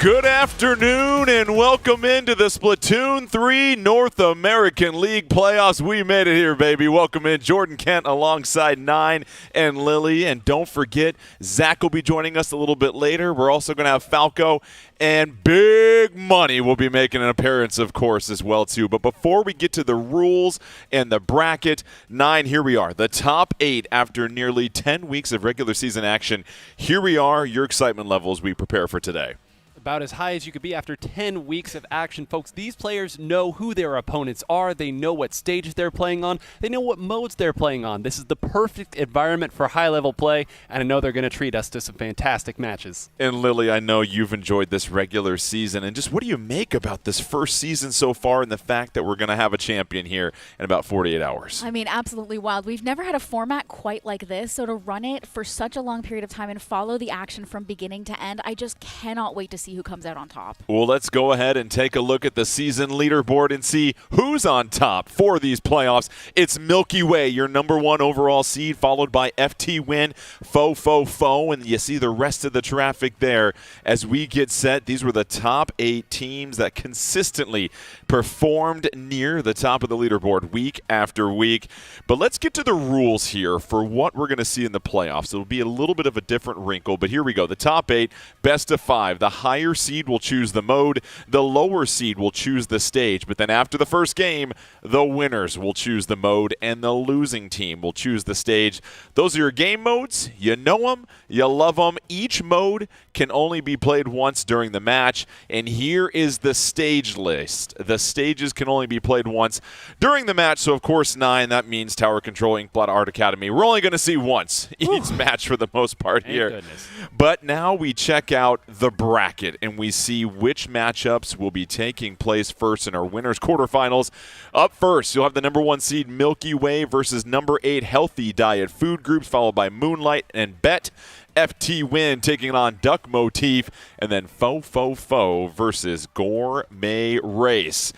Good afternoon and welcome into the Splatoon 3 North American League playoffs. We made it here, baby. Welcome in Jordan Kent alongside Nine and Lily. And don't forget, Zach will be joining us a little bit later. We're also going to have Falco and Big Money will be making an appearance, of course, as well, too. But before we get to the rules and the bracket, Nine, here we are. The top 8 after nearly 10 weeks of regular season action. Here we are, your excitement levels we prepare for today. About as high as you could be after 10 weeks of action, folks. These players know who their opponents are. They know what stages they're playing on. They know what modes they're playing on. This is the perfect environment for high-level play, and I know they're going to treat us to some fantastic matches. And Lily, I know you've enjoyed this regular season, and just what do you make about this first season so far and the fact that we're going to have a champion here in about 48 hours? I mean, absolutely wild. We've never had a format quite like this, so to run it for such a long period of time and follow the action from beginning to end, I just cannot wait to see who comes out on top. Well, let's go ahead and take a look at the season leaderboard and see who's on top for these playoffs. It's Milky Way, your #1 overall seed, followed by FTWin, fofofo, and you see the rest of the traffic there as we get set. These were the top 8 teams that consistently performed near the top of the leaderboard week after week. But let's get to the rules here for what we're going to see in the playoffs. It'll be a little bit of a different wrinkle, but here we go. The top 8, best of 5. The higher seed will choose the mode. The lower seed will choose the stage. But then after the first game, the winners will choose the mode, and the losing team will choose the stage. Those are your game modes. You know them. You love them. Each mode can only be played once during the match. And here is the stage list. The stages can only be played once during the match. So, of course, 9, that means Tower Control, Inkblot Art Academy. We're only going to see once each match for the most part here. Goodness. But now we check out the bracket, and we see which matchups will be taking place first in our winners quarterfinals. Up first, you'll have the #1 seed Milky Way versus #8 Healthy Diet Food Groups, followed by Moonlight and Bet. FTWin taking on Duck Motif, and then Fofofo versus Gourmet Race.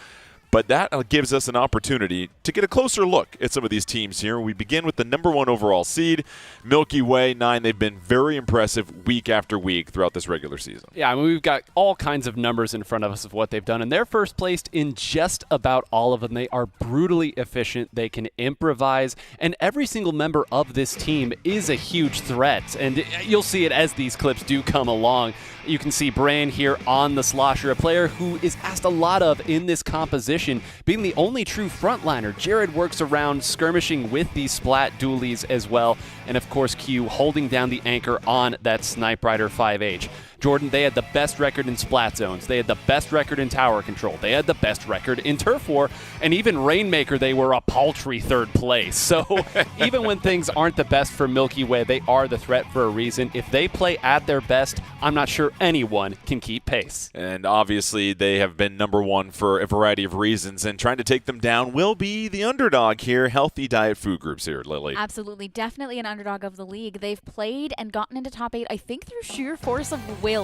But that gives us an opportunity to get a closer look at some of these teams here. We begin with the #1 overall seed, Milky Way. 9, they've been very impressive week after week throughout this regular season. Yeah, I mean, we've got all kinds of numbers in front of us of what they've done, and they're first placed in just about all of them. They are brutally efficient. They can improvise, and every single member of this team is a huge threat, and you'll see it as these clips do come along. You can see Bran here on the Slosher, a player who is asked a lot of in this composition, being the only true frontliner. Jared works around skirmishing with these splat dualies as well, and of course Q holding down the anchor on that Snipe Rider 5H. Jordan, they had the best record in splat zones. They had the best record in tower control. They had the best record in turf war. And even Rainmaker, they were a paltry 3rd place. So even when things aren't the best for Milky Way, they are the threat for a reason. If they play at their best, I'm not sure anyone can keep pace. And obviously they have been #1 for a variety of reasons. And trying to take them down will be the underdog here. Healthy Diet Food Groups here, Lily. Absolutely. Definitely an underdog of the league. They've played and gotten into top 8, I think, through sheer force of will.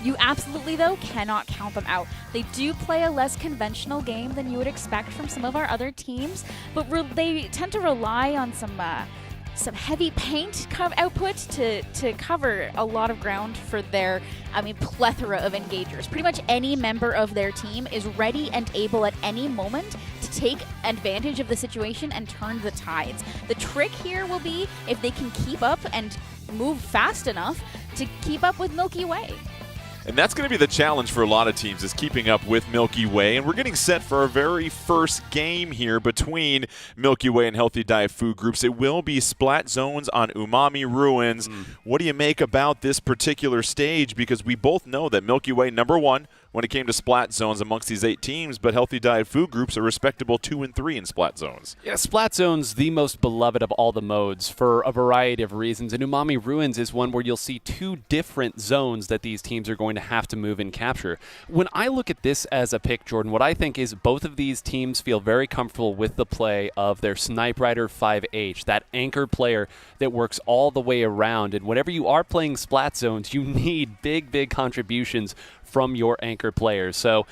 You absolutely, though, cannot count them out. They do play a less conventional game than you would expect from some of our other teams, but they tend to rely on some heavy paint output to cover a lot of ground for their, plethora of engagers. Pretty much any member of their team is ready and able at any moment to take advantage of the situation and turn the tides. The trick here will be if they can keep up and move fast enough to keep up with Milky Way. And that's going to be the challenge for a lot of teams, is keeping up with Milky Way. And we're getting set for our very first game here between Milky Way and Healthy Diet Food Groups. It will be splat zones on Umami Ruins. What do you make about this particular stage? Because we both know that Milky Way, #1, when it came to splat zones amongst these 8 teams, but Healthy Diet Food Groups are respectable 2 and 3 in splat zones. Yeah, splat zones, the most beloved of all the modes for a variety of reasons, and Umami Ruins is one where you'll see 2 different zones that these teams are going to have to move and capture. When I look at this as a pick, Jordan, what I think is both of these teams feel very comfortable with the play of their Snipe Rider 5H, that anchor player that works all the way around, and whenever you are playing splat zones, you need big contributions from your anchor players. So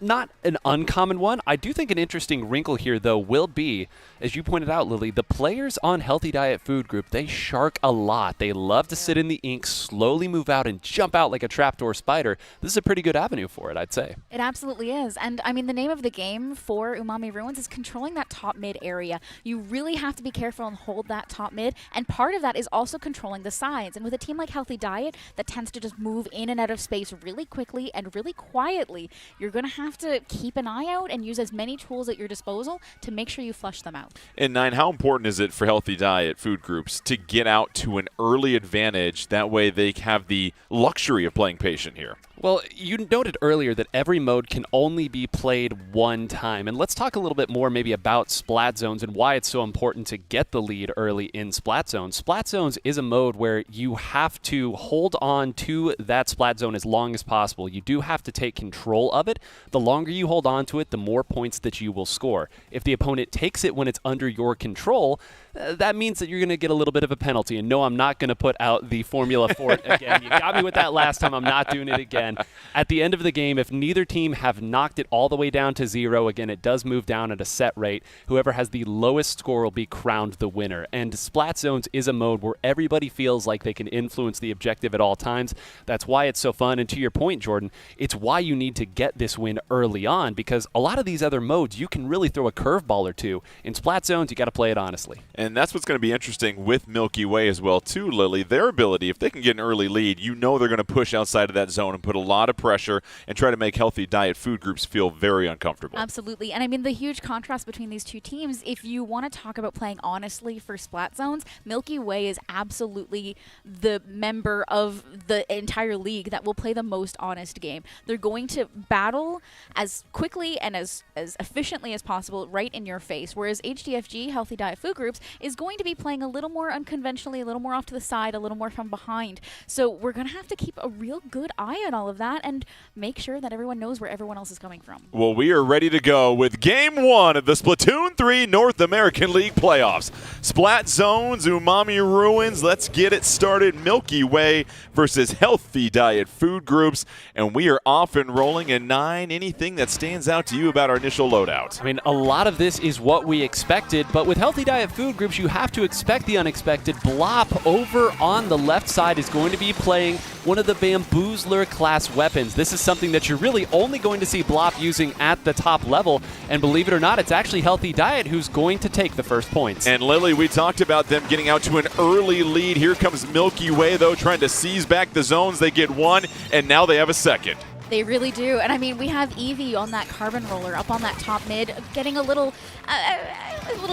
Not an uncommon one. I do think an interesting wrinkle here, though, will be, as you pointed out, Lily, the players on Healthy Diet Food Group, they shark a lot. They love to sit in the ink, slowly move out, and jump out like a trapdoor spider. This is a pretty good avenue for it, I'd say. It absolutely is. And I mean, the name of the game for Umami Ruins is controlling that top mid area. You really have to be careful and hold that top mid. And part of that is also controlling the sides. And with a team like Healthy Diet that tends to just move in and out of space really quickly and really quietly, you're going to have to keep an eye out and use as many tools at your disposal to make sure you flush them out. And 9, how important is it for Healthy Diet Food Groups to get out to an early advantage? That way they have the luxury of playing patient here. Well, you noted earlier that every mode can only be played one time. And let's talk a little bit more maybe about Splat Zones and why it's so important to get the lead early in Splat Zones. Splat Zones is a mode where you have to hold on to that Splat Zone as long as possible. You do have to take control of it. The longer you hold on to it, the more points that you will score. If the opponent takes it when it's under your control, that means that you're going to get a little bit of a penalty. And no, I'm not going to put out the formula for it again. You got me with that last time. I'm not doing it again. At the end of the game, if neither team have knocked it all the way down to 0, again, it does move down at a set rate. Whoever has the lowest score will be crowned the winner. And Splat Zones is a mode where everybody feels like they can influence the objective at all times. That's why it's so fun. And to your point, Jordan, it's why you need to get this win early on, because a lot of these other modes, you can really throw a curveball or two. In Splat Zones, you got to play it honestly. And that's what's going to be interesting with Milky Way as well, too, Lily. Their ability, if they can get an early lead, you know they're going to push outside of that zone and put a lot of pressure and try to make Healthy Diet Food Groups feel very uncomfortable. Absolutely. And I mean, the huge contrast between these two teams, if you want to talk about playing honestly for Splat Zones, Milky Way is absolutely the member of the entire league that will play the most honest game. They're going to battle as quickly and as efficiently as possible right in your face, whereas HDFG, Healthy Diet Food Groups, is going to be playing a little more unconventionally, a little more off to the side, a little more from behind. So we're going to have to keep a real good eye on all of that and make sure that everyone knows where everyone else is coming from. Well, we are ready to go with Game 1 of the Splatoon 3 North American League Playoffs. Splat Zones, Umami Ruins, let's get it started. Milky Way versus Healthy Diet Food Groups, and we are off and rolling in 9. Anything that stands out to you about our initial loadout? I mean, a lot of this is what we expected, but with Healthy Diet Food Groups, you have to expect the unexpected. Blop over on the left side is going to be playing one of the Bamboozler class weapons. This is something that you're really only going to see Blop using at the top level, and believe it or not, it's actually Healthy Diet who's going to take the first points. And Lily, we talked about them getting out to an early lead. Here comes Milky Way, though, trying to seize back the zones. They get one, and now they have a second. They really do. And I mean, we have Evie on that carbon roller up on that top mid, getting a little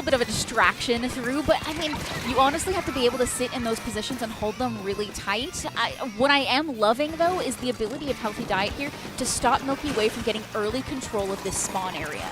bit of a distraction through. But I mean, you honestly have to be able to sit in those positions and hold them really tight. What I am loving, though, is the ability of Healthy Diet here to stop Milky Way from getting early control of this spawn area.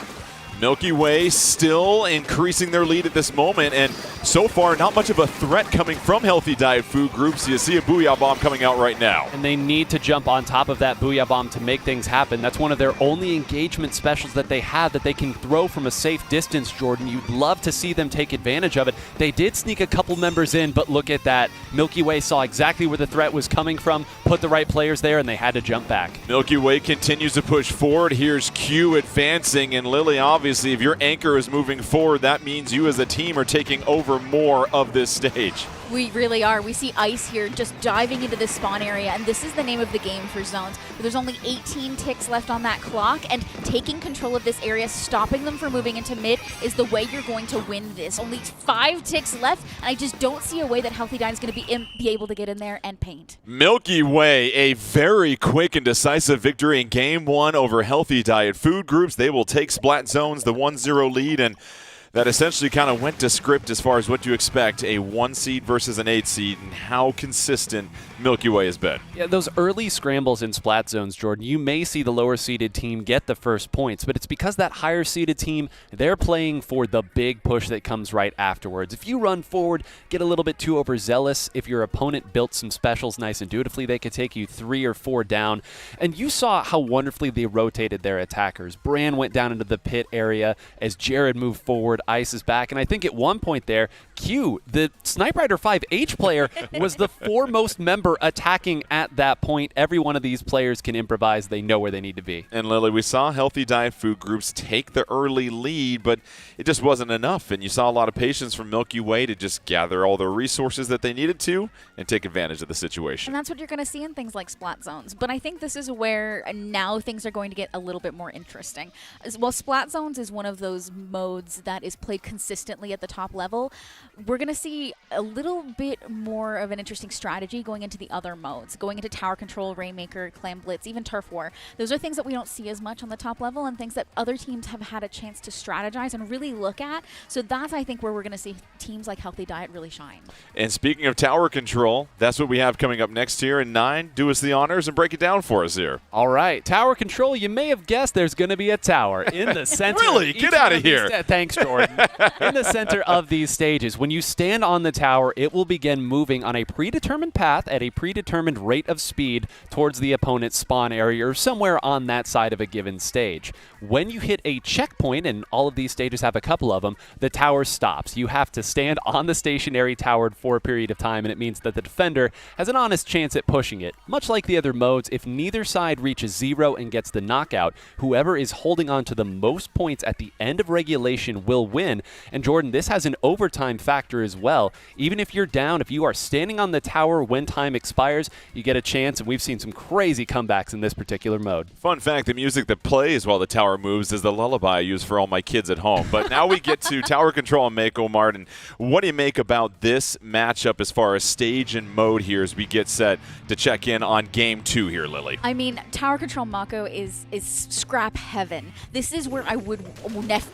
Milky Way still increasing their lead at this moment, and so far not much of a threat coming from Healthy Diet Food Groups. You see a Booyah Bomb coming out right now. And they need to jump on top of that Booyah Bomb to make things happen. That's one of their only engagement specials that they have that they can throw from a safe distance, Jordan. You'd love to see them take advantage of it. They did sneak a couple members in, but look at that. Milky Way saw exactly where the threat was coming from, put the right players there, and they had to jump back. Milky Way continues to push forward. Here's Q advancing, and Lily, obviously, if your anchor is moving forward, that means you as a team are taking over more of this stage. We really are. We see Ice here just diving into this spawn area, and this is the name of the game for zones. There's only 18 ticks left on that clock, and taking control of this area, stopping them from moving into mid, is the way you're going to win this. Only 5 ticks left, and I just don't see a way that Healthy Diet is going to be able to get in there and paint. Milky Way, a very quick and decisive victory in Game 1 over Healthy Diet Food Groups. They will take Splat Zones, the 1-0 lead, and that essentially kind of went to script as far as what you expect, a 1 seed versus an 8 seed, and how consistent Milky Way has been. Yeah, those early scrambles in Splat Zones, Jordan, you may see the lower seeded team get the first points, but it's because that higher seeded team, they're playing for the big push that comes right afterwards. If you run forward, get a little bit too overzealous, if your opponent built some specials nice and dutifully, they could take you 3 or 4 down. And you saw how wonderfully they rotated their attackers. Bran went down into the pit area as Jared moved forward. forward, Ice is back. And I think at one point there, Q, the Sniper Rider 5H player, was the foremost member attacking at that point. Every one of these players can improvise. They know where they need to be. And Lily, we saw Healthy Diet Food Groups take the early lead, but it just wasn't enough. And you saw a lot of patience from Milky Way to just gather all the resources that they needed to and take advantage of the situation. And that's what you're going to see in things like Splat Zones. But I think this is where now things are going to get a little bit more interesting. Well, Splat Zones is one of those modes that is played consistently at the top level. We're going to see a little bit more of an interesting strategy going into the other modes, going into Tower Control, Rainmaker, Clan Blitz, even Turf War. Those are things that we don't see as much on the top level and things that other teams have had a chance to strategize and really look at. So that's, I think, where we're going to see teams like Healthy Diet really shine. And speaking of Tower Control, that's what we have coming up next here. And 9, do us the honors and break it down for us here. All right, Tower Control, you may have guessed there's going to be a tower in the center. Really? Get out of here. Thanks, Jordan. In the center of these stages, when you stand on the tower, it will begin moving on a predetermined path at a predetermined rate of speed towards the opponent's spawn area or somewhere on that side of a given stage. When you hit a checkpoint, and all of these stages have a couple of them, the tower stops. You have to stand on the stationary tower for a period of time, and it means that the defender has an honest chance at pushing it. Much like the other modes, if neither side reaches 0 and gets the knockout, whoever is holding on to the most points at the end of regulation will win. And Jordan, this has an overtime factor as well. Even if you're down, if you are standing on the tower when time expires, you get a chance, and we've seen some crazy comebacks in this particular mode. Fun fact, the music that plays while the tower moves is the lullaby I use for all my kids at home. But now we get to Tower Control and Mako Martin. What do you make about this matchup as far as stage and mode here as we get set to check in on Game 2 here, Lily? I mean, Tower Control Mako is scrap heaven. This is where I would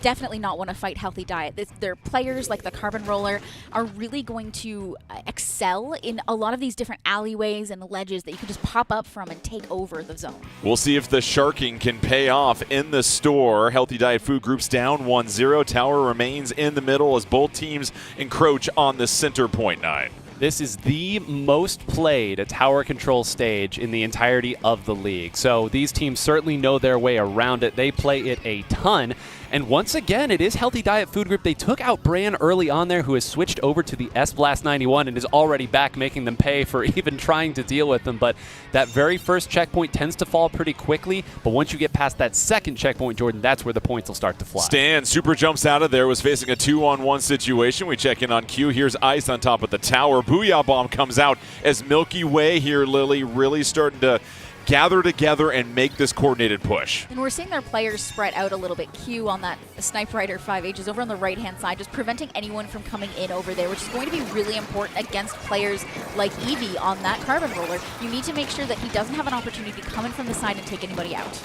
definitely not want to fight Healthy Diet. Their players, like the Carbon Roller, are really going to excel in a lot of these different alleyways and ledges that you can just pop up from and take over the zone. We'll see if the sharking can pay off in the store. Healthy Diet Food Group's down 1-0. Tower remains in the middle as both teams encroach on the center point 9. This is the most played tower control stage in the entirety of the league. So these teams certainly know their way around it. They play it a ton. And once again, it is Healthy Diet Food Group. They took out Bran early on there, who has switched over to the S-Blast 91 and is already back, making them pay for even trying to deal with them. But that very first checkpoint tends to fall pretty quickly. But once you get past that second checkpoint, Jordan, that's where the points will start to fly. Stan super jumps out of there, was facing a 2-on-1 situation. We check in on Q. Here's Ice on top of the tower. Booyah Bomb comes out as Milky Way here, Lily, really starting to gather together and make this coordinated push. And we're seeing their players spread out a little bit. Q on that Sniper Rider 5H is over on the right-hand side, just preventing anyone from coming in over there, which is going to be really important against players like Eevee on that Carbon Roller. You need to make sure that he doesn't have an opportunity to come in from the side and take anybody out.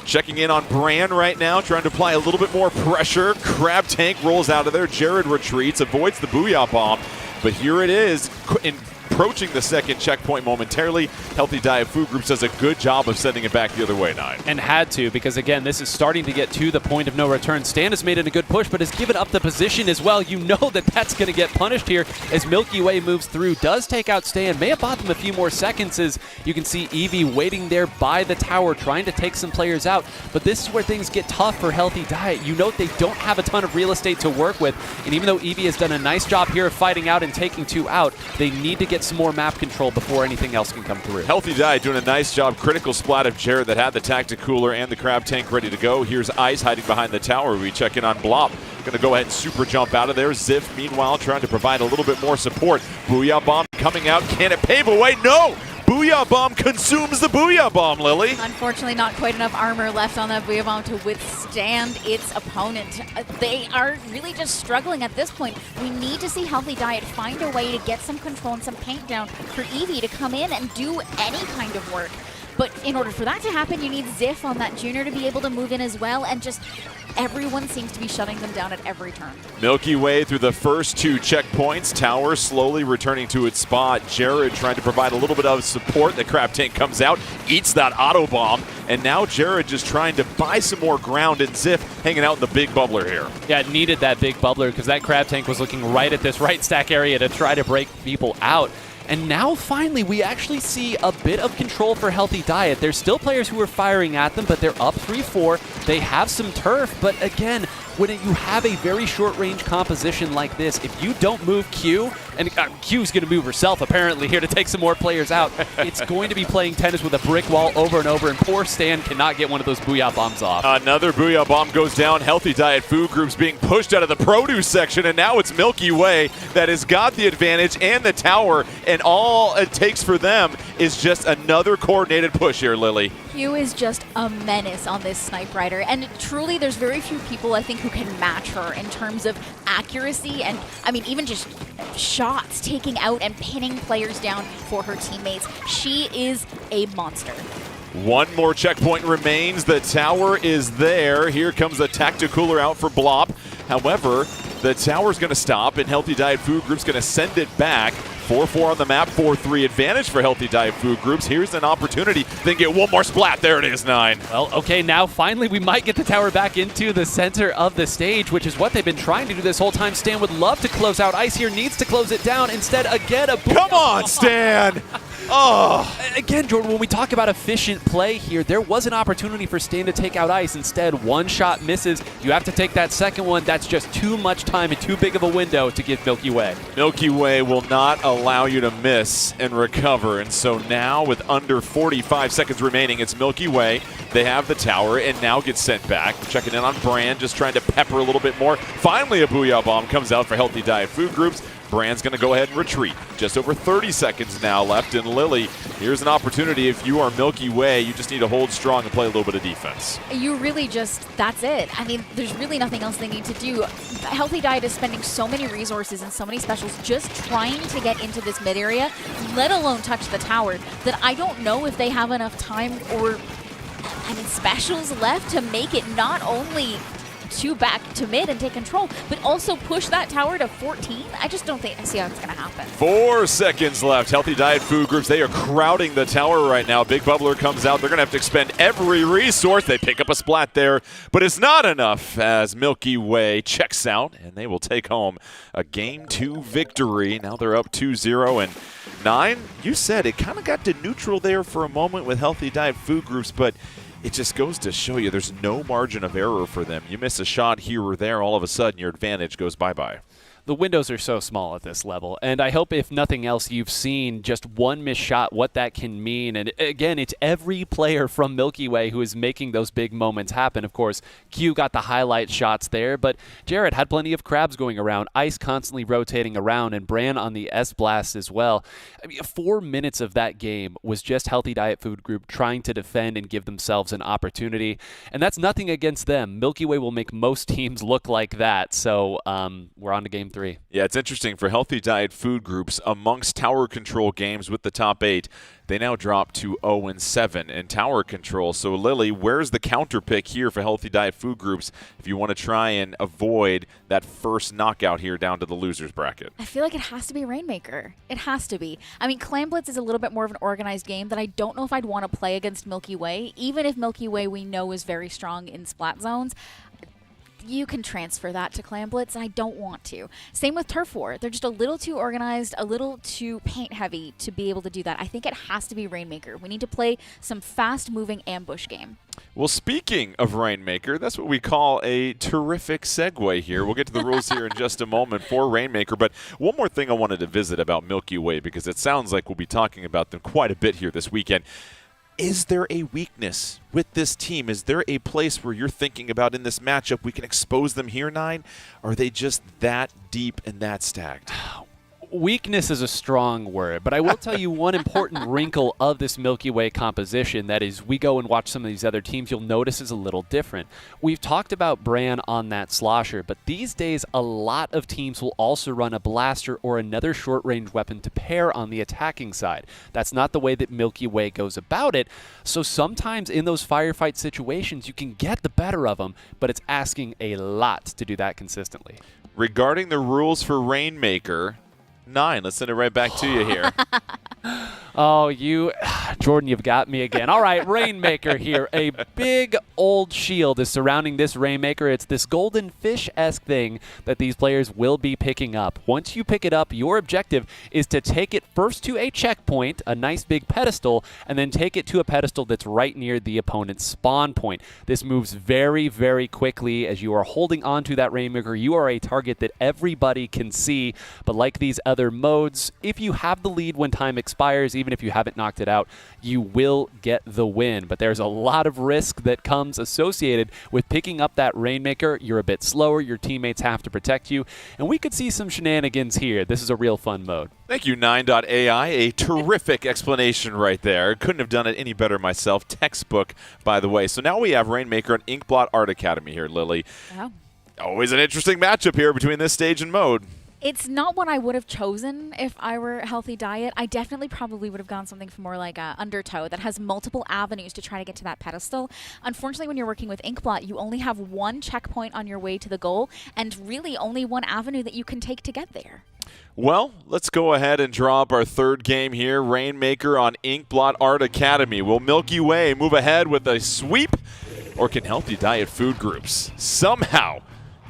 Checking in on Bran right now, trying to apply a little bit more pressure. Crab Tank rolls out of there. Jared retreats, avoids the Booyah Bomb. But here it is, approaching the second checkpoint momentarily. Healthy Diet Food Groups does a good job of sending it back the other way, 9. And had to, because again, this is starting to get to the point of no return. Stan has made it a good push, but has given up the position as well. You know that that's going to get punished here as Milky Way moves through, does take out Stan, may have bought them a few more seconds as you can see Eevee waiting there by the tower, trying to take some players out. But this is where things get tough for Healthy Diet. You know they don't have a ton of real estate to work with, and even though Eevee has done a nice job here of fighting out and taking 2 out, they need to get some more map control before anything else can come through. Healthy Diet doing a nice job. Critical splat of Jared that had the Tactic Cooler and the Crab Tank ready to go. Here's Ice hiding behind the tower. We check in on Blop. Going to go ahead and super jump out of there. Ziff, meanwhile, trying to provide a little bit more support. Booyah Bomb coming out. Can it pave a way? No! Booyah Bomb consumes the Booyah Bomb, Lily. Unfortunately, not quite enough armor left on that Booyah Bomb to withstand its opponent. They are really just struggling at this point. We need to see Healthy Diet find a way to get some control and some paint down for Eevee to come in and do any kind of work. But in order for that to happen, you need Ziff on that Junior to be able to move in as well, and just everyone seems to be shutting them down at every turn. Milky Way through the first 2 checkpoints. Tower slowly returning to its spot. Jared trying to provide a little bit of support. The Crab Tank comes out, eats that auto bomb, and now Jared just trying to buy some more ground, and Ziff hanging out in the big bubbler here. Yeah, it needed that big bubbler because that Crab Tank was looking right at this right stack area to try to break people out. And now, finally, we actually see a bit of control for Healthy Diet. There's still players who are firing at them, but they're up 3-4. They have some turf, but again, when you have a very short-range composition like this, if you don't move Q, and Q's going to move herself apparently here to take some more players out, it's going to be playing tennis with a brick wall over and over, and poor Stan cannot get one of those Booyah Bombs off. Another Booyah Bomb goes down. Healthy Diet Food Group's being pushed out of the produce section, and now it's Milky Way that has got the advantage and the tower, and all it takes for them is just another coordinated push here, Lily. Q is just a menace on this Snipe Rider, and truly there's very few people I think who can match her in terms of accuracy and, I mean, even just shots, taking out and pinning players down for her teammates. She is a monster. One more checkpoint remains. The tower is there. Here comes the Tacticooler out for Blop. However, the tower's going to stop, and Healthy Diet Food Group's going to send it back. 4-4 on the map, 4-3 advantage for Healthy Diet Food Groups. Here's an opportunity. Then get one more splat. There it is, 9. Well, okay, now finally we might get the tower back into the center of the stage, which is what they've been trying to do this whole time. Stan would love to close out Ice here, needs to close it down. Instead, again, a boom. Come on, Stan! Oh. Again, Jordan, when we talk about efficient play here, there was an opportunity for Stan to take out Ice. Instead, one shot misses. You have to take that second one. That's just too much time and too big of a window to give Milky Way. Milky Way will not allow you to miss and recover. And so now, with under 45 seconds remaining, it's Milky Way. They have the tower and now get sent back. Checking in on Brand, just trying to pepper a little bit more. Finally, a Booyah Bomb comes out for Healthy Diet Food Groups. Brand's going to go ahead and retreat. Just over 30 seconds now left. And Lily, here's an opportunity. If you are Milky Way, you just need to hold strong and play a little bit of defense. You really just, that's it. I mean, there's really nothing else they need to do. Healthy Diet is spending so many resources and so many specials just trying to get into this mid area, let alone touch the tower, that I don't know if they have enough time or, I mean, specials left to make it not only to back to mid and take control, but also push that tower to 14. I just don't think I see how it's going to happen. 4 seconds left. Healthy Diet Food Groups, they are crowding the tower right now. Big Bubbler comes out. They're going to have to expend every resource. They pick up a splat there, but it's not enough as Milky Way checks out, and they will take home a Game 2 victory. Now they're up 2-0, and 9, you said it kind of got to neutral there for a moment with Healthy Diet Food Groups, but it just goes to show you there's no margin of error for them. You miss a shot here or there, all of a sudden your advantage goes bye-bye. The windows are so small at this level, and I hope if nothing else you've seen just one missed shot, what that can mean. And again, it's every player from Milky Way who is making those big moments happen. Of course, Q got the highlight shots there, but Jared had plenty of crabs going around, Ice constantly rotating around, and Bran on the S-Blast as well. I mean, 4 minutes of that game was just Healthy Diet Food Group trying to defend and give themselves an opportunity, and that's nothing against them. Milky Way will make most teams look like that, so we're on to Game 3. Yeah, it's interesting for Healthy Diet Food Groups amongst tower control games with the top 8. They now drop to 0-7 in tower control. So, Lily, where's the counter pick here for Healthy Diet Food Groups if you want to try and avoid that first knockout here down to the losers bracket? I feel like it has to be Rainmaker. It has to be. I mean, Clan Blitz is a little bit more of an organized game that I don't know if I'd want to play against Milky Way, even if Milky Way we know is very strong in splat zones. You can transfer that to Clan Blitz, and I don't want to. Same with Turf War. They're just a little too organized, a little too paint-heavy to be able to do that. I think it has to be Rainmaker. We need to play some fast-moving ambush game. Well, speaking of Rainmaker, that's what we call a terrific segue here. We'll get to the rules here in just a moment for Rainmaker. But one more thing I wanted to visit about Milky Way, because it sounds like we'll be talking about them quite a bit here this weekend. Is there a weakness with this team? Is there a place where you're thinking about in this matchup we can expose them here, 9? Or are they just that deep and that stacked? Weakness is a strong word, but I will tell you one important wrinkle of this Milky Way composition that is we go and watch some of these other teams, you'll notice is a little different. We've talked about Bran on that slosher, but these days a lot of teams will also run a blaster or another short-range weapon to pair on the attacking side. That's not the way that Milky Way goes about it, so sometimes in those firefight situations you can get the better of them, but it's asking a lot to do that consistently. Regarding the rules for Rainmaker, 9, let's send it right back to you here. Oh, Jordan, you've got me again. All right, Rainmaker here. A big old shield is surrounding this Rainmaker. It's this golden fish-esque thing that these players will be picking up. Once you pick it up, your objective is to take it first to a checkpoint, a nice big pedestal, and then take it to a pedestal that's right near the opponent's spawn point. This moves very, very quickly. As you are holding on to that Rainmaker, you are a target that everybody can see. But like these other modes, if you have the lead when time expires, even if you haven't knocked it out, you will get the win. But there's a lot of risk that comes associated with picking up that Rainmaker. You're a bit slower, your teammates have to protect you, and we could see some shenanigans here. This is a real fun mode. Thank you, 9.ai. A terrific explanation right there. Couldn't have done it any better myself. Textbook, by the way. So now we have Rainmaker and Inkblot Art Academy here, Lily. Wow. Always an interesting matchup here between this stage and mode. It's not what I would have chosen if I were Healthy Diet. I definitely probably would have gone something for more like Undertow that has multiple avenues to try to get to that pedestal. Unfortunately, when you're working with Inkblot, you only have one checkpoint on your way to the goal and really only one avenue that you can take to get there. Well, let's go ahead and draw up our third game here. Rainmaker on Inkblot Art Academy. Will Milky Way move ahead with a sweep, or can Healthy Diet Food Groups somehow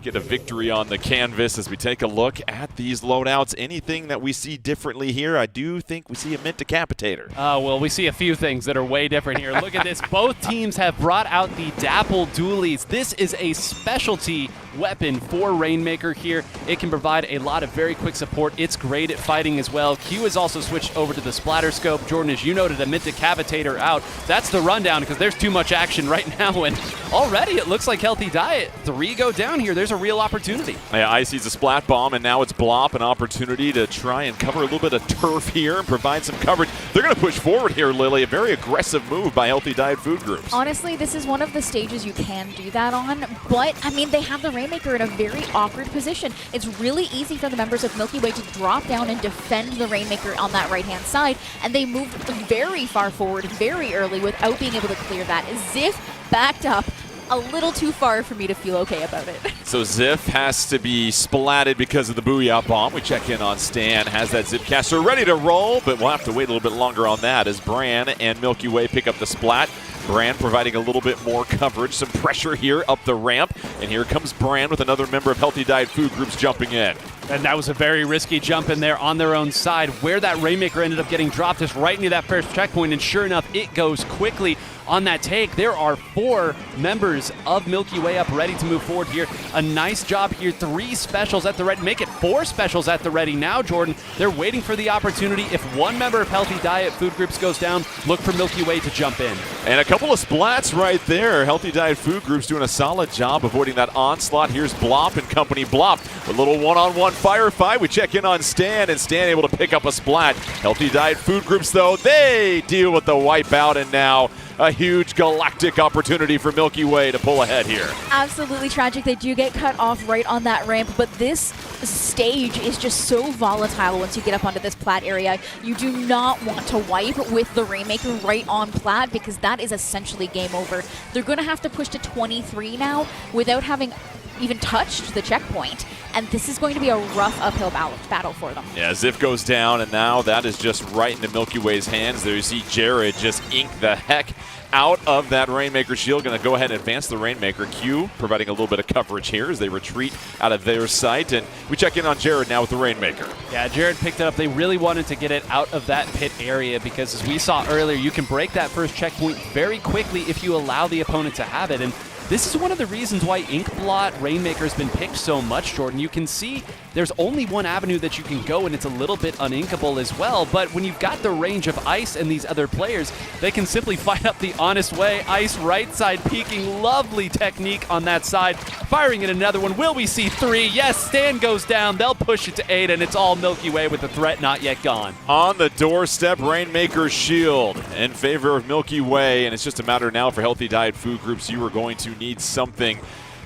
get a victory on the canvas as we take a look at these loadouts? Anything that we see differently here? I do think we see a mint decapitator. Well, we see a few things that are way different here. Look at this. Both teams have brought out the Dapple Dualies. This is a specialty weapon for Rainmaker here. It can provide a lot of very quick support. It's great at fighting as well. Q has also switched over to the splatter scope. Jordan, as you noted, a mint decapitator out. That's the rundown because there's too much action right now, and already it looks like Healthy Diet. 3 go down here. There's a real opportunity. Yeah, Icy's a splat bomb, and now it's Blop, an opportunity to try and cover a little bit of turf here and provide some coverage. They're going to push forward here, Lily. A very aggressive move by Healthy Diet Food Groups. Honestly, this is one of the stages you can do that on, but, I mean, they have the Rainmaker in a very awkward position. It's really easy for the members of Milky Way to drop down and defend the Rainmaker on that right-hand side, and they moved very far forward very early without being able to clear that. Ziff backed up a little too far for me to feel okay about it. So Ziff has to be splatted because of the Booyah Bomb. We check in on Stan, has that Zipcaster ready to roll, but we'll have to wait a little bit longer on that as Bran and Milky Way pick up the splat. Bran providing a little bit more coverage, some pressure here up the ramp, and here comes Bran with another member of Healthy Diet Food Groups jumping in. And that was a very risky jump in there on their own side. Where that Rainmaker ended up getting dropped is right near that first checkpoint, and sure enough, it goes quickly on that take. There are 4 members of Milky Way up ready to move forward here. A nice job here. 3 specials at the ready. Make it 4 specials at the ready now, Jordan. They're waiting for the opportunity. If one member of Healthy Diet Food Groups goes down, look for Milky Way to jump in. And a couple of splats right there. Healthy Diet Food Groups doing a solid job avoiding that onslaught. Here's Blop and company. Blop, a little one-on-one firefight. We check in on Stan, and Stan able to pick up a splat. Healthy Diet Food Groups, though, they deal with the wipeout, and now a huge galactic opportunity for Milky Way to pull ahead here. Absolutely tragic. They do get cut off right on that ramp, but this stage is just so volatile once you get up onto this plat area. You do not want to wipe with the Rainmaker right on plat because that is essentially game over. They're going to have to push to 23 now without having even touched the checkpoint, and this is going to be a rough uphill battle for them. Yeah, Ziff goes down, and now that is just right into Milky Way's hands. There you see Jared just ink the heck out of that Rainmaker shield. Going to go ahead and advance the Rainmaker. Q providing a little bit of coverage here as they retreat out of their sight, and we check in on Jared now with the Rainmaker. Yeah, Jared picked it up. They really wanted to get it out of that pit area because, as we saw earlier, you can break that first checkpoint very quickly if you allow the opponent to have it, and this is one of the reasons why Inkblot Rainmaker has been picked so much, Jordan. You can see there's only one avenue that you can go, and it's a little bit uninkable as well. But when you've got the range of Ice and these other players, they can simply fight up the honest way. Ice right side peeking. Lovely technique on that side. Firing in another one. Will we see 3? Yes, Stan goes down. They'll push it to 8, and it's all Milky Way with the threat not yet gone. On the doorstep, Rainmaker's shield in favor of Milky Way, and it's just a matter now for Healthy Diet Food Groups. You are going to need something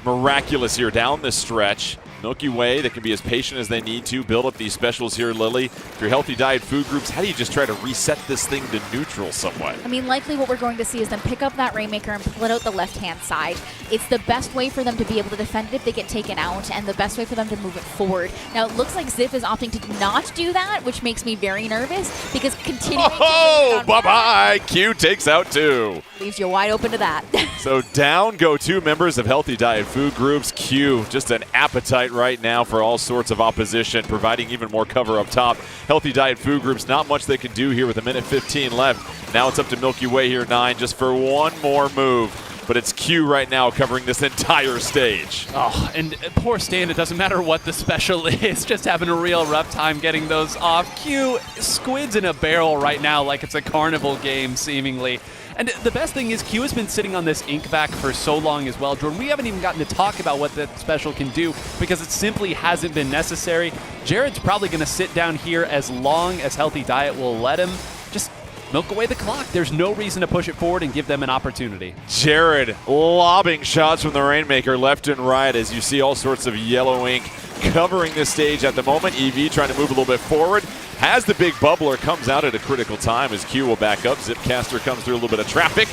miraculous here down the stretch. Milky Way, that can be as patient as they need to, build up these specials here, Lily. If you're Healthy Diet Food Groups, how do you just try to reset this thing to neutral somewhat? I mean, likely what we're going to see is them pick up that Rainmaker and pull it out the left-hand side. It's the best way for them to be able to defend it if they get taken out, and the best way for them to move it forward. Now, it looks like Ziff is opting to not do that, which makes me very nervous, because continuing Oh, bye-bye! Q takes out 2. leaves you wide open to that. So down go 2 members of Healthy Diet Food Groups. Q, just an appetite right now for all sorts of opposition, providing even more cover up top. Healthy Diet Food Groups, not much they can do here with 1:15 left. Now it's up to Milky Way here, 9, just for one more move. But it's Q right now covering this entire stage. Oh, and poor Stan, it doesn't matter what the special is, just having a real rough time getting those off. Q, squids in a barrel right now like it's a carnival game, seemingly. And the best thing is Q has been sitting on this ink vac for so long as well, Jordan. We haven't even gotten to talk about what that special can do because it simply hasn't been necessary. Jared's probably going to sit down here as long as Healthy Diet will let him. Just milk away the clock. There's no reason to push it forward and give them an opportunity. Jared lobbing shots from the Rainmaker left and right as you see all sorts of yellow ink covering this stage at the moment. EV trying to move a little bit forward. Has the big bubbler, comes out at a critical time as Q will back up. Zipcaster comes through a little bit of traffic.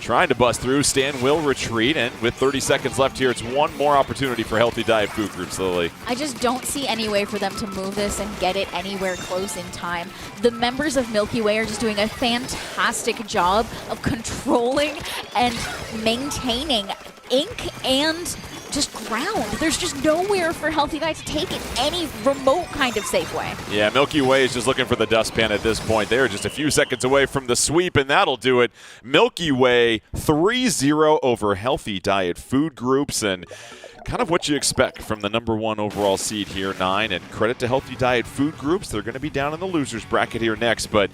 Trying to bust through. Stan will retreat, and with 30 seconds left here, it's one more opportunity for Healthy Diet Food Groups, Lily. I just don't see any way for them to move this and get it anywhere close in time. The members of Milky Way are just doing a fantastic job of controlling and maintaining ink and just ground. There's just nowhere for Healthy Diet to take it any remote kind of safe way. Yeah, Milky Way is just looking for the dustpan at this point. They're just a few seconds away from the sweep, and that'll do it. Milky Way 3-0 over Healthy Diet Food Groups, and kind of what you expect from the #1 overall seed here, 9. And credit to Healthy Diet Food Groups. They're going to be down in the losers bracket here next, but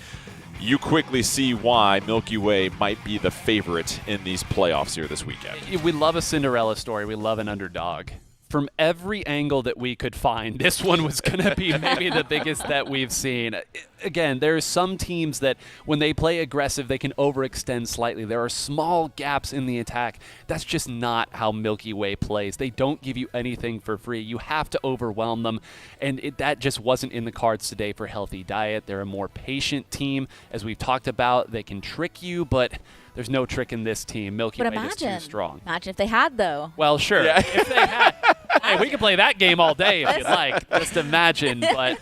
you quickly see why Milky Way might be the favorite in these playoffs here this weekend. We love a Cinderella story. We love an underdog. From every angle that we could find, this one was going to be maybe the biggest that we've seen. Again, there are some teams that when they play aggressive, they can overextend slightly. There are small gaps in the attack. That's just not how Milky Way plays. They don't give you anything for free. You have to overwhelm them, and that just wasn't in the cards today for Healthy Diet. They're a more patient team. As we've talked about, they can trick you, but there's no trick in this team. Milky Way is too strong. Imagine if they had, though. Well, sure. Yeah. If they had. Hey, we can play that game all day if you'd like. Just imagine. But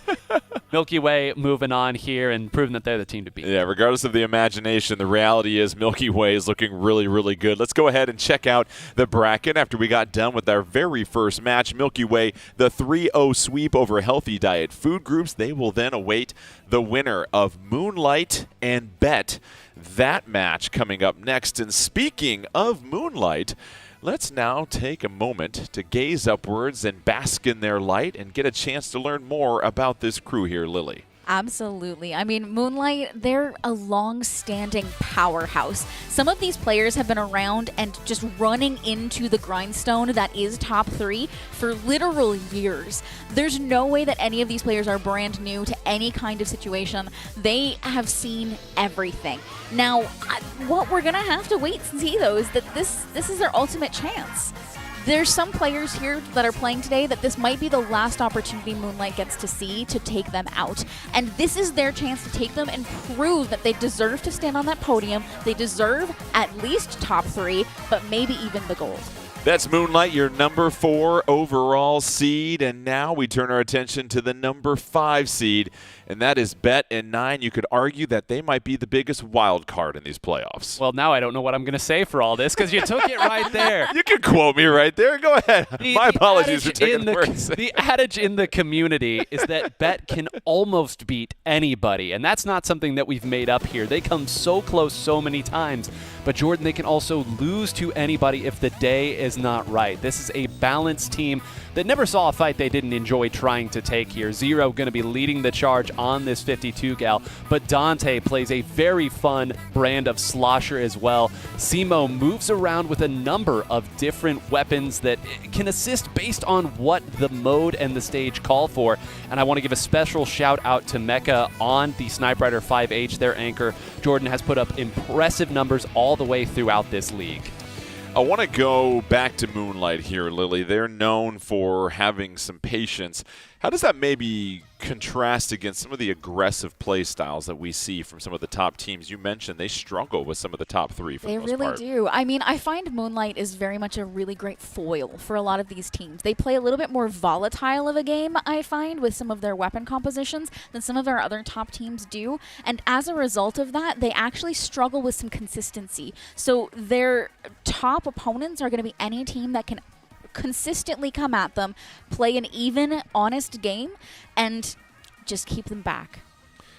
Milky Way moving on here and proving that they're the team to beat. Yeah, regardless of the imagination, the reality is Milky Way is looking really, really good. Let's go ahead and check out the bracket after we got done with our very first match. Milky Way, the 3-0 sweep over Healthy Diet Food Groups. They will then await the winner of Moonlight and Bet. That match coming up next. And speaking of Moonlight, let's now take a moment to gaze upwards and bask in their light and get a chance to learn more about this crew here, Lily. Absolutely. I mean, Moonlight, they're a long-standing powerhouse. Some of these players have been around and just running into the grindstone that is top 3 for literal years. There's no way that any of these players are brand new to any kind of situation. They have seen everything. Now, what we're going to have to wait and see, though, is that this is their ultimate chance. There's some players here that are playing today that this might be the last opportunity Moonlight gets to see to take them out. And this is their chance to take them and prove that they deserve to stand on that podium. They deserve at least top 3, but maybe even the gold. That's Moonlight, your #4 overall seed. And now we turn our attention to the #5 seed, and that is Bet and 9. You could argue that they might be the biggest wild card in these playoffs. Well, now I don't know what I'm going to say for all this because you took it right there. You can quote me right there. Go ahead. My apologies for taking the words. The adage in the community is that Bet can almost beat anybody, and that's not something that we've made up here. They come so close so many times, but Jordan, they can also lose to anybody if the day is not right. This is a balanced team that never saw a fight they didn't enjoy trying to take here. Zero going to be leading the charge on this 52 gal, but Dante plays a very fun brand of slosher as well. Simo moves around with a number of different weapons that can assist based on what the mode and the stage call for, and I want to give a special shout out to Mecha on the Sniper Rider 5H, their anchor. Jordan has put up impressive numbers all the way throughout this league. I want to go back to Moonlight here, Lily. They're known for having some patience. How does that maybe contrast against some of the aggressive play styles that we see from some of the top teams? You mentioned they struggle with some of the top three for the most part. They really do. I mean, I find Moonlight is very much a really great foil for a lot of these teams. They play a little bit more volatile of a game, I find, with some of their weapon compositions than some of our other top teams do. And as a result of that, they actually struggle with some consistency. So their top opponents are going to be any team that can consistently come at them, play an even, honest game, and just keep them back.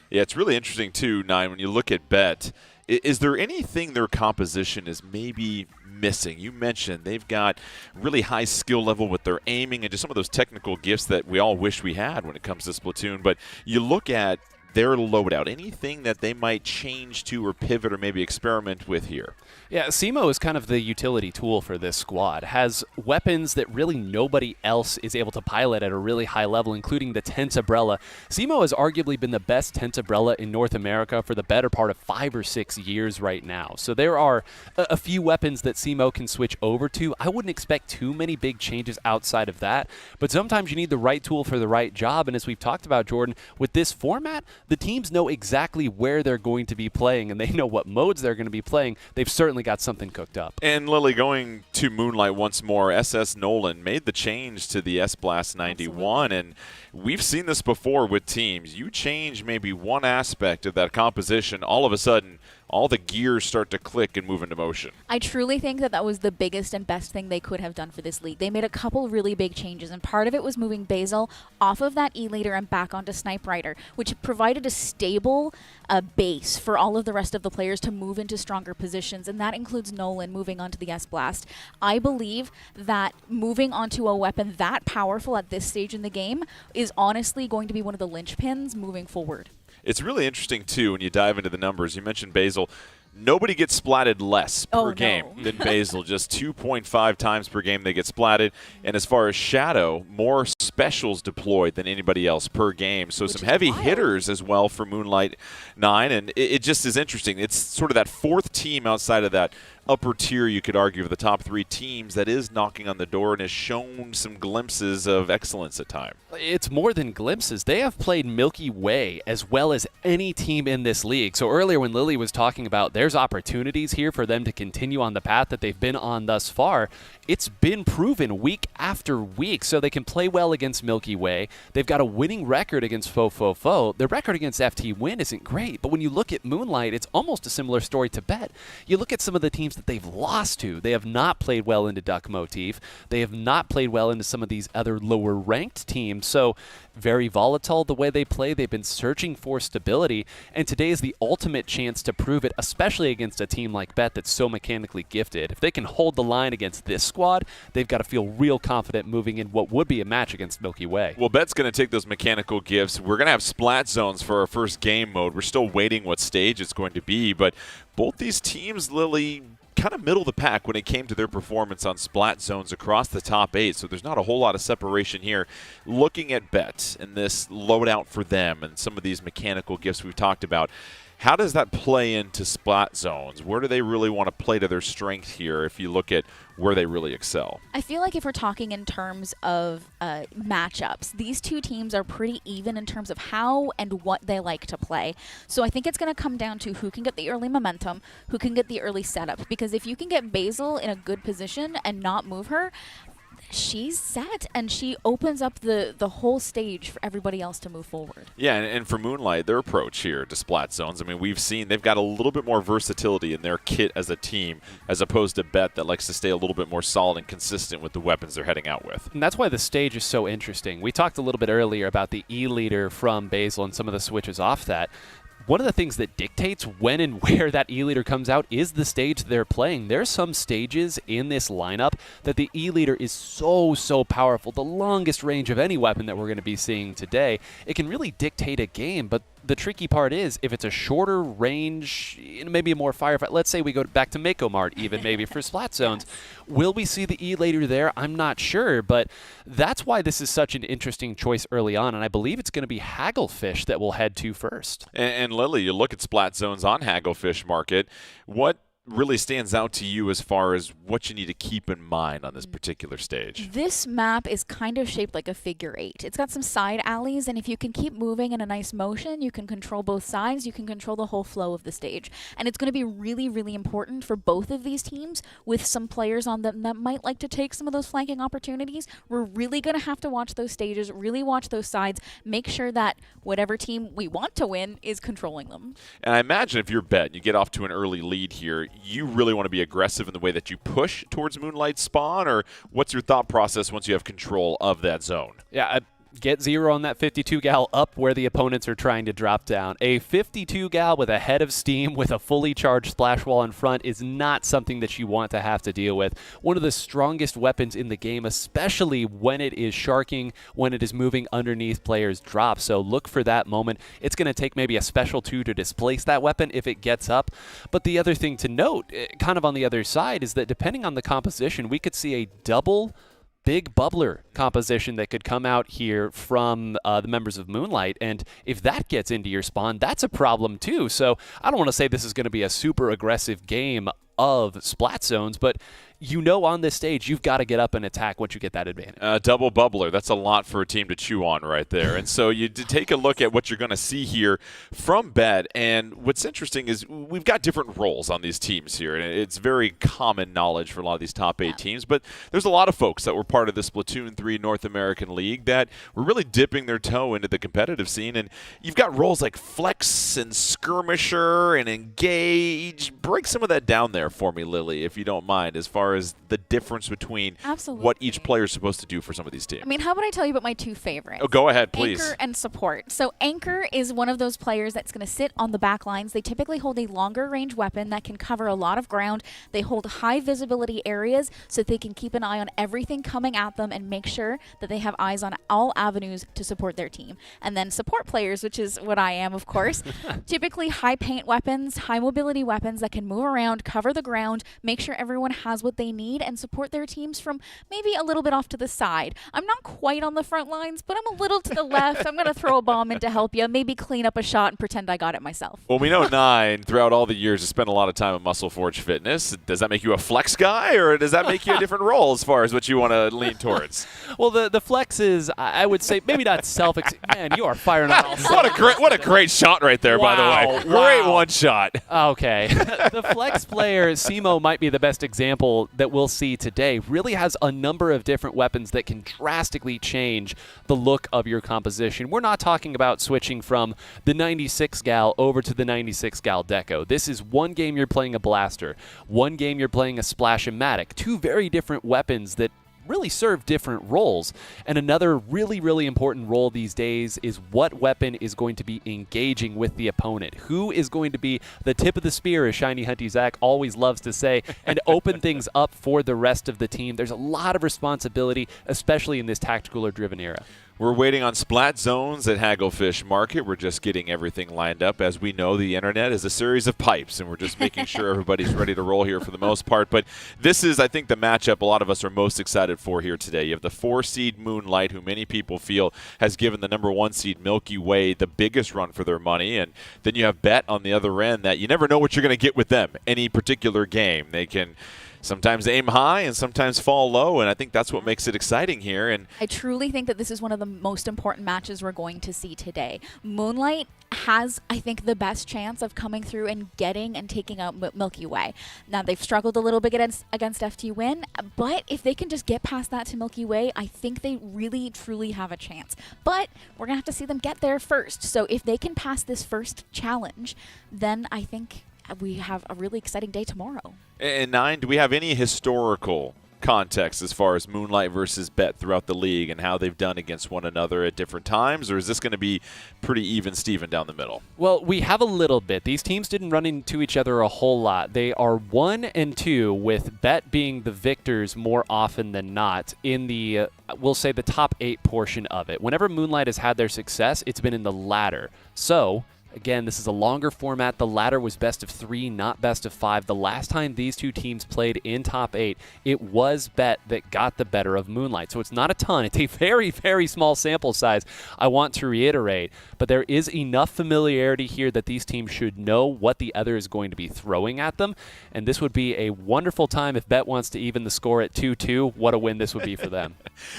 Yeah, it's really interesting, too, Nine, when you look at Bet. Is there anything their composition is maybe missing? You mentioned they've got really high skill level with their aiming and just some of those technical gifts that we all wish we had when it comes to Splatoon. But you look at their loadout, anything that they might change to or pivot or maybe experiment with here? Yeah, Simo is kind of the utility tool for this squad. Has weapons that really nobody else is able to pilot at a really high level, including the Tensabrella. Simo has arguably been the best Tensabrella in North America for the better part of 5 or 6 years right now. So there are a few weapons that Simo can switch over to. I wouldn't expect too many big changes outside of that, but sometimes you need the right tool for the right job, and as we've talked about, Jordan, with this format, the teams know exactly where they're going to be playing, and they know what modes they're going to be playing. They've certainly got something cooked up. And Lily, going to Moonlight once more, SS Nolan made the change to the S-Blast 91, and we've seen this before with teams. You change maybe one aspect of that composition, all of a sudden, all the gears start to click and move into motion. I truly think that that was the biggest and best thing they could have done for this league. They made a couple really big changes, and part of it was moving Basil off of that E-Leader and back onto Snipe Rider, which provided a stable base for all of the rest of the players to move into stronger positions, and that includes Nolan moving onto the S-Blast. I believe that moving onto a weapon that powerful at this stage in the game is honestly going to be one of the linchpins moving forward. It's really interesting, too, when you dive into the numbers. You mentioned Basil. Nobody gets splatted less per game than Basil. Just 2.5 times per game they get splatted. And as far as Shadow, more specials deployed than anybody else per game. So some heavy hitters as well for Moonlight 9. And it just is interesting. It's sort of that fourth team outside of that upper tier, you could argue, of the top 3 teams that is knocking on the door and has shown some glimpses of excellence at times. It's more than glimpses. They have played Milky Way as well as any team in this league. So earlier when Lily was talking about there's opportunities here for them to continue on the path that they've been on thus far, it's been proven week after week. So they can play well against Milky Way. They've got a winning record against fofofo. Their record against FTWin isn't great, but when you look at Moonlight, it's almost a similar story to Bet. You look at some of the teams that they've lost to. They have not played well into Duck Motif. They have not played well into some of these other lower ranked teams. So very volatile the way they play. They've been searching for stability, and today is the ultimate chance to prove it, especially against a team like Bet that's so mechanically gifted. If they can hold the line against this squad, they've got to feel real confident moving in what would be a match against Milky Way. Well, Bet's going to take those mechanical gifts. We're going to have splat zones for our first game mode. We're still waiting what stage it's going to be, but both these teams, Lily, kind of middle of the pack when it came to their performance on splat zones across the top 8, so there's not a whole lot of separation here. Looking at Bet and this loadout for them and some of these mechanical gifts we've talked about, how does that play into splat zones? Where do they really want to play to their strength here if you look at where they really excel? I feel like if we're talking in terms of matchups, these two teams are pretty even in terms of how and what they like to play. So I think it's going to come down to who can get the early momentum, who can get the early setup. Because if you can get Basil in a good position and not move her, she's set, and she opens up the whole stage for everybody else to move forward. Yeah, and for Moonlight, their approach here to splat zones, I mean, we've seen they've got a little bit more versatility in their kit as a team as opposed to Bet that likes to stay a little bit more solid and consistent with the weapons they're heading out with. And that's why the stage is so interesting. We talked a little bit earlier about the E-Leader from Basil and some of the switches off that. One of the things that dictates when and where that E-Leader comes out is the stage they're playing. There's some stages in this lineup that the E-Leader is so powerful, the longest range of any weapon that we're going to be seeing today. It can really dictate a game, but the tricky part is if it's a shorter range, maybe a more firefight. Let's say we go back to Mako Mart even maybe for splat zones. Will we see the E-Later there? I'm not sure, but that's why this is such an interesting choice early on, and I believe it's going to be Hagglefish that we'll head to first. And Lily, you look at splat zones on Hagglefish Market. What really stands out to you as far as what you need to keep in mind on this particular stage? This map is kind of shaped like a figure 8. It's got some side alleys, and if you can keep moving in a nice motion, you can control both sides, you can control the whole flow of the stage. And it's going to be really, really important for both of these teams with some players on them that might like to take some of those flanking opportunities. We're really going to have to watch those stages, really watch those sides, make sure that whatever team we want to win is controlling them. And I imagine if you're Bet, you get off to an early lead here, you really want to be aggressive in the way that you push towards Moonlight spawn, or what's your thought process once you have control of that zone? Yeah, get 0 on that 52 gal up where the opponents are trying to drop down. A 52 gal with a head of steam with a fully charged splash wall in front is not something that you want to have to deal with. One of the strongest weapons in the game, especially when it is sharking, when it is moving underneath players' drops. So look for that moment. It's going to take maybe a special 2 to displace that weapon if it gets up. But the other thing to note, kind of on the other side, is that depending on the composition, we could see a double big bubbler composition that could come out here from the members of Moonlight. And if that gets into your spawn, that's a problem too. So I don't want to say this is going to be a super aggressive game of splat zones, but you know on this stage you've got to get up and attack once you get that advantage. Double bubbler, that's a lot for a team to chew on right there. And so you take a look at what you're going to see here from Bet, and what's interesting is we've got different roles on these teams here, and it's very common knowledge for a lot of these top 8 teams, but there's a lot of folks that were part of the Splatoon 3 North American League that were really dipping their toe into the competitive scene, and you've got roles like Flex and Skirmisher and Engage. Break some of that down there for me, Lily, if you don't mind, as far as the difference between what each player is supposed to do for some of these teams. I mean, how about I tell you about my 2 favorites? Oh, go ahead, please. Anchor and support. So Anchor is one of those players that's going to sit on the back lines. They typically hold a longer range weapon that can cover a lot of ground. They hold high visibility areas so they can keep an eye on everything coming at them and make sure that they have eyes on all avenues to support their team. And then support players, which is what I am, of course. Typically high paint weapons, high mobility weapons that can move around, cover the ground, make sure everyone has what they need, and support their teams from maybe a little bit off to the side. I'm not quite on the front lines, but I'm a little to the left. I'm going to throw a bomb in to help you, maybe clean up a shot and pretend I got it myself. Well, we know Nine, throughout all the years, has spent a lot of time at Muscle Forge Fitness. Does that make you a flex guy, or does that make you a different role as far as what you want to lean towards? Well, the flex is, I would say, maybe not man, you are firing on all What a great shot right there, by the way. Great one shot. Okay. The flex player, Simo, might be the best example that we'll see today. Really has a number of different weapons that can drastically change the look of your composition. We're not talking about switching from the 96 gal over to the 96 gal deco. This is one game you're playing a blaster, one game you're playing a splash-o-matic. 2 very different weapons that really serve different roles. And another really, really important role these days is what weapon is going to be engaging with the opponent. Who is going to be the tip of the spear, as Shiny Hunty Zach always loves to say, and open things up for the rest of the team. There's a lot of responsibility, especially in this tactical or driven era. We're waiting on splat zones at Hagglefish Market. We're just getting everything lined up. As we know, the internet is a series of pipes, and we're just making sure everybody's ready to roll here for the most part. But this is, I think, the matchup a lot of us are most excited for here today. You have the 4-seed Moonlight, who many people feel has given the number 1 seed Milky Way the biggest run for their money. And then you have Bet on the other end that you never know what you're going to get with them any particular game. They can sometimes aim high and sometimes fall low, and I think that's what makes it exciting here. And I truly think that this is one of the most important matches we're going to see today. Moonlight has, I think, the best chance of coming through and getting and taking out Milky Way. Now, they've struggled a little bit against FTWin, but if they can just get past that to Milky Way, I think they really, truly have a chance. But we're going to have to see them get there first. So if they can pass this first challenge, then I think we have a really exciting day tomorrow. And Nine, do we have any historical context as far as Moonlight versus Bet throughout the league and how they've done against one another at different times, or is this going to be pretty even Steven down the middle? Well, we have a little bit. These teams didn't run into each other a whole lot. They are 1 and 2, with Bet being the victors more often than not in the, we'll say, the top 8 portion of it. Whenever Moonlight has had their success, it's been in the latter. So Again, this is a longer format. The ladder was best of 3, not best of 5. The last time these two teams played in top 8, it was Bet that got the better of Moonlight. So it's not a ton. It's a very, very small sample size, I want to reiterate. But there is enough familiarity here that these teams should know what the other is going to be throwing at them. And this would be a wonderful time if Bet wants to even the score at 2-2. What a win this would be for them.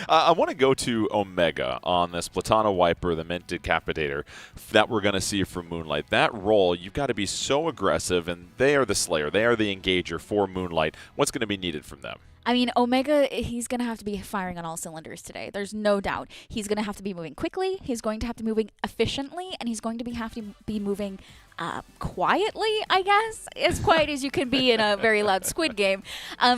I want to go to Omega on this Platana Wiper, the Mint Decapitator, that we're going to see from Moonlight. That role, you've got to be so aggressive, and they are the Slayer. They are the engager for Moonlight. What's going to be needed from them? I mean, Omega, he's going to have to be firing on all cylinders today. There's no doubt. He's going to have to be moving quickly. He's going to have to be moving efficiently, and he's going to have to be moving quietly, I guess, as quiet as you can be in a very loud Squid Game.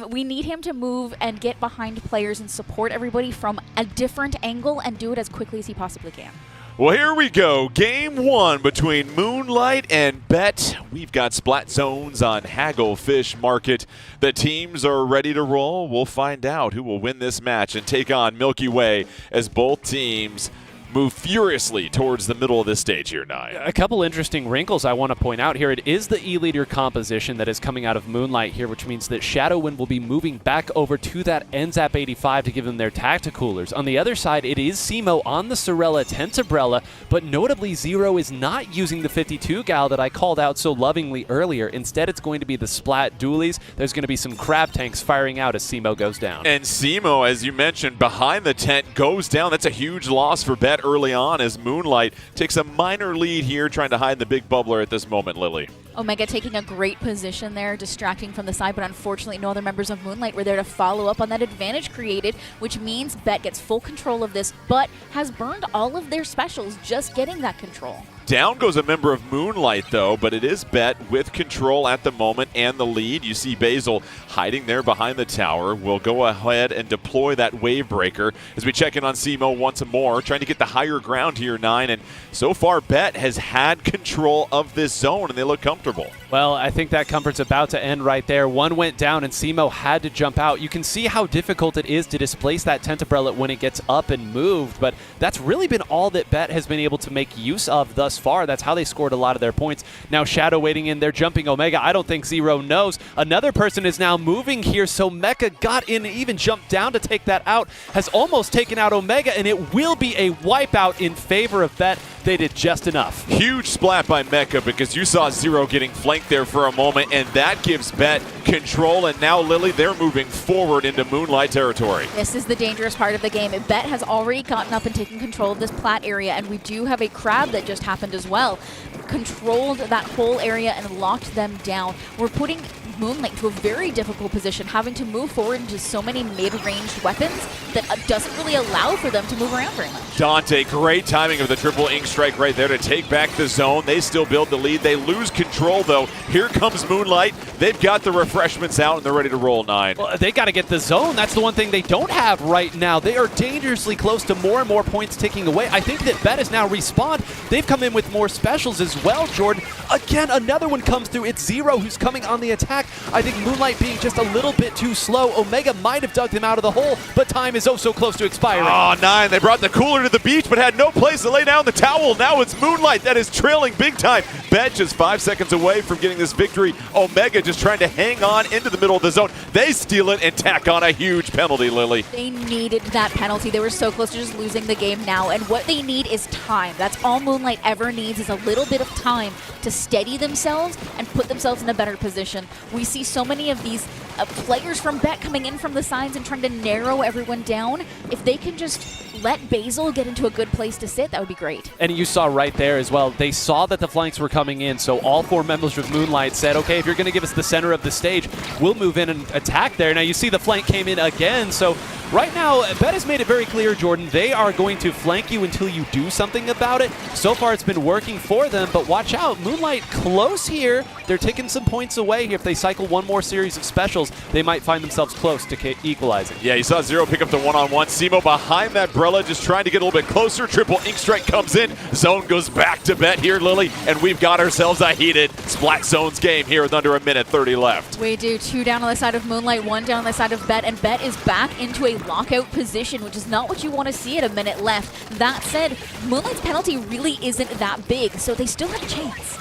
We need him to move and get behind players and support everybody from a different angle and do it as quickly as he possibly can. Well, here we go. Game 1 between Moonlight and Bet. We've got Splat Zones on Hagglefish Market. The teams are ready to roll. We'll find out who will win this match and take on Milky Way as both teams move furiously towards the middle of this stage here, Nine. A couple interesting wrinkles I want to point out here. It is the E-Leader composition that is coming out of Moonlight here, which means that FTWin will be moving back over to that NZAP 85 to give them their tacticoolers. On the other side, it is Simo on the Sorella Tentabrella, but notably Zero is not using the 52 gal that I called out so lovingly earlier. Instead, it's going to be the Splat dualies. There's going to be some crab tanks firing out as Simo goes down. And Simo, as you mentioned, behind the tent goes down. That's a huge loss for Bet early on as Moonlight takes a minor lead here, trying to hide the big bubbler at this moment, Lily. Omega taking a great position there, distracting from the side, but unfortunately no other members of Moonlight were there to follow up on that advantage created, which means Bet gets full control of this, but has burned all of their specials just getting that control. Down goes a member of Moonlight, though, but it is Bet with control at the moment and the lead. You see Basil hiding there behind the tower. We'll go ahead and deploy that wave breaker as we check in on Simo once more, trying to get the higher ground here, Nine. And so far, Bet has had control of this zone, and they look comfortable. Well, I think that comfort's about to end right there. One went down, and Simo had to jump out. You can see how difficult it is to displace that Tentabrella when it gets up and moved, but that's really been all that Bet has been able to make use of thus far. That's how they scored a lot of their points. Now Shadow waiting in there, jumping Omega. I don't think Zero knows. Another person is now moving here, so Mecha got in and even jumped down to take that out. Has almost taken out Omega, and it will be a wipeout in favor of Bet. They did just enough. Huge splat by Mecha because you saw Zero getting flanked there for a moment, and that gives Bet control. And now, Lily, they're moving forward into Moonlight territory. This is the dangerous part of the game. Bet has already gotten up and taken control of this plat area, and we do have a crab that just happened as well. Controlled that whole area and locked them down. We're putting Moonlight into a very difficult position, having to move forward into so many mid-ranged weapons that doesn't really allow for them to move around very much. Dante, great timing of the triple ink strike right there to take back the zone. They still build the lead. They lose control, though. Here comes Moonlight. They've got the refreshments out, and they're ready to roll, Nine. Well, they got to get the zone. That's the one thing they don't have right now. They are dangerously close to more and more points ticking away. I think that Bet has now respawned. They've come in with more specials as well, Jordan. Again, another one comes through. It's Zero who's coming on the attack. I think Moonlight being just a little bit too slow. Omega might have dug them out of the hole, but time is oh so close to expiring. Oh, Nine. They brought the cooler to the beach, but had no place to lay down the towel. Now it's Moonlight that is trailing big time. Bet just 5 seconds away from getting this victory. Omega just trying to hang on into the middle of the zone. They steal it and tack on a huge penalty, Lily. They needed that penalty. They were so close to just losing the game now, and what they need is time. That's all Moonlight ever needs, is a little bit of time to steady themselves and put themselves in a better position. We see so many of these players from Bet coming in from the sides and trying to narrow everyone down. If they can just let Basil get into a good place to sit, that would be great. And you saw right there as well, they saw that the flanks were coming in, so all 4 members of Moonlight said, okay, if you're going to give us the center of the stage, we'll move in and attack there. Now you see the flank came in again, so right now, Bet has made it very clear, Jordan, they are going to flank you until you do something about it. So far, it's been working for them, but watch out. Moonlight close here. They're taking some points away. If they cycle one more series of specials, they might find themselves close to equalizing. Yeah, you saw Zero pick up the one-on-one. Simo behind that Brella, just trying to get a little bit closer. Triple ink strike comes in. Zone goes back to Bet here, Lily, and we've got ourselves a heated Splat Zones game here with under a minute 30 left. We do 2 down on the side of Moonlight, 1 down on the side of Bet, and Bet is back into a a lockout position, which is not what you want to see at a minute left. That said, Moonlight's penalty really isn't that big, so they still have a chance.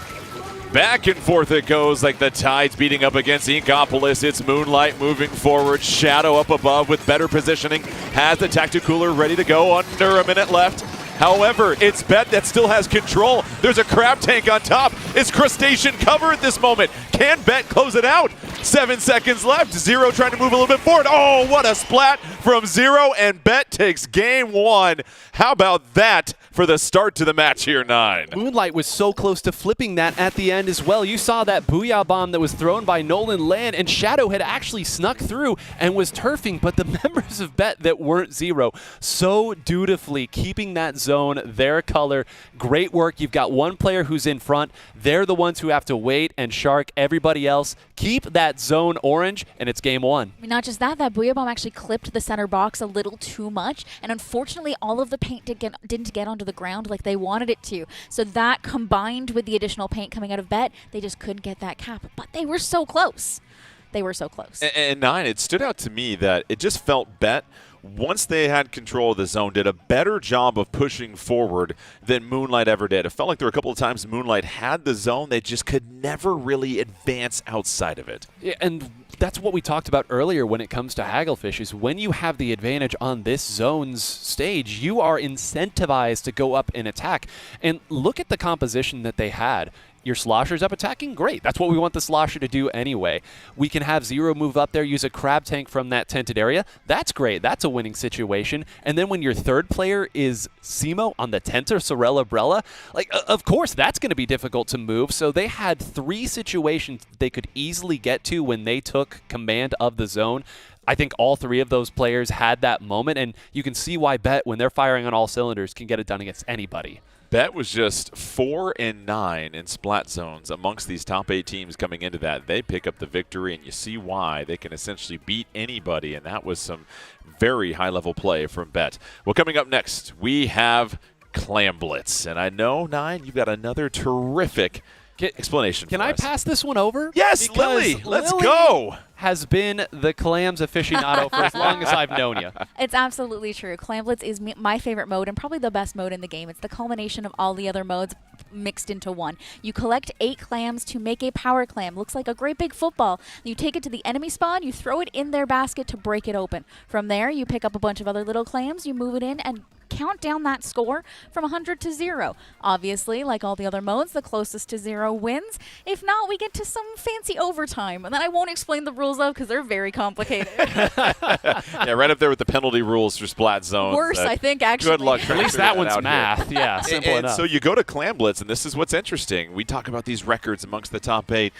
Back and forth it goes like the tide's beating up against Inkopolis. It's Moonlight moving forward. Shadow up above with better positioning. Has the Tacticooler ready to go. Under a minute left. However, it's Bet that still has control. There's a crab tank on top. It's crustacean cover at this moment. Can Bet close it out? 7 seconds left. Zero trying to move a little bit forward. Oh, what a splat from Zero, and Bet takes game one. How about that for the start to the match here, 9? Moonlight was so close to flipping that at the end as well. You saw that Booyah Bomb that was thrown by Nolan land, and Shadow had actually snuck through and was turfing, but the members of Bet that weren't Zero so dutifully keeping that zone their color. Great work. You've got one player who's in front. They're the ones who have to wait and shark everybody else. Keep that zone orange, and it's game one. I mean, not just that, that Booyah Bomb actually clipped the center box a little too much, and unfortunately all of the paint didn't get onto the ground like they wanted it to. So that combined with the additional paint coming out of Bet, they just couldn't get that cap. But they were so close. They were so close. And 9, it stood out to me that it just felt Bet, once they had control of the zone, did a better job of pushing forward than Moonlight ever did. It felt like there were a couple of times Moonlight had the zone, they just could never really advance outside of it. Yeah, and that's what we talked about earlier when it comes to Hagglefish, is when you have the advantage on this zone's stage, you are incentivized to go up and attack. And look at the composition that they had. Your Slosher's up attacking? Great. That's what we want the Slosher to do anyway. We can have Zero move up there, use a crab tank from that tented area. That's great. That's a winning situation. And then when your third player is Simo on the tent or Sorella Brella, like, of course, that's going to be difficult to move. So they had 3 situations they could easily get to when they took command of the zone. I think all 3 of those players had that moment, and you can see why Bet, when they're firing on all cylinders, can get it done against anybody. Bet was just 4 and 9 in splat zones amongst these top 8 teams coming into that. They pick up the victory, and you see why. They can essentially beat anybody, and that was some very high-level play from Bet. Well, coming up next, we have Clam Blitz. And I know, 9, you've got another terrific explanation for us. Can I pass this one over? Yes, Lily, let's go. Has been the clams aficionado for as long as I've known you. It's absolutely true. Clam Blitz is my favorite mode and probably the best mode in the game. It's the culmination of all the other modes mixed into one. You collect 8 clams to make a power clam. Looks like a great big football. You take it to the enemy spawn, you throw it in their basket to break it open. From there, you pick up a bunch of other little clams, you move it in, and count down that score from 100 to 0. Obviously, like all the other modes, the closest to 0 wins. If not, we get to some fancy overtime, and then I won't explain the rules of because they're very complicated. Yeah, right up there with the penalty rules for splat zones. Worse, I think, actually. Good luck. At least that one's math. Yeah, simple enough. So you go to Clam Blitz, and this is what's interesting. We talk about these records amongst the top 8.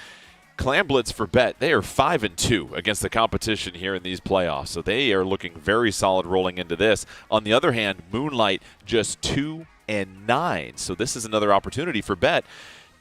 Clam Blitz for Bet, they are 5-2 against the competition here in these playoffs. So they are looking very solid rolling into this. On the other hand, Moonlight just 2-9. So this is another opportunity for Bet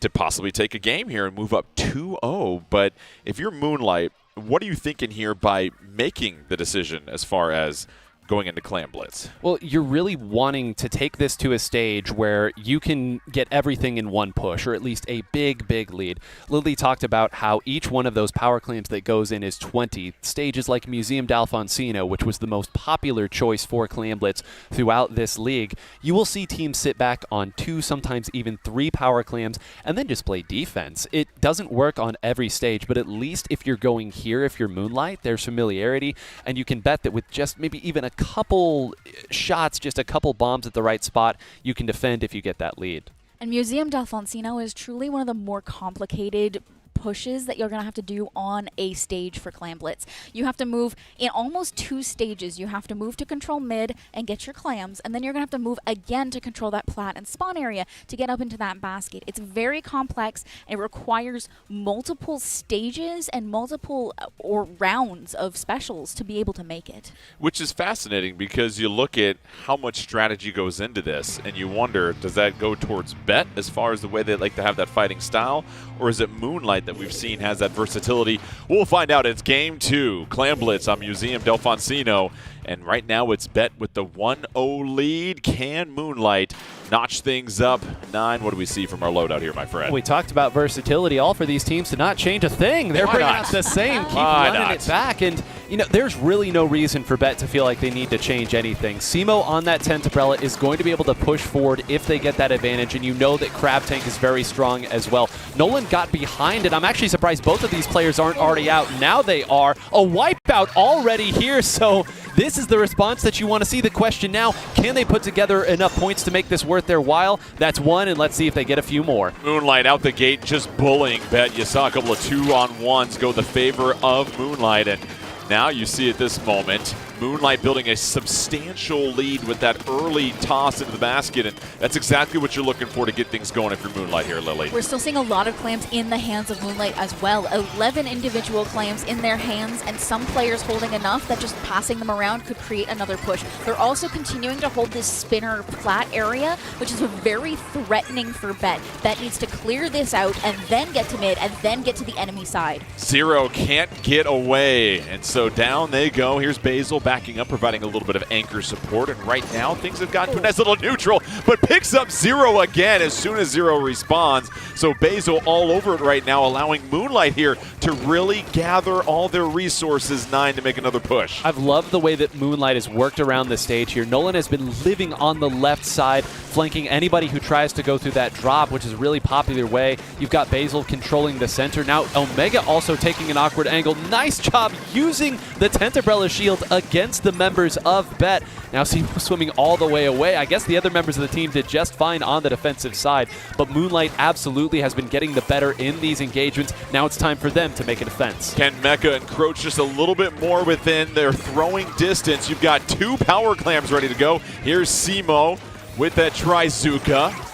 to possibly take a game here and move up 2-0. But if you're Moonlight, what are you thinking here by making the decision as far as going into Clam Blitz? Well, you're really wanting to take this to a stage where you can get everything in one push, or at least a big, big lead. Lily talked about how each one of those power clams that goes in is 20. Stages like Museum d'Alfonsino, which was the most popular choice for Clam Blitz throughout this league, you will see teams sit back on 2, sometimes even 3 power clams, and then just play defense. It doesn't work on every stage, but at least if you're going here, if you're Moonlight, there's familiarity, and you can bet that with just maybe even a couple shots, just a couple bombs at the right spot, you can defend if you get that lead. And Museum d'Alfonsino is truly one of the more complicated pushes that you're going to have to do on a stage for Clam Blitz. You have to move in almost 2 stages. You have to move to control mid and get your clams, and then you're going to have to move again to control that plat and spawn area to get up into that basket. It's very complex. It requires multiple stages and multiple or rounds of specials to be able to make it. Which is fascinating because you look at how much strategy goes into this and you wonder, does that go towards Bet as far as the way they like to have that fighting style, or is it Moonlight that we've seen has that versatility? We'll find out. It's game 2. Clam Blitz on Museum d'Alfonsino. And right now it's Bet with the 1-0 lead. Can Moonlight notch things up. 9, what do we see from our loadout here, my friend? We talked about versatility, all for these teams to not change a thing. They're Why bringing not? out the same, keep Why running not? it back. And, you know, there's really no reason for Bet to feel like they need to change anything. Simo on that tent umbrella is going to be able to push forward if they get that advantage, and you know that Crab Tank is very strong as well. Nolan got behind it. I'm actually surprised both of these players aren't already out. Now they are. A wipeout already here, so this is the response that you want to see. The question now, can they put together enough points to make this worth their while? That's one, and let's see if they get a few more. Moonlight out the gate, just bullying Bet. You saw a couple of 2-on-1s go the favor of Moonlight, and now you see at this moment, Moonlight building a substantial lead with that early toss into the basket, and that's exactly what you're looking for to get things going if you're Moonlight here, Lily. We're still seeing a lot of clams in the hands of Moonlight as well. 11 individual clams in their hands, and some players holding enough that just passing them around could create another push. They're also continuing to hold this spinner flat area, which is very threatening for Bet. Bet needs to clear this out and then get to mid and then get to the enemy side. Zero can't get away, and so down they go. Here's Basil backing up, providing a little bit of anchor support, and right now things have gotten to a nice little neutral, but picks up Zero again as soon as Zero responds. So Basil all over it right now, allowing Moonlight here to really gather all their resources, 9, to make another push. I've loved the way that Moonlight has worked around the stage here. Nolan has been living on the left side, flanking anybody who tries to go through that drop, which is a really popular way. You've got Basil controlling the center. Now Omega also taking an awkward angle. Nice job using the Tent Umbrella shield against the members of Bet. Now Simo swimming all the way away. I guess the other members of the team did just fine on the defensive side, but Moonlight absolutely has been getting the better in these engagements. Now it's time for them to make a defense. Can Mecha encroach just a little bit more within their throwing distance? You've got 2 power clams ready to go. Here's Simo with that Trizuka.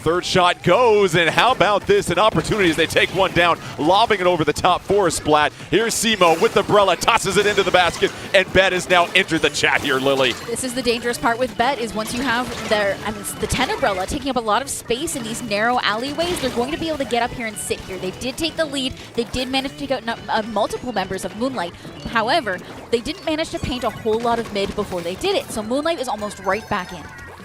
Third shot goes, and how about this? An opportunity as they take one down, lobbing it over the top for a splat. Here's Simo with the Brella, tosses it into the basket, and Bet has now entered the chat here, Lily. This is the dangerous part with Bet, is once you have the Tent Umbrella taking up a lot of space in these narrow alleyways, they're going to be able to get up here and sit here. They did take the lead. They did manage to get multiple members of Moonlight. However, they didn't manage to paint a whole lot of mid before they did it, so Moonlight is almost right back in.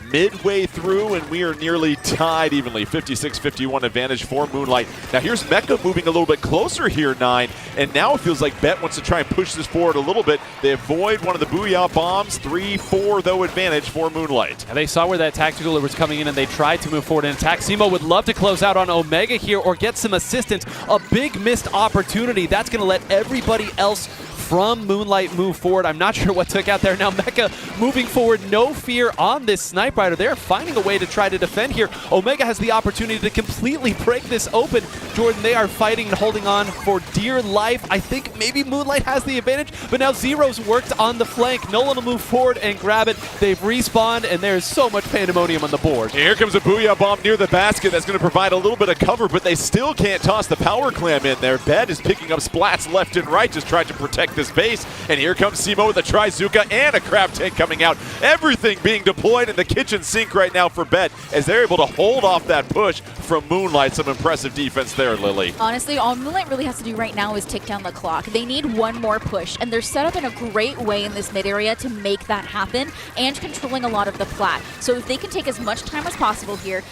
Midway through, and we are nearly tied evenly. 56-51 advantage for Moonlight. Now here's Mecha moving a little bit closer here, 9, and now it feels like Bet wants to try and push this forward a little bit. They avoid one of the Booyah bombs. 3-4, though, advantage for Moonlight. And they saw where that tactical was coming in, and they tried to move forward and attack. Simo would love to close out on Omega here or get some assistance. A big missed opportunity. That's going to let everybody else from Moonlight move forward. I'm not sure what took out there. Now Mecha moving forward, no fear on this Snipe Rider. They're finding a way to try to defend here. Omega has the opportunity to completely break this open. Jordan, they are fighting and holding on for dear life. I think maybe Moonlight has the advantage, but now Zero's worked on the flank. Nolan will move forward and grab it. They've respawned, and there's so much pandemonium on the board. Here comes a Booyah bomb near the basket that's going to provide a little bit of cover, but they still can't toss the power clam in there. Bet is picking up splats left and right, just trying to protect this base. And here comes Simo with a Trizuka and a Crab Tank coming out. Everything being deployed in the kitchen sink right now for Bet as they're able to hold off that push from Moonlight. Some impressive defense there, Lily. Honestly, all Moonlight really has to do right now is tick down the clock. They need one more push, and they're set up in a great way in this mid area to make that happen and controlling a lot of the plat. So if they can take as much time as possible here,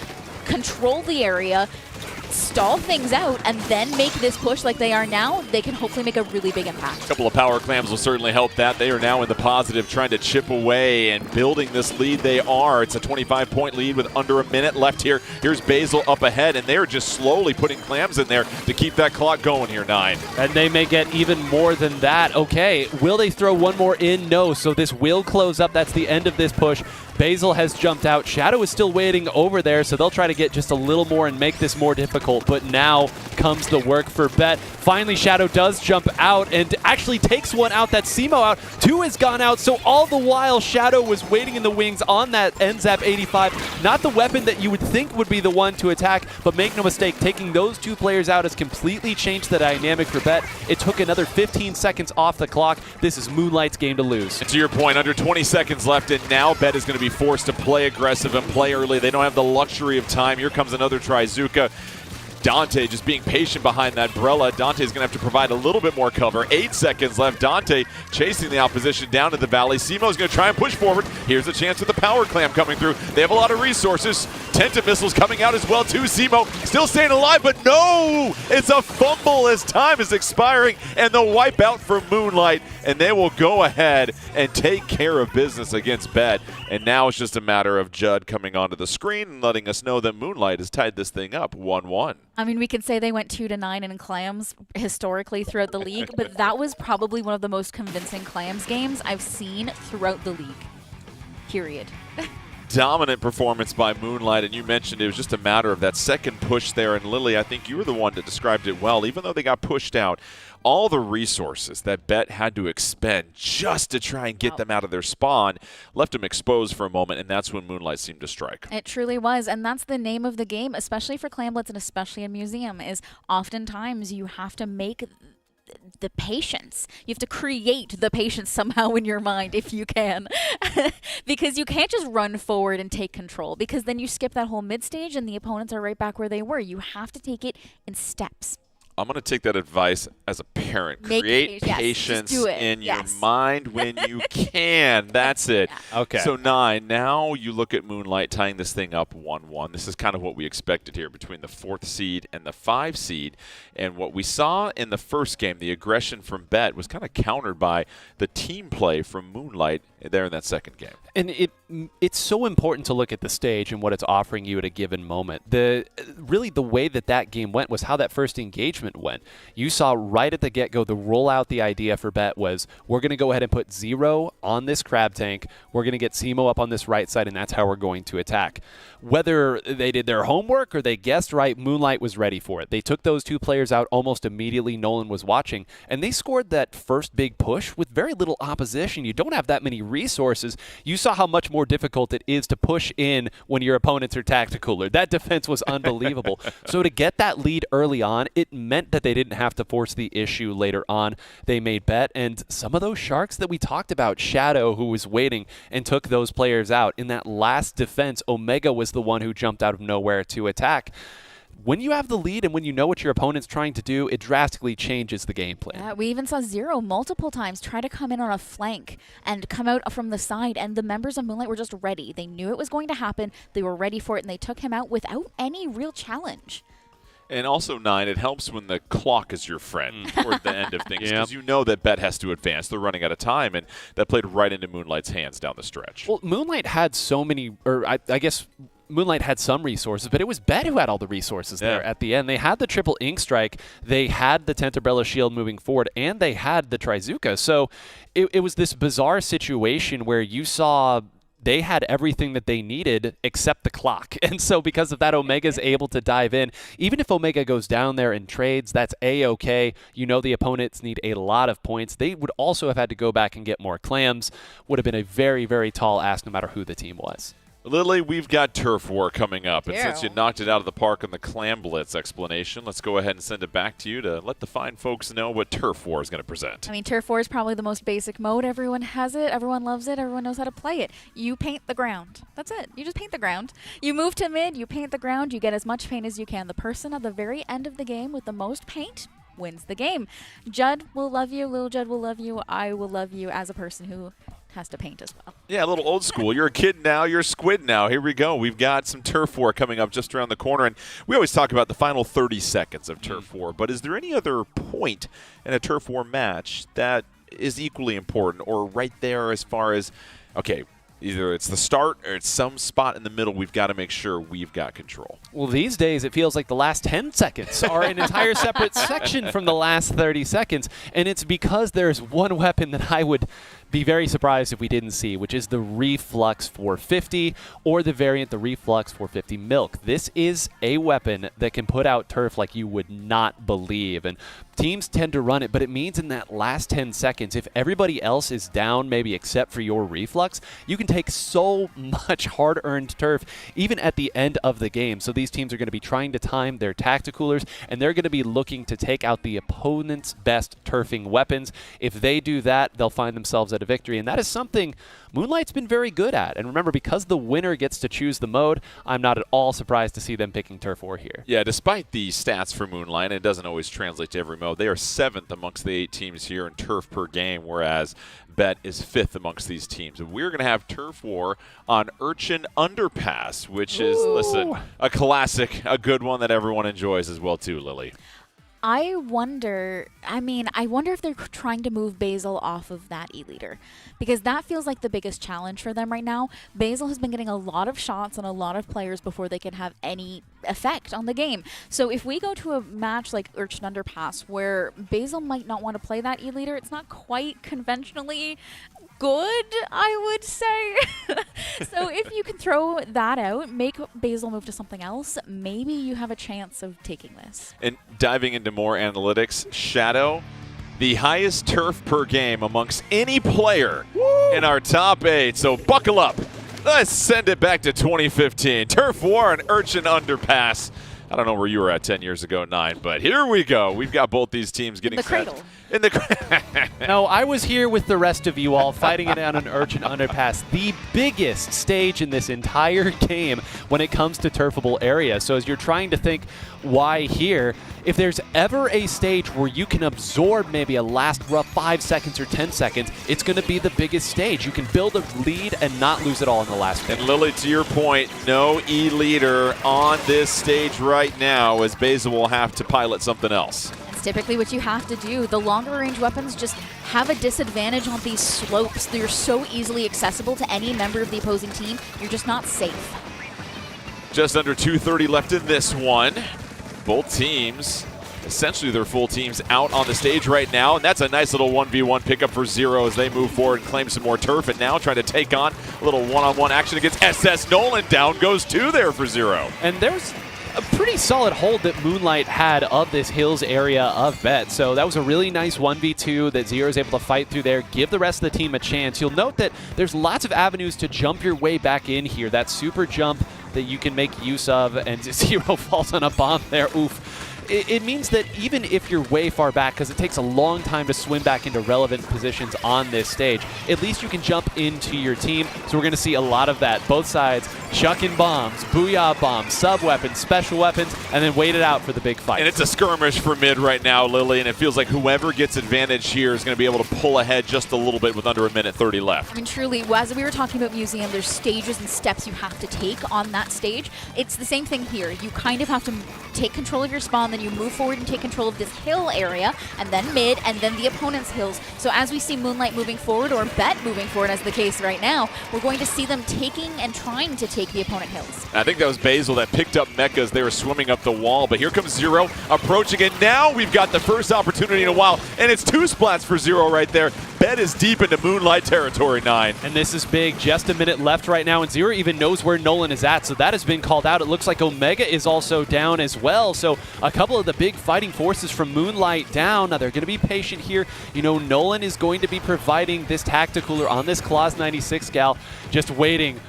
control the area, stall things out, and then make this push like they are now, they can hopefully make a really big impact. A couple of power clams will certainly help that. They are now in the positive, trying to chip away and building this lead. They are. It's a 25-point lead with under a minute left here. Here's Basil up ahead, and they're just slowly putting clams in there to keep that clock going here, 9. And they may get even more than that. Okay, will they throw one more in? No, so this will close up. That's the end of this push. Basil has jumped out. Shadow is still waiting over there, so they'll try to get just a little more and make this more difficult. But now comes the work for Bet. Finally, Shadow does jump out and actually takes one out. That's Simo out. 2 has gone out, so all the while, Shadow was waiting in the wings on that NZAP 85. Not the weapon that you would think would be the one to attack, but make no mistake, taking those 2 players out has completely changed the dynamic for Bet. It took another 15 seconds off the clock. This is Moonlight's game to lose. And to your point, under 20 seconds left, and now Bet is going to be forced to play aggressive and play early. They don't have the luxury of time. Here comes another Trizuka. Dante just being patient behind that Brella. Dante's going to have to provide a little bit more cover. 8 seconds left. Dante chasing the opposition down to the valley. Simo's going to try and push forward. Here's a chance with the power clam coming through. They have a lot of resources. Tenta missiles coming out as well too. Zemo still staying alive, but no! It's a fumble as time is expiring, and the wipeout for Moonlight, and they will go ahead and take care of business against Bet. And now it's just a matter of Judd coming onto the screen and letting us know that Moonlight has tied this thing up 1-1. I mean, we could say they went 2-9 in clams historically throughout the league, but that was probably one of the most convincing clams games I've seen throughout the league. Period. Dominant performance by Moonlight, and you mentioned it was just a matter of that second push there. And Lily, I think you were the one that described it well. Even though they got pushed out, all the resources that Bet had to expend just to try and get them out of their spawn left them exposed for a moment, and that's when Moonlight seemed to strike. It truly was, and that's the name of the game, especially for Clamblitz and especially in Museum, is oftentimes you have to make the patience. You have to create the patience somehow in your mind if you can. Because you can't just run forward and take control, because then you skip that whole mid stage and the opponents are right back where they were. You have to take it in steps. I'm going to take that advice as a parent. Create patience in your mind when you can. That's it. Yeah. Okay. So 9, now you look at Moonlight tying this thing up 1-1. This is kind of what we expected here between the 4th seed and the 5 seed. And what we saw in the first game, the aggression from Bet, was kind of countered by the team play from Moonlight there in that second game. And it's so important to look at the stage and what it's offering you at a given moment. Really the way that game went was how that first engagement went. You saw right at the get-go, the rollout, the idea for Bet was, we're going to go ahead and put 0 on this crab tank. We're going to get Semo up on this right side, and that's how we're going to attack. Whether they did their homework or they guessed right, Moonlight was ready for it. They took those 2 players out almost immediately. Nolan was watching, and they scored that first big push with very little opposition. You don't have that many resources. You saw how much more difficult it is to push in when your opponents are tacticaler. That defense was unbelievable. So to get that lead early on, it meant that they didn't have to force the issue later on. They made Bet, and some of those sharks that we talked about, Shadow, who was waiting and took those players out. In that last defense, Omega was the one who jumped out of nowhere to attack. When you have the lead and when you know what your opponent's trying to do, it drastically changes the game plan. Yeah, we even saw 0 multiple times try to come in on a flank and come out from the side, and the members of Moonlight were just ready. They knew it was going to happen. They were ready for it, and they took him out without any real challenge. And also, 9, it helps when the clock is your friend toward the end of things, because you know that Bet has to advance. They're running out of time, and that played right into Moonlight's hands down the stretch. Well, Moonlight had so many, or I guess Moonlight had some resources, but it was Bet who had all the resources there at the end. They had the triple ink strike, they had the Tenterbrella shield moving forward, and they had the Trizuka. So it was this bizarre situation where you saw they had everything that they needed except the clock. And so because of that, Omega's able to dive in. Even if Omega goes down there and trades, that's A-okay. You know the opponents need a lot of points. They would also have had to go back and get more clams. Would have been a very, very tall ask no matter who the team was. Lily, we've got Turf War coming up, and since you knocked it out of the park in the Clam Blitz explanation, let's go ahead and send it back to you to let the fine folks know what Turf War is going to present. I mean, Turf War is probably the most basic mode. Everyone has it. Everyone loves it. Everyone knows how to play it. You paint the ground. That's it. You just paint the ground. You move to mid. You paint the ground. You get as much paint as you can. The person at the very end of the game with the most paint wins the game. Judd will love you. Little Judd will love you. I will love you as a person who has to paint as well. Yeah, a little old school. You're a kid now, you're a squid now. Here we go. We've got some Turf War coming up just around the corner, and we always talk about the final 30 seconds of Turf War, but is there any other point in a Turf War match that is equally important or right there as far as, okay, either it's the start or it's some spot in the middle we've got to make sure we've got control? Well, these days it feels like the last 10 seconds are an entire separate section from the last 30 seconds, and it's because there's one weapon that I would be very surprised if we didn't see, which is the Reflux 450 or the variant, the Reflux 450 Milk. This is a weapon that can put out turf like you would not believe, and teams tend to run it, but it means in that last 10 seconds, if everybody else is down, maybe except for your Reflux, you can take so much hard-earned turf even at the end of the game. So these teams are going to be trying to time their tacticoolers, and they're going to be looking to take out the opponent's best turfing weapons. If they do that, they'll find themselves at a victory, and that is something Moonlight's been very good at. And remember, because the winner gets to choose the mode, I'm not at all surprised to see them picking Turf War here. Yeah, despite the stats for Moonlight, it doesn't always translate to every mode. mode. They are 7th amongst the 8 teams here in turf per game, whereas Bet is 5th amongst these teams. And we're going to have Turf War on Urchin Underpass, which is, listen, a classic, a good one that everyone enjoys as well too, Lily. I wonder if they're trying to move Basil off of that E-Leader, because that feels like the biggest challenge for them right now. Basil has been getting a lot of shots on a lot of players before they can have any effect on the game. So if we go to a match like Urchin Underpass where Basil might not want to play that E-Leader, it's not quite conventionally good, I would say. So if you can throw that out, make Basil move to something else, maybe you have a chance of taking this. And diving into more analytics, Shadow, the highest turf per game amongst any player in our top 8. So buckle up. Let's send it back to 2015. Turf War and Urchin Underpass. I don't know where you were at 10 years ago, 9, but here we go. We've got both these teams getting set. In the cradle. No, I was here with the rest of you all fighting it out on Urchin Underpass, the biggest stage in this entire game when it comes to turfable area. So as you're trying to think why here, if there's ever a stage where you can absorb maybe a last rough 5 seconds or 10 seconds, it's going to be the biggest stage. You can build a lead and not lose it all in the last minute. And Lily, to your point, no E-Leader on this stage right now, as Basil will have to pilot something else. Typically what you have to do. The longer range weapons just have a disadvantage on these slopes. They're so easily accessible to any member of the opposing team. You're just not safe. Just under 2:30 left in this one. Both teams, essentially their full teams out on the stage right now, and that's a nice little 1v1 pickup for Zero as they move forward and claim some more turf, and now trying to take on a little one-on-one action against SS Nolan. Down goes 2 there for Zero. And there's a pretty solid hold that Moonlight had of this hills area of Bet. So that was a really nice 1v2 that Zero is able to fight through there, give the rest of the team a chance. You'll note that there's lots of avenues to jump your way back in here. That super jump that you can make use of, and Zero falls on a bomb there. Oof. It means that even if you're way far back, because it takes a long time to swim back into relevant positions on this stage, at least you can jump into your team. So we're going to see a lot of that. Both sides chucking bombs, booyah bombs, sub-weapons, special weapons, and then wait it out for the big fight. And it's a skirmish for mid right now, Lily, and it feels like whoever gets advantage here is going to be able to pull ahead just a little bit with under 1:30 left. I mean, truly, as we were talking about Museum, there's stages and steps you have to take on that stage. It's the same thing here. You kind of have to take control of your spawn, then you move forward and take control of this hill area, and then mid, and then the opponent's hills. So as we see Moonlight moving forward, or Bet moving forward as the case right now, we're going to see them taking and trying to take the opponent hills. I think that was Basil that picked up Mecha as they were swimming up the wall, but here comes Zero approaching, and now we've got the first opportunity in a while, and it's 2 splats for Zero right there. Bet is deep into Moonlight territory, 9. And this is big. Just a minute left right now, and Zero even knows where Nolan is at, so that has been called out. It looks like Omega is also down as well, so a couple of the big fighting forces from Moonlight down. Now they're going to be patient here. You know, Nolan is going to be providing this tacticooler on this Claws 96 gal, just waiting,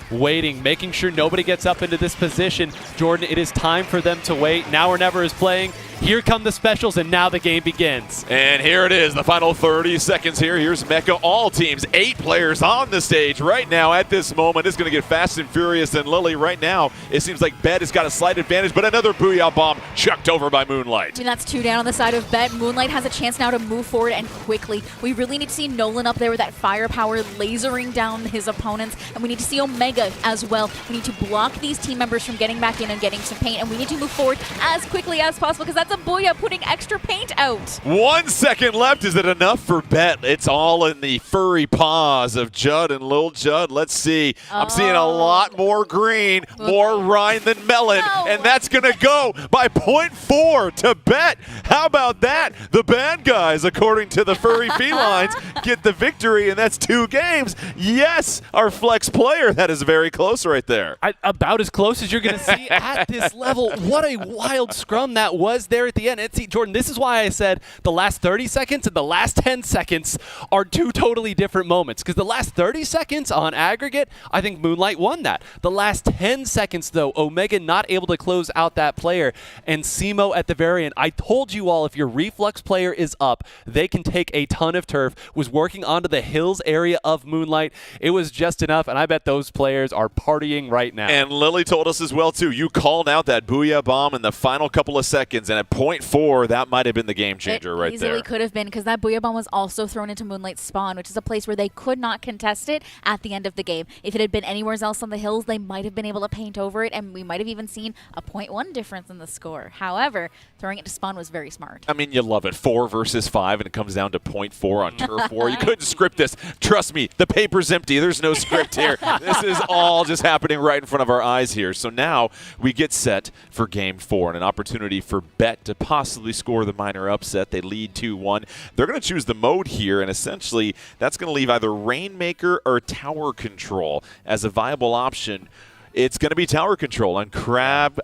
making sure nobody gets up into this position. Jordan, it is time for them to wait. Now or Never is playing. Here come the specials, and now the game begins. And here it is, the final 30 seconds here. Here's Mecha. All teams, 8 players on the stage right now at this moment. It's going to get fast and furious. And Lily, right now, it seems like Bet has got a slight advantage, but another booyah bomb chucked over by Moonlight. And that's 2 down on the side of Bet. Moonlight has a chance now to move forward and quickly. We really need to see Nolan up there with that firepower lasering down his opponents, and we need to see Omega as well. We need to block these team members from getting back in and getting some paint, and we need to move forward as quickly as possible, because that's a booyah putting extra paint out. 1 second left. Is it enough for Bet? It's all in the furry paws of Judd and Lil Judd. Let's see. I'm seeing a lot more green, more rind than melon, and that's going to go by 0.4 to Bet. How about that? The bad guys, according to the furry felines, get the victory, and that's 2 games. Yes, our flex player. That is very close right there. About as close as you're going to see at this level. What a wild scrum that was there at the end. And see, Jordan, this is why I said the last 30 seconds and the last 10 seconds are are two totally different moments. Because the last 30 seconds on aggregate, I think Moonlight won that. The last 10 seconds, though, Omega not able to close out that player. And Simo at the very end, I told you all, if your reflux player is up, they can take a ton of turf, was working onto the hills area of Moonlight. It was just enough, and I bet those players are partying right now. And Lily told us as well, too. You called out that Booyah Bomb in the final couple of seconds, and at point 4, that might have been the game changer right there. It easily could have been, because that Booyah Bomb was also thrown into Moonlight's spawn, which is a place where they could not contest it at the end of the game. If it had been anywhere else on the hills, they might have been able to paint over it, and we might have even seen a 0.1 difference in the score. However, throwing it to spawn was very smart. I mean, you love it. 4 versus 5, and it comes down to point 4 on turf war. You couldn't script this. Trust me, the paper's empty. There's no script here. This is all just happening right in front of our eyes here. So now we get set for Game 4 and an opportunity for Bet to possibly score the minor upset. They lead 2-1. They're going to choose the mode here, and essentially that's going to leave either Rainmaker or Tower Control as a viable option. It's going to be Tower Control on Crab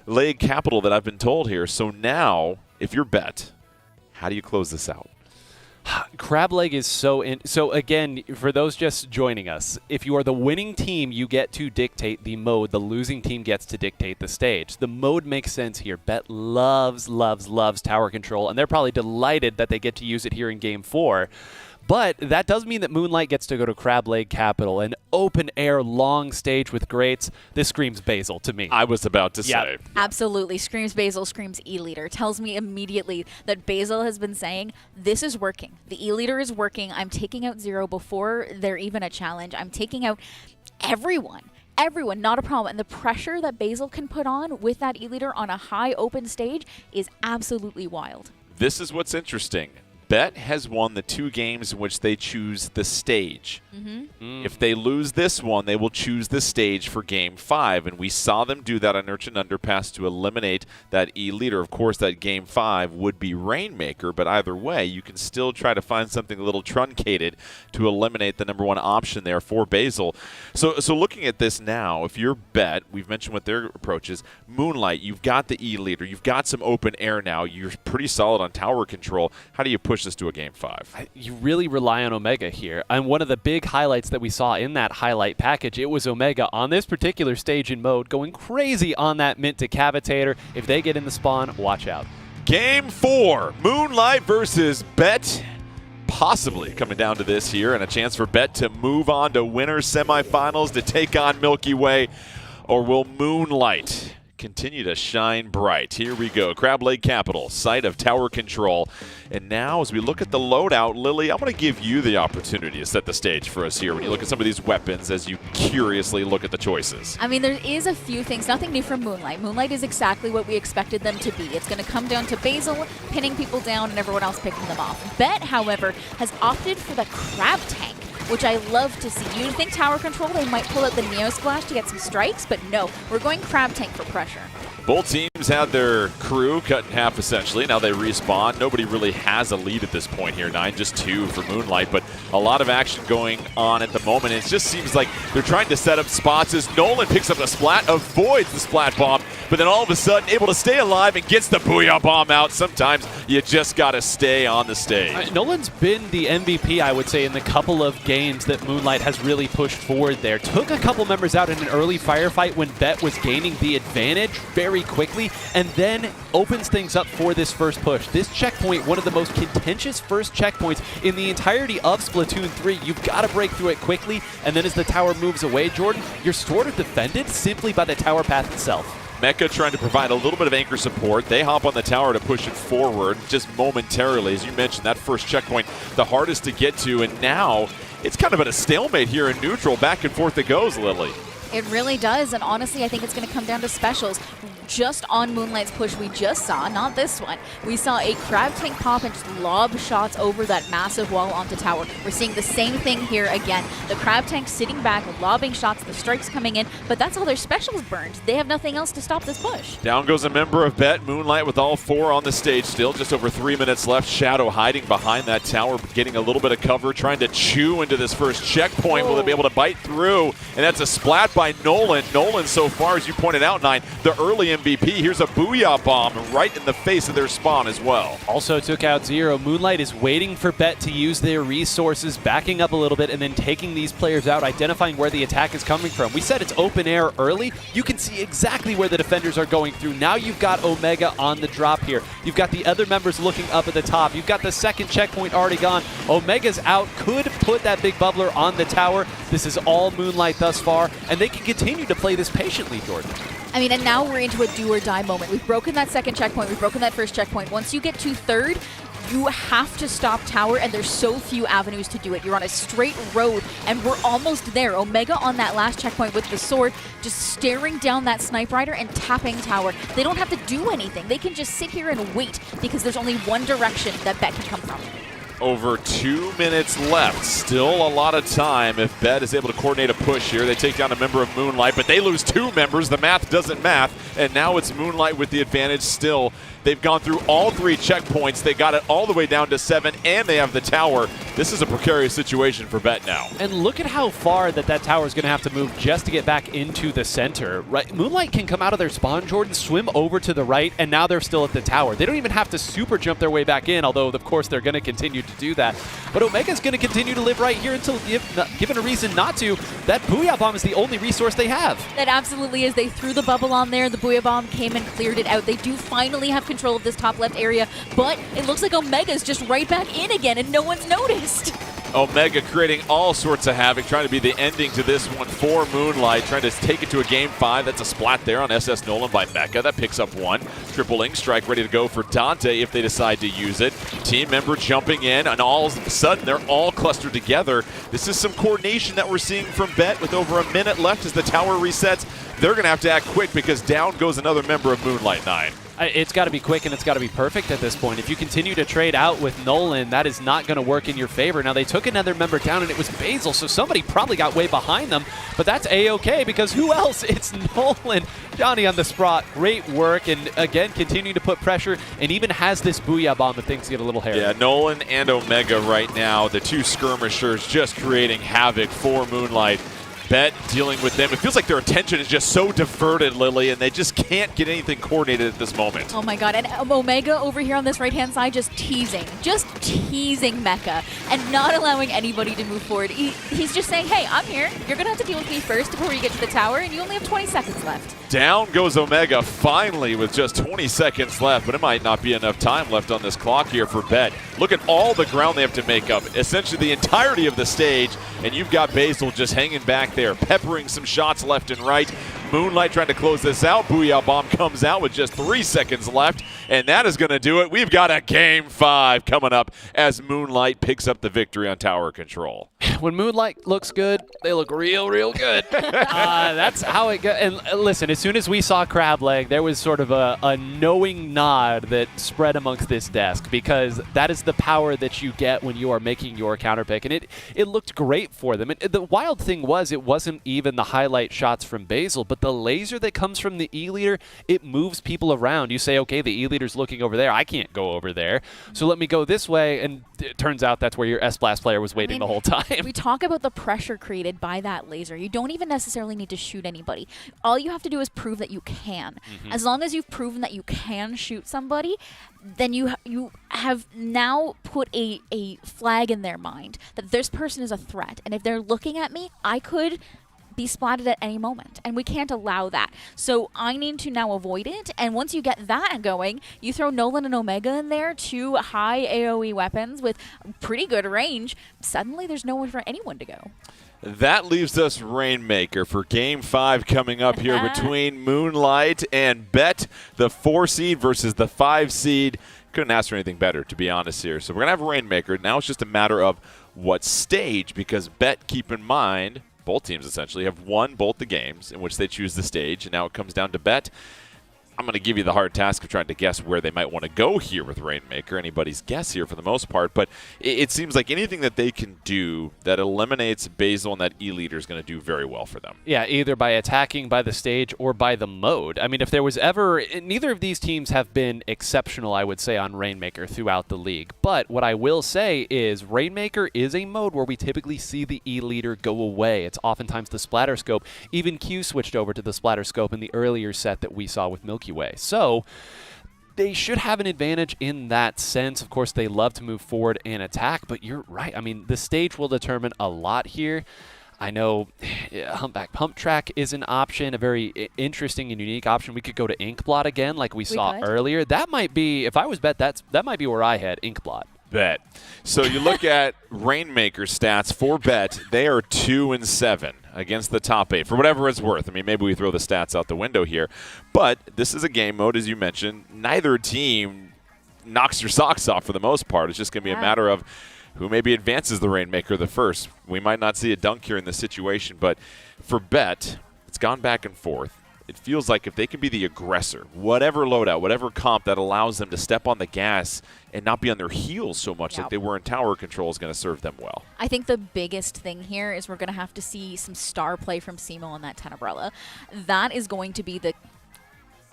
Leg Capital that I've been told here. So now, if you're Bet, how do you close this out? Crab Leg is so again, for those just joining us, if you are the winning team, you get to dictate the mode. The losing team gets to dictate the stage. The mode makes sense here. Bet loves Tower Control, and they're probably delighted that they get to use it here in Game 4. But that does mean that Moonlight gets to go to Crab Leg Capital, an open-air, long stage with grates. This screams Basil to me. I was about to say. Absolutely. Screams Basil, screams E-Leader. Tells me immediately that Basil has been saying, this is working. The E-Leader is working. I'm taking out Zero before they're even a challenge. I'm taking out everyone. Everyone, not a problem. And the pressure that Basil can put on with that E-Leader on a high open stage is absolutely wild. This is what's interesting. Bet has won the 2 games in which they choose the stage. If they lose this one, they will choose the stage for Game 5, and we saw them do that on Urchin Underpass to eliminate that E-Leader. Of course, that Game 5 would be Rainmaker, but either way, you can still try to find something a little truncated to eliminate the number 1 option there for Basil. So looking at this now, if you're Bet, we've mentioned what their approach is. Moonlight, you've got the E-Leader. You've got some open air now. You're pretty solid on Tower Control. How do you push this to a Game 5? You really rely on Omega here. And one of the big highlights that we saw in that highlight package, it was Omega on this particular stage in mode going crazy on that Mint Decapitator. If they get in the spawn, watch out. Game 4, Moonlight versus Bet. Possibly coming down to this here, and a chance for Bet to move on to winners semifinals to take on Milky Way. Or will Moonlight continue to shine bright? Here we go. Crab Leg Capital, site of Tower Control. And now as we look at the loadout, Lily, I'm going to give you the opportunity to set the stage for us here when you look at some of these weapons as you curiously look at the choices. I mean, there is a few things. Nothing new from Moonlight. Moonlight is exactly what we expected them to be. It's going to come down to Basil pinning people down and everyone else picking them off. Bet, however, has opted for the Crab Tank, which I love to see. You'd think Tower Control, they might pull out the Neo Splash to get some strikes, but no, we're going Crab Tank for pressure. Both teams had their crew cut in half, essentially. Now they respawn. Nobody really has a lead at this point here. 9, just 2 for Moonlight, but a lot of action going on at the moment. It just seems like they're trying to set up spots as Nolan picks up the splat, avoids the splat bomb, but then all of a sudden able to stay alive and gets the Booyah Bomb out. Sometimes you just got to stay on the stage. Nolan's been the MVP, I would say, in the couple of games that Moonlight has really pushed forward there. Took a couple members out in an early firefight when Bet was gaining the advantage very quickly, and then opens things up for this first push. This checkpoint, one of the most contentious first checkpoints in the entirety of Splatoon 3. You've got to break through it quickly, and then as the tower moves away, Jordan, you're sort of defended simply by the tower path itself. Mecha trying to provide a little bit of anchor support. They hop on the tower to push it forward just momentarily. As you mentioned, that first checkpoint, the hardest to get to, and now it's kind of at a stalemate here in neutral. Back and forth it goes, Lily. It really does, and honestly, I think it's going to come down to specials. Just on Moonlight's push we just saw, not this one, we saw a Crab Tank pop and just lob shots over that massive wall onto tower. We're seeing the same thing here again. The Crab Tank sitting back, lobbing shots, the strikes coming in, but that's all their specials burned. They have nothing else to stop this push. Down goes a member of Bet. Moonlight with all 4 on the stage still. Just over 3 minutes left. Shadow hiding behind that tower, getting a little bit of cover, trying to chew into this first checkpoint. Will they be able to bite through? And that's a splat by by Nolan. Nolan, so far, as you pointed out, 9, the early MVP. Here's a Booyah Bomb right in the face of their spawn as well. Also took out 0. Moonlight is waiting for Bet to use their resources, backing up a little bit, and then taking these players out, identifying where the attack is coming from. We said it's open air early. You can see exactly where the defenders are going through. Now you've got Omega on the drop here. You've got the other members looking up at the top. You've got the second checkpoint already gone. Omega's out, could put that big bubbler on the tower. This is all Moonlight thus far, and they can continue to play this patiently, Jordan. I mean, and now we're into a do or die moment. We've broken that second checkpoint. We've broken that first checkpoint. Once you get to third, you have to stop tower, and there's so few avenues to do it. You're on a straight road, and we're almost there. Omega on that last checkpoint with the sword, just staring down that snipe rider and tapping tower. They don't have to do anything. They can just sit here and wait because there's only one direction that Bet can come from. Over 2 minutes left. Still a lot of time if Bet is able to coordinate a push here. They take down a member of Moonlight, but they lose 2 members. The math doesn't math, and now it's Moonlight with the advantage still. They've gone through all 3 checkpoints. They got it all the way down to 7, and they have the tower. This is a precarious situation for Bet now. And look at how far that tower is going to have to move just to get back into the center. Right, Moonlight can come out of their spawn, Jordan, swim over to the right, and now they're still at the tower. They don't even have to super jump their way back in, although, of course, they're going to continue to do that. But Omega's going to continue to live right here until given a reason not to. That Booyah Bomb is the only resource they have. That absolutely is. They threw the bubble on there. The Booyah Bomb came and cleared it out. They do finally have control of this top left area, but it looks like Omega's just right back in again, and no one's noticed. Omega creating all sorts of havoc, trying to be the ending to this one for Moonlight, trying to take it to a game 5. That's a splat there on SS Nolan by Mecha. That picks up 1. Triple Ink Strike ready to go for Dante if they decide to use it. Team member jumping in, and all of a sudden they're all clustered together. This is some coordination that we're seeing from Bet with over a minute left as the tower resets. They're going to have to act quick because down goes another member of Moonlight 9. It's got to be quick and it's got to be perfect at this point. If you continue to trade out with Nolan, that is not going to work in your favor. Now, they took another member down, and it was Basil, so somebody probably got way behind them, but that's A-okay because who else? It's Nolan. Johnny on the spot. Great work, and again, continuing to put pressure, and even has this Booyah Bomb if things get a little hairy. Yeah, Nolan and Omega right now, the 2 skirmishers just creating havoc for Moonlight. Bet dealing with them. It feels like their attention is just so diverted, Lily, and they just can't get anything coordinated at this moment. Oh my god, and Omega over here on this right-hand side just teasing Mecha and not allowing anybody to move forward. He's just saying, hey, I'm here. You're going to have to deal with me first before you get to the tower, and you only have 20 seconds left. Down goes Omega finally with just 20 seconds left, but it might not be enough time left on this clock here for Bet. Look at all the ground they have to make up. Essentially the entirety of the stage, and you've got Basil just hanging back there, peppering some shots left and right. Moonlight trying to close this out. Booyah Bomb comes out with just 3 seconds left, and that is going to do it. We've got a Game 5 coming up as Moonlight picks up the victory on tower control. When Moonlight looks good, they look real, real good. That's how it goes. And listen, as soon as we saw Crab Leg, there was sort of a knowing nod that spread amongst this desk, because that is the power that you get when you are making your counter pick. And it looked great for them. And the wild thing was, it wasn't even the highlight shots from Basil, but the laser that comes from the E-leader, it moves people around. You say, okay, the E-leader's looking over there. I can't go over there. So let me go this way. And it turns out that's where your S-Blast player was waiting the whole time. We talk about the pressure created by that laser. You don't even necessarily need to shoot anybody. All you have to do is prove that you can. As long as you've proven that you can shoot somebody, then you have now put a flag in their mind that this person is a threat. And if they're looking at me, I could be splatted at any moment, and we can't allow that. So I need to now avoid it, and once you get that going, you throw Nolan and Omega in there, 2 high AoE weapons with pretty good range. Suddenly there's nowhere for anyone to go. That leaves us Rainmaker for Game 5 coming up here between Moonlight and Bet, the 4 seed versus the 5 seed. Couldn't ask for anything better, to be honest here. So we're going to have a Rainmaker. Now it's just a matter of what stage, because Bet, keep in mind, both teams essentially have won both the games in which they choose the stage, and now it comes down to Bet. I'm going to give you the hard task of trying to guess where they might want to go here with Rainmaker. Anybody's guess here for the most part, but it seems like anything that they can do that eliminates Basil and that E-leader is going to do very well for them. Yeah, either by attacking by the stage or by the mode. I mean, if there was ever, neither of these teams have been exceptional, I would say, on Rainmaker throughout the league. But what I will say is Rainmaker is a mode where we typically see the E-leader go away. It's oftentimes the splatter scope. Even Q switched over to the splatter scope in the earlier set that we saw with Milky Way. So they should have an advantage in that sense. Of course, they love to move forward and attack, but you're right. I mean, the stage will determine a lot here. I know Humpback Pump Track is an option, a very interesting and unique option. We could go to Inkblot again like we saw earlier. That might be, if I was bet, that might be where I had Inkblot. Bet. So you look at Rainmaker stats for bet, they are 2-7 against the top 8, for whatever it's worth. I mean, maybe we throw the stats out the window here. But this is a game mode, as you mentioned. Neither team knocks your socks off for the most part. It's just going to be a matter of who maybe advances the Rainmaker the first. We might not see a dunk here in this situation, but for bet, it's gone back and forth. It feels like if they can be the aggressor, whatever loadout, whatever comp that allows them to step on the gas and not be on their heels so much like they were in tower control is going to serve them well. I think the biggest thing here is we're going to have to see some star play from Simo on that 10 umbrella. That is going to be the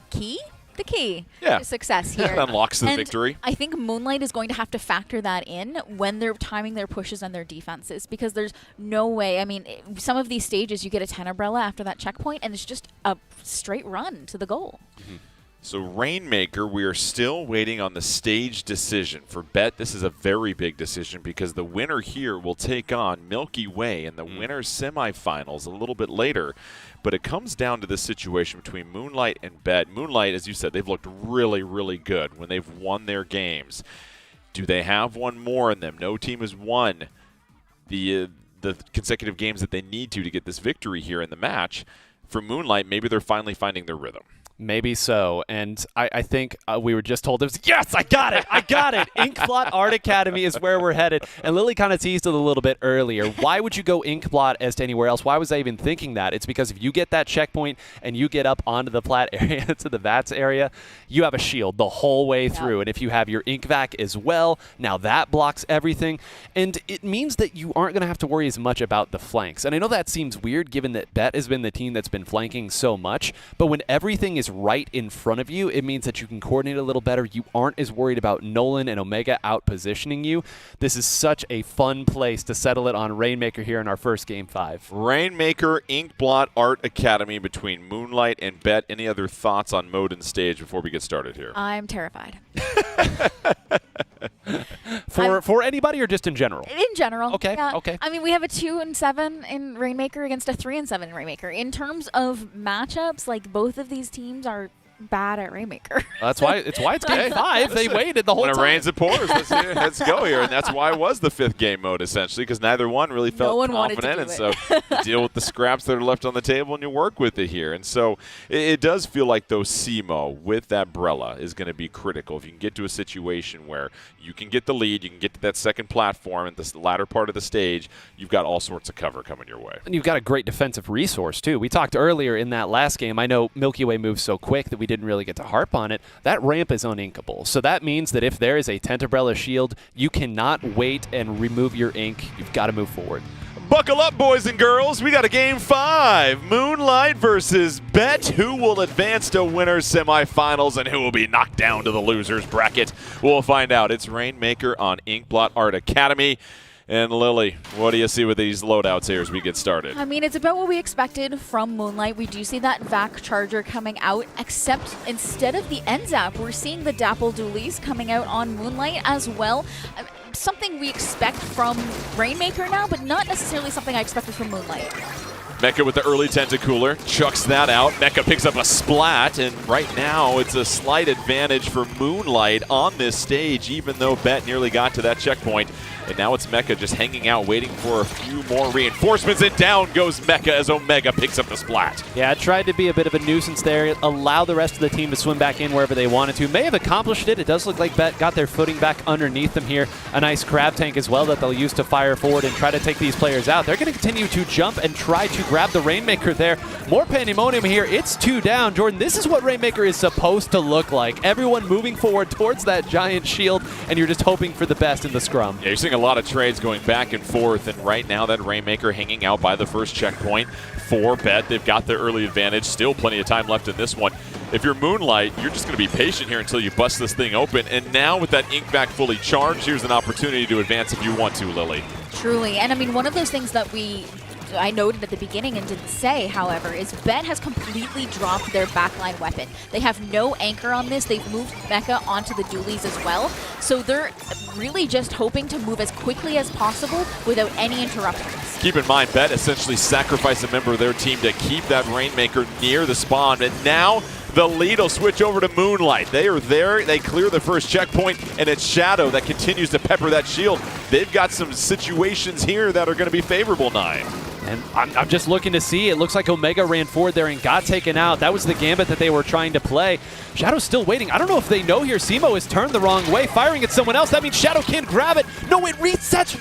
key to success here. That unlocks the victory. I think Moonlight is going to have to factor that in when they're timing their pushes and their defenses, because there's no way. I mean, some of these stages you get a 10 umbrella after that checkpoint and it's just a straight run to the goal. So Rainmaker, we are still waiting on the stage decision. For bet, this is a very big decision because the winner here will take on Milky Way in the winner's semifinals a little bit later. But it comes down to this situation between Moonlight and bet. Moonlight, as you said, they've looked really, really good when they've won their games. Do they have one more in them? No team has won the consecutive games that they need to get this victory here in the match. For Moonlight, maybe they're finally finding their rhythm. Maybe so, and I think we were just told, yes, I got it, Inkblot Art Academy is where we're headed, and Lily kind of teased it a little bit earlier. Why would you go Inkblot as to anywhere else? Why was I even thinking that? It's because if you get that checkpoint and you get up onto the plat area, to the VATS area, you have a shield the whole way through, and if you have your Ink Vac as well, now that blocks everything, and it means that you aren't going to have to worry as much about the flanks. And I know that seems weird given that Bet has been the team that's been flanking so much, but when everything is right in front of you, it means that you can coordinate a little better. You aren't as worried about Nolan and Omega out positioning you. This is such a fun place to settle it on Rainmaker here in our first Game 5. Rainmaker, Inkblot Art Academy between Moonlight and Bet. Any other thoughts on mode and stage before we get started here? I'm terrified. For anybody or just in general? In general. Okay, okay. I mean, we have a 2-7 in Rainmaker against a 3-7 in Rainmaker. In terms of matchups, like, both of these teams are bad at Rainmaker. It's why it's Game 5. They waited the whole time. When it rains, it pours. Let's go here. And that's why it was the 5th game mode, essentially, because neither one really felt confident. And so you deal with the scraps that are left on the table and you work with it here. And so it does feel like, though, Simo with that Brella is going to be critical. If you can get to a situation where you can get the lead, you can get to that second platform and the latter part of the stage, you've got all sorts of cover coming your way. And you've got a great defensive resource, too. We talked earlier in that last game. I know Milky Way moves so quick that we didn't really get to harp on it. That ramp is uninkable. So that means that if there is a Tentabrella shield, you cannot wait and remove your ink. You've got to move forward. Buckle up, boys and girls. We got a Game 5. Moonlight versus Bet. Who will advance to winners semifinals and who will be knocked down to the losers bracket? We'll find out. It's Rainmaker on Inkblot Art Academy. And Lily, what do you see with these loadouts here as we get started? I mean, it's about what we expected from Moonlight. We do see that VAC charger coming out, except instead of the NZAP, we're seeing the Dapple Dualies coming out on Moonlight as well. Something we expect from Rainmaker now, but not necessarily something I expected from Moonlight. Mecha with the early Tentacooler, chucks that out. Mecha picks up a splat, and right now it's a slight advantage for Moonlight on this stage, even though Bet nearly got to that checkpoint. And now it's Mecha just hanging out, waiting for a few more reinforcements, and down goes Mecha as Omega picks up the splat. Yeah, tried to be a bit of a nuisance there, allow the rest of the team to swim back in wherever they wanted to. May have accomplished it. It does look like Bet got their footing back underneath them here. A nice crab tank as well that they'll use to fire forward and try to take these players out. They're going to continue to jump and try to grab the Rainmaker there. More pandemonium here. It's 2 down. Jordan, this is what Rainmaker is supposed to look like. Everyone moving forward towards that giant shield, and you're just hoping for the best in the scrum. Yeah, you're seeing a lot of trades going back and forth, and right now that Rainmaker hanging out by the first checkpoint for Bet. They've got their early advantage. Still plenty of time left in this one. If you're Moonlight, you're just going to be patient here until you bust this thing open. And now with that ink back fully charged, here's an opportunity to advance if you want to, Lily. Truly. And I mean, one of those things that I noted at the beginning and didn't say, however, is Bet has completely dropped their backline weapon. They have no anchor on this. They've moved Mecha onto the dualies as well. So they're really just hoping to move as quickly as possible without any interruptions. Keep in mind, Bet essentially sacrificed a member of their team to keep that Rainmaker near the spawn. And now the lead will switch over to Moonlight. They are there. They clear the first checkpoint, and it's Shadow that continues to pepper that shield. They've got some situations here that are going to be favorable, 9. And I'm just looking to see. It looks like Omega ran forward there and got taken out. That was the gambit that they were trying to play. Shadow's still waiting. I don't know if they know here. Simo is turned the wrong way, firing at someone else. That means Shadow can't grab it. No, it resets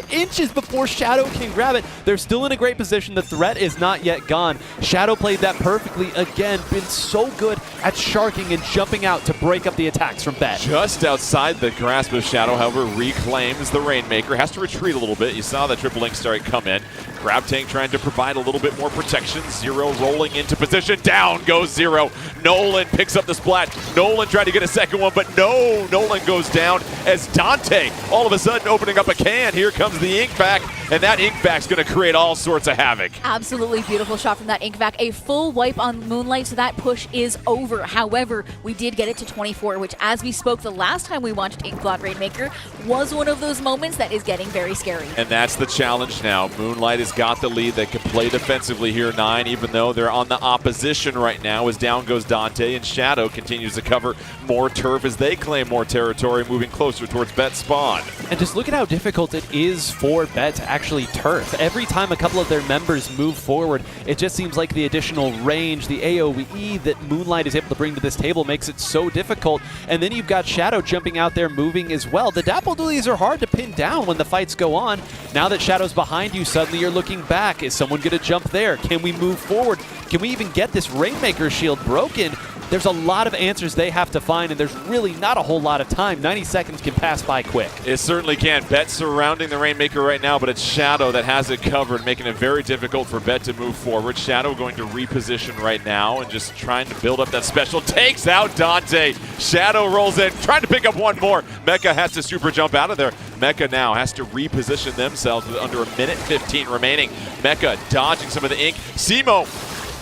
inches before Shadow can grab it. They're still in a great position. The threat is not yet gone. Shadow played that perfectly again. Been so good at sharking and jumping out to break up the attacks from Bet. Just outside the grasp of Shadow, however, reclaims the Rainmaker. Has to retreat a little bit. You saw the triple link start come in. Grab Tank trying to provide a little bit more protection. Zero rolling into position. Down goes Zero. Nolan picks up the splat. Nolan tried to get a second one, but no. Nolan goes down as Dante all of a sudden opening up a can. Here comes the ink back, and that ink back's going to create all sorts of havoc. Absolutely beautiful shot from that ink back. A full wipe on Moonlight, so that push is over. However, we did get it to 24, which, as we spoke the last time we watched Inkblot Rainmaker, was one of those moments that is getting very scary. And that's the challenge now. Moonlight has got the lead. They can play defensively here, 9, even though they're on the opposition right now, as down goes Dante, and Shadow continues to cover more turf as they claim more territory, moving closer towards Bet spawn. And just look at how difficult it is for Bet to actually turf. Every time a couple of their members move forward, it just seems like the additional range, the AoE that Moonlight is able to bring to this table makes it so difficult. And then you've got Shadow jumping out there moving as well. The Dapple Dualies are hard to pin down when the fights go on. Now that Shadow's behind you, suddenly you're looking back. Is someone going to jump there? Can we move forward? Can we even get this Rainmaker shield broken? There's a lot of answers they have to find, and there's really not a whole lot of time. 90 seconds can pass by quick. It certainly can. Bet surrounding the Rainmaker right now, but it's Shadow that has it covered, making it very difficult for Bet to move forward. Shadow going to reposition right now and just trying to build up that special. Takes out Dante. Shadow rolls in, trying to pick up one more. Mecha has to super jump out of there. Mecha now has to reposition themselves with under 1:15 remaining. Mecha dodging some of the ink. Simo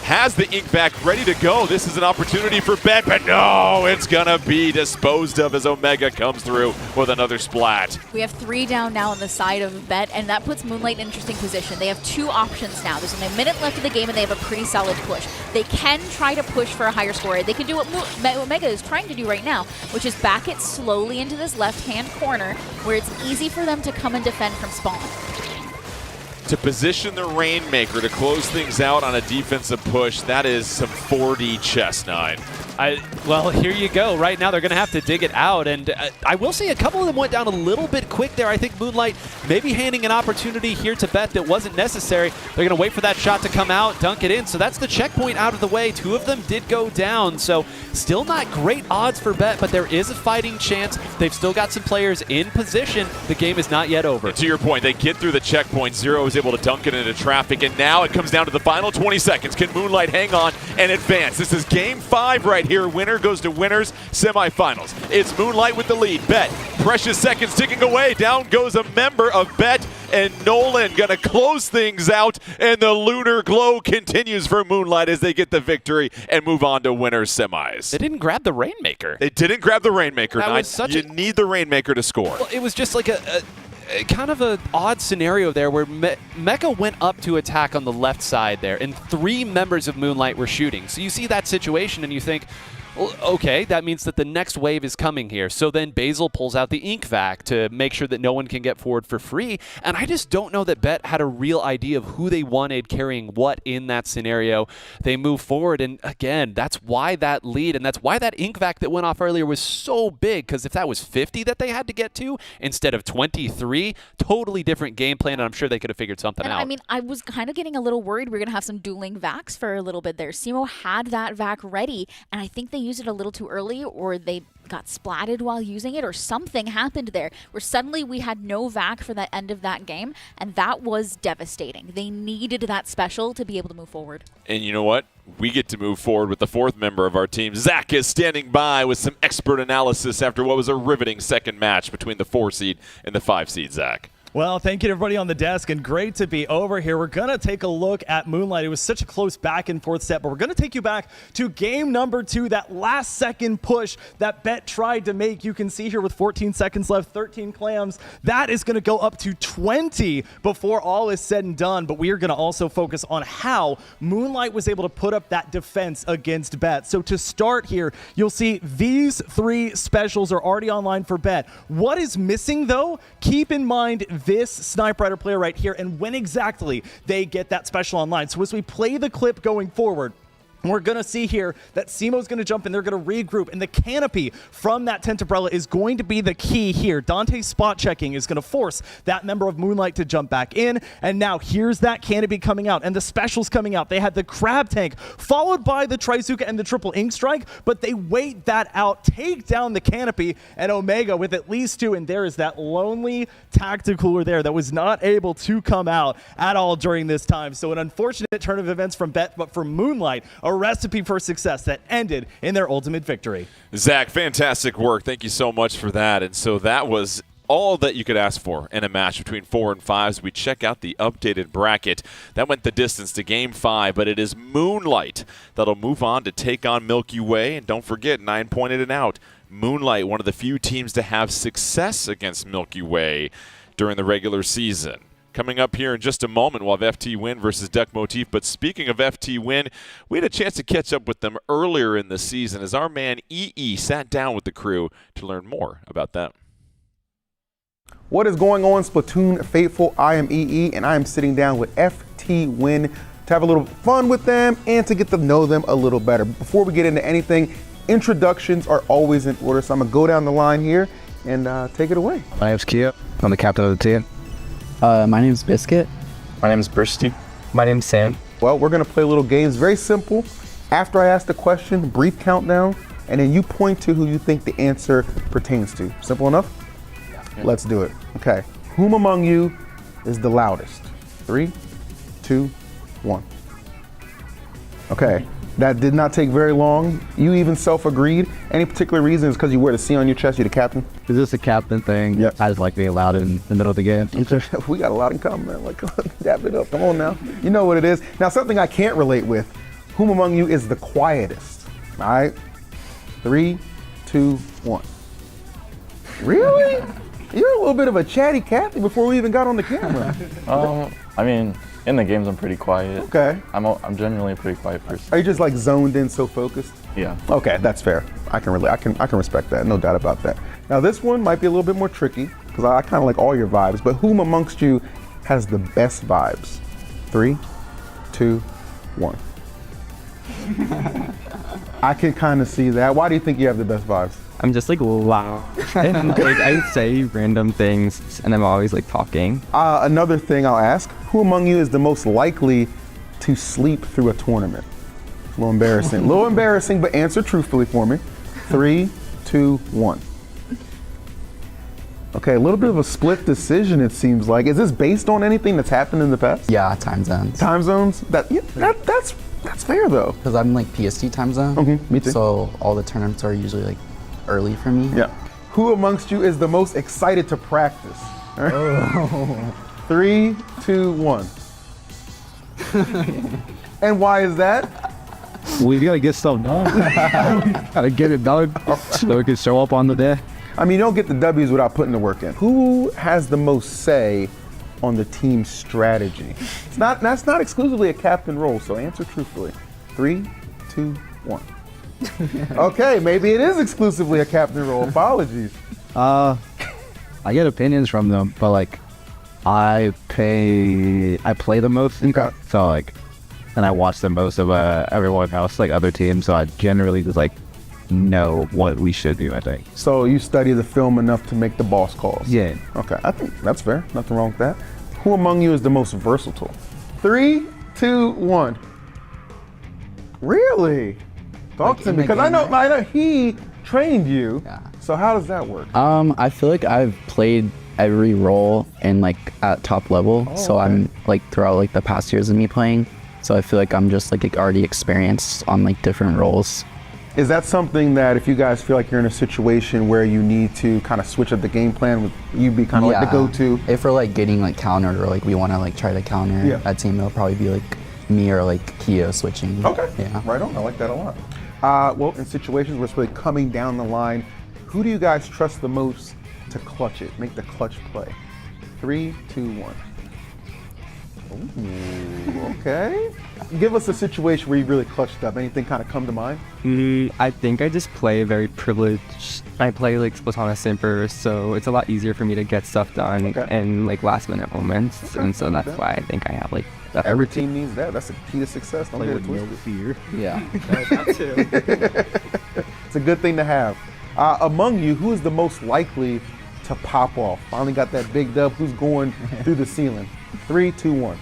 has the ink back ready to go. This is an opportunity for Bet, but no, it's gonna be disposed of as Omega comes through with another splat. We have 3 down now on the side of Bet, and that puts Moonlight in an interesting position. They have 2 options now. There's only a minute left of the game, and they have a pretty solid push. They can try to push for a higher score. They can do what Omega is trying to do right now, which is back it slowly into this left-hand corner, where it's easy for them to come and defend from spawn. To position the Rainmaker to close things out on a defensive push, that is some 4D chess, 9. Well, here you go. Right now, they're going to have to dig it out. And I will say a couple of them went down a little bit quick there. I think Moonlight maybe handing an opportunity here to Bet that wasn't necessary. They're going to wait for that shot to come out, dunk it in. So that's the checkpoint out of the way. 2 of them did go down. So still not great odds for Bet, but there is a fighting chance. They've still got some players in position. The game is not yet over. And to your point, they get through the checkpoint. Zero is able to dunk it into traffic. And now it comes down to the final 20 seconds. Can Moonlight hang on and advance? This is game 5 right here. Winner goes to winners semifinals. It's Moonlight with the lead. Bet, precious seconds ticking away. Down goes a member of Bet, and Nolan gonna close things out, and the lunar glow continues for Moonlight as they get the victory and move on to winners semis. They didn't grab the Rainmaker. They didn't grab the Rainmaker. That was such you need the Rainmaker to score. Well, it was just like a kind of an odd scenario there where Mecha went up to attack on the left side there, and 3 members of Moonlight were shooting. So you see that situation and you think, Well, okay, that means that the next wave is coming here. So then Basil pulls out the ink vac to make sure that no one can get forward for free. And I just don't know that Bet had a real idea of who they wanted carrying what in that scenario. They move forward, and again, that's why that lead and that's why that ink vac that went off earlier was so big, because if that was 50 that they had to get to instead of 23, totally different game plan, and I'm sure they could have figured something out. I mean, I was kind of getting a little worried we are going to have some dueling vacs for a little bit there. Simo had that vac ready, and I think they used it a little too early, or they got splatted while using it, or something happened there where suddenly we had no vac for the end of that game, and that was devastating. They needed that special to be able to move forward. And you know what? We get to move forward with the fourth member of our team. Zach is standing by with some expert analysis after what was a riveting second match between the 4 seed and the 5 seed, Zach. Well, thank you to everybody on the desk, and great to be over here. We're going to take a look at Moonlight. It was such a close back and forth set, but we're going to take you back to game number 2, that last second push that Bet tried to make. You can see here with 14 seconds left, 13 clams. That is going to go up to 20 before all is said and done, but we are going to also focus on how Moonlight was able to put up that defense against Bet. So to start here, you'll see these 3 specials are already online for Bet. What is missing, though? Keep in mind this Sniper Rider player right here and when exactly they get that special online. So as we play the clip going forward, we're going to see here that Simo's going to jump in. They're going to regroup. And the canopy from that tent umbrella is going to be the key here. Dante's spot checking is going to force that member of Moonlight to jump back in. And now here's that canopy coming out and the specials coming out. They had the crab tank followed by the Trizuka and the triple ink strike, but they wait that out, take down the canopy, and Omega with at least 2. And there is that lonely tacticaler there that was not able to come out at all during this time. So an unfortunate turn of events from Bet, but for Moonlight, a recipe for success that ended in their ultimate victory. Zach, fantastic work. Thank you so much for that. And so that was all that you could ask for in a match between 4 and 5 as we check out the updated bracket. That went the distance to Game 5, but it is Moonlight that'll move on to take on Milky Way. And don't forget, 9 pointed it out. Moonlight, one of the few teams to have success against Milky Way during the regular season. Coming up here in just a moment, we'll have FTWin versus Duck Motif. But speaking of FTWin, we had a chance to catch up with them earlier in the season as our man EE sat down with the crew to learn more about them. What is going on, Splatoon faithful? I am EE, and I am sitting down with FTWin to have a little fun with them and to get to know them a little better. Before we get into anything, introductions are always in order, so I'm going to go down the line here and take it away. My name's Kia. I'm the captain of the team. My name's Biscuit. My name's Bursty. My name's Sam. Well, we're going to play a little games. Very simple. After I ask the question, brief countdown, and then you point to who you think the answer pertains to. Simple enough? Yeah. Let's do it. Okay. Whom among you is the loudest? 3, 2, 1. Okay. That did not take very long. You even self-agreed. Any particular reason? Is because you wear the C on your chest, you're the captain? Is this a captain thing? Yep. I just like being loud in the middle of the game. We got a lot in common, man. Like, dab it up. Come on now. You know what it is. Now, something I can't relate with. Whom among you is the quietest? All right. 3, 2, 1. Really? You're a little bit of a chatty Cathy before we even got on the camera. I mean, in the games I'm pretty quiet. Okay. I'm generally a pretty quiet person. Are you just like zoned in, so focused? Yeah. Okay, that's fair. I can respect that. No doubt about that. Now this one might be a little bit more tricky because I kind of like all your vibes. But whom amongst you has the best vibes? 3, 2, 1. I can kind of see that. Why do you think you have the best vibes? I'm just like loud. And like I say random things and I'm always like talking. Another thing I'll ask, who among you is the most likely to sleep through a tournament? A little embarrassing. A little embarrassing, but answer truthfully for me. 3, 2, 1. Okay, a little bit of a split decision it seems like. Is this based on anything that's happened in the past? Yeah, time zones. Time zones? That's fair though. Because I'm like PST time zone. Me too. So all the tournaments are usually like early for me. Yeah. Who amongst you is the most excited to practice? All right. 3, 2, 1. And why is that? We gotta get stuff done. Gotta get it done so we can show up on the day. I mean, you don't get the W's without putting the work in. Who has the most say on the team strategy? That's not exclusively a captain role, so answer truthfully. 3, 2, 1. Okay, maybe it is exclusively a captain role. Apologies. I get opinions from them, but like I play the most, Okay. so like, and I watch the most of everyone else, like other teams. So I generally just like know what we should do. I think. So you study the film enough to make the boss calls. Yeah. Okay, I think that's fair. Nothing wrong with that. Who among you is the most versatile? 3, 2, 1. Really? Talk Like to in me, the because I game, know he trained you. Yeah. So how does that work? I feel like I've played every role in like at top level. So okay. I'm like throughout like the past years of me playing. So I feel like I'm just like already experienced on like different roles. Is that something that if you guys feel like you're in a situation where you need to kind of switch up the game plan, would you be kind of like the go-to? If we're like getting like countered or like we want to like try to counter a team, it'll probably be like me or like Keo switching. Okay, Yeah. right on. I like that a lot. Well, in situations where it's really coming down the line, who do you guys trust the most to clutch it, make the clutch play? 3, 2, 1. Ooh, okay. Give us a situation where you really clutched up. Anything kind of come to mind? I think I just play very privileged. I play like Splatoon Simper, so it's a lot easier for me to get stuff done Okay. in like last minute moments, and so that's why I think I have like that. Every team needs that. That's the key to success. Don't Play get it with no twisted. fear. Yeah. It's a good thing to have. Among you, who is the most likely to pop off? Finally got that big dub. Who's going through the ceiling? 3, 2, 1.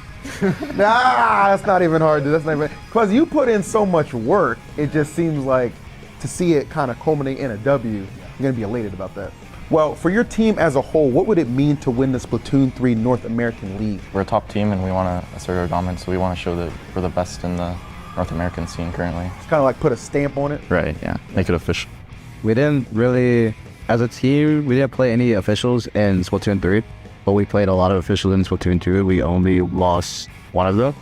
That's not even hard. That's not even, because you put in so much work. It just seems like to see it kind of culminate in a W, you're gonna be elated about that. Well, for your team as a whole, what would it mean to win the Splatoon 3 North American League? We're a top team and we want to assert our dominance, so we want to show that we're the best in the North American scene currently. It's kind of like put a stamp on it. Right, yeah. Make it official. We didn't really, as a team, we didn't play any officials in Splatoon 3, but we played a lot of officials in Splatoon 2. We only lost one of them.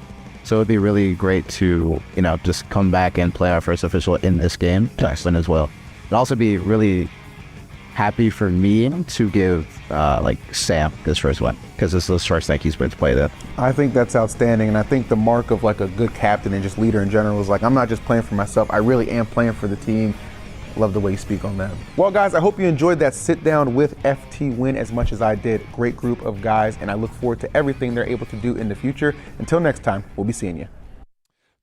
So it'd be really great to, just come back and play our first official in this game to win as well. It'd also be really happy for me to give Sam his first one, because this is the first thing he's been to play that. I think that's outstanding, and I think the mark of like a good captain and just leader in general is like, I'm not just playing for myself, I really am playing for the team. Love the way you speak on that. Well, guys, I hope you enjoyed that sit down with FTWin as much as I did. Great group of guys, and I look forward to everything they're able to do in the future. Until next time, we'll be seeing you.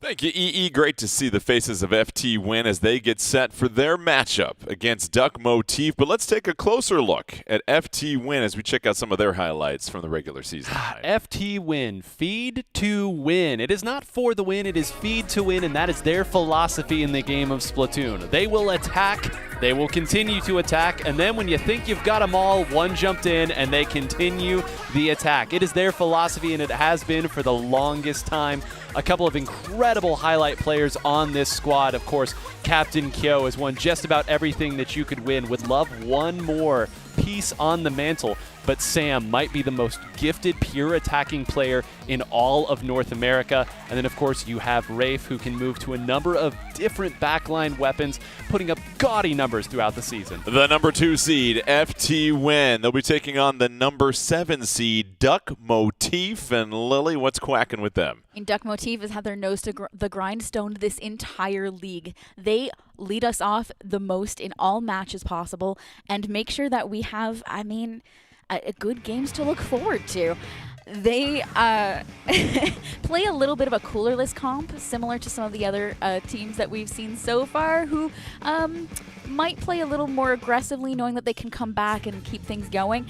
Thank you, EE. Great to see the faces of FTWin as they get set for their matchup against Duck Motif. But let's take a closer look at FTWin as we check out some of their highlights from the regular season. FTWin, feed to win. It is not for the win, it is feed to win, and that is their philosophy in the game of Splatoon. They will attack, they will continue to attack, and then when you think you've got them all, one jumped in and they continue the attack. It is their philosophy, and it has been for the longest time. A couple of incredible highlight players on this squad. Of course, Captain Kyo has won just about everything that you could win. Would love one more piece on the mantle, but Sam might be the most gifted pure attacking player in all of North America. And then of course you have Rafe, who can move to a number of different backline weapons, putting up gaudy numbers throughout the season. The number 2 seed, FTWin. They'll be taking on the number 7 seed, Duck Motif. And Lily, what's quacking with them? And Duck Motif has had their nose to the grindstone this entire league. They lead us off the most in all matches possible and make sure that we have, a good games to look forward to. They play a little bit of a cooler-less comp, similar to some of the other teams that we've seen so far, who might play a little more aggressively, knowing that they can come back and keep things going.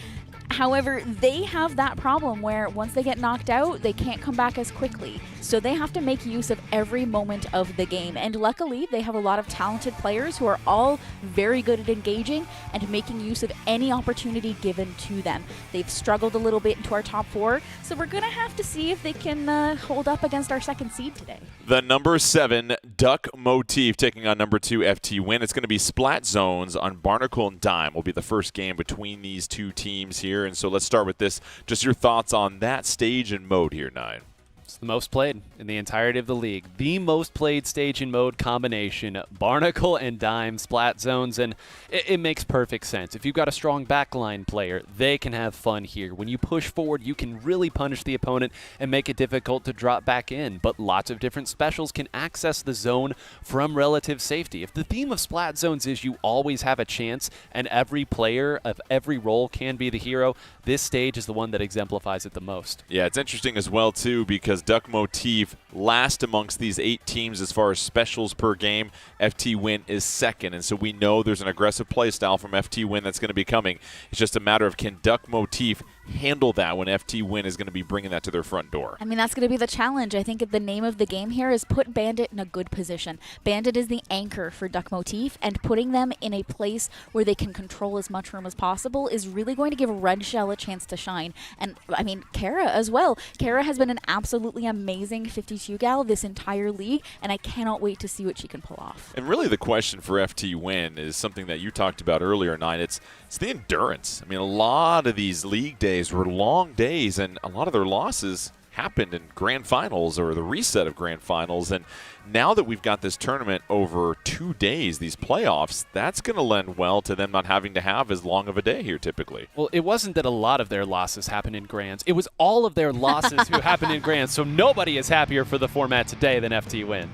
However, they have that problem where once they get knocked out, they can't come back as quickly. So they have to make use of every moment of the game. And luckily, they have a lot of talented players who are all very good at engaging and making use of any opportunity given to them. They've struggled a little bit into our top 4, so we're going to have to see if they can hold up against our 2nd seed today. The number 7, Duck Motif, taking on number 2, FTWin. It's going to be Splat Zones on Barnacle and Dime. Will be the first game between these two teams here. And so let's start with this. Just your thoughts on that stage and mode here, Nine. It's the most played in the entirety of the league. The most played stage and mode combination, Barnacle and Dime splat zones, and it makes perfect sense. If you've got a strong backline player, they can have fun here. When you push forward, you can really punish the opponent and make it difficult to drop back in, but lots of different specials can access the zone from relative safety. If the theme of splat zones is you always have a chance and every player of every role can be the hero, this stage is the one that exemplifies it the most. Yeah, it's interesting as well, too, because Duck Motif last amongst these 8 teams as far as specials per game. FTWin is second, and so we know there's an aggressive play style from FTWin that's going to be coming. It's just a matter of can Duck Motif handle that when FTWin is going to be bringing that to their front door. I mean, that's going to be the challenge. I think the name of the game here is put Bandit in a good position. Bandit is the anchor for Duck Motif, and putting them in a place where they can control as much room as possible is really going to give Red Shell a chance to shine. And, I mean, Kara as well. Kara has been an absolutely amazing 52 gal this entire league, and I cannot wait to see what she can pull off. And really the question for FTWin is something that you talked about earlier, Nine. It's the endurance. I mean, a lot of these league days were long days, and a lot of their losses happened in grand finals or the reset of grand finals. And now that we've got this tournament over 2 days, these playoffs, that's going to lend well to them not having to have as long of a day here typically. Well, it wasn't that a lot of their losses happened in grands. It was all of their losses who happened in grands. So nobody is happier for the format today than FTWin.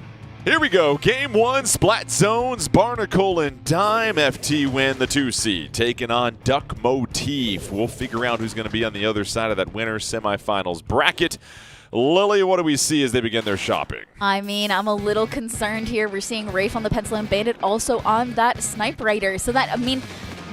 Here we go. Game 1, Splat Zones, Barnacle and Dime. FTWin, the 2 seed, taking on Duck Motif. We'll figure out who's going to be on the other side of that winner semifinals bracket. Lily, what do we see as they begin their shopping? I mean, I'm a little concerned here. We're seeing Rafe on the pencil and Bandit also on that Snipe Rider. So that, I mean,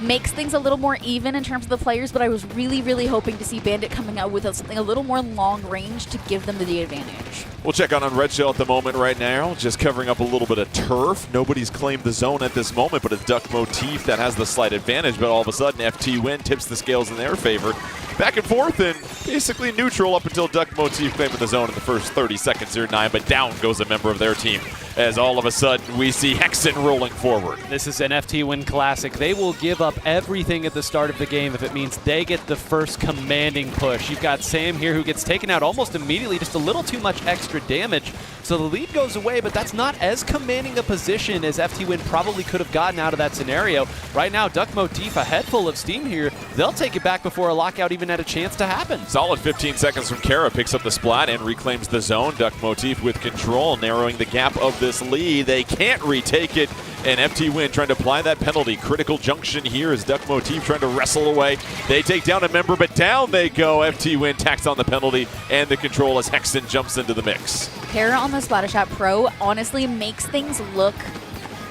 makes things a little more even in terms of the players, but I was really, really hoping to see Bandit coming out with something a little more long range to give them the advantage. We'll check on Red Shell at the moment right now, just covering up a little bit of turf. Nobody's claimed the zone at this moment, but it's Duck Motif that has the slight advantage, but all of a sudden FTWin tips the scales in their favor. Back and forth and basically neutral up until Duck Motif claiming the zone in the first 30 seconds here, 9, but down goes a member of their team as all of a sudden we see Hexen rolling forward. This is an FTWin classic. They will give up everything at the start of the game if it means they get the first commanding push. You've got Sam here who gets taken out almost immediately, just a little too much extra damage. So the lead goes away, but that's not as commanding a position as FTWin probably could have gotten out of that scenario. Right now, Duck Motif, a head full of steam here. They'll take it back before a lockout even had a chance to happen. Solid 15 seconds from Kara, picks up the splat and reclaims the zone. Duck Motif with control, narrowing the gap of this lead. They can't retake it, and FTWin trying to apply that penalty. Critical junction here as Duck Motif trying to wrestle away. They take down a member, but down they go. FTWin tacks on the penalty and the control as Hexen jumps into the mix. Kara on the Splattershot Pro honestly makes things look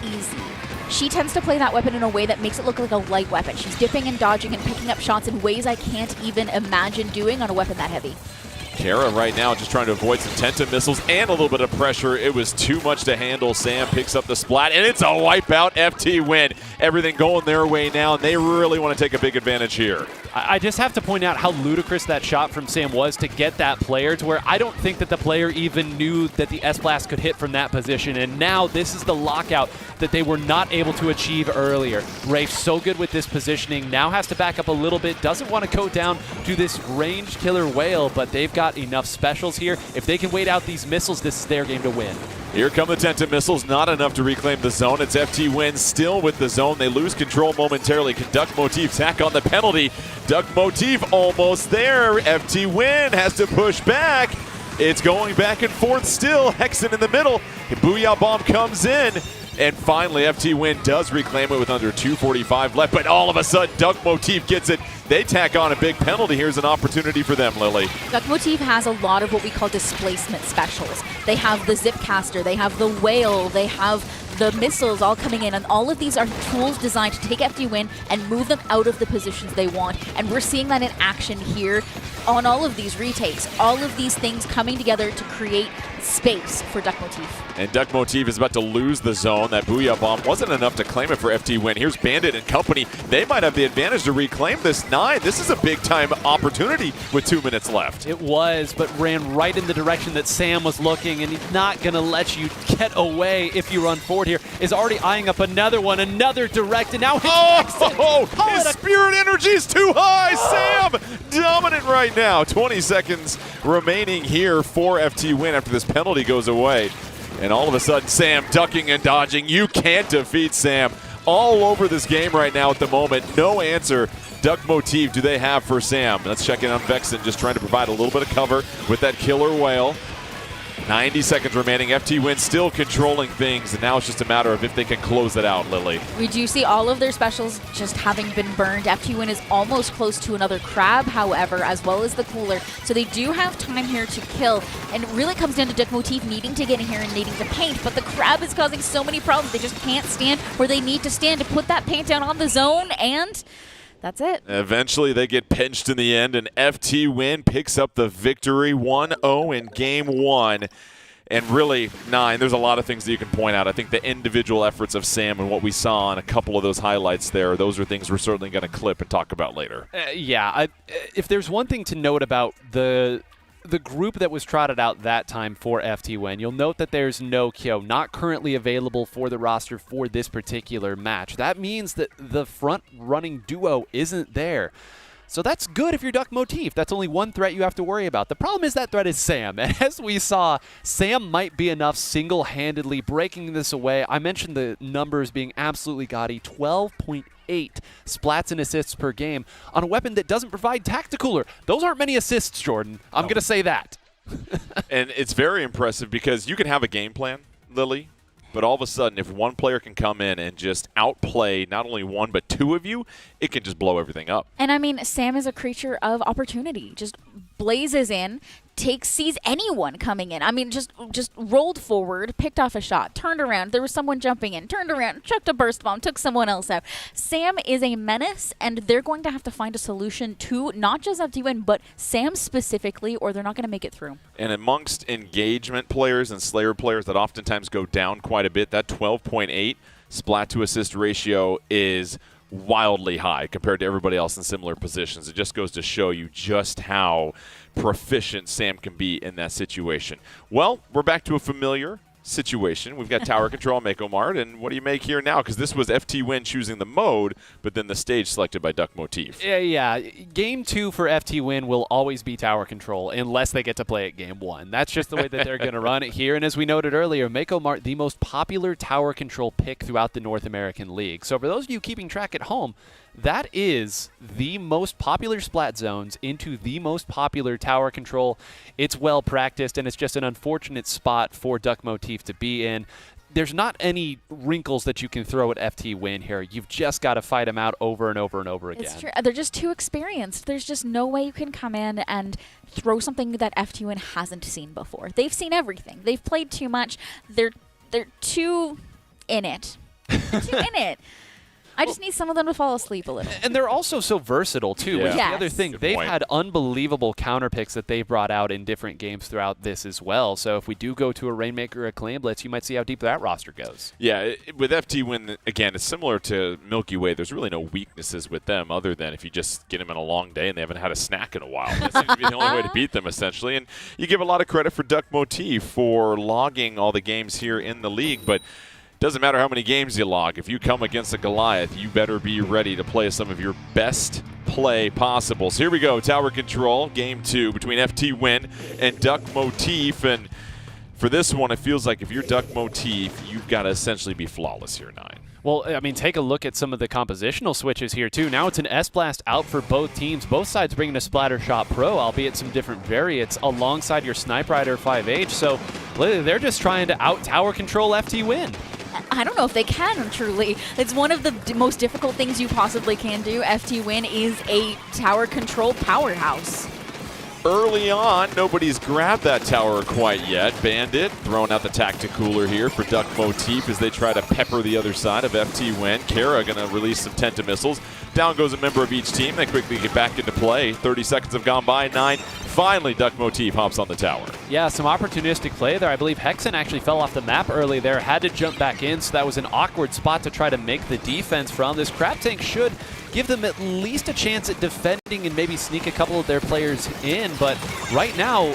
easy. She tends to play that weapon in a way that makes it look like a light weapon. She's dipping and dodging and picking up shots in ways I can't even imagine doing on a weapon that heavy. Kara right now just trying to avoid some Tenta missiles and a little bit of pressure. It was too much to handle. Sam picks up the splat, and it's a wipeout. FTWin. Everything going their way now, and they really want to take a big advantage here. I just have to point out how ludicrous that shot from Sam was to get that player to where I don't think that the player even knew that the S-Blast could hit from that position, and now this is the lockout that they were not able to achieve earlier. Rafe, so good with this positioning, now has to back up a little bit, doesn't want to go down to this range killer whale, but they've got enough specials here. If they can wait out these missiles, this is their game to win. Here come the Tenta missiles, not enough to reclaim the zone. It's FTWin still with the zone. They lose control momentarily. Can Duck Motif tack on the penalty? Duck Motif almost there. FTWin has to push back. It's going back and forth still. Hexen in the middle. Booyah Bomb comes in. And finally, FTWin does reclaim it with under 2:45 left. But all of a sudden, Duck Motif gets it. They tack on a big penalty. Here's an opportunity for them, Lily. Duck Motif has a lot of what we call displacement specials. They have the zip caster, they have the whale, they have the missiles all coming in, and all of these are tools designed to take FTWin and move them out of the positions they want. And we're seeing that in action here on all of these retakes. All of these things coming together to create space for Duck Motif. And Duck Motif is about to lose the zone. That Booyah Bomb wasn't enough to claim it for FTWin. Here's Bandit and company. They might have the advantage to reclaim this 9. This is a big-time opportunity with 2 minutes left. It was, but ran right in the direction that Sam was looking, and he's not going to let you get away if you run forward here. Is already eyeing up another one, another direct, and now his spirit energy is too high. Sam dominant right now. 20 seconds remaining here for FTWin after this penalty goes away. And all of a sudden, Sam ducking and dodging. You can't defeat Sam. All over this game right now at the moment. No answer. Duck Motif do they have for Sam? Let's check in on Vexen, just trying to provide a little bit of cover with that killer whale. 90 seconds remaining. FTWin still controlling things, and now it's just a matter of if they can close it out, Lily. We do see all of their specials just having been burned. FTWin is almost close to another crab, however, as well as the cooler. So they do have time here to kill, and it really comes down to Duck Motif needing to get in here and needing to paint, but the crab is causing so many problems. They just can't stand where they need to stand to put that paint down on the zone, and that's it. Eventually, they get pinched in the end, and FTWin picks up the victory 1-0 in Game 1. And really, 9, there's a lot of things that you can point out. I think the individual efforts of Sam and what we saw on a couple of those highlights there, those are things we're certainly going to clip and talk about later. If there's one thing to note about the group that was trotted out that time for FTWin, you'll note that there's no Kyo, not currently available for the roster for this particular match. That means that the front-running duo isn't there. So that's good if you're Duck Motif. That's only one threat you have to worry about. The problem is that threat is Sam. And as we saw, Sam might be enough single-handedly breaking this away. I mentioned the numbers being absolutely gaudy. 12.8 splats and assists per game on a weapon that doesn't provide tacticooler. Those aren't many assists, Jordan. I'm going to say that. And it's very impressive because you can have a game plan, Lily, but all of a sudden, if one player can come in and just outplay not only one but 2 of you, it can just blow everything up. And I mean, Sam is a creature of opportunity. Just blazes in, sees anyone coming in. I mean, just rolled forward, picked off a shot, turned around. There was someone jumping in, turned around, chucked a burst bomb, took someone else out. Sam is a menace, and they're going to have to find a solution to not just FTWin, but Sam specifically, or they're not going to make it through. And amongst engagement players and Slayer players that oftentimes go down quite a bit, that 12.8 splat to assist ratio is wildly high compared to everybody else in similar positions. It just goes to show you just how proficient Sam can be in that situation. Well, we're back to a familiar situation. We've got tower control, Mako Mart, and what do you make here now? Because this was FTWin choosing the mode, but then the stage selected by Duck Motif. Yeah. Game 2 for FTWin will always be tower control unless they get to play it Game 1. That's just the way that they're going to run it here. And as we noted earlier, Mako Mart, the most popular tower control pick throughout the North American League. So for those of you keeping track at home, that is the most popular splat zones into the most popular tower control. It's well practiced, and it's just an unfortunate spot for Duck Motif to be in. There's not any wrinkles that you can throw at FTWin here. You've just got to fight them out over and over and over again. It's true. They're just too experienced. There's just no way you can come in and throw something that FTWin hasn't seen before. They've seen everything. They've played too much. They're too in it. They're too in it. I just need some of them to fall asleep a little. And they're also so versatile, too, which is the other thing. Good They've point. had unbelievable counter picks that they've brought out in different games throughout this as well. So if we do go to a Rainmaker or Acclaim Blitz, you might see how deep that roster goes. Yeah, with FTWin, again, it's similar to Milky Way. There's really no weaknesses with them other than if you just get them in a long day and they haven't had a snack in a while. That seems to be the only way to beat them, essentially. And you give a lot of credit for Duck Motif for logging all the games here in the league, but doesn't matter how many games you log. If you come against a Goliath, you better be ready to play some of your best play possible. So here we go, tower control, game 2 between FTWin and Duck Motif. And for this one, it feels like if you're Duck Motif, you've got to essentially be flawless here, 9. Well, I mean, take a look at some of the compositional switches here, too. Now it's an S-Blast out for both teams. Both sides bringing a Splatter Shot Pro, albeit some different variants, alongside your Snipe Rider 5H. So they're just trying to out-tower control FTWin. I don't know if they can, truly. It's one of the most difficult things you possibly can do. FTWin is a tower control powerhouse. Early on, nobody's grabbed that tower quite yet. Bandit throwing out the Tacticooler here for Duck Motif as they try to pepper the other side of FTWin. Kara going to release some Tenta missiles. Down goes a member of each team. They quickly get back into play. 30 seconds have gone by. 9 finally Duck Motif hops on the tower. Yeah, some opportunistic play there. I believe Hexen actually fell off the map early there, had to jump back in, so that was an awkward spot to try to make the defense from. This crab tank should give them at least a chance at defending and maybe sneak a couple of their players in, but right now,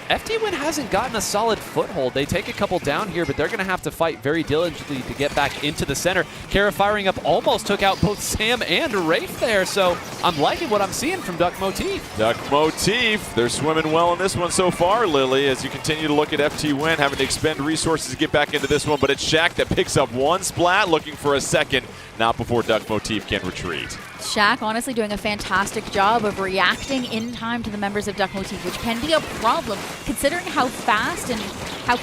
FTWin hasn't gotten a solid foothold. They take a couple down here, but they're going to have to fight very diligently to get back into the center. Kara firing up almost took out both Sam and Rafe there, so I'm liking what I'm seeing from Duck Motif. Duck Motif, they're swimming well in this one so far, Lily, as you continue to look at FTWin, having to expend resources to get back into this one, but it's Shaq that picks up one splat, looking for a second, not before Duck Motif can retreat. Shaq honestly doing a fantastic job of reacting in time to the members of Duck Motif, which can be a problem considering how fast and how...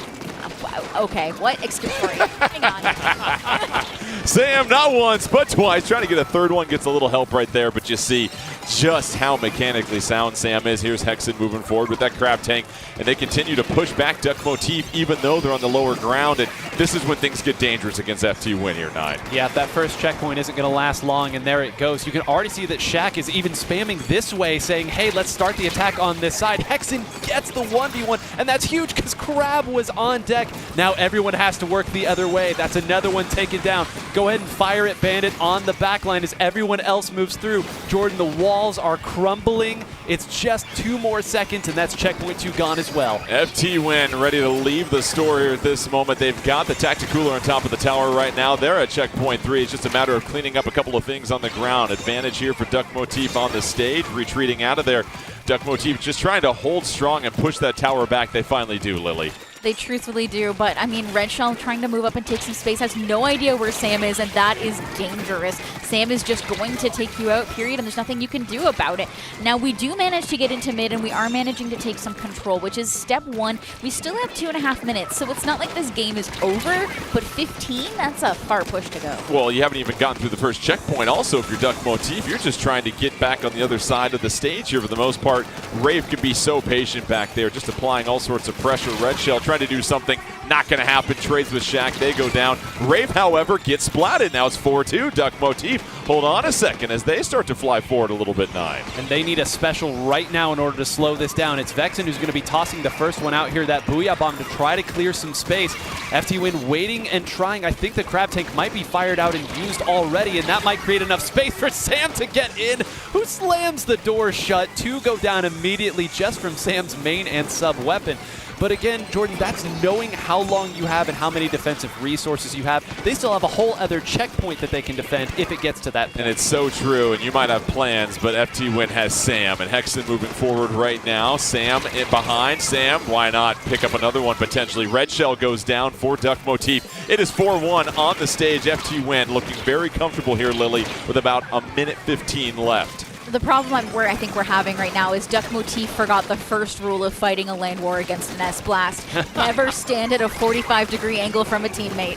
Okay, what? Excuse me. Hang on. Sam, not once, but twice. Trying to get a third one, gets a little help right there, but you see just how mechanically sound Sam is. Here's Hexen moving forward with that crab tank, and they continue to push back Duck Motif even though they're on the lower ground, and this is when things get dangerous against FTWin here, 9. Yeah, that first checkpoint isn't going to last long, and there it goes. You can already see that Shaq is even spamming this way, saying, hey, let's start the attack on this side. Hexen gets the 1v1, and that's huge because Crab was on deck. Now everyone has to work the other way. That's another one taken down. Go ahead and fire it, Bandit, on the back line as everyone else moves through. Jordan, the walls are crumbling. It's just 2 more seconds, and that's checkpoint 2 gone as well. FTWin ready to leave the store here at this moment. They've got the Tacticooler on top of the tower right now. They're at checkpoint 3. It's just a matter of cleaning up a couple of things on the ground. Advantage here for Duck Motif on the stage, retreating out of there. Duck Motif just trying to hold strong and push that tower back. They finally do, Lily. They truthfully do, but I mean, Red Shell trying to move up and take some space, has no idea where Sam is, and that is dangerous. Sam is just going to take you out, period, and there's nothing you can do about it. Now, we do manage to get into mid, and we are managing to take some control, which is step 1. We still have 2.5 minutes, so it's not like this game is over, but 15, that's a far push to go. Well, you haven't even gotten through the first checkpoint. Also, if you're Duck Motif, you're just trying to get back on the other side of the stage here for the most part. Rafe can be so patient back there, just applying all sorts of pressure. Red Shell trying to do something, not going to happen. Trades with Shaq, they go down. Rafe, however, gets splatted. Now it's 4-2. Duck Motif, hold on a second as they start to fly forward a little bit, 9. And they need a special right now in order to slow this down. It's Vexen who's going to be tossing the first one out here, that Booyah Bomb, to try to clear some space. FTWin waiting and trying. I think the crab tank might be fired out and used already, and that might create enough space for Sam to get in, who slams the door shut. 2 go down immediately just from Sam's main and sub weapon. But again, Jordan, that's knowing how long you have and how many defensive resources you have. They still have a whole other checkpoint that they can defend if it gets to that point. And it's so true, and you might have plans, but FTWin has Sam, and Hexen moving forward right now. Sam in behind. Sam, why not pick up another one potentially? Red Shell goes down for Duck Motif. It is 4-1 on the stage. FTWin looking very comfortable here, Lily, with about a minute 15 left. The problem I think we're having right now is Duck Motif forgot the first rule of fighting a lane war against an S-Blast. Never stand at a 45-degree angle from a teammate.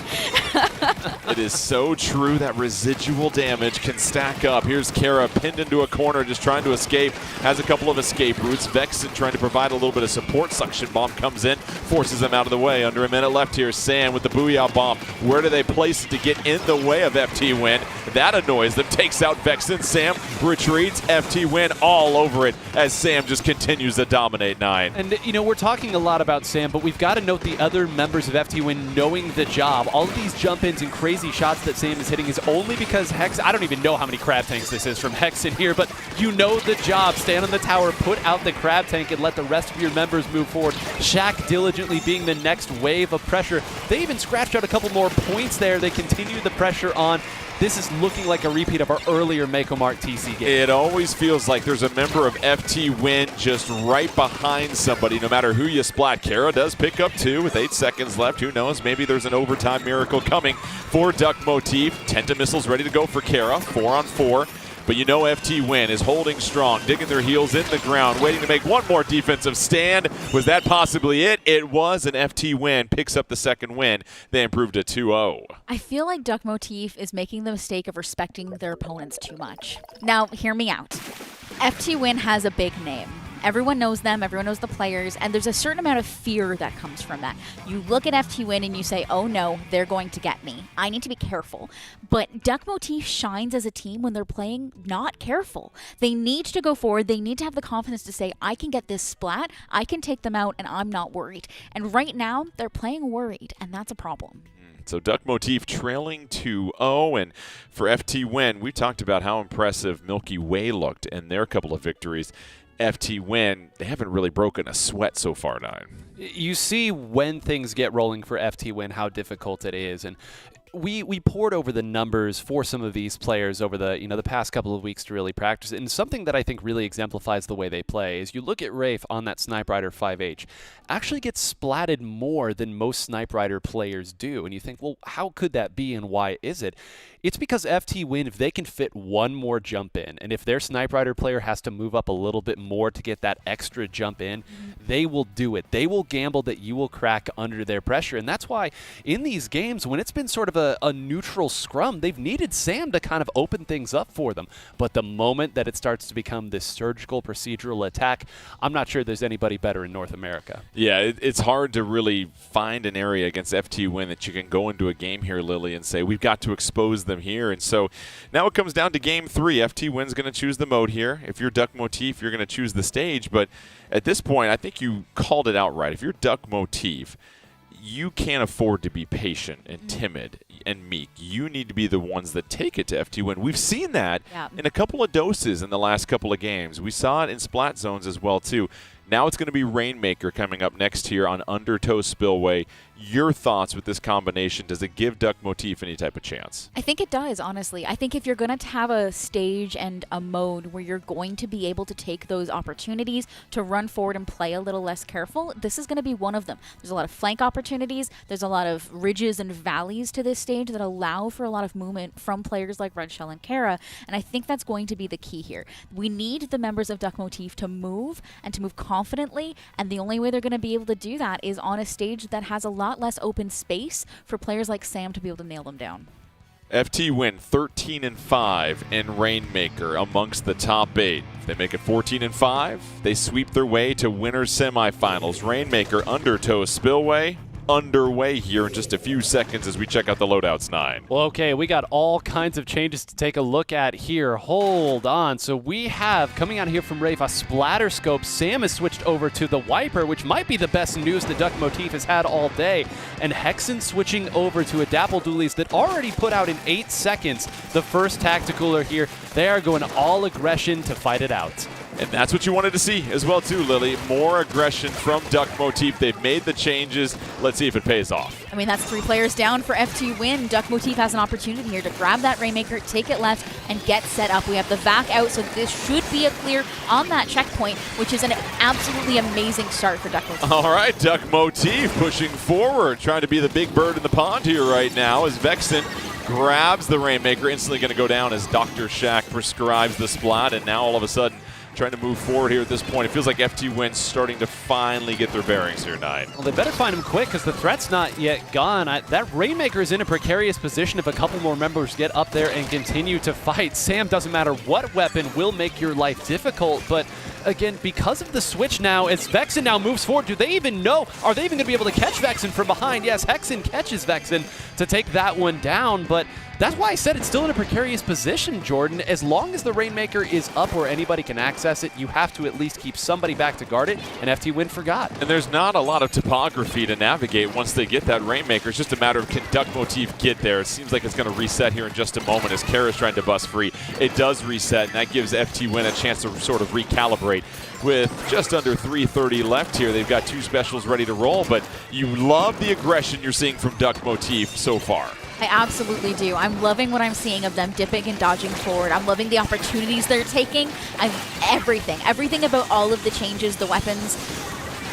It is so true. That residual damage can stack up. Here's Kara pinned into a corner, just trying to escape. Has a couple of escape routes. Vexen trying to provide a little bit of support. Suction Bomb comes in, forces them out of the way. Under a minute left here. Sam with the Booyah Bomb. Where do they place it to get in the way of FTWin? That annoys them. Takes out Vexen. Sam retreats. FTWin all over it as Sam just continues to dominate, 9. And, you know, we're talking a lot about Sam, but we've got to note the other members of FTWin knowing the job. All of these jump-ins and crazy shots that Sam is hitting is only because Hex, I don't even know how many crab tanks this is from Hexen here, but you know the job. Stand on the tower, put out the crab tank, and let the rest of your members move forward. Shaq diligently being the next wave of pressure. They even scratched out a couple more points there. They continue the pressure on. This is looking like a repeat of our earlier Mako Mart TC game. It always feels like there's a member of FTWin just right behind somebody, no matter who you splat. Kara does pick up 2 with 8 seconds left. Who knows? Maybe there's an overtime miracle coming for Duck Motif. Tenta missiles ready to go for Kara. 4-on-4. But you know FTWin is holding strong, digging their heels in the ground, waiting to make one more defensive stand. Was that possibly it? It was, and FTWin picks up the second win. They improved to 2-0. I feel like Duck Motif is making the mistake of respecting their opponents too much. Now, hear me out. FTWin has a big name. Everyone knows them, everyone knows the players, and there's a certain amount of fear that comes from that. You look at FTWin and you say, oh no, they're going to get me. I need to be careful. But Duck Motif shines as a team when they're playing not careful. They need to go forward. They need to have the confidence to say, I can get this splat, I can take them out, and I'm not worried. And right now, they're playing worried, and that's a problem. So Duck Motif trailing 2-0, and for FTWin, we talked about how impressive Milky Way looked in their couple of victories. FTWin, they haven't really broken a sweat so far, Nine. You see when things get rolling for FTWin how difficult it is, and we poured over the numbers for some of these players over the past couple of weeks to really practice it. And something that I think really exemplifies the way they play is you look at Rafe on that Snipe Rider 5H, actually gets splatted more than most Snipe Rider players do. And you think, well, how could that be and why is it? It's because FTWin, if they can fit one more jump in, and if their Snipe Rider player has to move up a little bit more to get that extra jump in, they will do it. They will gamble that you will crack under their pressure. And that's why in these games, when it's been sort of a neutral scrum, they've needed Sam to kind of open things up for them. But the moment that it starts to become this surgical procedural attack, I'm not sure there's anybody better in North America. Yeah, it's hard to really find an area against FTWin that you can go into a game here, Lily, and say, we've got to expose them here. And so now it comes down to game 3. FTWin's going to choose the mode here. If you're Duck Motif, you're going to choose the stage. But at this point, I think you called it out right. If you're Duck Motif, you can't afford to be patient and timid and meek. You need to be the ones that take it to FTWin. We've seen that in a couple of doses in the last couple of games. We saw it in Splat Zones as well, too. Now it's going to be Rainmaker coming up next here on Undertow Spillway. Your thoughts with this combination? Does it give Duck Motif any type of chance? I think it does, honestly. I think if you're going to have a stage and a mode where you're going to be able to take those opportunities to run forward and play a little less careful, this is going to be one of them. There's a lot of flank opportunities. There's a lot of ridges and valleys to this stage that allow for a lot of movement from players like Red Shell and Kara, and I think that's going to be the key here. We need the members of Duck Motif to move and to move confidently, and the only way they're going to be able to do that is on a stage that has a lot less open space for players like Sam to be able to nail them down. FTWin 13-5 in Rainmaker amongst the top 8. If they make it 14-5, they sweep their way to winners semifinals. Rainmaker Undertow Spillway underway here in just a few seconds as we check out the loadouts 9. Well, okay, we got all kinds of changes to take a look at here. Hold on. So we have, coming out here from Rafe, a splatter scope. Sam has switched over to the Wiper, which might be the best news that Duck Motif has had all day. And Hexen switching over to a Dapple Doolies that already put out in 8 seconds the first tacticaler here. They are going all aggression to fight it out. And that's what you wanted to see as well, too, Lily. More aggression from Duck Motif. They've made the changes. Let's see if it pays off. I mean, that's 3 players down for FTWin. Duck Motif has an opportunity here to grab that Rainmaker, take it left, and get set up. We have the vac out, so this should be a clear on that checkpoint, which is an absolutely amazing start for Duck Motif. All right, Duck Motif pushing forward, trying to be the big bird in the pond here right now as Vexen grabs the Rainmaker. Instantly going to go down as Dr. Shack prescribes the splat, and now all of a sudden trying to move forward here at this point. It feels like FTWin's starting to finally get their bearings here, 9. Well, they better find him quick because the threat's not yet gone. That Rainmaker is in a precarious position if a couple more members get up there and continue to fight. Sam, doesn't matter what weapon, will make your life difficult, but again, because of the switch now, as Vexen now moves forward, do they even know? Are they even going to be able to catch Vexen from behind? Yes, Hexen catches Vexen to take that one down, but that's why I said it's still in a precarious position, Jordan. As long as the Rainmaker is up where anybody can access it, you have to at least keep somebody back to guard it, and FTWin forgot. And there's not a lot of topography to navigate once they get that Rainmaker. It's just a matter of can Duck Motif get there. It seems like it's going to reset here in just a moment as Kara's trying to bust free. It does reset, and that gives FTWin a chance to sort of recalibrate. With just under 3:30 left here, they've got 2 specials ready to roll, but you love the aggression you're seeing from Duck Motif so far. I absolutely do. I'm loving what I'm seeing of them dipping and dodging forward. I'm loving the opportunities they're taking. Everything about all of the changes, the weapons.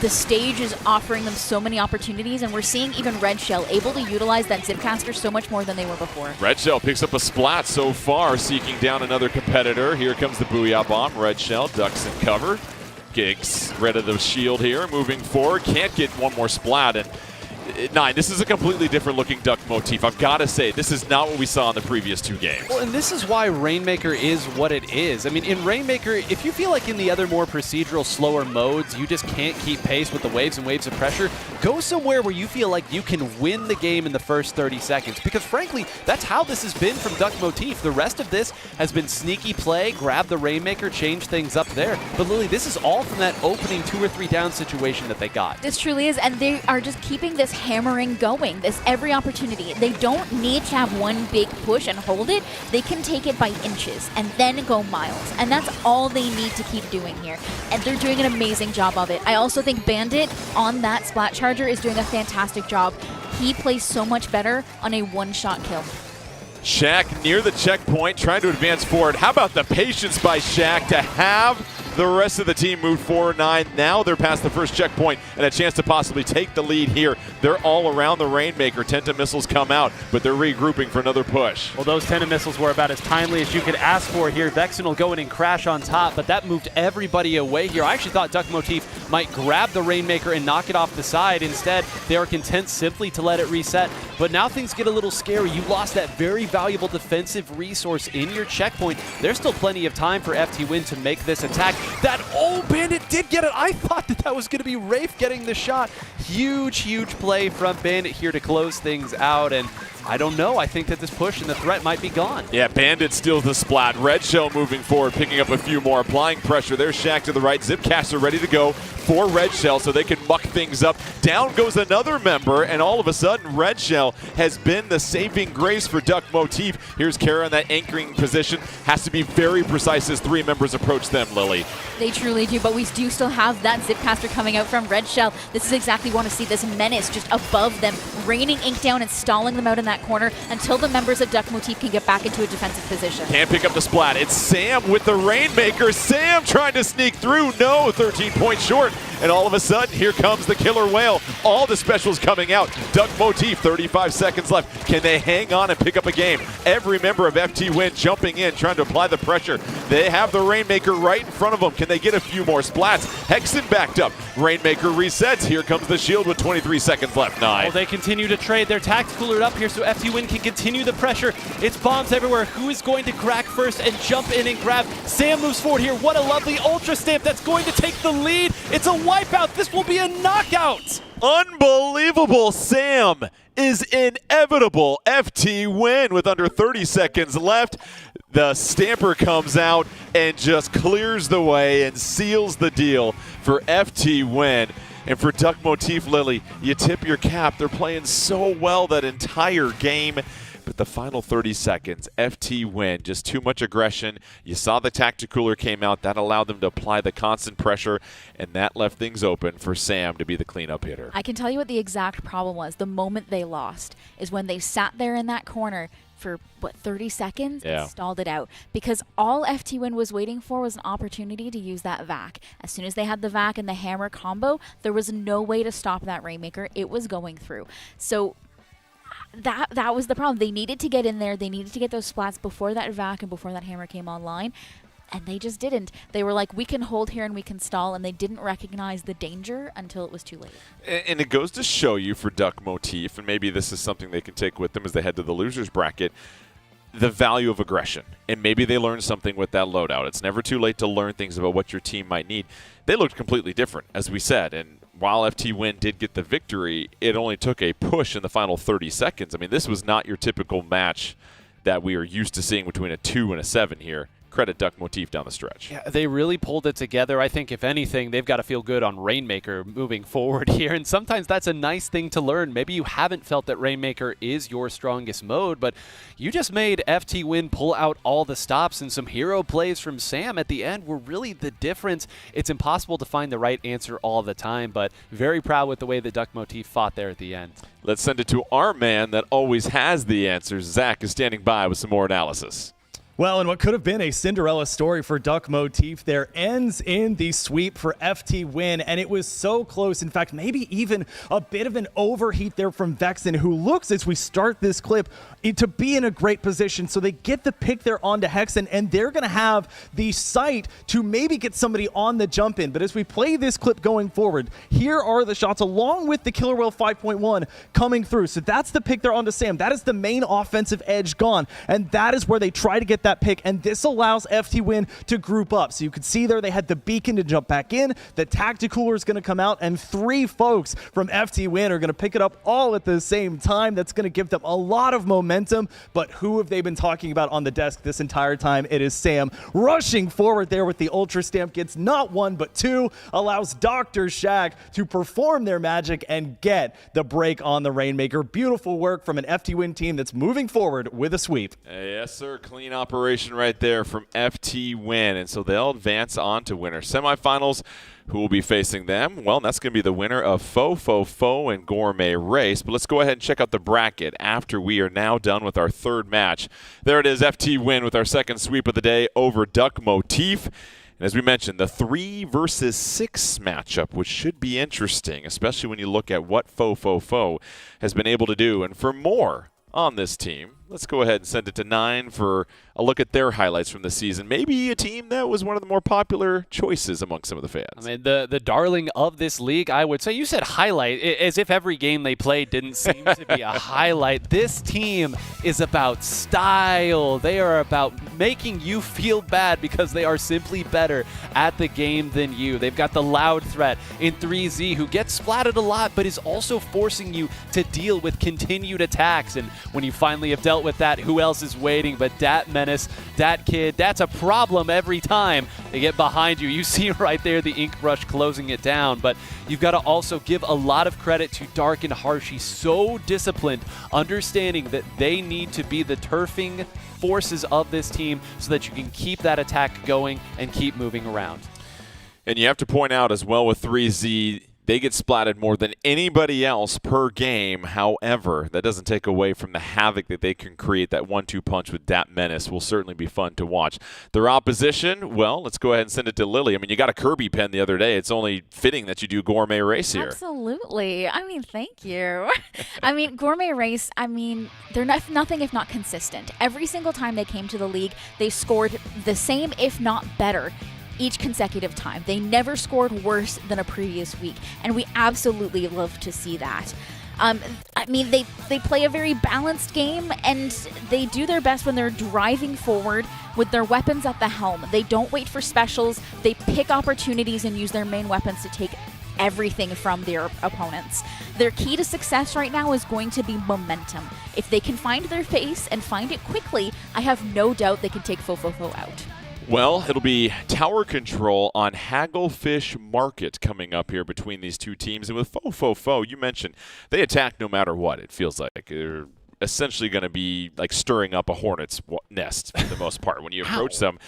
The stage is offering them so many opportunities, and we're seeing even Red Shell able to utilize that Zipcaster so much more than they were before. Red Shell picks up a splat so far, seeking down another competitor. Here comes the Booyah Bomb. Red Shell ducks in cover. Gets rid of the shield here, moving forward. Can't get one more splat, and 9, this is a completely different looking Duck Motif. I've got to say, this is not what we saw in the previous 2 games. Well, and this is why Rainmaker is what it is. I mean, in Rainmaker, if you feel like in the other more procedural, slower modes, you just can't keep pace with the waves and waves of pressure, go somewhere where you feel like you can win the game in the first 30 seconds. Because frankly, that's how this has been from Duck Motif. The rest of this has been sneaky play, grab the Rainmaker, change things up there. But Lily, this is all from that opening 2 or 3 down situation that they got. This truly is, and they are just keeping this hammering going. This every opportunity. They don't need to have one big push and hold it. They can take it by inches and then go miles. And that's all they need to keep doing here. And they're doing an amazing job of it. I also think Bandit on that Splat Charger is doing a fantastic job. He plays so much better on a one-shot kill. Shaq near the checkpoint, trying to advance forward. How about the patience by Shaq to have the rest of the team move 4-9. Now they're past the first checkpoint and a chance to possibly take the lead here. They're all around the Rainmaker. Tenta missiles come out, but they're regrouping for another push. Well, those Tenta missiles were about as timely as you could ask for here. Vexen will go in and crash on top, but that moved everybody away here. I actually thought Duck Motif might grab the Rainmaker and knock it off the side. Instead, they are content simply to let it reset. But now things get a little scary. You lost that very valuable defensive resource in your checkpoint. There's still plenty of time for FTWin to make this attack. Bandit did get it. I thought that was going to be Rafe getting the shot. Huge, huge play from Bandit here to close things out. And I don't know. I think that this push and the threat might be gone. Yeah, Bandit steals the splat. Red Shell moving forward, picking up a few more, applying pressure. There's Shaq to the right. Zipcaster ready to go for Red Shell so they can muck things up. Down goes another member, and all of a sudden, Red Shell has been the saving grace for Duck Motif. Here's Kara in that anchoring position. Has to be very precise as 3 members approach them, Lily. They truly do, but we do still have that Zipcaster coming out from Red Shell. This is exactly what we want to see, this menace just above them, raining ink down and stalling them out in that corner until the members of Duck Motif can get back into a defensive position. Can't pick up the splat. It's Sam with the Rainmaker. Sam trying to sneak through. No, 13 points short. And all of a sudden, here comes the Killer Whale. All the specials coming out. Duck Motif, 35 seconds left. Can they hang on and pick up a game? Every member of FTWin jumping in, trying to apply the pressure. They have the Rainmaker right in front of them. Can they get a few more splats? Hexen backed up. Rainmaker resets. Here comes the shield with 23 seconds left. Well, they continue to trade. Their tacticooler up here so FTWin can continue the pressure. It's bombs everywhere. Who is going to crack first and jump in and grab? Sam moves forward here. What a lovely Ultra Stamp that's going to take the lead. It's a wipeout. This will be a knockout. Unbelievable. Sam is inevitable. FTWin with under 30 seconds left. The Stamper comes out and just clears the way and seals the deal for FTWin. And for Duck Motif, Lily, you tip your cap. They're playing so well that entire game. But the final 30 seconds, FTWin, just too much aggression. You saw the tacticooler came out. That allowed them to apply the constant pressure, and that left things open for Sam to be the cleanup hitter. I can tell you what the exact problem was. The moment they lost is when they sat there in that corner for, 30 seconds and stalled it out. Because all FTWin was waiting for was an opportunity to use that vac. As soon as they had the vac and the hammer combo, there was no way to stop that Rainmaker. It was going through. So that was the problem. They needed to get in there. They needed to get those splats before that vac and before that hammer came online. And they just didn't. They were like, we can hold here and we can stall, and they didn't recognize the danger until it was too late. And it goes to show you for Duck Motif, and maybe this is something they can take with them as they head to the losers bracket, the value of aggression. And maybe they learned something with that loadout. It's never too late to learn things about what your team might need. They looked completely different, as we said, and while FTWin did get the victory, it only took a push in the final 30 seconds. I mean, this was not your typical match that we are used to seeing between a 2 and a 7 here. Credit Duck Motif down the stretch. Yeah, they really pulled it together. I think, if anything, they've got to feel good on Rainmaker moving forward here. And sometimes that's a nice thing to learn. Maybe you haven't felt that Rainmaker is your strongest mode, but you just made FTWin pull out all the stops, and some hero plays from Sam at the end were really the difference. It's impossible to find the right answer all the time, but very proud with the way that Duck Motif fought there at the end. Let's send it to our man that always has the answers. Zach is standing by with some more analysis. Well, and what could have been a Cinderella story for Duck Motif there ends in the sweep for FTWin, and it was so close. In fact, maybe even a bit of an overheat there from Vexen, who looks, as we start this clip, to be in a great position. So they get the pick there onto Hexen, and they're going to have the sight to maybe get somebody on the jump in. But as we play this clip going forward, here are the shots along with the Killer Whale 5.1 coming through. So that's the pick there onto Sam. That is the main offensive edge gone, and that is where they try to get that pick, and this allows FTWin to group up. So you could see there they had the beacon to jump back in, the tacticooler is going to come out, and 3 folks from FTWin are going to pick it up all at the same time. That's going to give them a lot of momentum, but who have they been talking about on the desk this entire time? It is Sam rushing forward there with the Ultra Stamp, gets not 1 but 2, allows Dr. Shaq to perform their magic and get the break on the Rainmaker. Beautiful work from an FTWin team that's moving forward with a sweep. Yes, sir. Clean operation right there from FTWin. And so they'll advance on to winner semifinals. Who will be facing them? Well, that's going to be the winner of Fofofo and Gourmet Race. But let's go ahead and check out the bracket after we are now done with our 3rd match. There it is, FTWin with our 2nd sweep of the day over Duck Motif. And as we mentioned, the 3 versus 6 matchup, which should be interesting, especially when you look at what Fofofo has been able to do. And for more on this team, let's go ahead and send it to 9 for a look at their highlights from the season. Maybe a team that was one of the more popular choices among some of the fans. I mean, the darling of this league, I would say. You said highlight, as if every game they played didn't seem to be a highlight. This team is about style. They are about making you feel bad because they are simply better at the game than you. They've got the loud threat in 3Z, who gets splatted a lot, but is also forcing you to deal with continued attacks. And when you finally have dealt with that, who else is waiting but Dat Menace, Dat Kid? That's a problem every time they get behind you. You see right there the ink brush closing it down, but you've got to also give a lot of credit to Dark and Harsh. He's so disciplined, understanding that they need to be the turfing forces of this team so that you can keep that attack going and keep moving around. And you have to point out as well with 3Z, they get splatted more than anybody else per game. However, that doesn't take away from the havoc that they can create. That 1-2 punch with Dat Menace will certainly be fun to watch. Their opposition, well, let's go ahead and send it to Lily. I mean, you got a Kirby pen the other day. It's only fitting that you do Gourmet Race here. Absolutely. I mean, thank you. I mean, Gourmet Race, I mean, they're nothing if not consistent. Every single time they came to the league, they scored the same, if not better, each consecutive time. They never scored worse than a previous week, and we absolutely love to see that. I mean, they play a very balanced game, and they do their best when they're driving forward with their weapons at the helm. They don't wait for specials. They pick opportunities and use their main weapons to take everything from their opponents. Their key to success right now is going to be momentum. If they can find their pace and find it quickly, I have no doubt they can take Fofofo out. Well, it'll be tower control on Hagglefish Market coming up here between these two teams. And with Fofofo, you mentioned they attack no matter what, it feels like. They're essentially going to be like stirring up a hornet's nest for the most part when you approach them.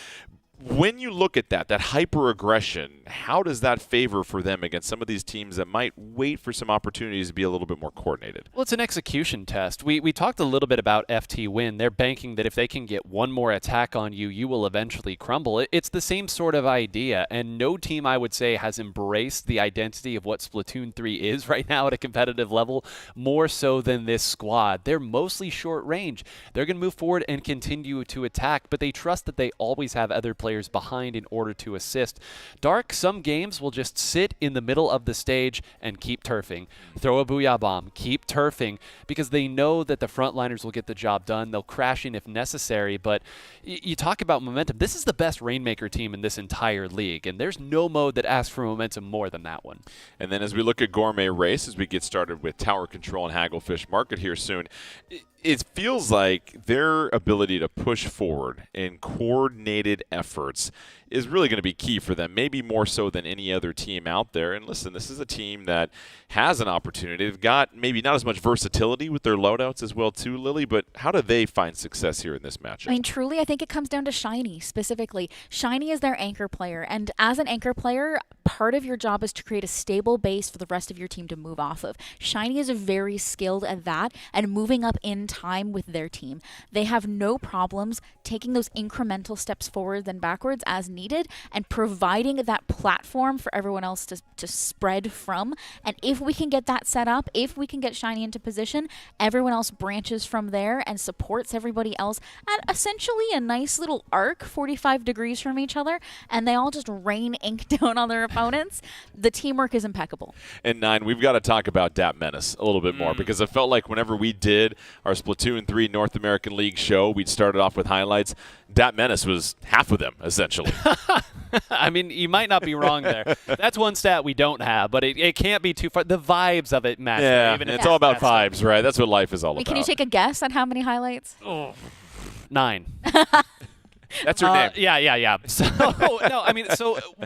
When you look at that hyper-aggression, how does that favor for them against some of these teams that might wait for some opportunities to be a little bit more coordinated? Well, it's an execution test. We talked a little bit about FTWin. They're banking that if they can get one more attack on you, you will eventually crumble. It's the same sort of idea, and no team, I would say, has embraced the identity of what Splatoon 3 is right now at a competitive level more so than this squad. They're mostly short range. They're going to move forward and continue to attack, but they trust that they always have other players behind in order to assist. Dark, some games will just sit in the middle of the stage and keep turfing. Throw a booyah bomb, keep turfing, because they know that the frontliners will get the job done. They'll crash in if necessary, but you talk about momentum. This is the best Rainmaker team in this entire league, and there's no mode that asks for momentum more than that one. And then as we look at Gourmet Race, as we get started with tower control and Hagglefish Market here soon, it feels like their ability to push forward in coordinated effort efforts is really going to be key for them, maybe more so than any other team out there. And listen, this is a team that has an opportunity. They've got maybe not as much versatility with their loadouts as well too, Lily, but how do they find success here in this matchup? I mean, truly, I think it comes down to Shiny specifically. Shiny is their anchor player, and as an anchor player, part of your job is to create a stable base for the rest of your team to move off of. Shiny is very skilled at that and moving up in time with their team. They have no problems taking those incremental steps forward and backwards as needed and providing that platform for everyone else to spread from. And if we can get that set up, if we can get Shiny into position, everyone else branches from there and supports everybody else at essentially a nice little arc, 45 degrees from each other, and they all just rain ink down on their opponents. The teamwork is impeccable. And 9, we've got to talk about Dat Menace a little bit more, because I felt like whenever we did our Splatoon 3 North American League show, we'd started off with highlights. Dat Menace was half of them, essentially. I mean, you might not be wrong there. That's one stat we don't have, but it can't be too far. The vibes of it matter. Yeah, even if it's all about vibes, right? That's what life is all about. Can you take a guess on how many highlights? 9. That's her name. Yeah. So, no, I mean,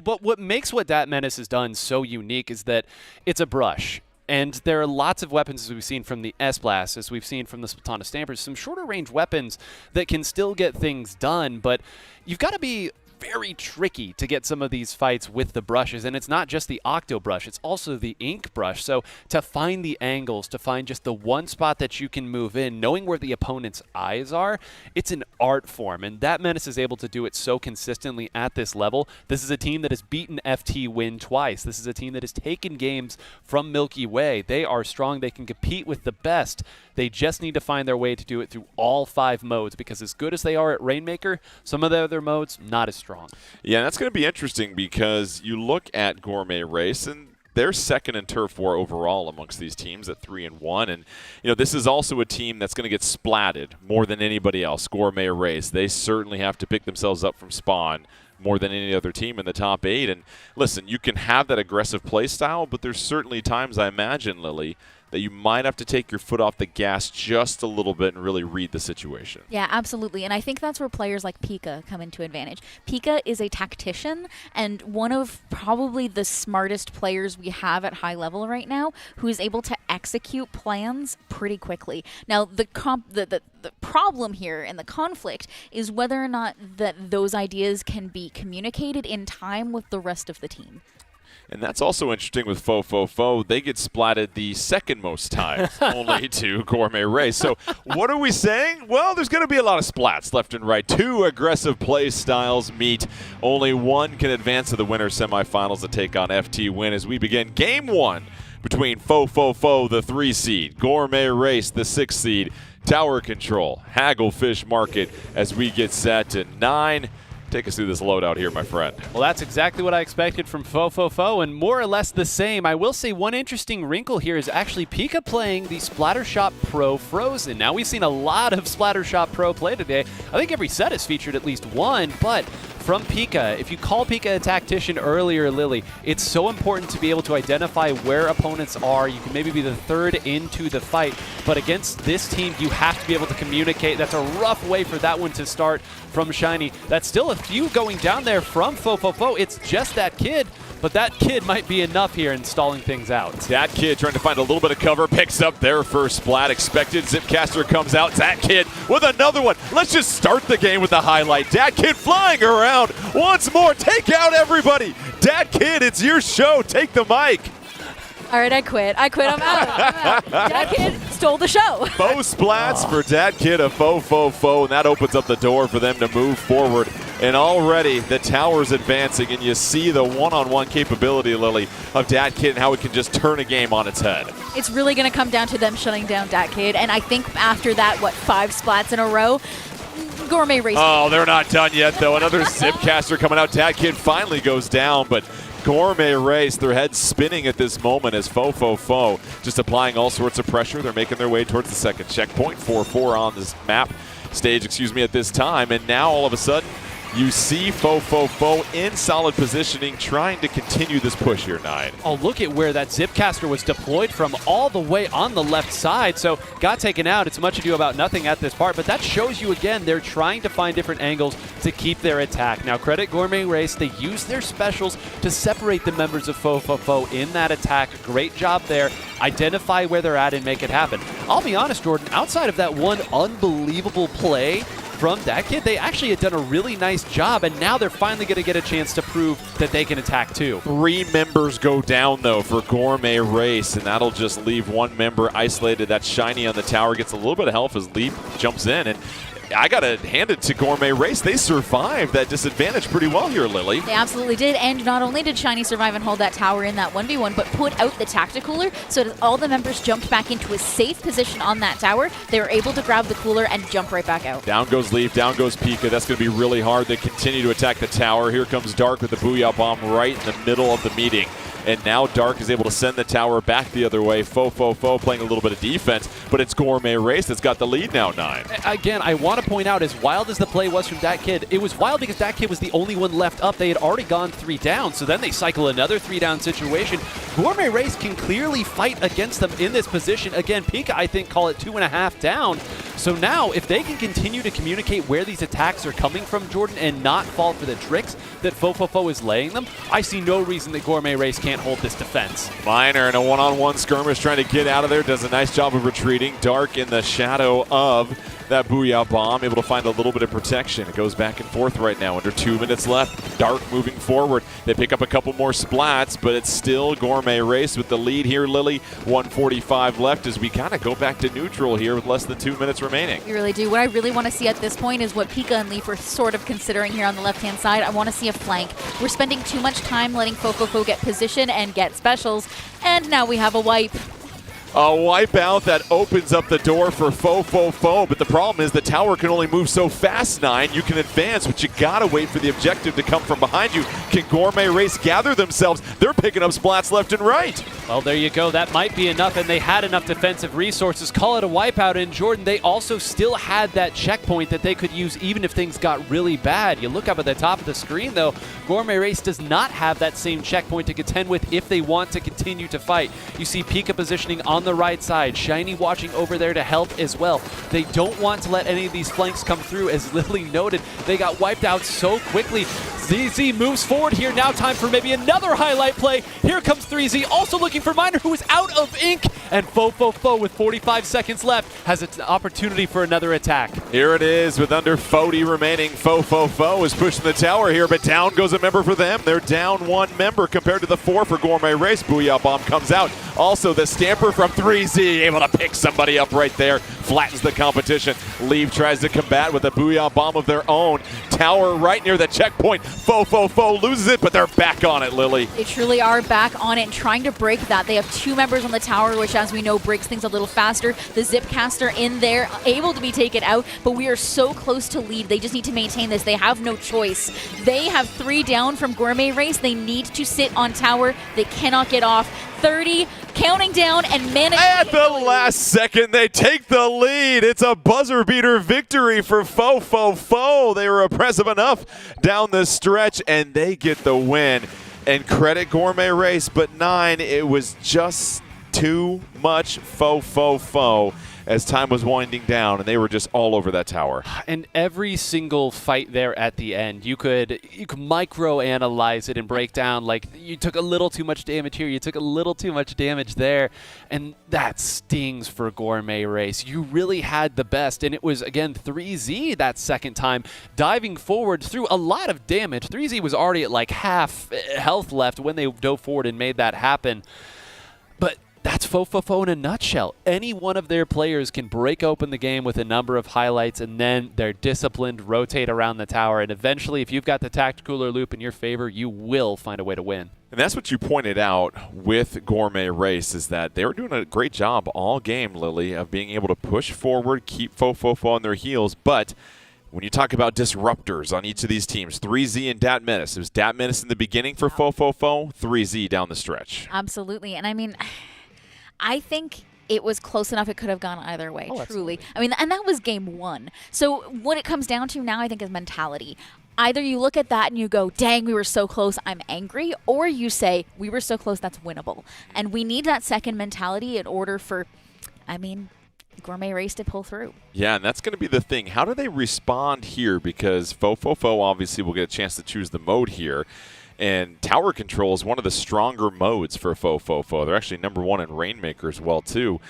but what makes what Dat Menace has done so unique is that it's a brush. And there are lots of weapons, as we've seen from the S-Blast, as we've seen from the Splatoon Stampers, some shorter range weapons that can still get things done, but you've got to be very tricky to get some of these fights with the brushes, and it's not just the Octo brush, it's also the ink brush. So to find the angles, to find just the one spot that you can move in, knowing where the opponent's eyes are, it's an art form, and Dat Menace is able to do it so consistently at this level. This is a team that has beaten FTWin twice. This is a team that has taken games from Milky Way. They are strong. They can compete with the best. They just need to find their way to do it through all 5 modes, because as good as they are at Rainmaker, some of the other modes, not as strong. Yeah, that's going to be interesting, because you look at Gourmet Race, and they're second in Turf War overall amongst these teams at 3-1. And, this is also a team that's going to get splatted more than anybody else, Gourmet Race. They certainly have to pick themselves up from spawn more than any other team in the top 8. And listen, you can have that aggressive play style, but there's certainly times, I imagine, Lily, that you might have to take your foot off the gas just a little bit and really read the situation. Yeah, absolutely. And I think that's where players like Pika come into advantage. Pika is a tactician and one of probably the smartest players we have at high level right now, who is able to execute plans pretty quickly. Now, the problem here and the conflict is whether or not that those ideas can be communicated in time with the rest of the team. And that's also interesting with fofofo. They get splatted the second most times, only to Gourmet Race. So what are we saying? Well, there's going to be a lot of splats left and right. 2 aggressive play styles meet. Only one can advance to the winner semifinals to take on FTWin as we begin Game 1 between fofofo, the 3 seed, Gourmet Race, the 6 seed, Tower Control, Hagglefish Market, as we get set to 9. Take us through this loadout here, my friend. Well, that's exactly what I expected from fofofo, and more or less the same. I will say one interesting wrinkle here is actually Pika playing the Splattershot Pro Frozen. Now, we've seen a lot of Splattershot Pro play today. I think every set has featured at least one, but from Pika, if you call Pika a tactician earlier, Lily, it's so important to be able to identify where opponents are. You can maybe be the third into the fight, but against this team, you have to be able to communicate. That's a rough way for that one to start from Shiny. That's still a few going down there from fofofo. It's just that kid, but that kid might be enough here in stalling things out. That kid trying to find a little bit of cover, picks up their first splat. Expected Zipcaster comes out. Dat Kid with another one. Let's just start the game with the highlight. Dat Kid flying around once more. Take out everybody. Dat Kid, it's your show. Take the mic. All right, I quit. I'm out. Dat Kid stole the show. Both splats for Dat Kid of fofofo, and that opens up the door for them to move forward. And already the tower's advancing, and you see the one-on-one capability, Lily, of Dat Kid and how it can just turn a game on its head. It's really going to come down to them shutting down Dat Kid, and I think after that, 5 splats in a row, Gourmet Race. Oh, they're not done yet, though. Another Zipcaster coming out. Dat Kid finally goes down, but Gourmet Race, their heads spinning at this moment as fofofo just applying all sorts of pressure. They're making their way towards the second checkpoint. 4-4 on this map stage, at this time. And now all of a sudden, You see fofofo in solid positioning, trying to continue this push here, 9. Oh, look at where that Zipcaster was deployed from, all the way on the left side. So got taken out. It's much ado about nothing at this part, but that shows you again, they're trying to find different angles to keep their attack. Now, credit Gourmet Race, they use their specials to separate the members of fofofo in that attack. Great job there. Identify where they're at and make it happen. I'll be honest, Jordan, outside of that one unbelievable play from that kid, they actually had done a really nice job, and now they're finally going to get a chance to prove that they can attack too. 3 members go down, though, for Gourmet Race, and that'll just leave 1 member isolated. That Shiny on the tower gets a little bit of help as Leap jumps in, and I got to hand it to Gourmet Race. They survived that disadvantage pretty well here, Lily. They absolutely did, and not only did Shiny survive and hold that tower in that 1v1, but put out the tacticooler so that all the members jumped back into a safe position on that tower. They were able to grab the cooler and jump right back out. Down goes Leaf, down goes Pika. That's going to be really hard. They continue to attack the tower. Here comes Dark with the Booyah Bomb right in the middle of the meeting. And now Dark is able to send the tower back the other way. Fofofo playing a little bit of defense, but it's Gourmet Race that's got the lead now, 9. Again, I want to point out, as wild as the play was from that kid, it was wild because that kid was the only one left up. They had already gone 3 down, so then they cycle another 3-down situation. Gourmet Race can clearly fight against them in this position. Again, Pika, I think, call it 2.5 down. So now, if they can continue to communicate where these attacks are coming from, Jordan, and not fall for the tricks that fofofo is laying them, I see no reason that Gourmet Race can't hold this defense. Miner in a one-on-one skirmish trying to get out of there. Does a nice job of retreating. Dark in the shadow of that Booyah Bomb, able to find a little bit of protection. It goes back and forth right now. Under 2 minutes left. Dark moving forward. They pick up a couple more splats, but it's still Gourmet Race with the lead here, Lily. 1:45 left as we kind of go back to neutral here with less than 2 minutes remaining. You really do. What I really want to see at this point is what Pika and Leaf are sort of considering here on the left-hand side. I want to see a flank. We're spending too much time letting fofofo get position and get specials, and now we have a wipe. A wipeout that opens up the door for fofofo, but the problem is the tower can only move so fast, 9. You can advance, but you gotta wait for the objective to come from behind you. Can Gourmet Race gather themselves? They're picking up splats left and right. Well, there you go. That might be enough, and they had enough defensive resources. Call it a wipeout, and Jordan, they also still had that checkpoint that they could use even if things got really bad. You look up at the top of the screen, though, Gourmet Race does not have that same checkpoint to contend with if they want to continue to fight. You see Pika positioning on the right side, Shiny watching over there to help as well. They don't want to let any of these flanks come through. As Lily noted, they got wiped out so quickly. ZZ moves forward here. Now time for maybe another highlight play. Here comes 3Z, also looking for Miner, who is out of ink. And fofofo, with 45 seconds left, has an opportunity for another attack. Here it is with under 40 remaining. Fofofo is pushing the tower here, but down goes a member for them. They're down 1 member compared to the 4 for Gourmet Race. Booyah Bomb comes out. Also the Stamper from 3Z, able to pick somebody up right there. Flattens the competition. Leave tries to combat with a Booyah Bomb of their own. Tower right near the checkpoint. Fofofo loses it, but they're back on it, Lily. They truly are back on it and trying to break that. They have 2 members on the tower, which, as we know, breaks things a little faster. The Zipcaster in there, able to be taken out, but we are so close to lead. They just need to maintain this. They have no choice. They have 3 down from Gourmet Race. They need to sit on tower. They cannot get off. 30, counting down and managing. At the last second, they take the lead. It's a buzzer beater victory for fofofo. They were impressive enough down the stretch, and they get the win. And credit Gourmet Race, but 9, it was just too much fofofo as time was winding down, and they were just all over that tower. And every single fight there at the end, you could micro-analyze it and break down, like, you took a little too much damage here, you took a little too much damage there, and that stings for Gourmet Race. You really had the best, and it was, again, 3Z that second time, diving forward through a lot of damage. 3Z was already at like half health left when they dove forward and made that happen. But that's fofofo in a nutshell. Any one of their players can break open the game with a number of highlights, and then they're disciplined, rotate around the tower, and eventually, if you've got the tacticooler loop in your favor, you will find a way to win. And that's what you pointed out with Gourmet Race, is that they were doing a great job all game, Lily, of being able to push forward, keep fofofo on their heels, but when you talk about disruptors on each of these teams, 3Z and Dat Menace. It was Dat Menace in the beginning for fofofo, 3Z down the stretch. Absolutely, and I mean, I think it was close enough it could have gone either way, truly. I mean, and that was game 1. So what it comes down to now, I think, is mentality. either you look at that and you go, dang, we were so close, I'm angry, or you say, we were so close, that's winnable. And we need that second mentality in order for, Gourmet Race to pull through. Yeah, and that's going to be the thing. How do they respond here? Because fofofo obviously will get a chance to choose the mode here. And tower control is one of the stronger modes for fofofo. They're actually #1 in Rainmaker as well, too.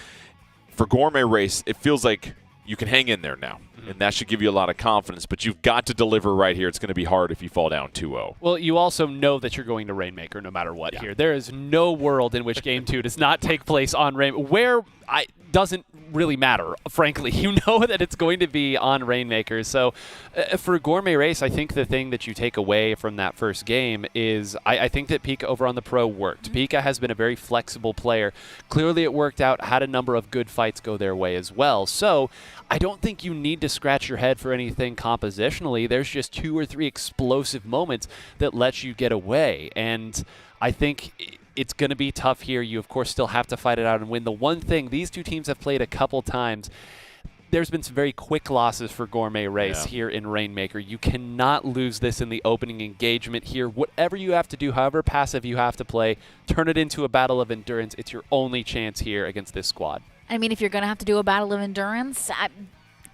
For Gourmet Race, it feels like you can hang in there now, and that should give you a lot of confidence, but you've got to deliver right here. It's going to be hard if you fall down 2-0. Well, you also know that you're going to Rainmaker no matter what here. There is no world in which Game 2 does not take place on Rainmaker. Doesn't really matter, frankly. You know that it's going to be on Rainmaker. So for Gourmet Race, I think the thing that you take away from that first game is I think that Pika over on the Pro worked. Pika has been a very flexible player. Clearly it worked out, had a number of good fights go their way as well. So I don't think you need to scratch your head for anything compositionally. There's just 2 or 3 explosive moments that let you get away. And I think it's going to be tough here. You, of course, still have to fight it out and win. The one thing, these two teams have played a couple times. There's been some very quick losses for Gourmet Race here in Rainmaker. You cannot lose this in the opening engagement here. Whatever you have to do, however passive you have to play, turn it into a battle of endurance. It's your only chance here against this squad. I mean, if you're going to have to do a battle of endurance,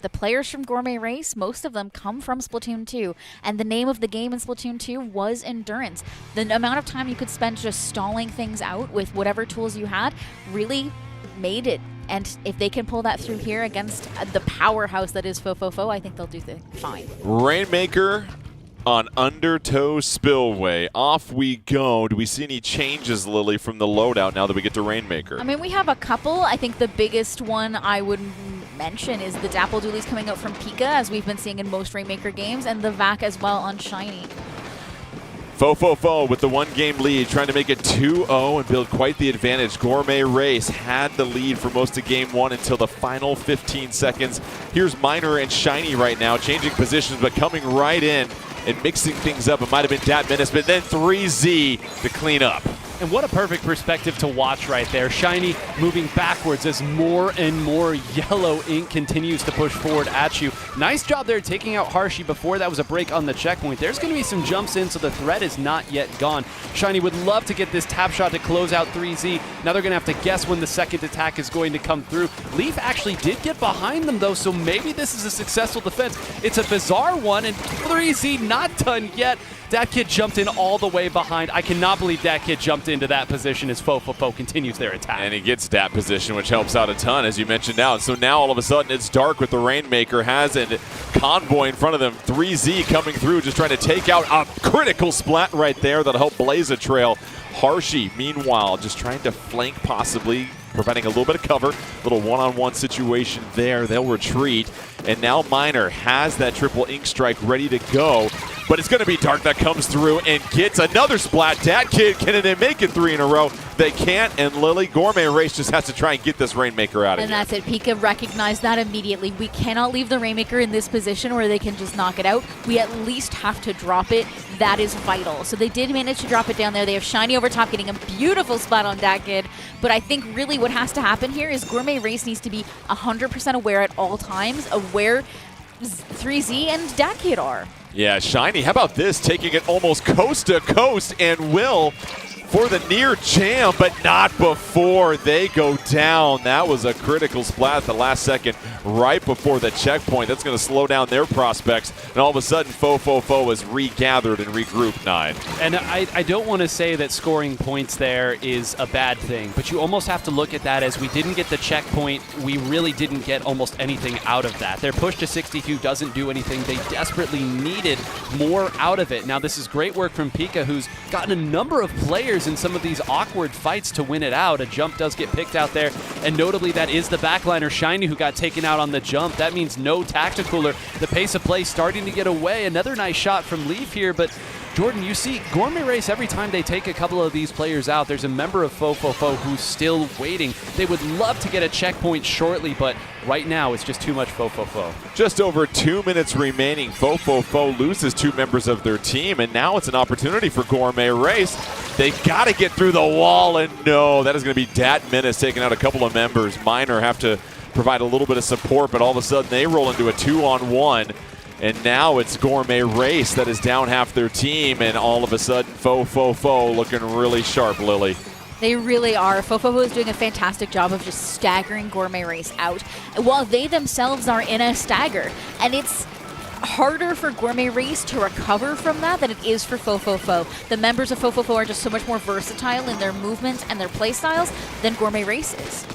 the players from Gourmet Race, most of them come from Splatoon 2, and the name of the game in Splatoon 2 was Endurance. The amount of time you could spend just stalling things out with whatever tools you had really made it. And if they can pull that through here against the powerhouse that is fofofo, I think they'll do fine. Rainmaker on Undertow Spillway. Off we go. Do we see any changes, Lily, from the loadout now that we get to Rainmaker? I mean, we have a couple. I think the biggest one I would mention is the Dapple Doolies coming out from Pika, as we've been seeing in most Rainmaker games, and the Vac as well on Shiny. Fofofo with the 1-game lead, trying to make it 2-0 and build quite the advantage. Gourmet Race had the lead for most of Game 1 until the final 15 seconds. Here's Miner and Shiny right now, changing positions, but coming right in and mixing things up. It might have been Dat Menace, but then 3Z to clean up. And what a perfect perspective to watch right there. Shiny moving backwards as more and more yellow ink continues to push forward at you. Nice job there taking out Harshy before that was a break on the checkpoint. There's going to be some jumps in, so the threat is not yet gone. Shiny would love to get this tap shot to close out 3Z. Now they're going to have to guess when the second attack is going to come through. Leaf actually did get behind them, though, so maybe this is a successful defense. It's a bizarre one, and 3Z not done yet. That kid jumped in all the way behind. I cannot believe that kid jumped into that position as fofofo continues their attack. And he gets that position, which helps out a ton, as you mentioned now. So now all of a sudden it's dark with the Rainmaker. Has a convoy in front of them. 3Z coming through, just trying to take out a critical splat right there that'll help blaze a trail. Harshy, meanwhile, just trying to flank possibly, providing a little bit of cover. Little one-on-one situation there. They'll retreat. And now Miner has that triple ink strike ready to go. But it's going to be Dark that comes through and gets another splat. Dat Kid, can they make it 3 in a row? They can't, and Lily, Gourmet Race just has to try and get this Rainmaker out of here. And that's it. Pika recognized that immediately. We cannot leave the Rainmaker in this position where they can just knock it out. We at least have to drop it. That is vital. So they did manage to drop it down there. They have Shiny over top getting a beautiful splat on Dat Kid. But I think really what has to happen here is Gourmet Race needs to be 100% aware at all times of where 3Z and Dat Kid are. Yeah, Shiny, how about this? Taking it almost coast to coast, and will for the near jam, but not before they go down. That was a critical splat at the last second, right before the checkpoint. That's going to slow down their prospects, and all of a sudden, fofofo is regathered and regrouped 9. And I don't want to say that scoring points there is a bad thing, but you almost have to look at that as we didn't get the checkpoint. We really didn't get almost anything out of that. Their push to 62 doesn't do anything. They desperately needed more out of it. Now, this is great work from Pika, who's gotten a number of players in some of these awkward fights to win it out. A jump does get picked out there, and notably that is the backliner Shiny who got taken out on the jump. That means no tacticaler. The pace of play starting to get away. Another nice shot from Leaf here, but Jordan, you see Gourmet Race, every time they take a couple of these players out, there's a member of fofofo who's still waiting. They would love to get a checkpoint shortly, but right now it's just too much fofofo. Just over 2 minutes remaining. Fofofo loses 2 members of their team, and now it's an opportunity for Gourmet Race. They've got to get through the wall, and no, that is going to be Dat Menace taking out a couple of members. Miner have to provide a little bit of support, but all of a sudden they roll into a 2-on-1. And now it's Gourmet Race that is down half their team, and all of a sudden, fofofo looking really sharp, Lily. They really are. Fofofo is doing a fantastic job of just staggering Gourmet Race out, while they themselves are in a stagger. And it's harder for Gourmet Race to recover from that than it is for fofofo. The members of fofofo are just so much more versatile in their movements and their play styles than Gourmet Race is.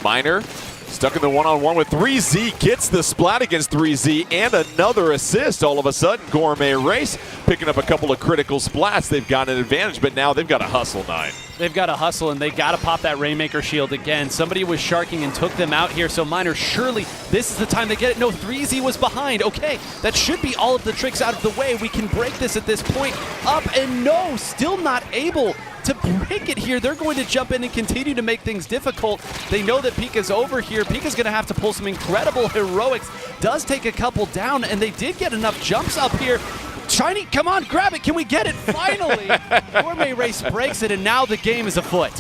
Miner stuck in the one-on-one with 3Z, gets the splat against 3Z and another assist. All of a sudden, Gourmet Race picking up a couple of critical splats. They've got an advantage, but now they've got to hustle, 9. They've got to hustle, and they got to pop that Rainmaker shield again. Somebody was sharking and took them out here, so Miner, surely this is the time they get it. No, 3Z was behind. Okay, that should be all of the tricks out of the way. We can break this at this point. Up and no, still not able to break it here. They're going to jump in and continue to make things difficult. They know that Pika's over here. Pika's going to have to pull some incredible heroics. Does take a couple down, and they did get enough jumps up here. Shiny, come on, grab it. Can we get it? Finally! Gourmet Race breaks it, and now the game is afoot.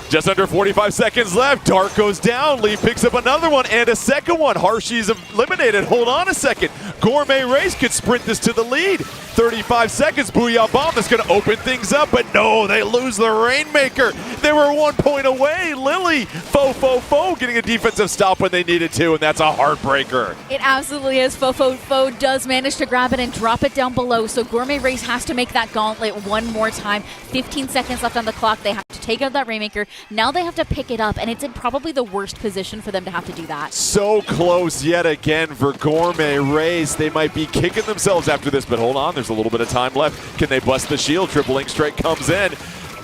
Just under 45 seconds left. Dark goes down. Lee picks up another one and a second one. Harshy's eliminated. Hold on a second. Gourmet Race could sprint this to the lead. 35 seconds. Booyah Bomb is going to open things up, but no, they lose the Rainmaker. They were 1 point away. Lily, fofofo getting a defensive stop when they needed to, and that's a heartbreaker. It absolutely is. Fofofo does manage to grab it and drop it down below, so Gourmet Race has to make that gauntlet one more time. 15 seconds left on the clock. They have to take out that Rainmaker. Now they have to pick it up, and it's in probably the worst position for them to have to do that. So close yet again for Gourmet Race. They might be kicking themselves after this, but hold on, there's a little bit of time left. Can they bust the shield? Triple Ink Strike comes in.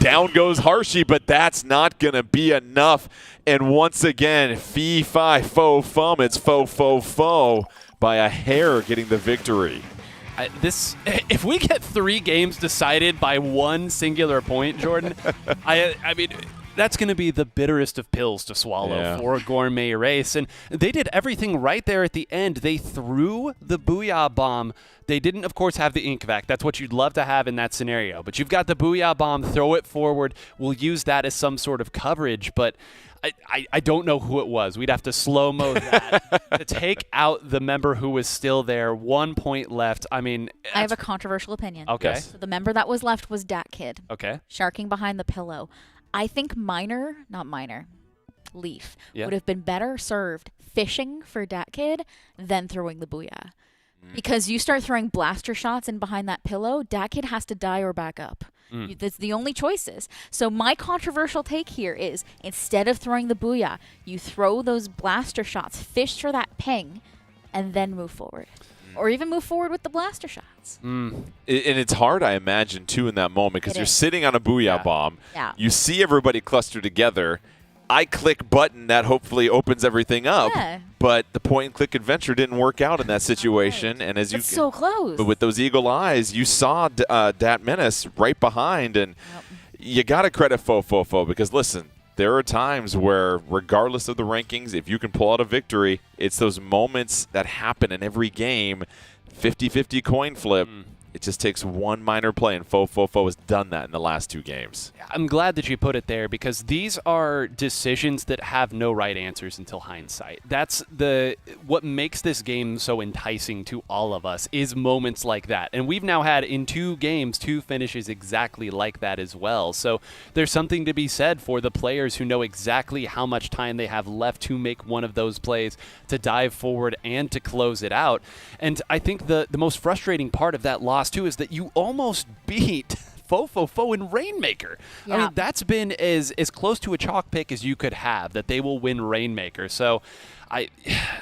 Down goes Harshy, but that's not going to be enough. And once again, fee-fi-fo-fum, it's fofofo by a hair getting the victory. If we get 3 games decided by one singular point, Jordan, I mean, that's going to be the bitterest of pills to swallow for Gourmet Race. And they did everything right there at the end. They threw the Booyah Bomb. They didn't, of course, have the Ink Vac. That's what you'd love to have in that scenario. But you've got the Booyah Bomb. Throw it forward. We'll use that as some sort of coverage. But I don't know who it was. We'd have to slow-mo that to take out the member who was still there. 1 point left. I mean, I have a controversial opinion. Okay. So the member that was left was Dat Kid. Okay. Sharking behind the pillow. I think Leaf would have been better served fishing for Dat Kid than throwing the Booyah. Because you start throwing blaster shots in behind that pillow, Dat Kid has to die or back up. That's the only choices. So my controversial take here is, instead of throwing the Booyah, you throw those blaster shots, fish for that ping, and then move forward. Or even move forward with the blaster shots. And it's hard, I imagine, too, in that moment, because you're sitting on a Booyah Bomb. Yeah. You see everybody cluster together. I click button that hopefully opens everything up. Yeah. But the point-and-click adventure didn't work out in that situation. Right. And as it's so close. But with those eagle eyes, you saw Dat Menace right behind. And you got to credit fofofo because, listen, there are times where, regardless of the rankings, if you can pull out a victory, it's those moments that happen in every game. 50-50 coin flip. It just takes one minor play, and fofofo has done that in the last 2 games. I'm glad that you put it there because these are decisions that have no right answers until hindsight. That's what makes this game so enticing to all of us is moments like that. And we've now had in 2 games 2 finishes exactly like that as well. So there's something to be said for the players who know exactly how much time they have left to make one of those plays, to dive forward and to close it out. And I think the most frustrating part of that loss too is that you almost beat fofofo and Rainmaker. Yeah. I mean, that's been as close to a chalk pick as you could have, that they will win Rainmaker. So,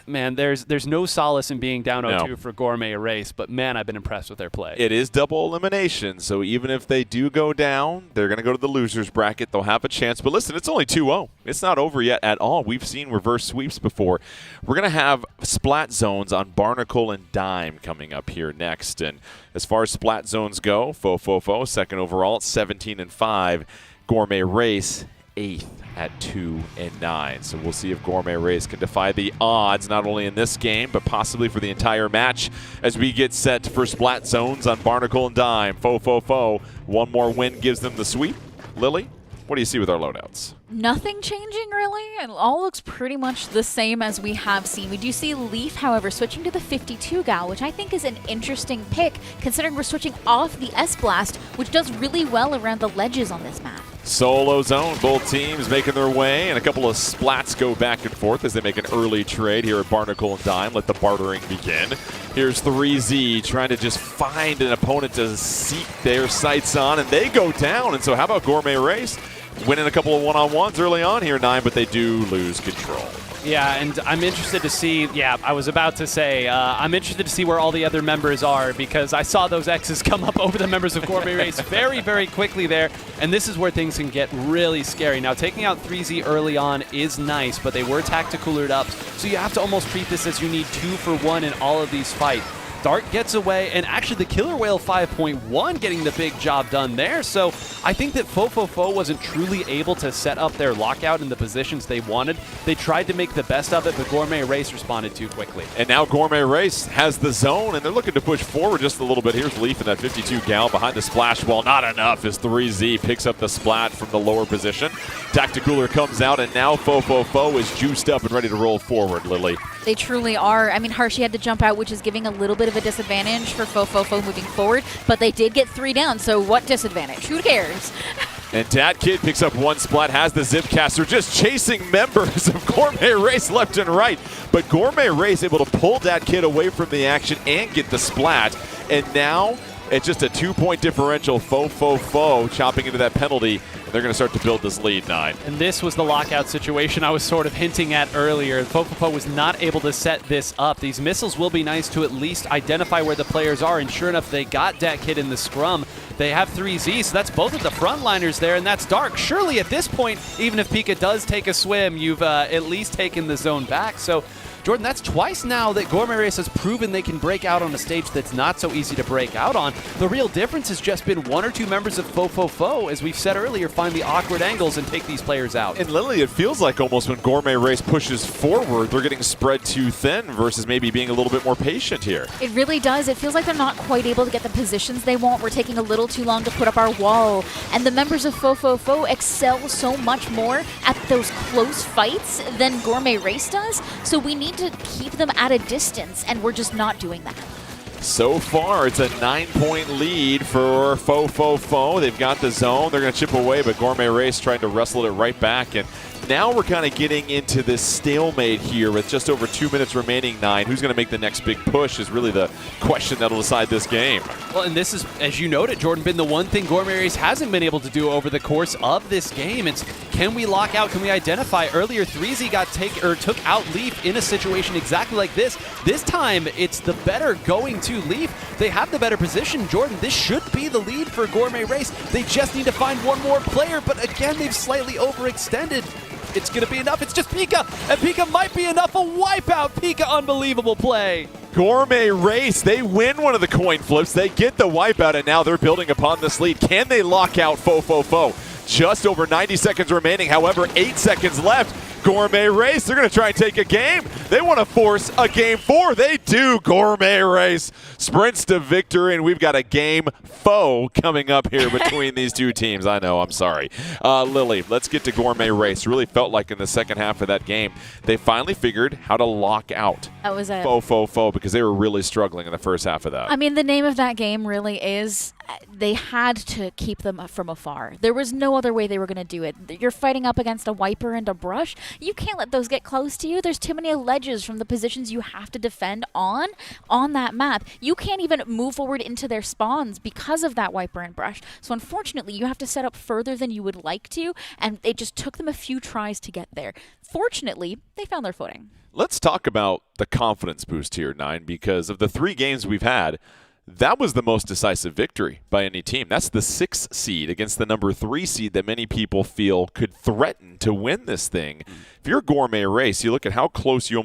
man, there's no solace in being down 0-2 for Gourmet Race, but man, I've been impressed with their play. It is double elimination, so even if they do go down, they're going to go to the losers bracket. They'll have a chance. But listen, it's only 2-0. It's not over yet at all. We've seen reverse sweeps before. We're going to have splat zones on Barnacle and Dime coming up here next. And as far as splat zones go, fofofo, second overall at 17-5. Gourmet Race, 8th at 2-9. So we'll see if Gourmet Race can defy the odds, not only in this game, but possibly for the entire match as we get set for splat zones on Barnacle and Dime. Fofofo, one more win gives them the sweep. Lily, what do you see with our loadouts? Nothing changing really. It all looks pretty much the same as we have seen. We do see Leaf, however, switching to the 52 gal, which I think is an interesting pick considering we're switching off the S-Blast, which does really well around the ledges on this map. Solo zone, both teams making their way, and a couple of splats go back and forth as they make an early trade here at Barnacle and Dime. Let the bartering begin. Here's 3Z trying to just find an opponent to seek their sights on, and they go down. And so how about Gourmet Race? Winning a couple of one-on-ones early on here, 9, but they do lose control. Yeah, and I'm interested to see, I was about to say, I'm interested to see where all the other members are because I saw those X's come up over the members of Gourmet Race very, very quickly there, and this is where things can get really scary. Now, taking out 3Z early on is nice, but they were tacticalered up, so you have to almost treat this as you need 2 for 1 in all of these fights. Dart gets away, and actually the Killer Whale 5.1 getting the big job done there. So I think that fofofo wasn't truly able to set up their lockout in the positions they wanted. They tried to make the best of it, but Gourmet Race responded too quickly. And now Gourmet Race has the zone, and they're looking to push forward just a little bit. Here's Leaf in that 52 gal behind the splash wall. Not enough as 3Z picks up the splat from the lower position. Tacticooler comes out, and now fofofo is juiced up and ready to roll forward, Lily. They truly are. I mean, Hershey had to jump out, which is giving a little bit of a disadvantage for fofofo moving forward, but they did get 3 down, so what disadvantage? Who cares? And Dat Kid picks up 1 splat, has the Zipcaster just chasing members of Gourmet Race left and right. But Gourmet Race able to pull Dat Kid away from the action and get the splat. And now it's just a 2-point differential. Fofofo chopping into that penalty. They're going to start to build this lead, 9. And this was the lockout situation I was sort of hinting at earlier. fofofo was not able to set this up. These missiles will be nice to at least identify where the players are, and sure enough, they got Dat Kid in the scrum. They have 3Z, so that's both of the frontliners there, and that's Dark. Surely at this point, even if Pika does take a swim, you've at least taken the zone back. So Jordan, that's twice now that Gourmet Race has proven they can break out on a stage that's not so easy to break out on. The real difference has just been 1 or 2 members of fofofo, as we've said earlier, find the awkward angles and take these players out. And Lily, it feels like almost when Gourmet Race pushes forward, they're getting spread too thin versus maybe being a little bit more patient here. It really does. It feels like they're not quite able to get the positions they want. We're taking a little too long to put up our wall. And the members of fofofo excel so much more at those close fights than Gourmet Race does. So we need to keep them at a distance, and we're just not doing that. So far, it's a 9-point lead for fofofo. They've got the zone. They're going to chip away, but Gourmet Race trying to wrestle it right back. And now we're kind of getting into this stalemate here with just over 2 minutes remaining, 9. Who's going to make the next big push is really the question that'll decide this game. Well, and this is, as you noted, Jordan, been the one thing Gourmet Race hasn't been able to do over the course of this game. It's can we lock out, can we identify? Earlier, 3Z took out Leaf in a situation exactly like this. This time, it's the better going to Leaf. They have the better position. Jordan, this should be the lead for Gourmet Race. They just need to find one more player, but again, they've slightly overextended. It's going to be enough. It's just Pika, and Pika might be enough. A wipeout. Pika, unbelievable play. Gourmet Race, they win one of the coin flips. They get the wipeout, and now they're building upon this lead. Can they lock out fofofo? Just over 90 seconds remaining. However, 8 seconds left. Gourmet Race, they're going to try and take a game. They want to force a game 4. They do. Gourmet Race sprints to victory, and we've got a game foe coming up here between these two teams. I know, I'm sorry. Lily, let's get to Gourmet Race. Really felt like in the second half of that game, they finally figured how to lock out fofofo because they were really struggling in the first half of that. I mean, the name of that game really is they had to keep them from afar. There was no other way they were going to do it. You're fighting up against a wiper and a brush. You can't let those get close to you. There's too many ledges from the positions you have to defend on that map. You can't even move forward into their spawns because of that wiper and brush. So unfortunately, you have to set up further than you would like to, and it just took them a few tries to get there. Fortunately, they found their footing. Let's talk about the confidence boost here, 9, because of the 3 games we've had, that was the most decisive victory by any team. That's the 6th seed against the number 3 seed that many people feel could threaten to win this thing. If you're Gourmet Race, you look at how close you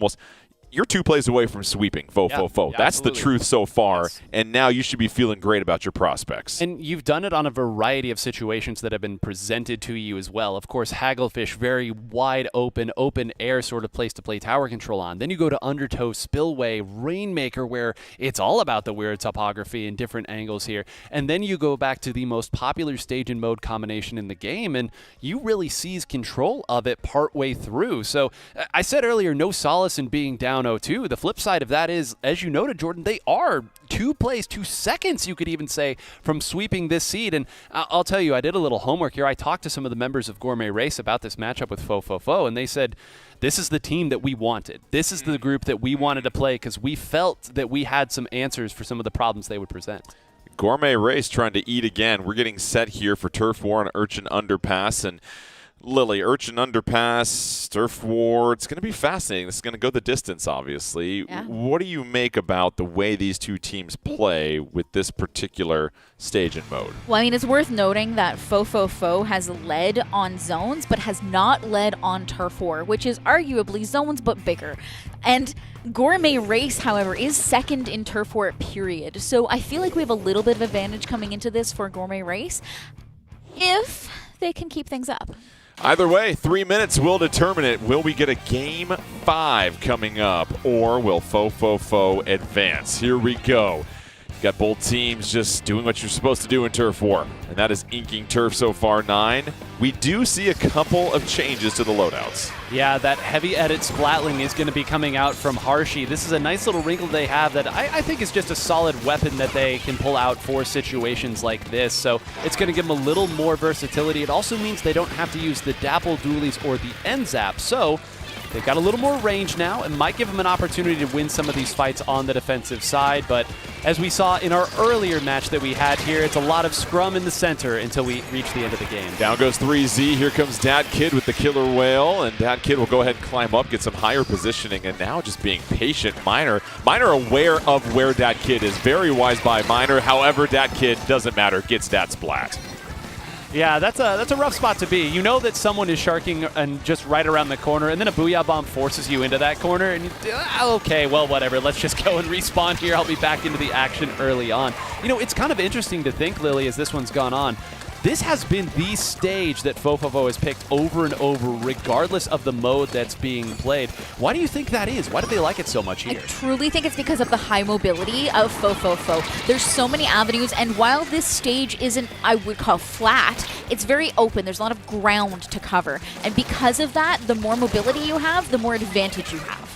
you're 2 plays away from sweeping fofofo. Yeah, That's the absolutely. truth so far, Yes. and now you should be feeling great about your prospects. And you've done it on a variety of situations that have been presented to you as well. Of course, Hagglefish, very wide open air sort of place to play tower control on. Then you go to Undertow, Spillway, Rainmaker, where it's all about the weird topography and different angles here. And then you go back to the most popular stage and mode combination in the game, and you really seize control of it partway through. So I said earlier, no solace in being down 0-2. The flip side of that is, as you noted, Jordan, they are 2 plays, 2 seconds, you could even say, from sweeping this seed. And I'll tell you, I did a little homework here. I talked to some of the members of Gourmet Race about this matchup with fofofo, and they said, this is the team that we wanted. This is the group that we wanted to play because we felt that we had some answers for some of the problems they would present. Gourmet Race trying to eat again. We're getting set here for Turf War on Urchin Underpass. And Lily, Urchin Underpass, Turf War, it's going to be fascinating. This is going to go the distance, obviously. Yeah. What do you make about the way these 2 teams play with this particular stage and mode? Well, I mean, it's worth noting that fofofo has led on zones, but has not led on Turf War, which is arguably zones, but bigger. And Gourmet Race, however, is second in Turf War, period. So I feel like we have a little bit of advantage coming into this for Gourmet Race if they can keep things up. Either way, 3 minutes will determine it. Will we get a Game 5 coming up, or will fofofo advance? Here we go. Got both teams just doing what you're supposed to do in Turf War, and that is inking turf so far, 9. We do see a couple of changes to the loadouts. Yeah, that heavy edit splatling is going to be coming out from Harshy. This is a nice little wrinkle they have that I think is just a solid weapon that they can pull out for situations like this. So it's going to give them a little more versatility. It also means they don't have to use the Dapple Dualies or the End Zap. So they've got a little more range now and might give them an opportunity to win some of these fights on the defensive side. But as we saw in our earlier match that we had here, it's a lot of scrum in the center until we reach the end of the game. Down goes 3Z. Here comes Dad Kid with the killer whale, and Dad Kid will go ahead and climb up, get some higher positioning, and now just being patient. Miner aware of where Dad Kid is. Very wise by Miner. However, Dad Kid, doesn't matter, gets that splat. Yeah, that's a rough spot to be. You know that someone is sharking and just right around the corner, and then a Booyah Bomb forces you into that corner, and you, okay, well, whatever. Let's just go and respawn here. I'll be back into the action early on. You know, it's kind of interesting to think, Lily, as this one's gone on. This has been the stage that fofofo has picked over and over, regardless of the mode that's being played. Why do you think that is? Why do they like it so much here? I truly think it's because of the high mobility of fofofo. There's so many avenues, and while this stage isn't, I would call flat, it's very open. There's a lot of ground to cover. And because of that, the more mobility you have, the more advantage you have.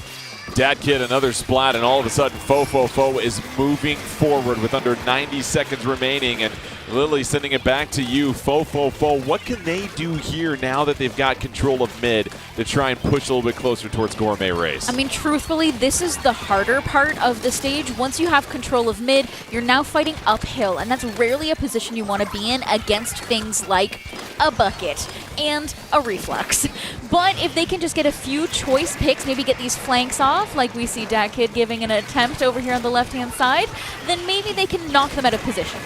Dad Kid, another splat, and all of a sudden fofofo is moving forward with under 90 seconds remaining, and Lily sending it back to you. Fofofo, what can they do here now that they've got control of mid to try and push a little bit closer towards Gourmet Race? I mean, truthfully, this is the harder part of the stage. Once you have control of mid, you're now fighting uphill, and that's rarely a position you want to be in against things like a bucket and a reflux. But if they can just get a few choice picks, maybe get these flanks off, like we see Dad Kid giving an attempt over here on the left-hand side, then maybe they can knock them out of position.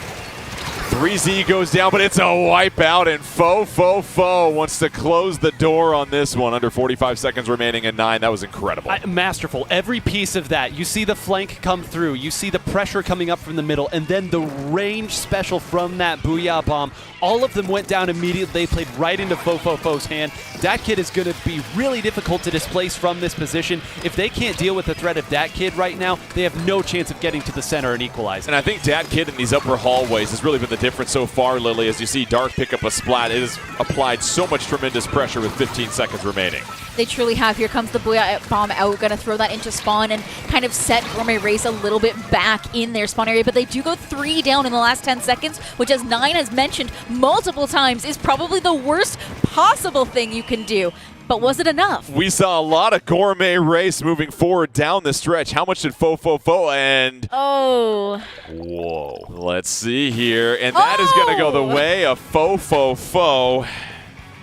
3Z goes down, but it's a wipeout, and fofofo wants to close the door on this one. Under 45 seconds remaining and 9. That was incredible. Masterful. Every piece of that. You see the flank come through. You see the pressure coming up from the middle, and then the range special from that Booyah Bomb. All of them went down immediately. They played right into fofofo's hand. Dat Kid is going to be really difficult to displace from this position. If they can't deal with the threat of Dat Kid right now, they have no chance of getting to the center and equalizing. And I think Dat Kid in these upper hallways has really been the difference so far, Lily. As you see Dark pick up a splat, it has applied so much tremendous pressure with 15 seconds remaining. They truly have. Here comes the Booyah Bomb out, going to throw that into spawn and kind of set Gourmet Race a little bit back in their spawn area, but they do go 3 down in the last 10 seconds, which, as Nine has mentioned multiple times, is probably the worst possible thing you can do. But was it enough? We saw a lot of Gourmet Race moving forward down the stretch. How much did fofofo and... Oh. Whoa. Let's see here. And that is going to go the way of fofofo.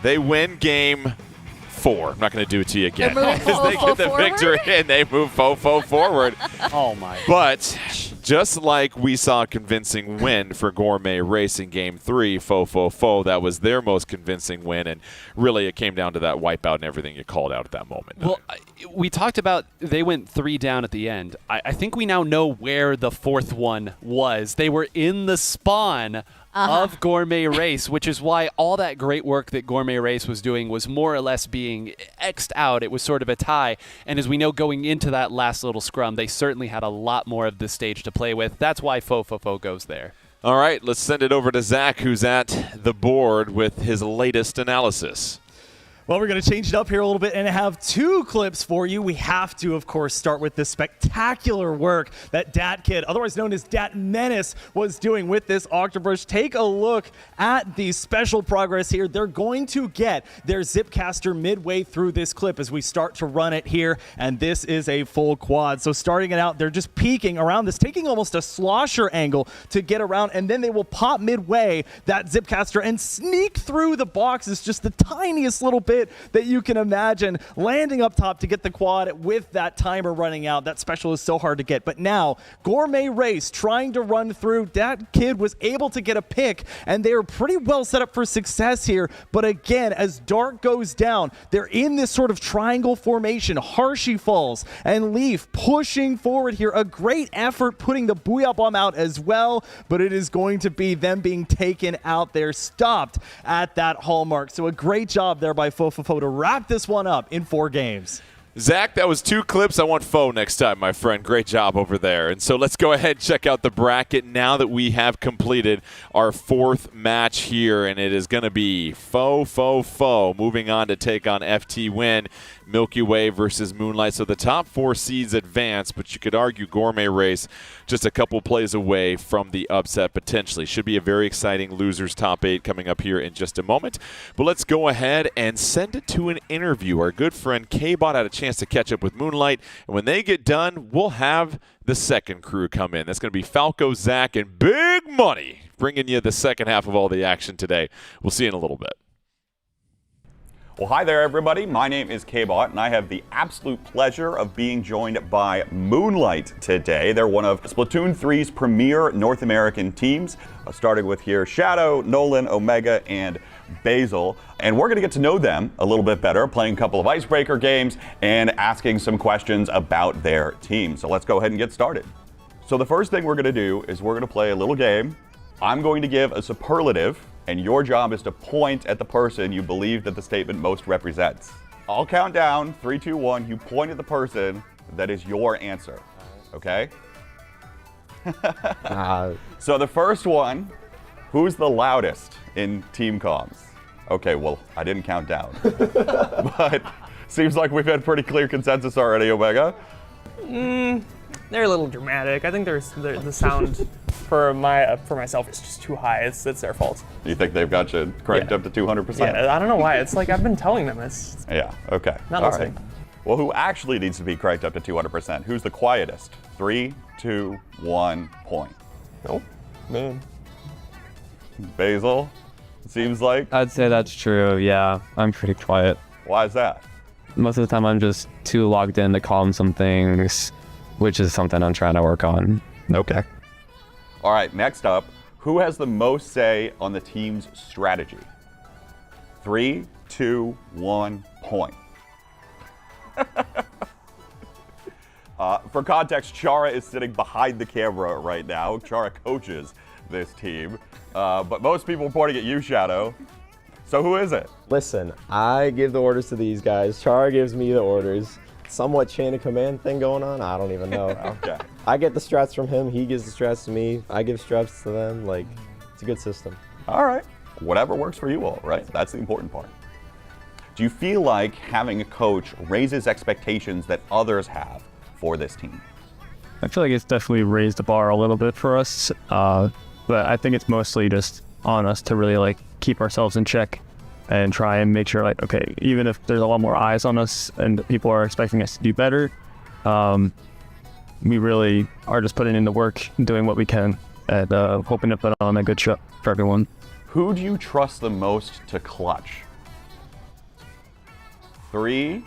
They win game 4. I'm not going to do it to you again. They're moving They get the forward? victory and they move fofo forward. Oh my. But Just like we saw a convincing win for Gourmet Race in Game 3, fofofo, that was their most convincing win, and really it came down to that wipeout and everything you called out at that moment. Well, we talked about they went 3 down at the end. I think we now know where the 4th one was. They were in the spawn of Gourmet Race, which is why all that great work that Gourmet Race was doing was more or less being X'd out. It was sort of a tie. And as we know, going into that last little scrum, they certainly had a lot more of the stage to play with. That's why fofofo goes there. All right, let's send it over to Zach, who's at the board with his latest analysis. Well, we're going to change it up here a little bit and have 2 clips for you. We have to, of course, start with the spectacular work that Dat Kid, otherwise known as Dat Menace, was doing with this Octobrush. Take a look at the special progress here. They're going to get their Zipcaster midway through this clip as we start to run it here, and this is a full quad. So starting it out, they're just peeking around this, taking almost a slosher angle to get around, and then they will pop midway that Zipcaster and sneak through the boxes, just the tiniest little bit that you can imagine, landing up top to get the quad with that timer running out. That special is so hard to get. But now, Gourmet Race trying to run through. That kid was able to get a pick, and they are pretty well set up for success here. But again, as Dark goes down, they're in this sort of triangle formation. Harshy falls, and Leaf pushing forward here. A great effort putting the Booyah Bomb out as well, but it is going to be them being taken out there, stopped at that hallmark. So a great job there by fofofo to wrap this one up in 4 games. Zach, that was 2 clips. I want Fo next time, my friend. Great job over there. And so let's go ahead and check out the bracket now that we have completed our 4th match here, and it is going to be fofofo moving on to take on FTWin. Milky Way versus Moonlight. So the top 4 seeds advance, but you could argue Gourmet Race just a couple plays away from the upset potentially. Should be a very exciting losers top 8 coming up here in just a moment. But let's go ahead and send it to an interview. Our good friend K-Bot had a chance to catch up with Moonlight, and when they get done, we'll have the second crew come in. That's going to be Falco, Zach, and Big Money bringing you the second half of all the action today. We'll see you in a little bit. Well, hi there, everybody. My name is K-Bot, and I have the absolute pleasure of being joined by Moonlight today. They're one of Splatoon 3's premier North American teams, starting with here Shadow, Nolan, Omega, and Basil. And we're going to get to know them a little bit better, playing a couple of icebreaker games and asking some questions about their team. So let's go ahead and get started. So the first thing we're going to do is we're going to play a little game. I'm going to give a superlative, and your job is to point at the person you believe that the statement most represents. I'll count down, 3, 2, 1. You point at the person that is your answer, okay? So the first one, who's the loudest in team comms? Okay, well, I didn't count down. But seems like we've had pretty clear consensus already, Omega. They're a little dramatic. I think the sound for myself is just too high. It's their fault. You think they've got you cranked up to 200%? Yeah, I don't know why. It's like I've been telling them it's Yeah, okay. not All listening. right. Well, who actually needs to be cranked up to 200%? Who's the quietest? 3, 2, 1, point. Nope. Man. Basil, seems like. I'd say that's true, yeah. I'm pretty quiet. Why is that? Most of the time I'm just too logged in to calm some things, which is something I'm trying to work on. Okay. All right, next up, who has the most say on the team's strategy? 3, 2, 1, point. For context, Chara is sitting behind the camera right now. Chara coaches this team, but most people are pointing at you, Shadow. So who is it? Listen, I give the orders to these guys. Chara gives me the orders. Somewhat chain of command thing going on. I don't even know. Okay. I get the strats from him. He gives the strats to me. I give strats to them. Like, it's a good system. All right. Whatever works for you all, right? That's the important part. Do you feel like having a coach raises expectations that others have for this team? I feel like it's definitely raised the bar a little bit for us, but I think it's mostly just on us to really like keep ourselves in check and try and make sure, like, okay, even if there's a lot more eyes on us and people are expecting us to do better, we really are just putting in the work and doing what we can and hoping to put on a good show for everyone. Who do you trust the most to clutch? 3,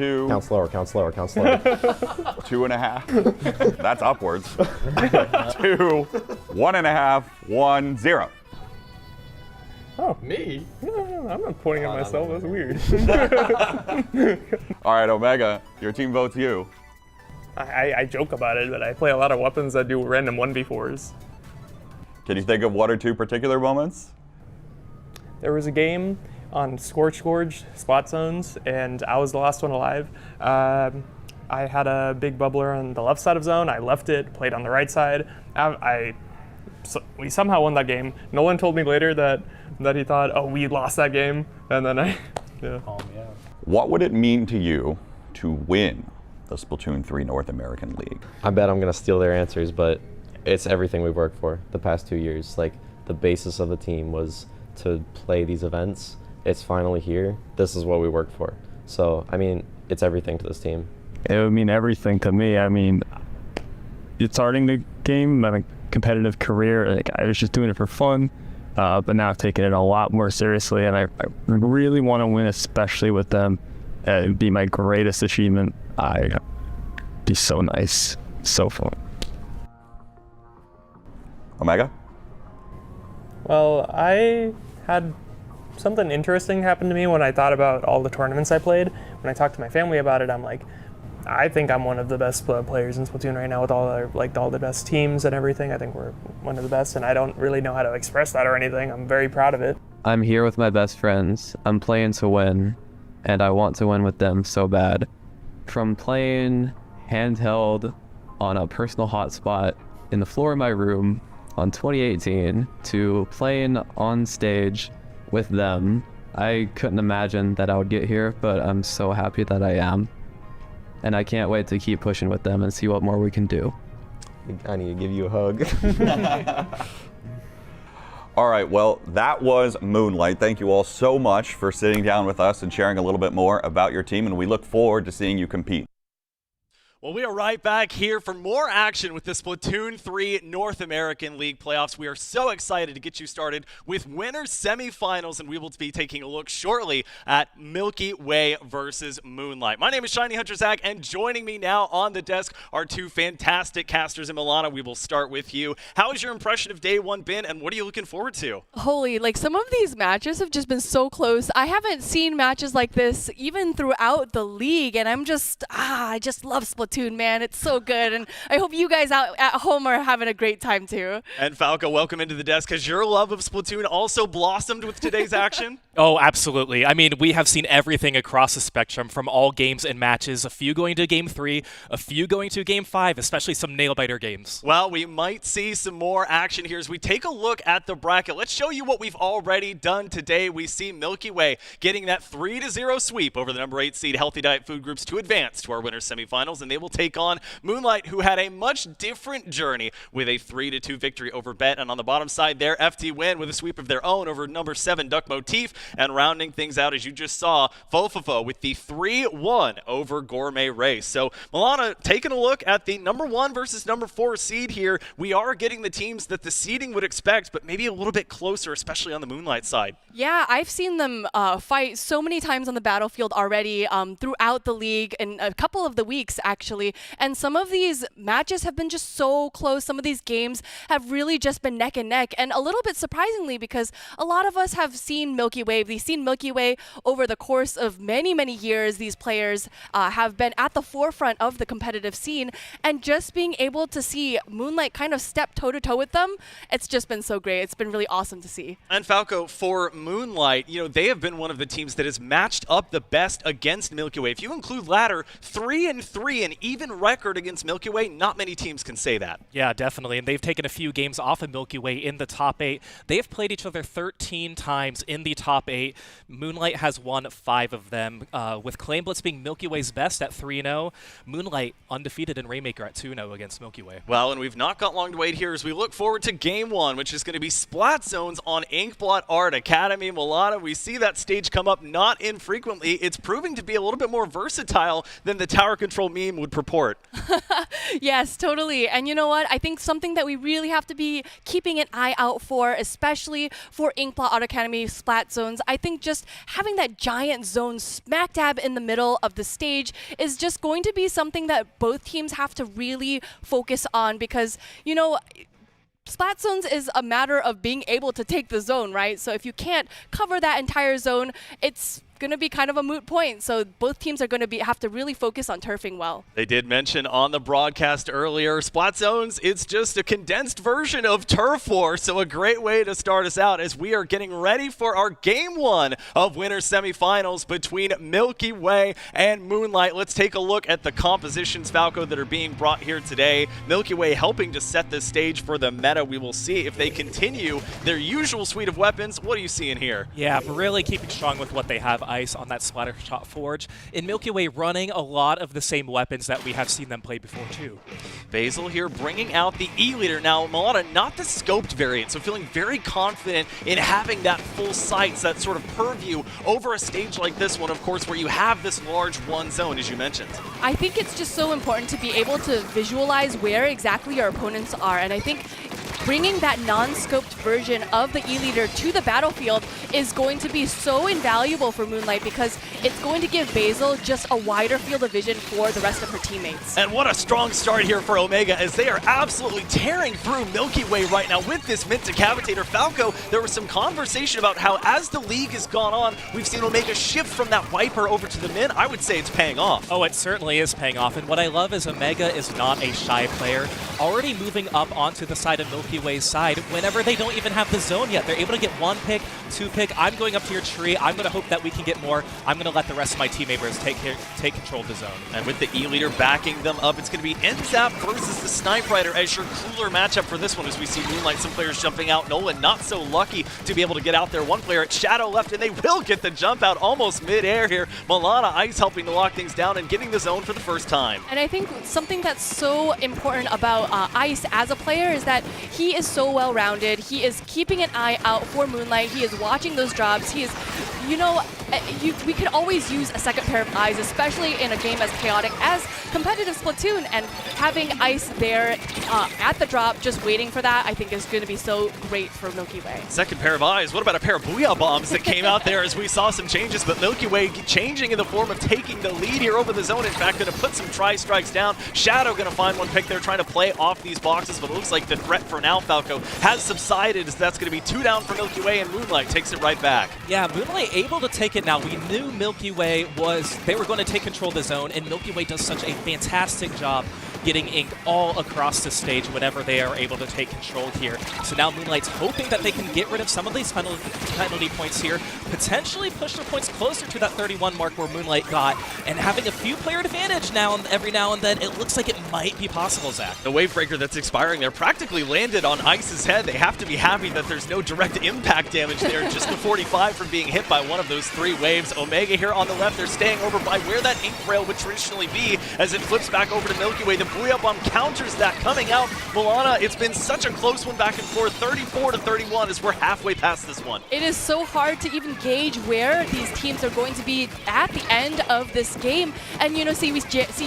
2. Count slower, count slower, count slower. 2.5. That's upwards. 2, 1.5, 1, 0. Oh, me? No, I'm not pointing at myself. That's weird. All right, Omega, your team votes you. I joke about it, but I play a lot of weapons that do random 1v4s. Can you think of 1 or 2 particular moments? There was a game on Scorch Gorge, Spot Zones, and I was the last one alive. I had a big bubbler on the left side of zone. I left it, played on the right side. We somehow won that game. Nolan told me later that he thought, oh, we lost that game, and then yeah. What would it mean to you to win the Splatoon 3 North American League? I bet I'm gonna steal their answers, but it's everything we've worked for the past 2 years. Like, the basis of the team was to play these events. It's finally here. This is what we worked for. So, I mean, it's everything to this team. It would mean everything to me. I mean, it's starting the game, my competitive career, like, I was just doing it for fun, but now I've taken it a lot more seriously, and I really want to win, especially with them. It would be my greatest achievement. It'd be so nice, so fun. Omega? Well, I had something interesting happen to me when I thought about all the tournaments I played. When I talked to my family about it, I'm like, I think I'm one of the best players in Splatoon right now with all the best teams and everything. I think we're one of the best, and I don't really know how to express that or anything. I'm very proud of it. I'm here with my best friends. I'm playing to win, and I want to win with them so bad. From playing handheld on a personal hotspot in the floor of my room on 2018 to playing on stage with them, I couldn't imagine that I would get here, but I'm so happy that I am. And I can't wait to keep pushing with them and see what more we can do. I need to give you a hug. All right, well, that was Moonlight. Thank you all so much for sitting down with us and sharing a little bit more about your team, and we look forward to seeing you compete. Well, we are right back here for more action with the Splatoon 3 North American League playoffs. We are so excited to get you started with winners semifinals, and we will be taking a look shortly at Milky Way versus Moonlight. My name is Shiny Hunter Zach, and joining me now on the desk are two fantastic casters in Milana. We will start with you. How has your impression of day one been, and what are you looking forward to? Holy, like, some of these matches have just been so close. I haven't seen matches like this even throughout the league, and I just love Splatoon. Man, it's so good, and I hope you guys out at home are having a great time too. And Falco, welcome into the desk. Has your love of Splatoon also blossomed with today's action? Oh, absolutely. I mean, we have seen everything across the spectrum, from all games and matches, a few going to Game 3, a few going to Game 5, especially some nail-biter games. Well, we might see some more action here as we take a look at the bracket. Let's show you what we've already done today. We see Milky Way getting that 3-0 sweep over the number 8 seed Healthy Diet Food Groups to advance to our winners semifinals, and they will take on Moonlight, who had a much different journey with a 3-2 victory over Bet. And on the bottom side there, FTWin with a sweep of their own over number 7 Duck Motif, and rounding things out, as you just saw, Fofofo with the 3-1 over Gourmet race. So Milana, taking a look at the number 1 versus number 4 seed here, we are getting the teams that the seeding would expect, but maybe a little bit closer, especially on the Moonlight side. Yeah, I've seen them fight so many times on the battlefield already throughout the league, in a couple of the weeks actually, and some of these matches have been just so close. Some of these games have really just been neck and neck, and a little bit surprisingly, because a lot of us have seen Milky Way. We've seen Milky Way over the course of many, many years. These players have been at the forefront of the competitive scene, and just being able to see Moonlight kind of step toe-to-toe with them, it's just been so great. It's been really awesome to see. And Falco, for Moonlight, you know, they have been one of the teams that has matched up the best against Milky Way. If you include ladder, 3-3, an even record against Milky Way, not many teams can say that. Yeah, definitely, and they've taken a few games off of Milky Way in the top 8. They've played each other 13 times in the top 8. Moonlight has won 5 of them, with Claim Blitz being Milky Way's best at 3-0. Moonlight undefeated in Rainmaker at 2-0 against Milky Way. Well, and we've not got long to wait here as we look forward to Game 1, which is going to be Splat Zones on Inkblot Art Academy. Milana, we see that stage come up not infrequently. It's proving to be a little bit more versatile than the tower control meme would purport. Yes, totally. And you know what? I think something that we really have to be keeping an eye out for, especially for Inkblot Art Academy Splat Zones, zones. I think just having that giant zone smack dab in the middle of the stage is just going to be something that both teams have to really focus on because, you know, Splat zones is a matter of being able to take the zone, right? So if you can't cover that entire zone, it's going to be kind of a moot point. So both teams are going to have to really focus on turfing well. They did mention on the broadcast earlier, Splat Zones, it's just a condensed version of Turf War. So a great way to start us out as we are getting ready for our game one of winter semifinals between Milky Way and Moonlight. Let's take a look at the compositions, Falco, that are being brought here today. Milky Way helping to set the stage for the meta. We will see if they continue their usual suite of weapons. What are you seeing here? Yeah, really keeping strong with what they have. Ice on that Splattershot Forge. In Milky Way running a lot of the same weapons that we have seen them play before too. Basil here bringing out the E-Leader. Now, Milana, not the scoped variant, so feeling very confident in having that full sights, that sort of purview over a stage like this one, of course, where you have this large one zone, as you mentioned. I think it's just so important to be able to visualize where exactly your opponents are, and I think bringing that non-scoped version of the E-Leader to the battlefield is going to be so invaluable for Moonlight because it's going to give Basil just a wider field of vision for the rest of her teammates. And what a strong start here for Omega as they are absolutely tearing through Milky Way right now with this Mint Decapitator. Falco, there was some conversation about how as the league has gone on, we've seen Omega shift from that Viper over to the Mint. I would say it's paying off. Oh, it certainly is paying off. And what I love is Omega is not a shy player, already moving up onto the side of Milky Way's side whenever they don't even have the zone yet. They're able to get one pick, two pick. I'm going up to your tree. I'm going to hope that we can get more. I'm going to let the rest of my team members take control of the zone. And with the E-Leader backing them up, it's going to be NZAP versus the Snipe Rider as your cooler matchup for this one as we see Moonlight, some players jumping out. Nolan not so lucky to be able to get out there. One player at Shadow left, and they will get the jump out almost mid-air here. Milana Ice helping to lock things down and getting the zone for the first time. And I think something that's so important about Ice as a player is that he is so well-rounded. He is keeping an eye out for Moonlight. He is watching those drops. He is, you know, we could always use a second pair of eyes, especially in a game as chaotic as competitive Splatoon, and having Ice there at the drop, just waiting for that, I think is going to be so great for Milky Way. Second pair of eyes. What about a pair of Booyah Bombs that came out there as we saw some changes, but Milky Way changing in the form of taking the lead here over the zone. In fact, going to put some tri-strikes down. Shadow going to find one pick there, trying to play off these boxes, but it looks like the threat for now, Falco, has subsided, as that's going to be 2 down for Milky Way, and Moonlight takes it right back. Yeah, Moonlight able to take it now. We knew Milky Way they were going to take control of the zone, and Milky Way does such a fantastic job getting ink all across the stage whenever they are able to take control here. So now Moonlight's hoping that they can get rid of some of these penalty points here, potentially push their points closer to that 31 mark where Moonlight got, and having a few player advantage now and every now and then, it looks like it might be possible, Zach. The wave breaker that's expiring there practically landed on Ice's head. They have to be happy that there's no direct impact damage there, just the 45 from being hit by one of those 3 waves. Omega here on the left, they're staying over by where that ink rail would traditionally be as it flips back over to Milky Way. The Booyah Bomb counters that coming out. Milana, it's been such a close one back and forth, 34-31 as we're halfway past this one. It is so hard to even gauge where these teams are going to be at the end of this game. And you know, see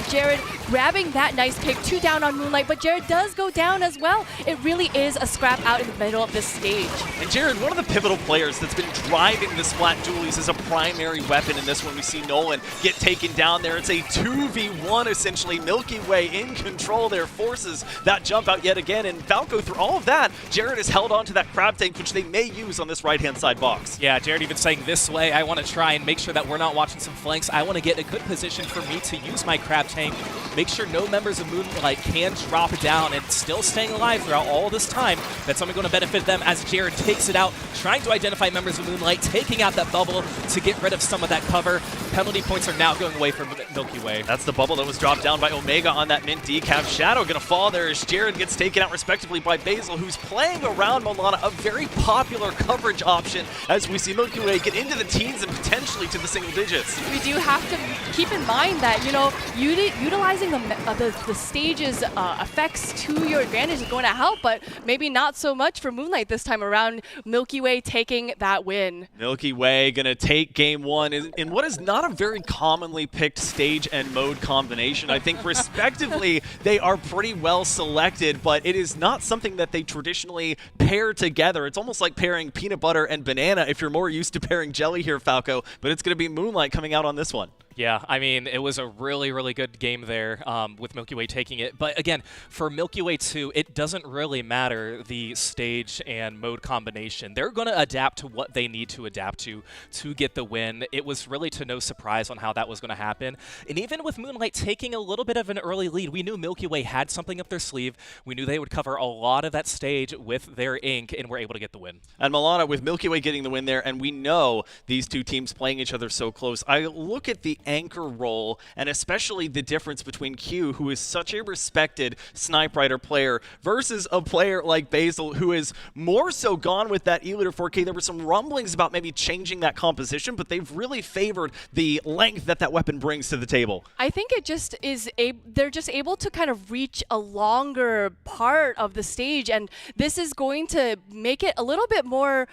Jared grabbing that nice pick, 2 down on Moonlight, but Jared does go down as well. It really is a scrap out in the middle of this stage. And Jared, one of the pivotal players that's been driving the Splat dualies as a primary weapon in this one. We see Nolan get taken down there. It's a 2v1 essentially. Milky Way in control there, forces that jump out yet again, and Falco, through all of that, Jared has held on to that crab tank, which they may use on this right-hand side box. Yeah, Jared even saying this way, I want to try and make sure that we're not watching some flanks. I want to get a good position for me to use my crab tank, make sure no members of Moonlight can drop down, and still staying alive throughout all this time. That's only going to benefit them as Jared takes it out, trying to identify members of Moonlight, taking out that bubble to get rid of some of that cover. Penalty points are now going away from Milky Way. That's the bubble that was dropped down by Omega on that mint decaf. Shadow going to fall there as Jared gets taken out respectively by Basil, who's playing around Milana, a very popular coverage option as we see Milky Way get into the teens and potentially to the single digits. We do have to keep in mind that, you know, utilizing the stage's effects to your advantage is going to help, but maybe not so much for Moonlight this time around. Milky Way taking that win. Milky Way going to take game 1 in what is not a very commonly picked stage and mode combination. I think respectively Clearly, they are pretty well selected, but it is not something that they traditionally pair together. It's almost like pairing peanut butter and banana if you're more used to pairing jelly here, Falco, but it's going to be Moonlight coming out on this one. Yeah, I mean, it was a really, really good game there with Milky Way taking it. But again, for Milky Way 2, it doesn't really matter the stage and mode combination. They're going to adapt to what they need to adapt to get the win. It was really to no surprise on how that was going to happen. And even with Moonlight taking a little bit of an early lead, we knew Milky Way had something up their sleeve. We knew they would cover a lot of that stage with their ink and were able to get the win. And Milana, with Milky Way getting the win there, and we know these two teams playing each other so close, I look at the anchor role, and especially the difference between Q, who is such a respected Snipe Rider player, versus a player like Basil, who is more so gone with that E-liter 4K. There were some rumblings about maybe changing that composition, but they've really favored the length that weapon brings to the table. I think it just is they're just able to kind of reach a longer part of the stage, and this is going to make it a little bit more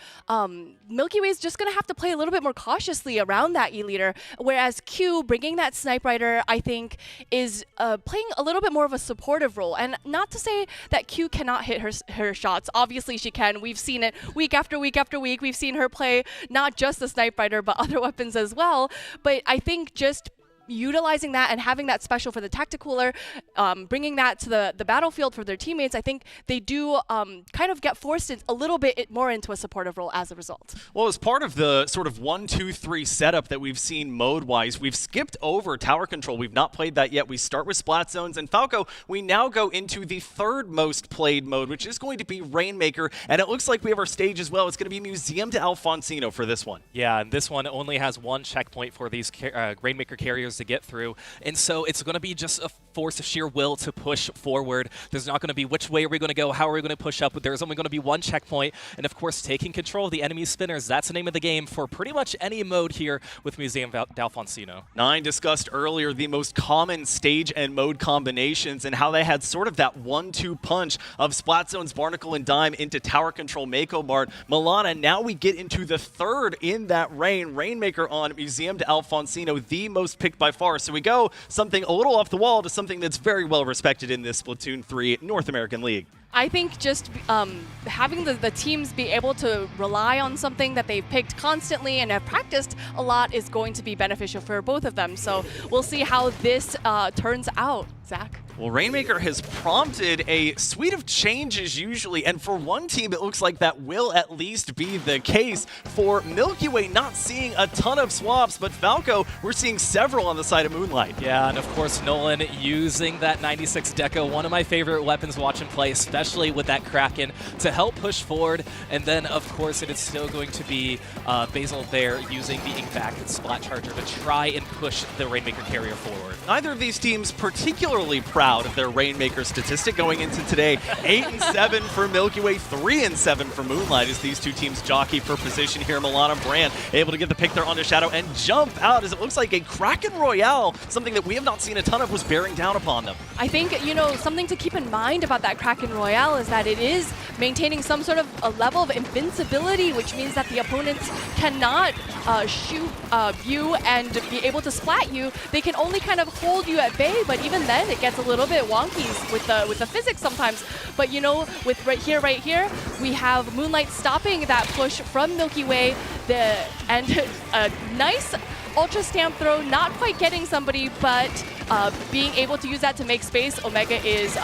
Milky Way is just going to have to play a little bit more cautiously around that E-liter, whereas Q bringing that Snipe Rider, I think, is playing a little bit more of a supportive role. And not to say that Q cannot hit her shots. Obviously she can. We've seen it week after week after week. We've seen her play not just the Snipe Rider, but other weapons as well. But I think just utilizing that and having that special for the Tacticooler, bringing that to the battlefield for their teammates, I think they do kind of get forced a little bit more into a supportive role as a result. Well, as part of the sort of 1-2-3 setup that we've seen mode-wise, we've skipped over tower control. We've not played that yet. We start with Splat Zones, and Falco, we now go into the third most played mode, which is going to be Rainmaker, and it looks like we have our stage as well. It's going to be Museum to Alfonsino for this one. Yeah, and this one only has one checkpoint for these Rainmaker carriers to get through, and so it's going to be just a force of sheer will to push forward. There's not going to be which way are we going to go, how are we going to push up, but there's only going to be one checkpoint, and of course taking control of the enemy spinners. That's the name of the game for pretty much any mode here with Museum d'Alfonsino. Nine discussed earlier the most common stage and mode combinations and how they had sort of that 1-2 punch of Splat Zones, Barnacle, and Dime into Tower Control, Mako Mart. Milana, now we get into the third in that Rainmaker on Museum d'Alfonsino, the most picked by far. So we go something a little off the wall to something that's very well respected in this Splatoon 3 North American League. I think just having the teams be able to rely on something that they've picked constantly and have practiced a lot is going to be beneficial for both of them. So we'll see how this turns out, Zach. Well, Rainmaker has prompted a suite of changes usually, and for one team it looks like that will at least be the case. For Milky Way, not seeing a ton of swaps, but Falco, we're seeing several on the side of Moonlight. Yeah, and of course Nolan using that 96 Deco, one of my favorite weapons to watch him play, especially with that Kraken, to help push forward. And then, of course, it is still going to be Basil there using the Ink Back and Splat Charger to try and push the Rainmaker carrier forward. Neither of these teams particularly proud of their Rainmaker statistic going into today. 8-7 for Milky Way, 3-7 for Moonlight as these two teams jockey for position here. Milana Brand able to get the pick there onto Shadow and jump out as it looks like a Kraken Royale, something that we have not seen a ton of, was bearing down upon them. I think, you know, something to keep in mind about that Kraken Royale is that it is maintaining some sort of a level of invincibility, which means that the opponents cannot shoot you and be able to splat you. They can only kind of hold you at bay, but even then it gets a little bit wonky with the physics sometimes. But you know, with right here, we have Moonlight stopping that push from Milky Way, and a nice Ultra Stamp throw, not quite getting somebody, but being able to use that to make space. Omega is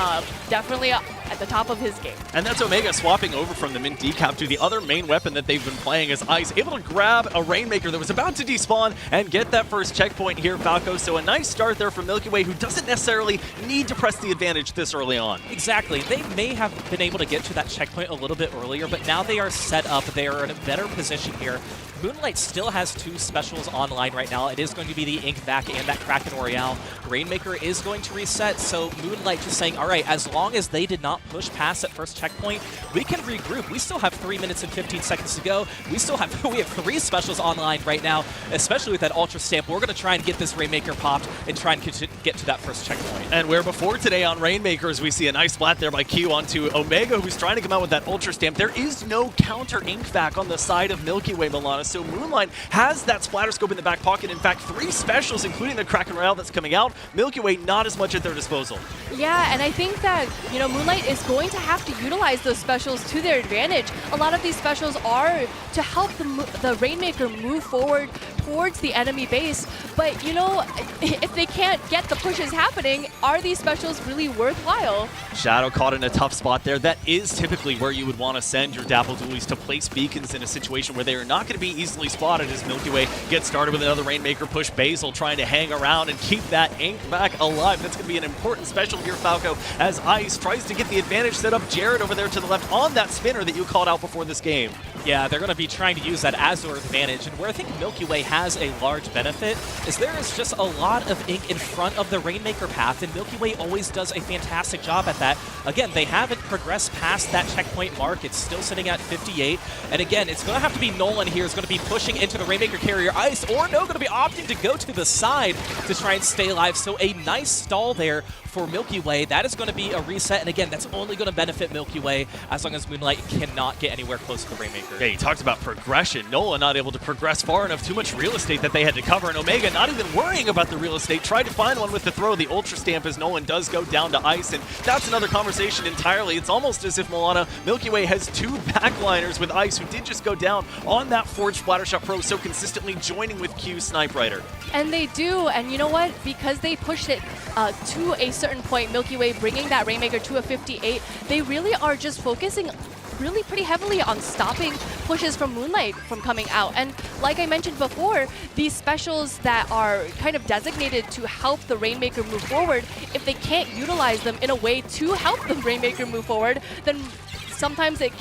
definitely at the top of his game. And that's Omega swapping over from the Mint Decap to the other main weapon that they've been playing as Ice, able to grab a Rainmaker that was about to despawn and get that first checkpoint here, Falco. So a nice start there for Milky Way, who doesn't necessarily need to press the advantage this early on. Exactly. They may have been able to get to that checkpoint a little bit earlier, but now they are set up. They are in a better position here. Moonlight still has two specials online right now. It is going to be the Ink Back and that Kraken Royale. Rainmaker is going to reset, so Moonlight just saying, all right, as long as they did not push past that first checkpoint, we can regroup. We still have 3 minutes and 15 seconds to go. We have 3 specials online right now, especially with that Ultra Stamp. We're going to try and get this Rainmaker popped and try and get to that first checkpoint. And where before today on Rainmakers, we see a nice splat there by Q onto Omega, who's trying to come out with that Ultra Stamp. There is no counter ink back on the side of Milky Way, Milana, so Moonlight has that splatter scope in the back pocket. In fact, 3 specials, including the Kraken Royale that's coming out. Milky Way not as much at their disposal. Yeah, and I think that, you know, Moonlight is going to have to utilize those specials to their advantage. A lot of these specials are to help the Rainmaker move forward towards the enemy base, but, you know, if they can't get the pushes happening, are these specials really worthwhile? Shadow caught in a tough spot there. That is typically where you would want to send your Dapple Dualies, to place beacons in a situation where they are not going to be easily spotted, as Milky Way gets started with another Rainmaker push. Basil trying to hang around and keep that ink back alive. That's going to be an important special here, Falco, as Ice tries to get the advantage, set up Jared over there to the left on that spinner that you called out before this game. Yeah, they're going to be trying to use that Azure advantage, and where I think Milky Way has a large benefit is there is just a lot of ink in front of the Rainmaker path, and Milky Way always does a fantastic job at that. Again, they haven't progressed past that checkpoint mark. It's still sitting at 58, and again, it's going to have to be Nolan here is going to be pushing into the Rainmaker carrier Ice, or no, going to be opting to go to the side to try and stay alive. So a nice stall there for Milky Way. That is going to be a reset, and again, that's only going to benefit Milky Way as long as Moonlight cannot get anywhere close to the Rainmaker. Yeah, he talked about progression. Nola not able to progress far enough, too much real estate that they had to cover, and Omega not even worrying about the real estate, tried to find one with the throw, the Ultra Stamp, as Nolan does go down to Ice, and that's another conversation entirely. It's almost as if Milana, Milky Way has 2 backliners with Ice, who did just go down on that Forge Splattershot Pro so consistently, joining with Q Snipe Rider. And they do, and you know what? Because they pushed it to a certain point, Milky Way bringing that Rainmaker to a 58, they really are just focusing really pretty heavily on stopping pushes from Moonlight from coming out. And like I mentioned before, these specials that are kind of designated to help the Rainmaker move forward, if they can't utilize them in a way to help the Rainmaker move forward, then sometimes it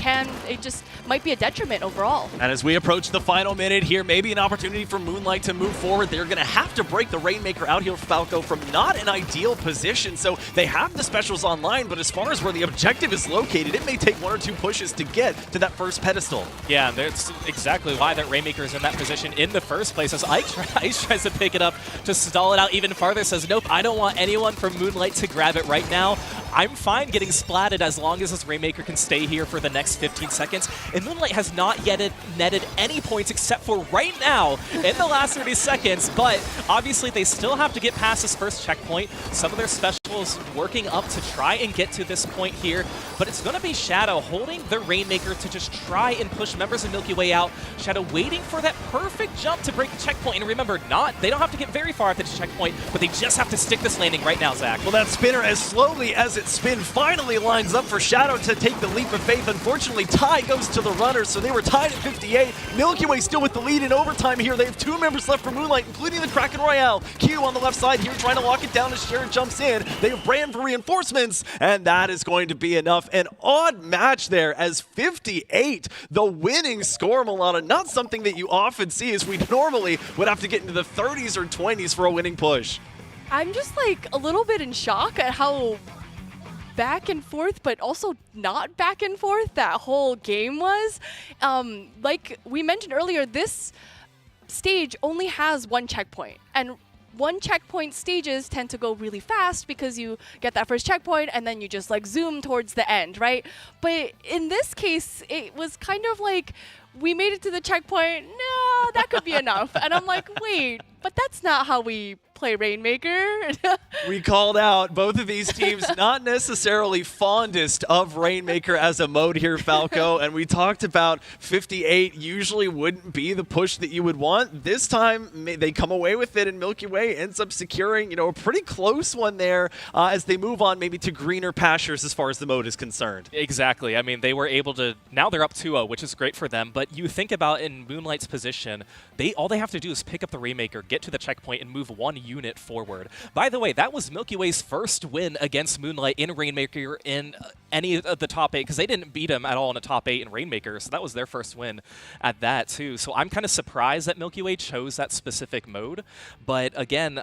just might be a detriment overall. And as we approach the final minute here, maybe an opportunity for Moonlight to move forward. They're going to have to break the Rainmaker out here, Falco, from not an ideal position. So they have the specials online, but as far as where the objective is located, it may take 1 or 2 pushes to get to that first pedestal. Yeah, that's exactly why that Rainmaker is in that position in the first place, as Ice tries to pick it up to stall it out even farther, says, nope, I don't want anyone from Moonlight to grab it right now. I'm fine getting splatted as long as this Rainmaker can stay here for the next 15 seconds. And Moonlight has not yet netted any points except for right now in the last 30 seconds, but obviously they still have to get past this first checkpoint. Some of their specials working up to try and get to this point here, but it's going to be Shadow holding the Rainmaker to just try and push members of Milky Way out. Shadow waiting for that perfect jump to break the checkpoint, and remember, they don't have to get very far at this checkpoint, but they just have to stick this landing right now, Zach. Well, that spinner, as slowly as it spin, finally lines up for Shadow to take the leap of faith. Unfortunately, tie goes to the runners, so they were tied at 58. Milky Way still with the lead in overtime here. They have 2 members left for Moonlight, including the Kraken Royale. Q on the left side here trying to lock it down as Jared jumps in. They have Brand for reinforcements, and that is going to be enough. An odd match there, as 58, the winning score, Milana. Not something that you often see, as we normally would have to get into the 30s or 20s for a winning push. I'm just like a little bit in shock at how back and forth, but also not back and forth that whole game was. Like we mentioned earlier, this stage only has 1 checkpoint, and 1 checkpoint stages tend to go really fast because you get that first checkpoint and then you just like zoom towards the end, right? But in this case, it was kind of like we made it to the checkpoint, no, that could be enough. And I'm like, wait, but that's not how we play Rainmaker. We called out both of these teams not necessarily fondest of Rainmaker as a mode here, Falco, and we talked about 58 usually wouldn't be the push that you would want. This time they come away with it, and Milky Way ends up securing, a pretty close one there as they move on maybe to greener pastures as far as the mode is concerned. Exactly. I mean, they were able to, now they're up 2-0, which is great for them, but you think about in Moonlight's position, all they have to do is pick up the Rainmaker, get to the checkpoint, and move 1 unit forward. By the way, that was Milky Way's first win against Moonlight in Rainmaker in any of the top 8, because they didn't beat him at all in a top 8 in Rainmaker, so that was their first win at that too. So I'm kind of surprised that Milky Way chose that specific mode, but again,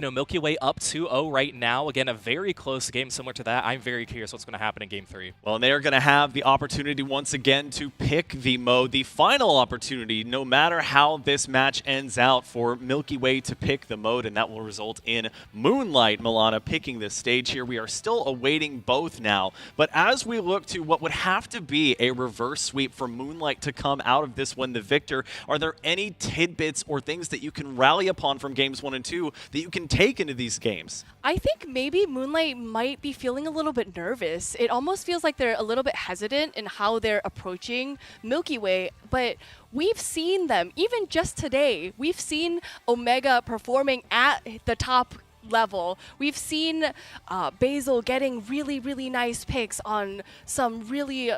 Milky Way up 2-0 right now. Again, a very close game similar to that. I'm very curious what's going to happen in Game 3. Well, and they are going to have the opportunity once again to pick the mode, the final opportunity, no matter how this match ends out, for Milky Way to pick the mode, and that will result in Moonlight, Milana, picking this stage here. We are still awaiting both now, but as we look to what would have to be a reverse sweep for Moonlight to come out of this one the victor, are there any tidbits or things that you can rally upon from Games 1 and 2 that you can take into these games? I think maybe Moonlight might be feeling a little bit nervous. It almost feels like they're a little bit hesitant in how they're approaching Milky Way, but we've seen them, even just today, we've seen Omega performing at the top level. We've seen Basil getting really, really nice picks on some really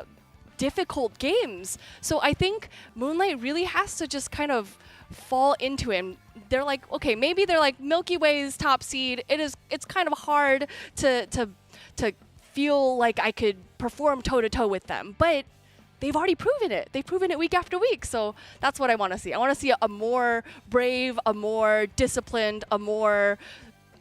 difficult games. So I think Moonlight really has to just kind of fall into it. They're like, okay, maybe they're like Milky Way's top seed. It's kind of hard to feel like I could perform toe to toe with them, but they've already proven it. They've proven it week after week. So that's what I want to see. I want to see a more brave, a more disciplined, a more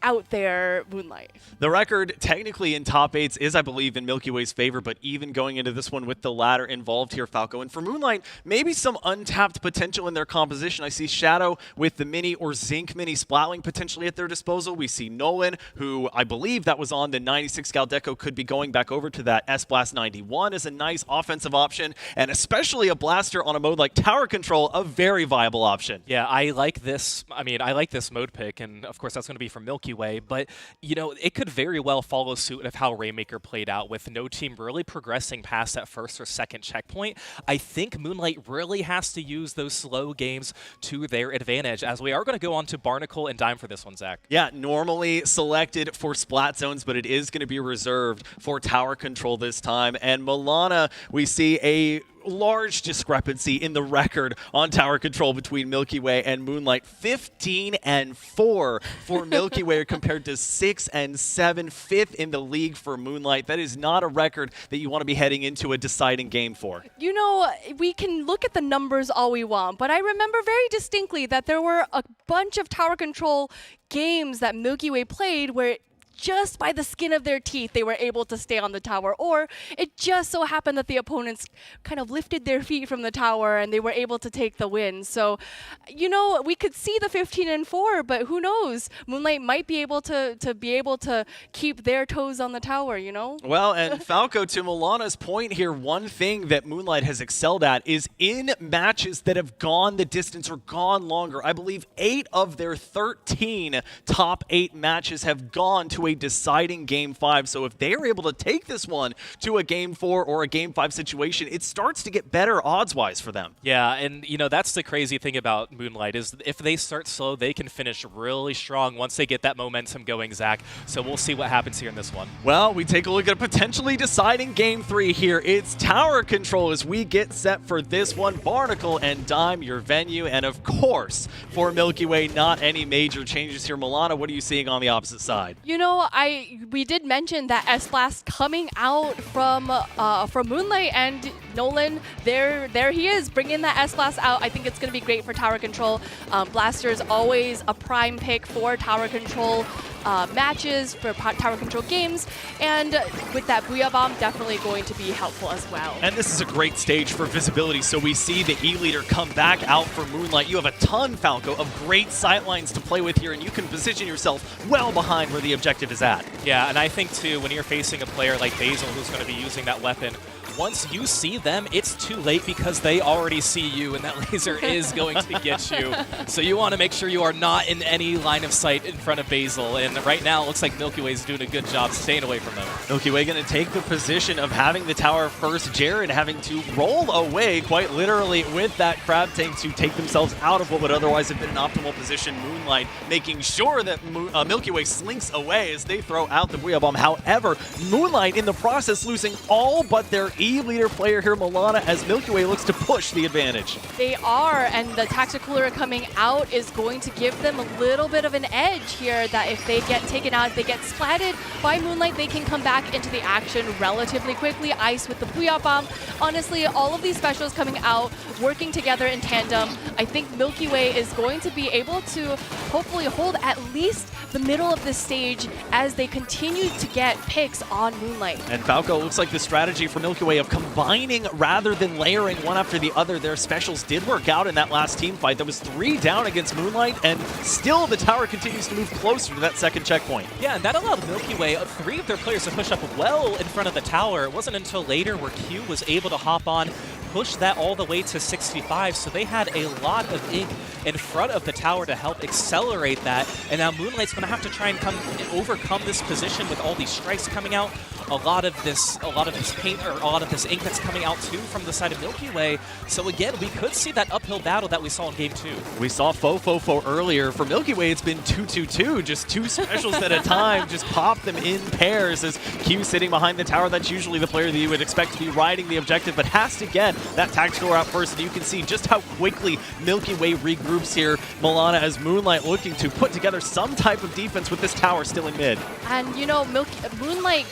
out there Moonlight. The record technically in top 8s is, I believe, in Milky Way's favor, but even going into this one with the ladder involved here, Falco. And for Moonlight, maybe some untapped potential in their composition. I see Shadow with the Mini or Zinc Mini Splatling potentially at their disposal. We see Nolan, who I believe that was on the 96 Galdeco, could be going back over to that S-Blast 91 as a nice offensive option, and especially a blaster on a mode like Tower Control, a very viable option. Yeah, I like this. I mean, I like this mode pick, and of course that's going to be for Milky Way, but it could very well follow suit of how Rainmaker played out, with no team really progressing past that first or second checkpoint. I think Moonlight really has to use those slow games to their advantage, as we are going to go on to Barnacle and Dime for this one, Zach. Yeah, normally selected for Splat Zones, but it is going to be reserved for Tower Control this time. And Milana, we see a large discrepancy in the record on Tower Control between Milky Way and Moonlight. 15-4 for Milky Way compared to 6-7, fifth in the league for Moonlight. That is not a record that you want to be heading into a deciding game for. We can look at the numbers all we want, but I remember very distinctly that there were a bunch of Tower Control games that Milky Way played where just by the skin of their teeth, they were able to stay on the tower, or it just so happened that the opponents kind of lifted their feet from the tower and they were able to take the win. So, we could see the 15-4, but who knows? Moonlight might be able to keep their toes on the tower, Well, and Falco, to Milana's point here, one thing that Moonlight has excelled at is in matches that have gone the distance or gone longer. I believe 8 of their 13 top 8 matches have gone to a deciding Game 5. So if they are able to take this one to a Game 4 or a Game 5 situation, it starts to get better odds-wise for them. Yeah, and that's the crazy thing about Moonlight, is if they start slow, they can finish really strong once they get that momentum going, Zach. So we'll see what happens here in this one. Well, we take a look at a potentially deciding Game 3 here. It's Tower Control as we get set for this one. Barnacle and Dime, your venue, and of course, for Milky Way, not any major changes here. Milana, what are you seeing on the opposite side? We did mention that S-Blast coming out from Moonlight, and Nolan, there he is, bringing that S-Blast out. I think it's going to be great for Tower Control. Blaster is always a prime pick for Tower Control matches, for Tower Control games, and with that Booyah Bomb, definitely going to be helpful as well. And this is a great stage for visibility, so we see the E-Leader come back out for Moonlight. You have a ton, Falco, of great sightlines to play with here, and you can position yourself well behind where the objective is at. Yeah, and I think, too, when you're facing a player like Basil who's going to be using that weapon, once you see them, it's too late because they already see you, and that laser is going to get you. So you want to make sure you are not in any line of sight in front of Basil, and right now it looks like Milky Way is doing a good job staying away from them. Milky Way going to take the position of having the tower first. Jared having to roll away quite literally with that crab tank to take themselves out of what would otherwise have been an optimal position. Moonlight making sure that Milky Way slinks away as they throw out the Booyah Bomb. However, Moonlight in the process losing all but their E-Leader player here, Milana, as Milky Way looks to push the advantage. They are, and the Tacticooler coming out is going to give them a little bit of an edge here, that if they get taken out, if they get splatted by Moonlight, they can come back into the action relatively quickly. Ice with the Booyah Bomb. Honestly, all of these specials coming out, working together in tandem. I think Milky Way is going to be able to hopefully hold at least the middle of the stage as they continue to get picks on Moonlight. And Falco, looks like the strategy for Milky Way of combining rather than layering one after the other. Their specials did work out in that last team fight. There was 3 down against Moonlight, and still the tower continues to move closer to that second checkpoint. Yeah, and that allowed Milky Way, 3 of their players to push up well in front of the tower. It wasn't until later where Q was able to hop on, push that all the way to 65, so they had a lot of ink in front of the tower to help accelerate that, and now Moonlight's going to have to try and overcome this position with all these strikes coming out. A lot of this paint, or a lot of this ink that's coming out too from the side of Milky Way. So again, we could see that uphill battle that we saw in Game 2. We saw fofofo earlier. For Milky Way, it's been 2-2-2, just 2 specials at a time. Just pop them in pairs as Q sitting behind the tower. That's usually the player that you would expect to be riding the objective, but has to get that tactical out first. And you can see just how quickly Milky Way regroups here. Milana as Moonlight looking to put together some type of defense with this tower still in mid. And you know, Moonlight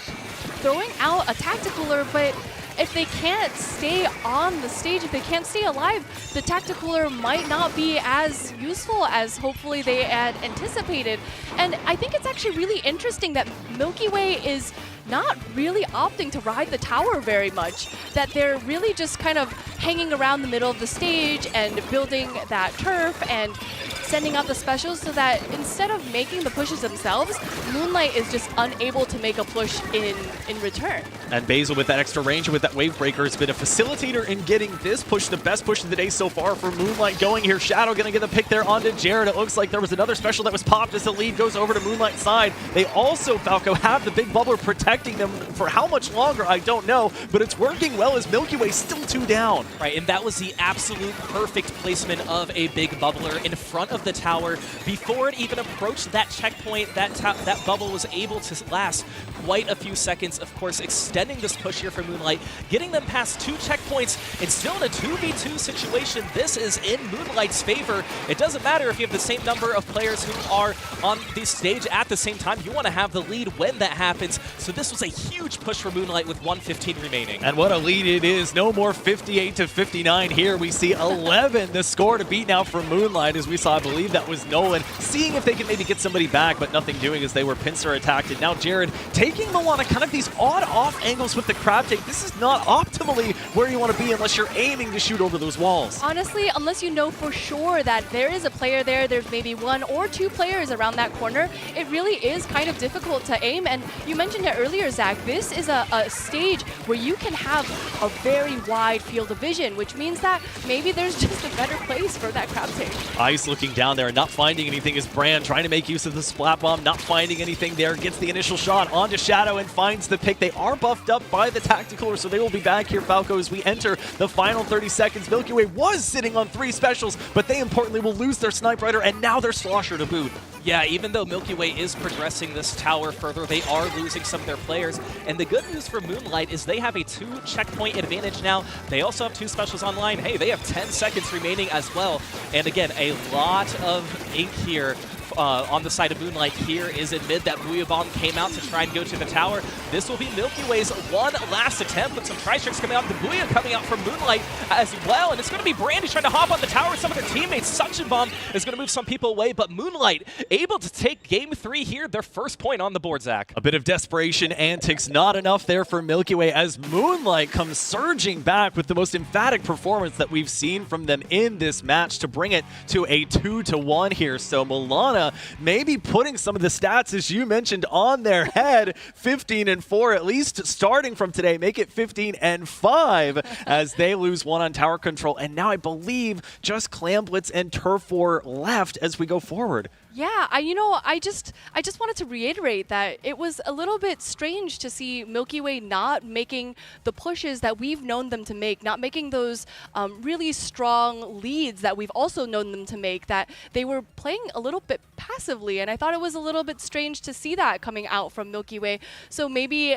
throwing out a tacticaler, but if they can't stay on the stage, if they can't stay alive, the tacticaler might not be as useful as hopefully they had anticipated. And I think it's actually really interesting that Milky Way is not really opting to ride the tower very much, that they're really just kind of hanging around the middle of the stage and building that turf and sending out the specials, so that instead of making the pushes themselves, Moonlight is just unable to make a push in return. And Basil with that extra range and with that wave breaker has been a facilitator in getting this push, the best push of the day so far for Moonlight going here. Shadow gonna get the pick there onto Jared. It looks like there was another special that was popped as the lead goes over to Moonlight's side. They also, Falco, have the big bubbler protecting them for how much longer, I don't know, but it's working well as Milky Way still 2 down. Right, and that was the absolute perfect placement of a big bubbler in front of the tower. Before it even approached that checkpoint, that bubble was able to last quite a few seconds, of course, extending this push here for Moonlight, getting them past 2 checkpoints, and still in a 2v2 situation. This is in Moonlight's favor. It doesn't matter if you have the same number of players who are on the stage at the same time. You want to have the lead when that happens, so this was a huge push for Moonlight with 1:15 remaining. And what a lead it is. No more 58-59 here. We see 11, the score to beat now for Moonlight, as we saw, I believe that was Nolan, seeing if they can maybe get somebody back, but nothing doing as they were pincer attacked. And now Jared taking Milana, kind of these odd off angles with the crab take. This is not optimally where you want to be unless you're aiming to shoot over those walls. Honestly, unless you know for sure that there is a player there, there's maybe 1 or 2 players around that corner, it really is kind of difficult to aim. And you mentioned it earlier, Zach, this is a stage where you can have a very wide field of vision, which means that maybe there's just a better place for that crab take. Ice looking down there, not finding anything as Brand trying to make use of the splat bomb, not finding anything there, gets the initial shot onto Shadow and finds the pick. They are buffed up by the tacticaler, so they will be back here, Falco, as we enter the final 30 seconds. Milky Way was sitting on 3 specials, but they importantly will lose their Snipe Rider and now their Slosher to boot. Yeah, even though Milky Way is progressing this tower further, they are losing some of their players. And the good news for Moonlight is they have a 2 checkpoint advantage now. They also have 2 specials online. Hey, they have 10 seconds remaining as well. And again, a lot of ink here. On the side of Moonlight here is in mid. That Booyah Bomb came out to try and go to the tower. This will be Milky Way's one last attempt, but some tri-strikes coming out. The Booyah coming out from Moonlight as well, and it's going to be Brandy trying to hop on the tower with some of their teammates. Suction Bomb is going to move some people away, but Moonlight able to take Game 3 here, their first point on the board, Zach. A bit of desperation antics, not enough there for Milky Way as Moonlight comes surging back with the most emphatic performance that we've seen from them in this match to bring it to a 2-1 here. So Milana maybe putting some of the stats, as you mentioned, on their head. 15-4, at least starting from today. Make it 15-5 as they lose 1 on tower control. And now I believe just Clamblitz and Turf War left as we go forward. Yeah, I just wanted to reiterate that it was a little bit strange to see Milky Way not making the pushes that we've known them to make, not making those really strong leads that we've also known them to make, that they were playing a little bit passively, and I thought it was a little bit strange to see that coming out from Milky Way. So maybe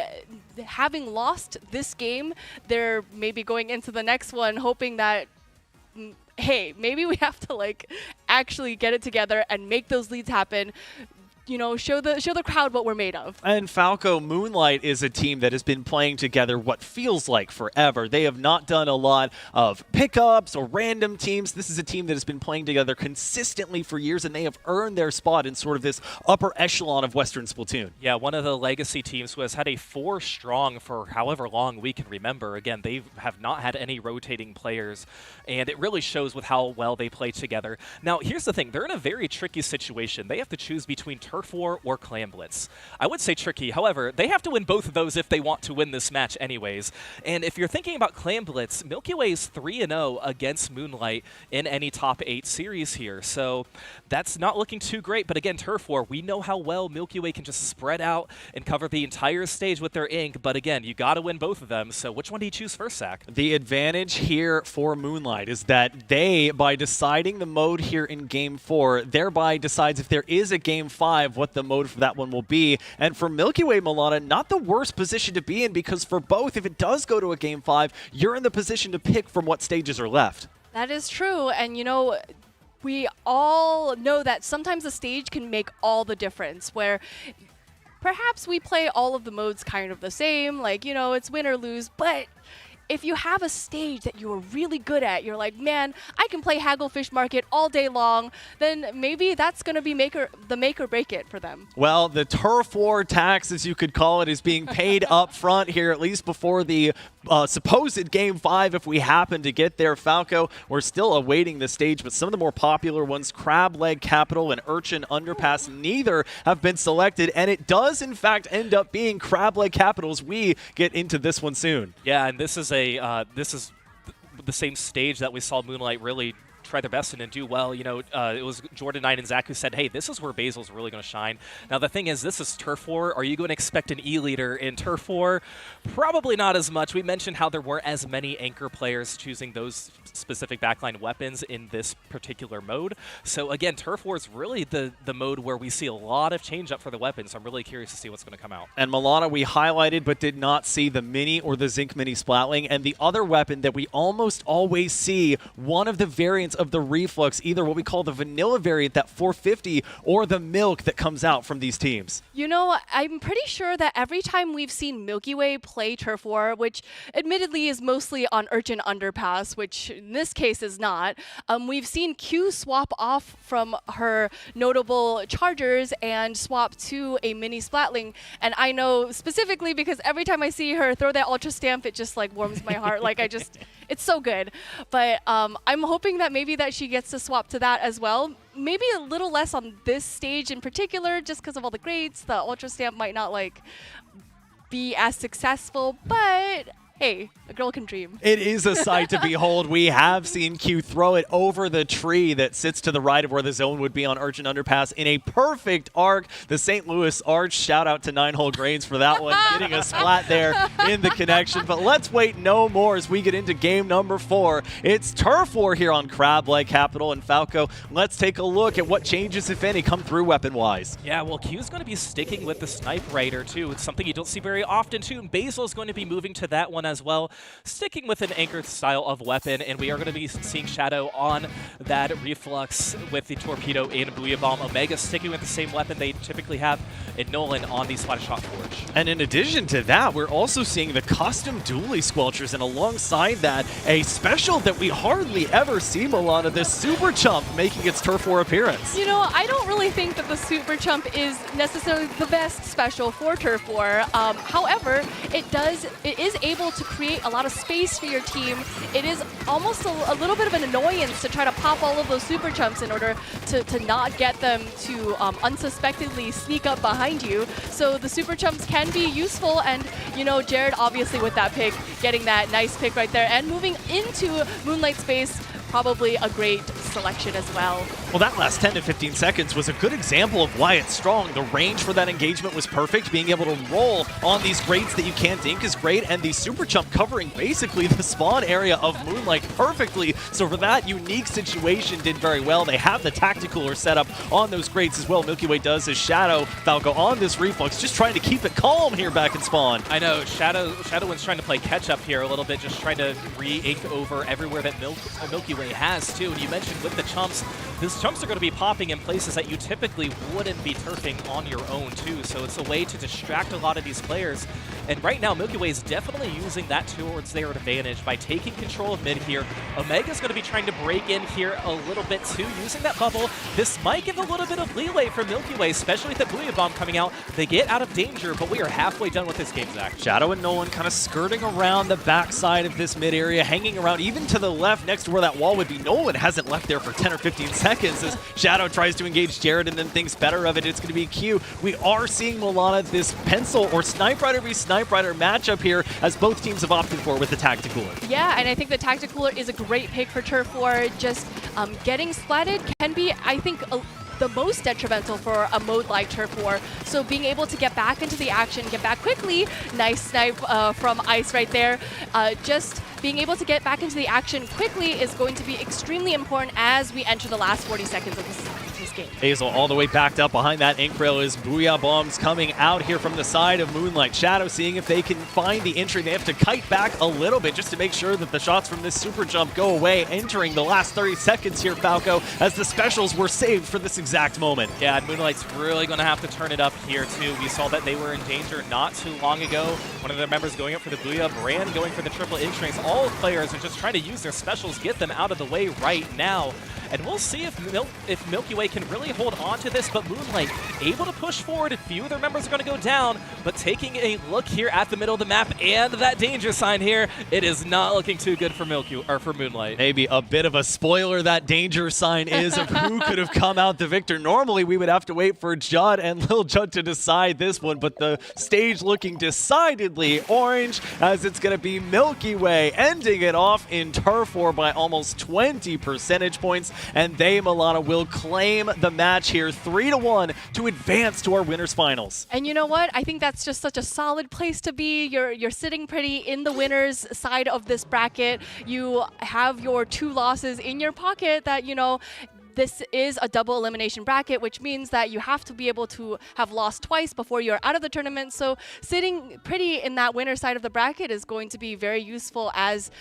having lost this game, they're maybe going into the next one hoping that hey, maybe we have to like actually get it together and make those leads happen. show the crowd what we're made of. And Falco Moonlight is a team that has been playing together what feels like forever. They have not done a lot of pickups or random teams. This is a team that has been playing together consistently for years, and they have earned their spot in sort of this upper echelon of Western Splatoon. Yeah, one of the legacy teams who has had a 4-strong for however long we can remember. Again, they have not had any rotating players, and it really shows with how well they play together. Now, here's the thing. They're in a very tricky situation. They have to choose between Turf War or Clam Blitz. I would say tricky. However, they have to win both of those if they want to win this match anyways. And if you're thinking about Clam Blitz, Milky Way is 3-0 against Moonlight in any top 8 series here. So that's not looking too great. But again, Turf War, we know how well Milky Way can just spread out and cover the entire stage with their ink. But again, you got to win both of them. So which one do you choose first, Zach? The advantage here for Moonlight is that they, by deciding the mode here in Game 4, thereby decides if there is a Game 5, what the mode for that one will be. And for Milky Way, Milana, not the worst position to be in, because for both, if it does go to a Game 5, you're in the position to pick from what stages are left. That is true. And, we all know that sometimes the stage can make all the difference, where perhaps we play all of the modes kind of the same, like, it's win or lose, but if you have a stage that you are really good at, you're like, man, I can play Hagglefish Market all day long, then maybe that's going to be the make or break it for them. Well, the Turf War tax, as you could call it, is being paid up front here, at least before the supposed Game 5, if we happen to get there. Falco, we're still awaiting the stage, but some of the more popular ones, Crab Leg Capital and Urchin Underpass, neither have been selected, and it does, in fact, end up being Crab Leg Capital as we get into this one soon. Yeah, and this is the same stage that we saw Moonlight really try their best and do well. It was Jordan Knight and Zach who said, hey, this is where Basil's really going to shine. Now, the thing is, this is Turf War. Are you going to expect an E-leader in Turf War? Probably not as much. We mentioned how there weren't as many anchor players choosing those specific backline weapons in this particular mode. So, again, Turf War is really the mode where we see a lot of change up for the weapons. I'm really curious to see what's going to come out. And Milana, we highlighted but did not see the Mini or the Zinc Mini Splatling, and the other weapon that we almost always see, one of the variants of the Reflux, either what we call the vanilla variant, that 450, or the Milk that comes out from these teams. I'm pretty sure that every time we've seen Milky Way play Turf War, which admittedly is mostly on Urchin Underpass, which in this case is not, we've seen Q swap off from her notable chargers and swap to a Mini Splatling. And I know specifically because every time I see her throw that Ultra Stamp, it just warms my heart. It's so good. But I'm hoping that maybe that she gets to swap to that as well. Maybe a little less on this stage in particular, just because of all the grades. The Ultra Stamp might not be as successful, but hey, a girl can dream. It is a sight to behold. We have seen Q throw it over the tree that sits to the right of where the zone would be on Urchin Underpass in a perfect arc. The St. Louis Arch, shout out to 9-Hole Grains for that one, getting a splat there in the connection. But let's wait no more as we get into game number 4. It's Turf War here on Crab Leg Capital and Falco. Let's take a look at what changes, if any, come through weapon-wise. Yeah, well, Q's going to be sticking with the Snipe Raider, too. It's something you don't see very often, too. And Basil's going to be moving to that one as well, sticking with an anchor style of weapon, and we are going to be seeing Shadow on that Reflux with the Torpedo and Booyah Bomb. Omega sticking with the same weapon they typically have, and Nolan on the Splatted Shot Forge. And in addition to that, we're also seeing the custom dually squelchers, and alongside that, a special that we hardly ever see, Milana, the Super Chump making its Turf War appearance. I don't really think that the Super Chump is necessarily the best special for Turf War. However, it is able to create a lot of space for your team. It is almost a little bit of an annoyance to try to pop all of those Super Chumps in order to not get them to unsuspectedly sneak up behind you. So the Super Chumps can be useful, and Jared obviously with that pick, getting that nice pick right there and moving into Moonlight space, probably a great selection as well. Well, that last 10 to 15 seconds was a good example of why it's strong. The range for that engagement was perfect. Being able to roll on these grades that you can't dink is great, and the Super Chump covering basically the spawn area of Moonlight perfectly. So for that unique situation, did very well. They have the tacticooler set up on those grades as well. Milky Way does as Shadow Falco on this Reflux, just trying to keep it calm here back in spawn. I know, Shadow's trying to play catch up here a little bit, just trying to re-ink over everywhere that Milky Way Way has too. And you mentioned with the chumps, these chumps are going to be popping in places that you typically wouldn't be turfing on your own too. So it's a way to distract a lot of these players. And right now, Milky Way is definitely using that towards their advantage by taking control of mid here. Omega's going to be trying to break in here a little bit too, using that bubble. This might give a little bit of leeway for Milky Way, especially with the Booyah Bomb coming out. They get out of danger, but we are halfway done with this game, Zach. Shadow and Nolan kind of skirting around the backside of this mid area, hanging around even to the left next to where that wall would be. Nolan hasn't left there for 10 or 15 seconds as Shadow tries to engage Jared and then thinks better of it. It's going to be Q. We are seeing Milana this pencil or Snipe Rider v Snipe Rider matchup here as both teams have opted for with the Tacticooler. Yeah, and I think the Tacticooler is a great pick for Turf War. Just getting splatted can be, I think, the most detrimental for a mode like Turf War. So being able to get back into the action, get back quickly, nice snipe from Ice right there. Just being able to get back into the action quickly is going to be extremely important as we enter the last 40 seconds of this game. Hazel all the way backed up behind that ink rail is Booyah Bombs coming out here from the side of Moonlight. Shadow seeing if they can find the entry. They have to kite back a little bit just to make sure that the shots from this super jump go away, entering the last 30 seconds here, Falco, as the specials were saved for this exact moment. Yeah, and Moonlight's really going to have to turn it up here too. We saw that they were in danger not too long ago. One of their members going up for the Booyah, Brand going for the triple entrance. All players are just trying to use their specials, get them out of the way right now. And we'll see if Milky Way can really hold on to this, but Moonlight able to push forward. A few of their members are going to go down, but taking a look here at the middle of the map and that danger sign here, it is not looking too good for Moonlight. Maybe a bit of a spoiler that danger sign is of who could have come out the victor. Normally, we would have to wait for Judd and Lil Judd to decide this one, but the stage looking decidedly orange as it's going to be Milky Way ending it off in Turf War by almost 20 percentage points. And they, Milana, will claim the match here 3-1 to advance to our winners finals. And you know what? I think that's just such a solid place to be. You're sitting pretty in the winners side of this bracket. You have your 2 losses in your pocket that, you know, this is a double elimination bracket, which means that you have to be able to have lost twice before you're out of the tournament. So sitting pretty in that winner side of the bracket is going to be very useful as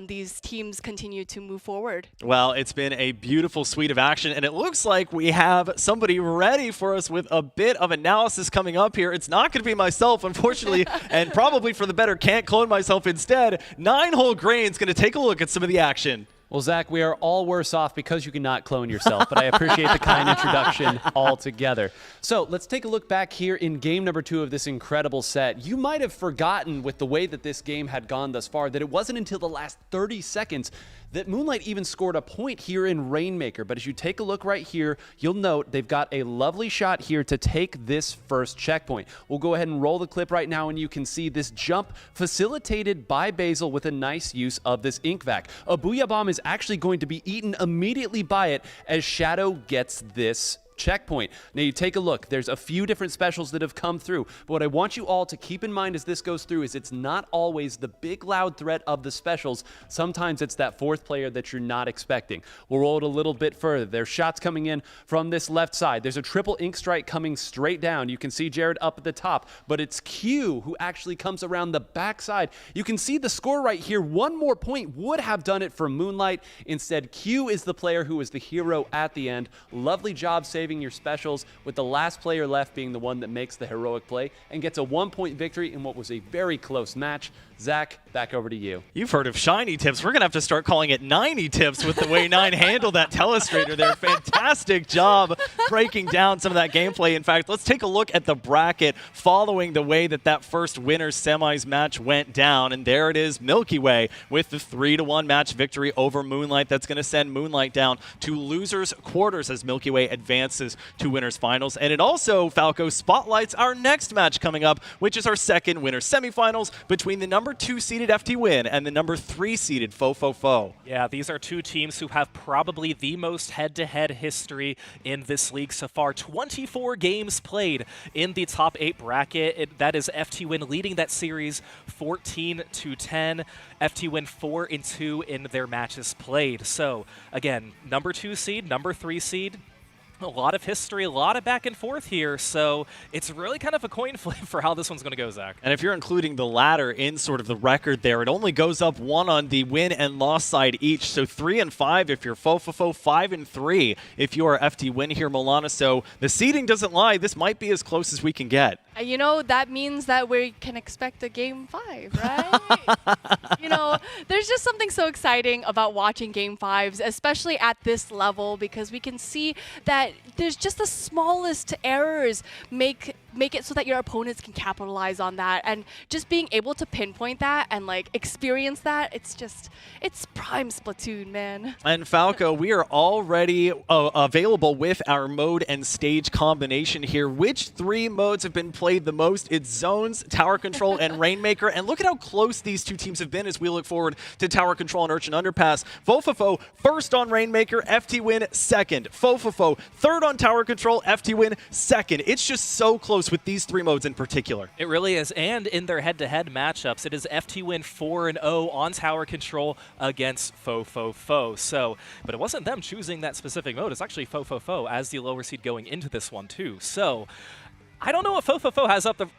these teams continue to move forward. Well, it's been a beautiful suite of action, and it looks like we have somebody ready for us with a bit of analysis coming up here. It's not going to be myself, unfortunately, and probably for the better, can't clone myself instead. 9-Hole Grain's going to take a look at some of the action. Well, Zach, we are all worse off because you cannot clone yourself, but I appreciate the kind introduction altogether. So let's take a look back here in game number 2 of this incredible set. You might have forgotten with the way that this game had gone thus far that it wasn't until the last 30 seconds that Moonlight even scored a point here in Rainmaker. But as you take a look right here, you'll note they've got a lovely shot here to take this first checkpoint. We'll go ahead and roll the clip right now, and you can see this jump facilitated by Basil with a nice use of this ink vac. A Booyah Bomb is actually going to be eaten immediately by it as Shadow gets this checkpoint. Now you take a look, there's a few different specials that have come through, but what I want you all to keep in mind as this goes through is it's not always the big loud threat of the specials. Sometimes it's that 4th player that you're not expecting. We'll roll it a little bit further. There's shots coming in from this left side. There's a triple ink strike coming straight down. You can see Jared up at the top, but it's Q who actually comes around the backside. You can see the score right here. 1 more point would have done it for Moonlight. Instead, Q is the player who is the hero at the end. Lovely job saving your specials, with the last player left being the one that makes the heroic play and gets a 1-point victory in what was a very close match. Zach, back over to you. You've heard of shiny tips. We're going to have to start calling it 90 tips with the way 9 handled that telestrator there. Fantastic job breaking down some of that gameplay. In fact, let's take a look at the bracket following the way that first winners semis match went down. And there it is, Milky Way with the 3-1 match victory over Moonlight. That's going to send Moonlight down to losers quarters as Milky Way advances to winners finals. And it also, Falco, spotlights our next match coming up, which is our second winners semifinals between the number 2 seeded FTWin and the number 3 seeded fofofo. Yeah, these are 2 teams who have probably the most head-to-head history in this league so far. 24 games played in the top 8 bracket. That is FTWin leading that series 14-10. FTWin 4-2 in their matches played. So again, number 2 seed, number 3 seed. a lot of history, a lot of back and forth here, so it's really kind of a coin flip for how this one's going to go, Zach. And if you're including the latter in sort of the record there, it only goes up 1 on the win and loss side each. So 3-5 if you're fofofo, 5-3 if you are FTWin here, Milana. So the seeding doesn't lie. This might be as close as we can get. You know, that means that we can expect a Game 5, right? You know, there's just something so exciting about watching Game 5s, especially at this level, because we can see that there's just the smallest errors make it so that your opponents can capitalize on that. And just being able to pinpoint that and, like, experience that, it's prime Splatoon, man. And Falco, we are already available with our mode and stage combination here. Which 3 modes have been played the most? It's Zones, Tower Control, and Rainmaker. And look at how close these 2 teams have been as we look forward to Tower Control and Urchin Underpass. fofofo first on Rainmaker, FTWin second. fofofo third on Tower Control, FTWin second. It's just so close with these 3 modes in particular. It really is, and in their head-to-head matchups, it is FTWin 4-0 on Tower Control against fofofo. So, but it wasn't them choosing that specific mode. It's actually fofofo as the lower seed going into this one too. So, I don't know what fofofo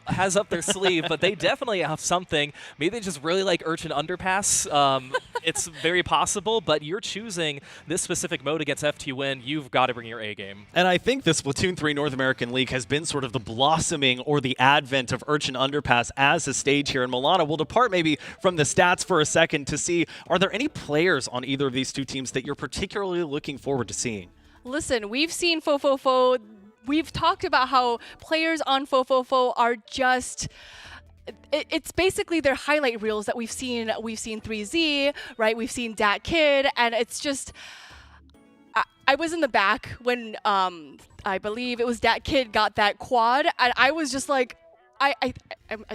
has up their sleeve, but they definitely have something. Maybe they just really like Urchin Underpass. It's very possible, but you're choosing this specific mode against FTWin. You've got to bring your A game. And I think the Splatoon 3 North American League has been sort of the blossoming or the advent of Urchin Underpass as a stage here. And Milana, we'll depart maybe from the stats for a second to see, are there any players on either of these 2 teams that you're particularly looking forward to seeing? Listen, we've seen fofofo. We've talked about how players on fofofo are just... It's basically their highlight reels that we've seen. We've seen 3Z, right? We've seen Dat Kid, and it's just... I was in the back when I believe it was Dat Kid got that quad, and I was just like... I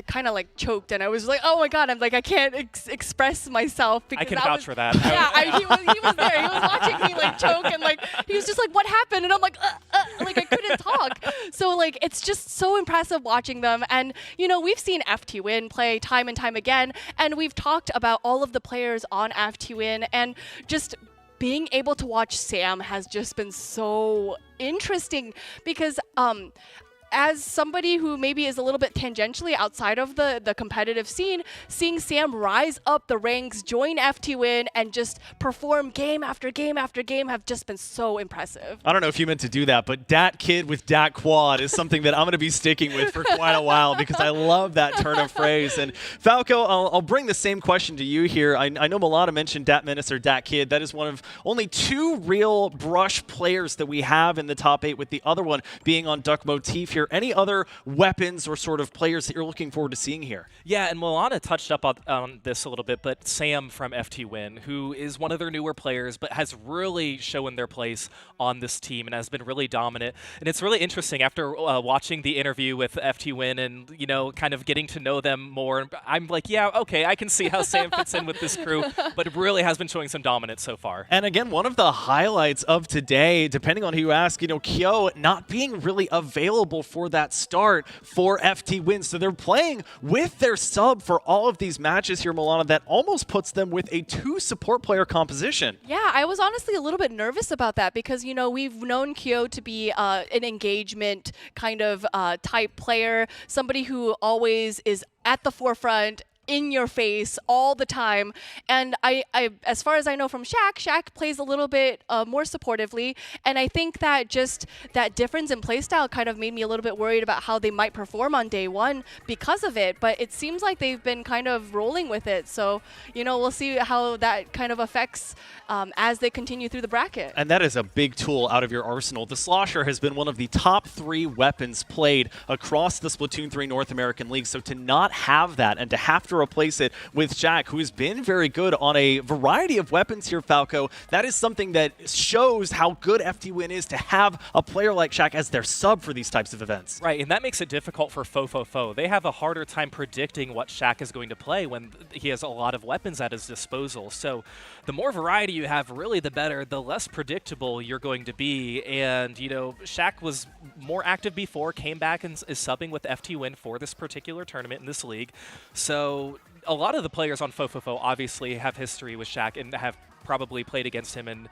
kind of like choked, and I was like, oh my god, I'm like, I can't express myself because I can vouch for that. Yeah, he was there. He was watching me like choke, and like he was just like, what happened? And I'm like I couldn't talk. So like it's just so impressive watching them. And you know, we've seen FTWin play time and time again, and we've talked about all of the players on FTWin, and just being able to watch Sam has just been so interesting because as somebody who maybe is a little bit tangentially outside of the competitive scene, seeing Sam rise up the ranks, join FTWin, and just perform game after game after game have just been so impressive. I don't know if you meant to do that, but Dat Kid with Dat Quad is something that I'm going to be sticking with for quite a while because I love that turn of phrase. And Falco, I'll bring the same question to you here. I know Milana mentioned Dat Menace or Dat Kid. That is one of only 2 real brush players that we have in the top 8, with the other one being on Duck Motif here. Any other weapons or sort of players that you're looking forward to seeing here? Yeah, and Milana touched up on this a little bit, but Sam from FTWin, who is one of their newer players, but has really shown their place on this team and has been really dominant. And it's really interesting after watching the interview with FTWin and, you know, kind of getting to know them more. I'm like, yeah, okay, I can see how Sam fits in with this crew, but it really has been showing some dominance so far. And again, one of the highlights of today, depending on who you ask, you know, Kyo not being really available for that start for FTWin. So they're playing with their sub for all of these matches here, Milana. That almost puts them with a 2 support player composition. Yeah, I was honestly a little bit nervous about that because, you know, we've known Kyo to be an engagement kind of type player, somebody who always is at the forefront, in your face all the time. And I as far as I know from Shaq plays a little bit more supportively, and I think that just that difference in playstyle kind of made me a little bit worried about how they might perform on day 1 because of it, but it seems like they've been kind of rolling with it. So, you know, we'll see how that kind of affects as they continue through the bracket. And that is a big tool out of your arsenal. The Slosher has been one of the top 3 weapons played across the Splatoon 3 North American League, so to not have that and to have to replace it with Jack, who has been very good on a variety of weapons here, Falco, that is something that shows how good FTWin is to have a player like Shaq as their sub for these types of events. Right, and that makes it difficult for fofofo. They have a harder time predicting what Shaq is going to play when he has a lot of weapons at his disposal. So the more variety you have, really the better, the less predictable you're going to be. And, you know, Shaq was more active before, came back and is subbing with FTWin for this particular tournament in this league. So a lot of the players on fofofo obviously have history with Shaq and have probably played against him in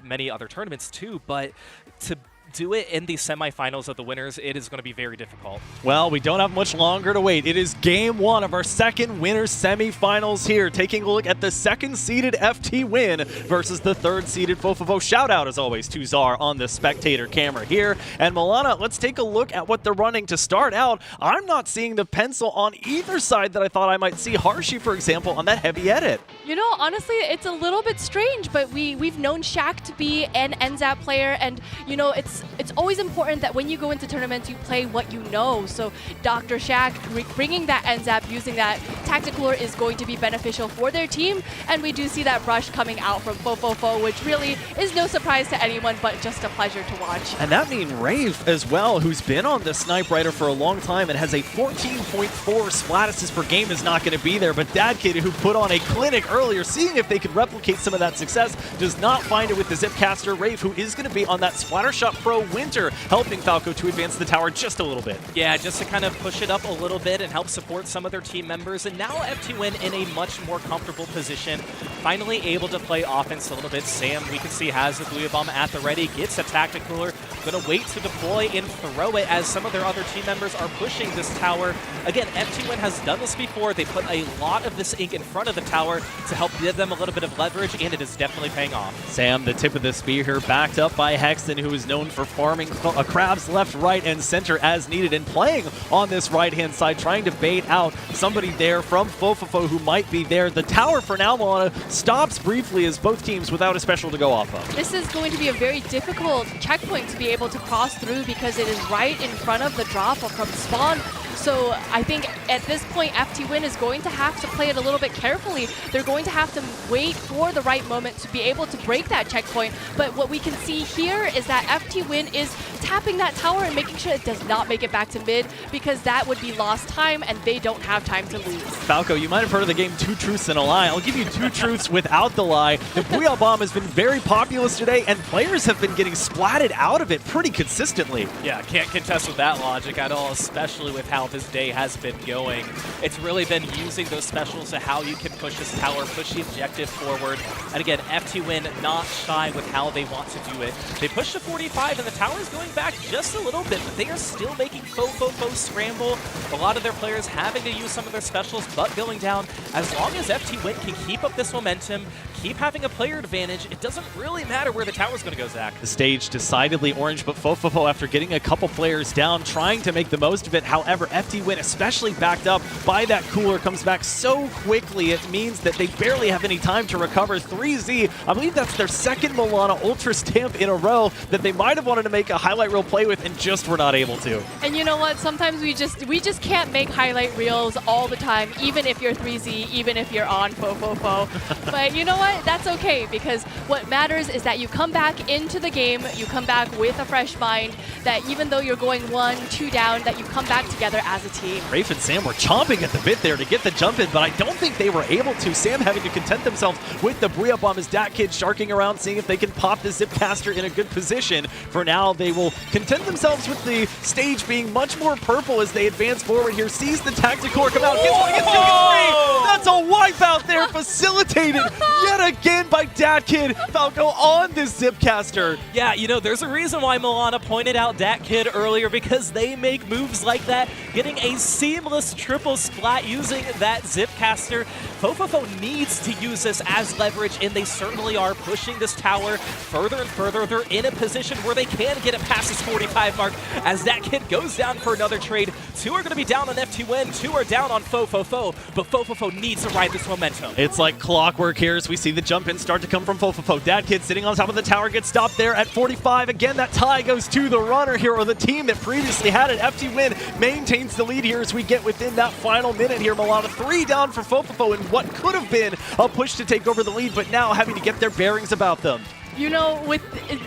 many other tournaments too, but to do it in the semifinals of the winners, it is going to be very difficult. Well, we don't have much longer to wait. It is game one of our second winners semifinals here. Taking a look at the second-seeded FTWin versus the third-seeded fofofo. Shout out, as always, to Czar on the spectator camera here. And Milana, let's take a look at what they're running to start out. I'm not seeing the pencil on either side that I thought I might see. Harshi, for example, on that heavy edit. You know, honestly, it's a little bit strange, but we've known Shaq to be an NZAP player, and you know, it's always important that when you go into tournaments, you play what you know. So Dr. Shaq bringing that NZAP, using that tactical is going to be beneficial for their team, and we do see that rush coming out from fofofo, which really is no surprise to anyone, but just a pleasure to watch. And that means Rafe as well, who's been on the Snipe Rider for a long time and has a 14.4 splat assist per game, is not going to be there. But Dadkid, who put on a clinic earlier, seeing if they could replicate some of that success, does not find it with the Zipcaster. Rafe, who is going to be on that Splattershot Pro Winter, helping Falco to advance the tower just a little bit. Yeah, just to kind of push it up a little bit and help support some of their team members. And now FTWin in a much more comfortable position, finally able to play offense a little bit. Sam, we can see, has the Booyah Bomb at the ready, gets a Tactic Cooler, going to wait to deploy and throw it as some of their other team members are pushing this tower. Again, FTWin has done this before. They put a lot of this ink in front of the tower to help give them a little bit of leverage, and it is definitely paying off. Sam, the tip of the spear here, backed up by Hexton, who is known for farming crabs left, right, and center as needed, and playing on this right-hand side, trying to bait out somebody there from fofofo who might be there. The tower for now, Milana, stops briefly as both teams without a special to go off of. This is going to be a very difficult checkpoint to be able to cross through because it is right in front of the drop from spawn. So I think at this point, FTWin is going to have to play it a little bit carefully. They're going to have to wait for the right moment to be able to break that checkpoint. But what we can see here is that FTWin is tapping that tower and making sure it does not make it back to mid, because that would be lost time and they don't have time to lose. Falco, you might have heard of the game Two Truths and a Lie. I'll give you two truths without the lie. The Booyah Bomb has been very populous today, and players have been getting splatted out of it pretty consistently. Yeah, can't contest with that logic at all, especially with how this day has been going. It's really been using those specials to how you can push this tower, push the objective forward. And again, FTWin not shy with how they want to do it. They push to 45 and the tower is going back just a little bit, but they are still making fofofo scramble. A lot of their players having to use some of their specials, but going down. As long as FTWin can keep up this momentum, keep having a player advantage, it doesn't really matter where the tower's going to go, Zach. The stage decidedly orange, but fofofo, after getting a couple players down, trying to make the most of it. However, FTWin, especially backed up by that cooler, comes back so quickly, it means that they barely have any time to recover. 3Z, I believe that's their second Milana Ultra Stamp in a row that they might have wanted to make a highlight reel play with and just were not able to. And you know what? Sometimes we just can't make highlight reels all the time, even if you're 3Z, even if you're on fofofo. But you know what? That's okay, because what matters is that you come back into the game, you come back with a fresh mind, that even though you're going 1-2 down, that you come back together as a team. Rafe and Sam were chomping at the bit there to get the jump in, but I don't think they were able to. Sam having to content themselves with the Booyah Bomb as Datkid sharking around, seeing if they can pop the Zipcaster in a good position. For now, they will content themselves with the stage being much more purple as they advance forward here. Sees the Tactical come out, gets one, gets two, gets three! That's a wipeout there, facilitated yet again by Datkid. Falco on this Zipcaster. Yeah, you know, there's a reason why Milana pointed out Datkid earlier, because they make moves like that, getting a seamless triple splat using that Zipcaster. Fofofo needs to use this as leverage, and they certainly are pushing this tower further and further. They're in a position where they can get it past this 45 mark as that kid goes down for another trade. Two are going to be down on FTWin, two are down on fofofo, but fofofo needs to ride this momentum. It's like clockwork here as we see the jump in start to come from fofofo. Datkid sitting on top of the tower gets stopped there at 45. Again, that tie goes to the runner here, or the team that previously had it. FTWin maintains the lead here as we get within that final minute here. Milana 3 down for fofofo in what could have been a push to take over the lead, but now having to get their bearings about them. You know,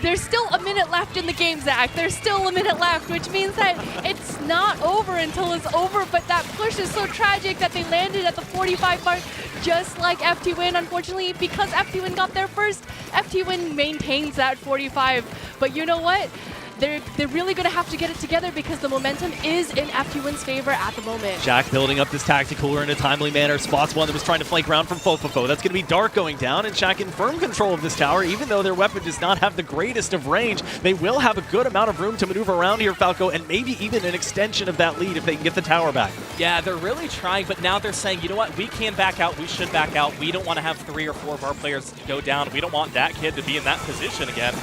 there's still a minute left in the game, Zach. There's still a minute left, which means that it's not over until it's over, but that push is so tragic that they landed at the 45 mark, just like FTWin. Unfortunately, because FTWin got there first, FTWin maintains that 45. But you know what? they're really going to have to get it together because the momentum is in FTWin's favor at the moment. Jack building up this tactical in a timely manner, spots one that was trying to flank around from fofofo. That's going to be Dark going down, and Jack in firm control of this tower. Even though their weapon does not have the greatest of range, they will have a good amount of room to maneuver around here, Falco, and maybe even an extension of that lead if they can get the tower back. Yeah, they're really trying, but now they're saying, you know what, we can back out, we should back out. We don't want to have 3 or 4 of our players go down. We don't want that kid to be in that position again.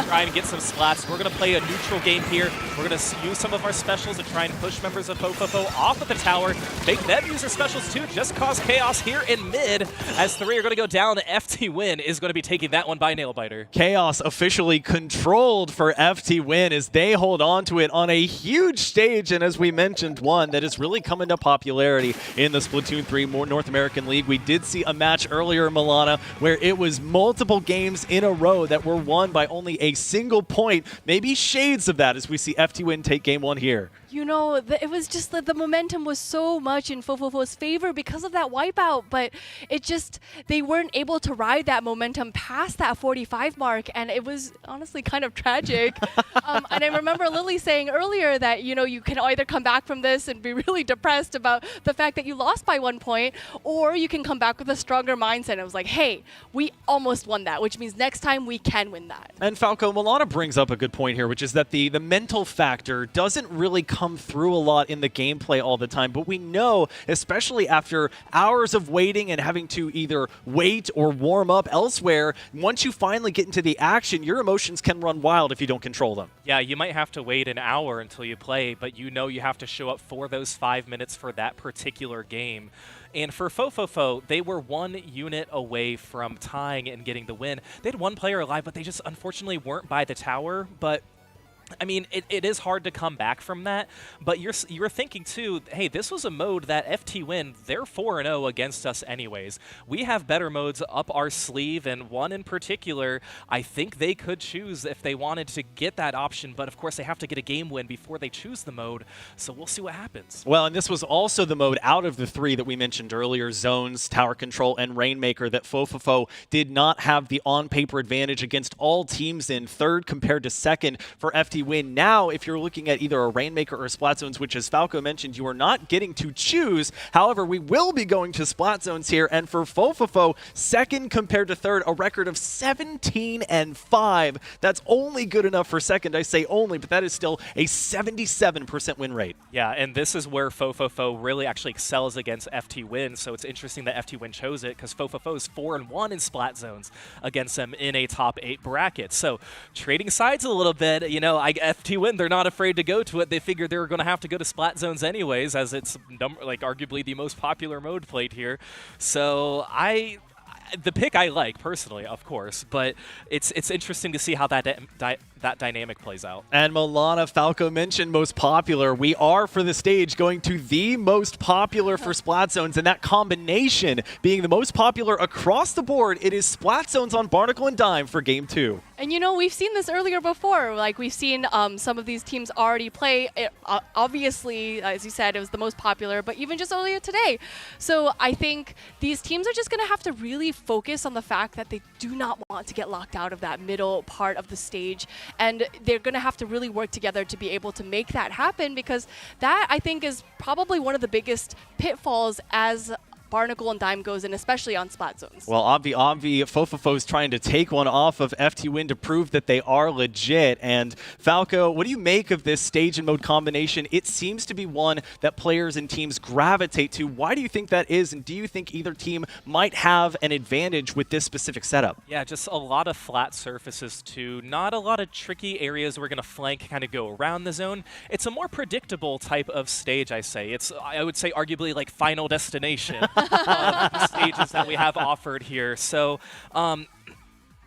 Try and get some splats. We're going to play a neutral game here. We're going to use some of our specials to try and push members of fofofo off of the tower. Make them use their specials too, just cause chaos here in mid, as 3 are going to go down. FTWin is going to be taking that one by Nailbiter. Chaos officially controlled for FTWin as they hold on to it on a huge stage, and as we mentioned, one that is really coming to popularity in the Splatoon 3 North American League. We did see a match earlier, Milana, where it was multiple games in a row that were won by only a single point. Maybe shades of that as we see FTWin take game 1 here. You know, it was just that the momentum was so much in fofofo's favor because of that wipeout, but it just, they weren't able to ride that momentum past that 45 mark, and it was honestly kind of tragic. And I remember Lily saying earlier that, you know, you can either come back from this and be really depressed about the fact that you lost by 1 point, or you can come back with a stronger mindset. It was like, hey, we almost won that, which means next time we can win that. And Falco, Milana brings up a good point here, which is that the mental factor doesn't really come through a lot in the gameplay all the time, but we know, especially after hours of waiting and having to either wait or warm up elsewhere, once you finally get into the action, your emotions can run wild if you don't control them. Yeah, you might have to wait an hour until you play, but you know you have to show up for those 5 minutes for that particular game. And for fofofo, they were 1 unit away from tying and getting the win. They had 1 player alive, but they just unfortunately weren't by the tower. But I mean, it is hard to come back from that, but you're thinking too, hey, this was a mode that FTWin, they're 4-0 against us anyways. We have better modes up our sleeve, and one in particular, I think they could choose if they wanted to get that option, but of course they have to get a game win before they choose the mode, so we'll see what happens. Well, and this was also the mode out of the 3 that we mentioned earlier, Zones, Tower Control, and Rainmaker, that fofofo did not have the on-paper advantage against all teams in 3rd compared to 2nd for FTWin. Now, if you're looking at either a Rainmaker or Splat Zones, which as Falco mentioned, you are not getting to choose. However, we will be going to Splat Zones here, and for fofofo, 2nd compared to 3rd, a record of 17-5. That's only good enough for 2nd. I say only, but that is still a 77% win rate. Yeah, and this is where fofofo really actually excels against FTWin, so it's interesting that FTWin chose it, because fofofo is 4-1 in Splat Zones against them in a top 8 bracket. So trading sides a little bit, you know, FTWin, they're not afraid to go to it. They figured they were going to have to go to Splat Zones anyways, as it's like arguably the most popular mode played here. So the pick I like personally, of course, but it's interesting to see how that dynamic plays out. And Milana, Falco mentioned most popular. We are, for the stage, going to the most popular for Splat Zones, and that combination being the most popular across the board, it is Splat Zones on Barnacle and Dime for Game 2. And you know, we've seen this earlier before. Like, we've seen some of these teams already play. Obviously, as you said, it was the most popular, but even just earlier today. So I think these teams are just going to have to really focus on the fact that they do not want to get locked out of that middle part of the stage. And they're going to have to really work together to be able to make that happen, because that, I think, is probably one of the biggest pitfalls as Barnacle and Dime goes in, especially on Splat Zones. Well, fofofo's trying to take one off of FTWin to prove that they are legit. And Falco, what do you make of this stage and mode combination? It seems to be one that players and teams gravitate to. Why do you think that is? And do you think either team might have an advantage with this specific setup? Yeah, just a lot of flat surfaces too. Not a lot of tricky areas we're going to flank, kind of go around the zone. It's a more predictable type of stage, I say. I would say, arguably like Final Destination. The stages that we have offered here. So,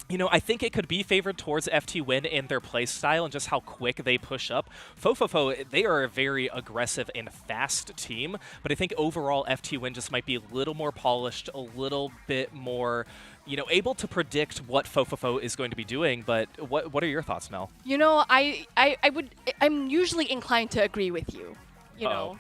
you know, I think it could be favored towards FTWin in their play style and just how quick they push up. fofofo, they are a very aggressive and fast team, but I think overall FTWin just might be a little more polished, a little bit more, you know, able to predict what fofofo is going to be doing. But what are your thoughts, Mel? You know, I'm usually inclined to agree with you. you know.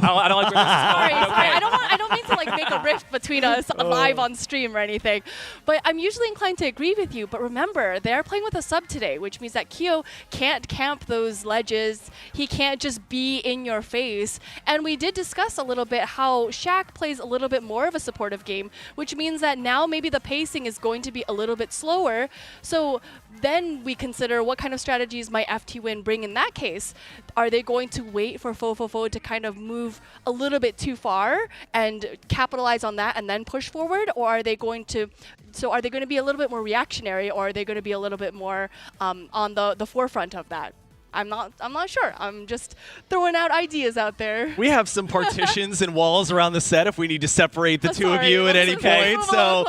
I don't like where this is going. Sorry, I don't mean to like make a rift between us live on stream or anything, but I'm usually inclined to agree with you. But remember, they are playing with a sub today, which means that Kyo can't camp those ledges. He can't just be in your face. And we did discuss a little bit how Shaq plays a little bit more of a supportive game, which means that now maybe the pacing is going to be a little bit slower. So then we consider what kind of strategies might FTWin bring in that case. Are they going to wait for fofofo to kind of move a little bit too far and capitalize on that and then push forward? Or are they going to be a little bit more reactionary, or are they going to be a little bit more on the forefront of that? I'm not sure. I'm just throwing out ideas out there. We have some partitions and walls around the set if we need to separate the two of you at any point. So,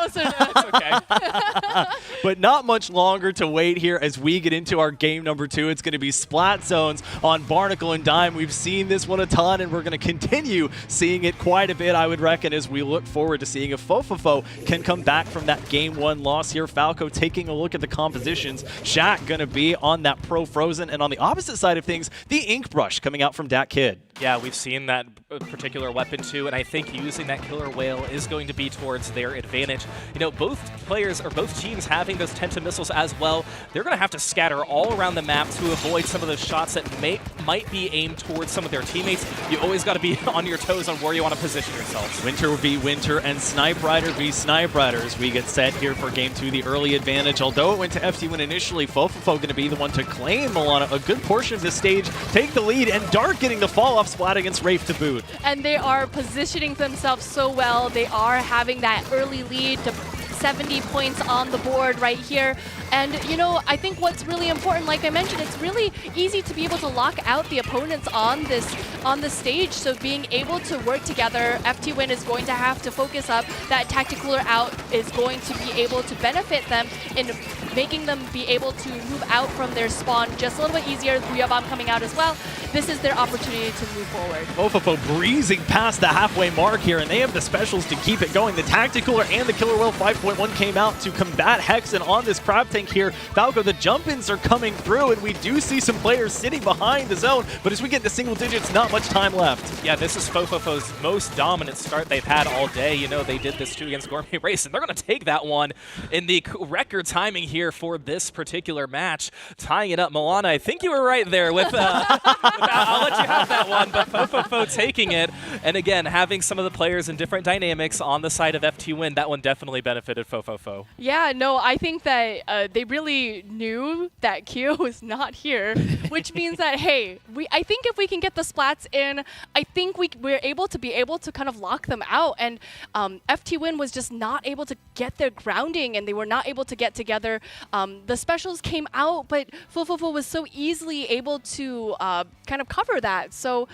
but not much longer to wait here as we get into our game number 2. It's going to be Splat Zones on Barnacle and Dime. We've seen this one a ton, and we're going to continue seeing it quite a bit, I would reckon, as we look forward to seeing if fofofo can come back from that game 1 loss here. Falco taking a look at the compositions. Shaq going to be on that Pro Frozen, and on the opposite side of things, the Ink Brush coming out from Dat Kid. Yeah, we've seen that particular weapon too, and I think using that Killer Whale is going to be towards their advantage. You know, both players or both teams having those Tenta missiles as well, they're going to have to scatter all around the map to avoid some of those shots that might be aimed towards some of their teammates. You always got to be on your toes on where you want to position yourselves. Winter v Winter and Snipe Rider v Snipe Rider as we get set here for game 2, the early advantage. Although it went to FTWin initially, fofofo going to be the one to claim Milana a good portion of the stage, take the lead, and Dark getting the fall off Splat against Rafe to boot. And they are positioning themselves so well. They are having that early lead to 70 points on the board right here. And, you know, I think what's really important, like I mentioned, it's really easy to be able to lock out the opponents on the stage. So being able to work together, FTWin is going to have to focus up. That Tacticooler out is going to be able to benefit them in making them be able to move out from their spawn just a little bit easier. 3-of-bomb coming out as well. This is their opportunity to move forward. fofofo breezing past the halfway mark here, and they have the specials to keep it going. The Tacticooler and the Killer Whale 5.1 came out to combat Hexen on this crab tank here. Falco, the jump-ins are coming through, and we do see some players sitting behind the zone, but as we get into single digits, not much time left. Yeah, this is fofofo's most dominant start they've had all day. You know, they did this too against Gourmet Race, and they're going to take that one in the record timing here for this particular match. Tying it up, Milana, I think you were right there with I'll let you have that one, but fofofo taking it. And again, having some of the players in different dynamics on the side of FTWin, that one definitely benefited fofofo. Yeah, no, I think that they really knew that Kyo was not here, which means that, hey, I think if we can get the splats in, I think we're able to kind of lock them out. And FTWin was just not able to get their grounding, and they were not able to get together. The specials came out, but fofofo was so easily able to kind of cover that. So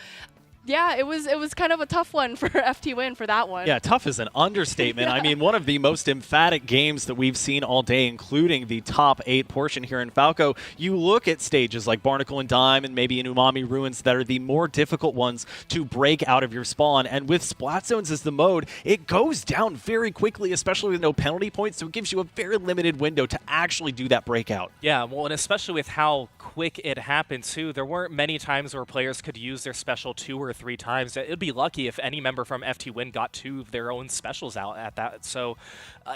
yeah, it was kind of a tough one for FTWin for that one. Yeah, tough is an understatement. I mean, one of the most emphatic games that we've seen all day, including the top 8 portion here in Falco. You look at stages like Barnacle and Dime and maybe in Umami Ruins that are the more difficult ones to break out of your spawn. And with Splat Zones as the mode, it goes down very quickly, especially with no penalty points. So it gives you a very limited window to actually do that breakout. Yeah, well, and especially with how quick it happened too. There weren't many times where players could use their special 2 or 3 times. It'd be lucky if any member from FTWin got 2 of their own specials out at that. So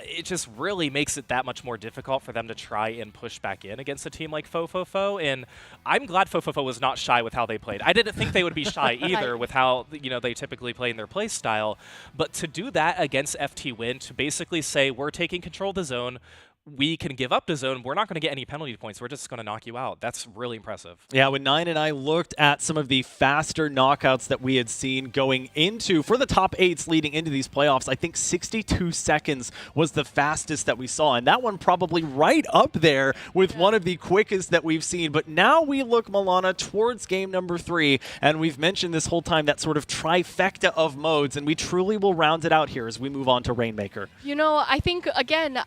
it just really makes it that much more difficult for them to try and push back in against a team like fofofo. And I'm glad fofofo was not shy with how they played. I didn't think they would be shy either with how, you know, they typically play in their play style. But to do that against FTWin, to basically say we're taking control of the zone, we can give up the zone, we're not going to get any penalty points. We're just going to knock you out. That's really impressive. Yeah, when Nine and I looked at some of the faster knockouts that we had seen going into, for the top 8s leading into these playoffs, I think 62 seconds was the fastest that we saw. And that one probably right up there with one of the quickest that we've seen. But now we look, Milana, towards game number 3. And we've mentioned this whole time that sort of trifecta of modes. And we truly will round it out here as we move on to Rainmaker. You know, I think, again,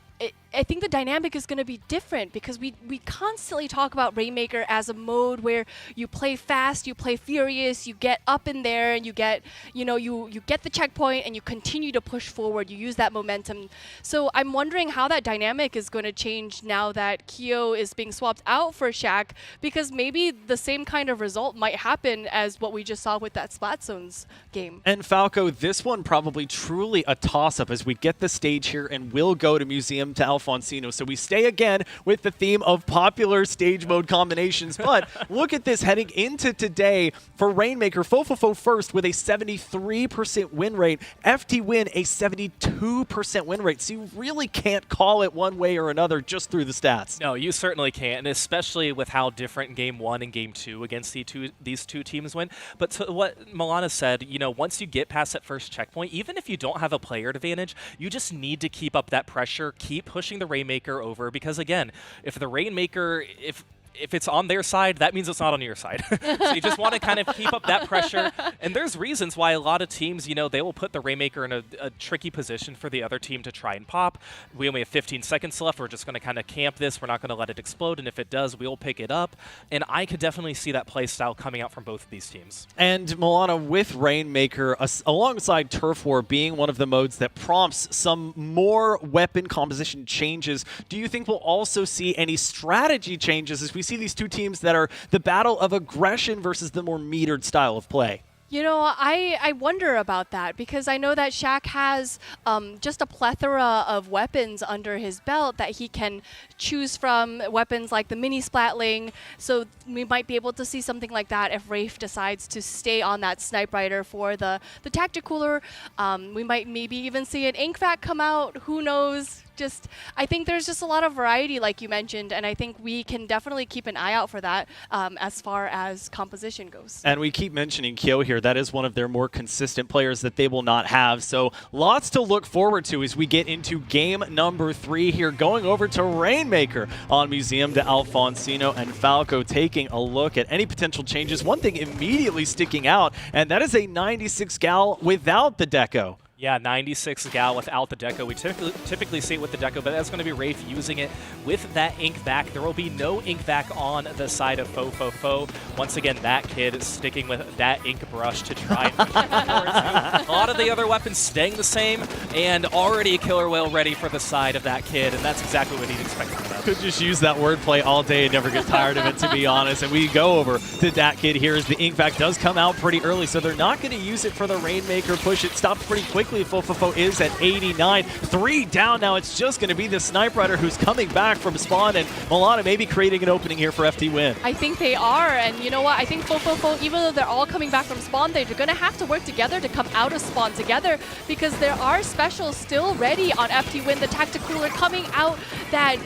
I think the dynamic is going to be different because we constantly talk about Rainmaker as a mode where you play fast, you play furious, you get up in there and you get, you get the checkpoint and you continue to push forward. You use that momentum. So I'm wondering how that dynamic is going to change now that Kyo is being swapped out for Shaq, because maybe the same kind of result might happen as what we just saw with that Splatzones game. And Falco, this one probably truly a toss-up as we get the stage here and we'll go to Museum to Alfonsino. So we stay again with the theme of popular stage mode combinations. But look at this heading into today for Rainmaker. Fofofo first with a 73% win rate. FTWin a 72% win rate. So you really can't call it one way or another just through the stats. No, you certainly can't, and especially with how different Game 1 and Game 2 against these two teams went. But to what Milana said, once you get past that first checkpoint, even if you don't have a player advantage, you just need to keep up that pressure, keep pushing the Rainmaker over, because again, if the Rainmaker, if it's on their side, that means it's not on your side. So you just want to kind of keep up that pressure. And there's reasons why a lot of teams, they will put the Rainmaker in a tricky position for the other team to try and pop. We only have 15 seconds left. We're just going to kind of camp this. We're not going to let it explode. And if it does, we'll pick it up. And I could definitely see that play style coming out from both of these teams. And Milana, with Rainmaker, alongside Turf War being one of the modes that prompts some more weapon composition changes, do you think we'll also see any strategy changes as we see these two teams that are the battle of aggression versus the more metered style of play? I wonder about that because I know that Shaq has just a plethora of weapons under his belt that he can choose from, weapons like the mini Splatling. So we might be able to see something like that if Rafe decides to stay on that Snipe Rider for the Tacticooler. We might maybe even see an Ink Vac come out. Who knows? I think there's just a lot of variety, like you mentioned, and I think we can definitely keep an eye out for that as far as composition goes. And we keep mentioning Kyo here. That is one of their more consistent players that they will not have. So lots to look forward to as we get into game number 3 here, going over to Rainmaker on Museum de Alfonsino, and Falco taking a look at any potential changes. One thing immediately sticking out, and that is a 96 gal without the deco. Yeah, 96 gal without the deco. We typically see it with the deco, but that's going to be Rafe using it with that Ink Vac. There will be no Ink Vac on the side of fofofo. Once again, that kid is sticking with that ink brush to try and push it forward. A lot of the other weapons staying the same, and already a killer whale ready for the side of that kid, and that's exactly what he'd expect from that. Could just use that wordplay all day and never get tired of it, to be honest. And we go over to that kid here as the Ink Vac does come out pretty early, so they're not going to use it for the Rainmaker push. It stopped pretty quickly. Fofofo is at 89. 3 down now. It's just going to be the Snipe Rider who's coming back from spawn, and Milana maybe creating an opening here for FTWin. I think they are, and you know what? I think Fofofo, even though they're all coming back from spawn, they're going to have to work together to come out of spawn together because there are specials still ready on FTWin. The Tacticooler coming out, that,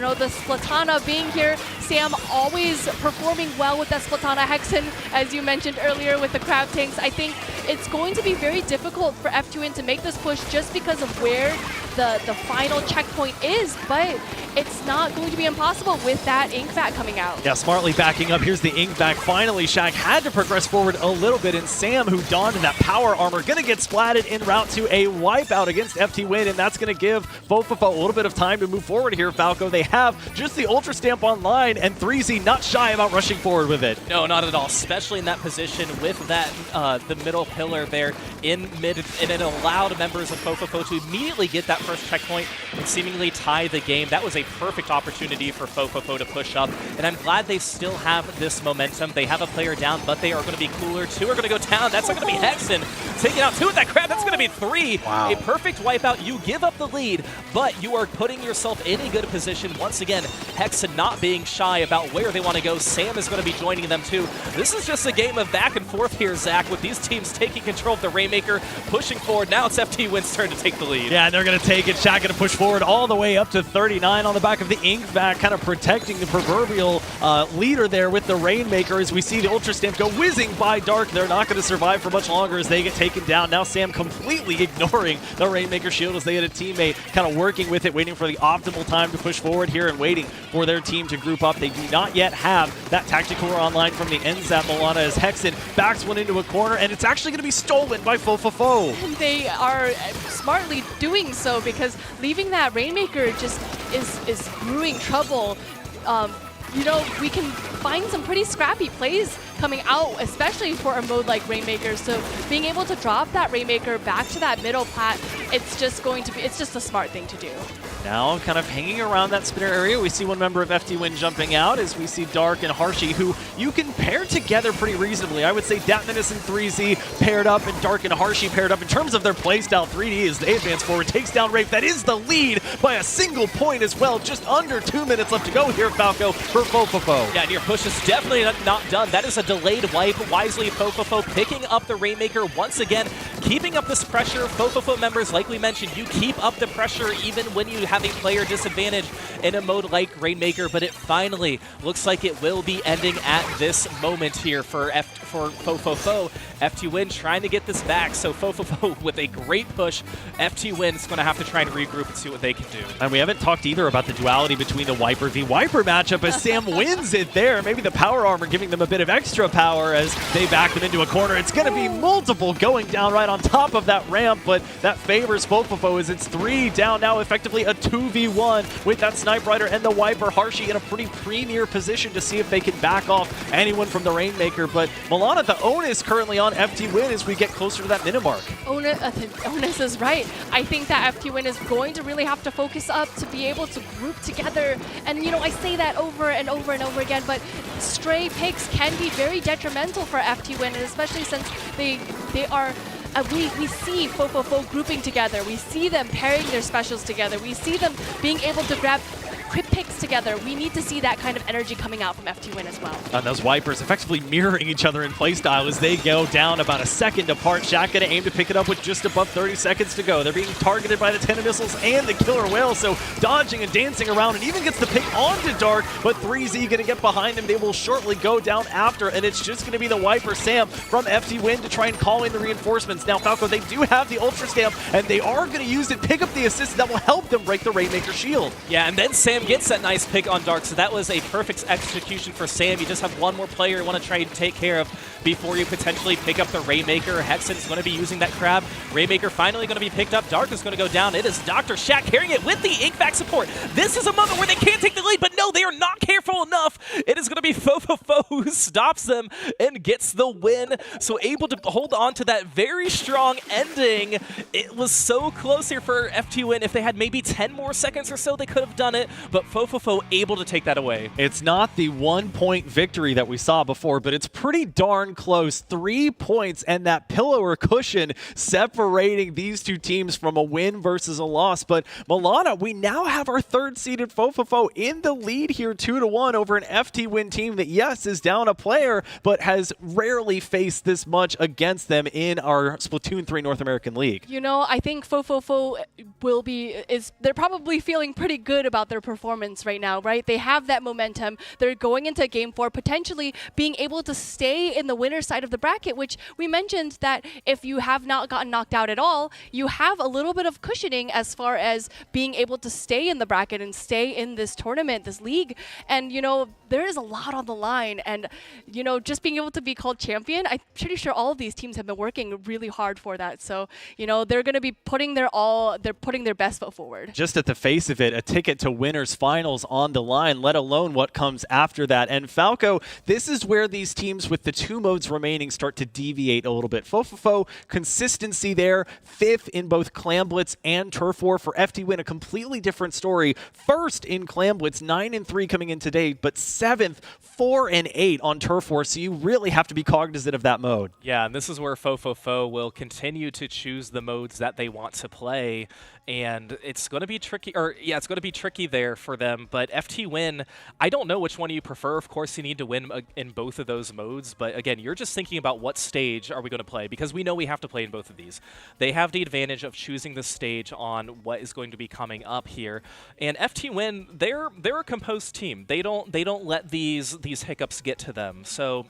the Splatana being here. Sam always performing well with that Splatana. Hexen, as you mentioned earlier with the crab tanks. I think it's going to be very difficult for FTWin to make this push just because of where the final checkpoint is, but it's not going to be impossible with that Ink Vac coming out. Yeah, smartly backing up. Here's the Ink Vac. Finally, Shaq had to progress forward a little bit, and Sam, who donned that power armor, going to get splatted en route to a wipeout against FTWin, and that's going to give Fofofo a little bit of time to move forward here, Falco. They have just the Ultra Stamp online, and 3Z not shy about rushing forward with it. No, not at all, especially in that position with that the middle pillar there in mid, and it allowed members of Fofofo to immediately get that first checkpoint and seemingly tie the game. That was a perfect opportunity for Fofofo to push up, and I'm glad they still have this momentum. They have a player down, but they are going to be cooler. 2 are going to go down. That's not going to be Hexen taking out 2 with that crab. That's going to be 3. Wow. A perfect wipeout. You give up the lead, but you are putting yourself in a good position. Once again, Hexen not being shy about where they want to go. Sam is going to be joining them too. This is just a game of back and forth here, Zach, with these teams taking control of the Rainmaker, pushing forward. Now it's FTWin's turn to take the lead. Yeah, and they're going to take it. Shaq going to push forward all the way up to 39 on the back of the Ink Vac, kind of protecting the proverbial leader there with the Rainmaker as we see the Ultra Stamp go whizzing by Dark. They're not going to survive for much longer as they get taken taken down. Now Sam completely ignoring the Rainmaker shield as they had a teammate kind of working with it, waiting for the optimal time to push forward here and waiting for their team to group up. They do not yet have that Tactical online from the NZAP Milana as Hexen backs one into a corner, and it's actually going to be stolen by fofofo. And they are smartly doing so, because leaving that Rainmaker just is brewing trouble. You know, we can find some pretty scrappy plays coming out, especially for a mode like Rainmaker. So being able to drop that Rainmaker back to that middle plat, it's just a smart thing to do. Now kind of hanging around that spinner area, we see one member of FTWin jumping out as we see Dark and Harshy, who you can pair together pretty reasonably. I would say Datminus and 3Z paired up and Dark and Harshy paired up. In terms of their playstyle, 3D as they advance forward, takes down Rafe. That is the lead by a single point as well. Just under 2 minutes left to go here, Falco, for fofofo. Yeah, and your push is definitely not done. That is a delayed wipe. Wisely, fofofo picking up the Rainmaker once again, keeping up this pressure. Fofofo members, like we mentioned, you keep up the pressure even when you have a player disadvantage in a mode like Rainmaker, but it finally looks like it will be ending at this moment here for fofofo. FTWin trying to get this back, so fofofo with a great push. FTWin is going to have to try and regroup and see what they can do. And we haven't talked either about the duality between the Wiper v Wiper matchup as Sam wins it there. Maybe the power armor giving them a bit of extra power as they back them into a corner. It's going to be multiple going down right on top of that ramp, but that favors fofofo as it's 3 down now, effectively a 2v1 with that Sniper Rider and the Wiper. Harshy in a pretty premier position to see if they can back off anyone from the Rainmaker, but Milana, the onus currently on FTWin as we get closer to that minimark. Onus is right. I think that FTWin is going to really have to focus up to be able to group together. And, you know, I say that over and over and over again, but stray picks can be very detrimental for FTWin, and especially since they are... we see fofofo grouping together. We see them pairing their specials together. We see them being able to grab quick picks together. We need to see that kind of energy coming out from FTWin as well. And those Wipers effectively mirroring each other in playstyle as they go down about a second apart. Shaq gonna aim to pick it up with just above 30 seconds to go. They're being targeted by the 10 missiles and the Killer Whale, so dodging and dancing around, and even gets the pick onto Dark, but 3Z gonna get behind him. They will shortly go down after, and it's just gonna be the Wiper Sam from FTWin to try and call in the reinforcements. Now, Falco, they do have the Ultra Stamp, and they are gonna use it, pick up the assist that will help them break the Rainmaker shield. Yeah, and then Sam gets that nice pick on Dark, so that was a perfect execution for Sam. You just have one more player you want to try and take care of before you potentially pick up the Rainmaker. Hexen's going to be using that crab. Rainmaker finally going to be picked up. Dark is going to go down. It is Dr. Shaq carrying it with the Inkback support. This is a moment where they can't take the lead, but no, they are not careful enough. It is going to be fofofo who stops them and gets the win. So able to hold on to that very strong ending. It was so close here for FTWin. If they had maybe 10 more seconds or so, they could have done it, but fofofo able to take that away. It's not the 1-point victory that we saw before, but it's pretty darn close. 3 points and that pillow or cushion separating these two teams from a win versus a loss. But Milana, we now have our third-seeded fofofo in the lead here 2-1 over an FTWin team that, yes, is down a player, but has rarely faced this much against them in our Splatoon 3 North American League. You know, I think fofofo they're probably feeling pretty good about their performance right now, right? They have that momentum. They're going into Game 4, potentially being able to stay in the winner's side of the bracket, which we mentioned that if you have not gotten knocked out at all, you have a little bit of cushioning as far as being able to stay in the bracket and stay in this tournament, this league. And, you know, there is a lot on the line. And, you know, just being able to be called champion, I'm pretty sure all of these teams have been working really hard for that. So, you know, they're going to be putting their best foot forward. Just at the face of it, a ticket to winners finals on the line, let alone what comes after that. And Falco, this is where these teams with the 2 modes remaining start to deviate a little bit. fofofo, consistency there, 5th in both Clam Blitz and Turf War. For FTWin, a completely different story. 1st in Clam Blitz, 9-3 coming in today, but 7th, 4-8 on Turf War. So you really have to be cognizant of that mode. Yeah, and this is where fofofo will continue to choose the modes that they want to play. And it's going to be tricky, it's going to be tricky there for them. But FTWin, I don't know which one you prefer. Of course, you need to win in both of those modes. But again, you're just thinking about what stage are we going to play, because we know we have to play in both of these. They have the advantage of choosing the stage on what is going to be coming up here. And FTWin, they're a composed team. They don't let these hiccups get to them. So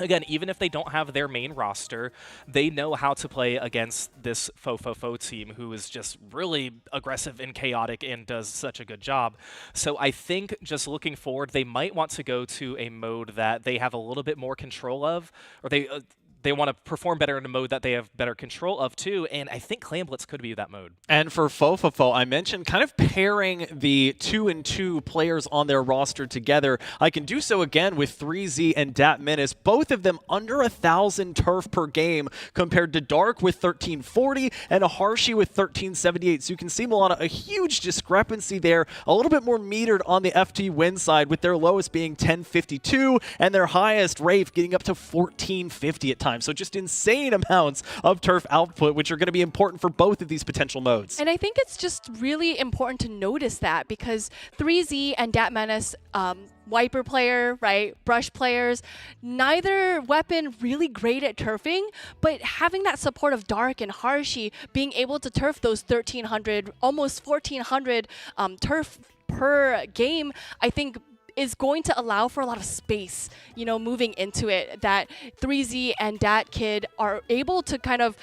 again, even if they don't have their main roster, they know how to play against this fofofo team who is just really aggressive and chaotic and does such a good job. So I think just looking forward, they might want to go to a mode that they have a little bit more control of, or they want to perform better in a mode that they have better control of too, and I think Clam Blitz could be that mode. And for fofofo, I mentioned kind of pairing the 2-2 players on their roster together. I can do so again with 3Z and Dat Menace, both of them under 1,000 turf per game compared to Dark with 1,340 and a Harshy with 1,378. So you can see, Milana, a huge discrepancy there, a little bit more metered on the FTWin side, with their lowest being 1052 and their highest Wraith getting up to 1,450 at times. So just insane amounts of turf output, which are going to be important for both of these potential modes. And I think it's just really important to notice that, because 3Z and Dat Menace, Wiper player, right, Brush players, neither weapon really great at turfing, but having that support of Dark and Harshy, being able to turf those 1,300, almost 1,400 turf per game, I think is going to allow for a lot of space, you know, moving into it, that 3Z and Dat Kid are able to kind of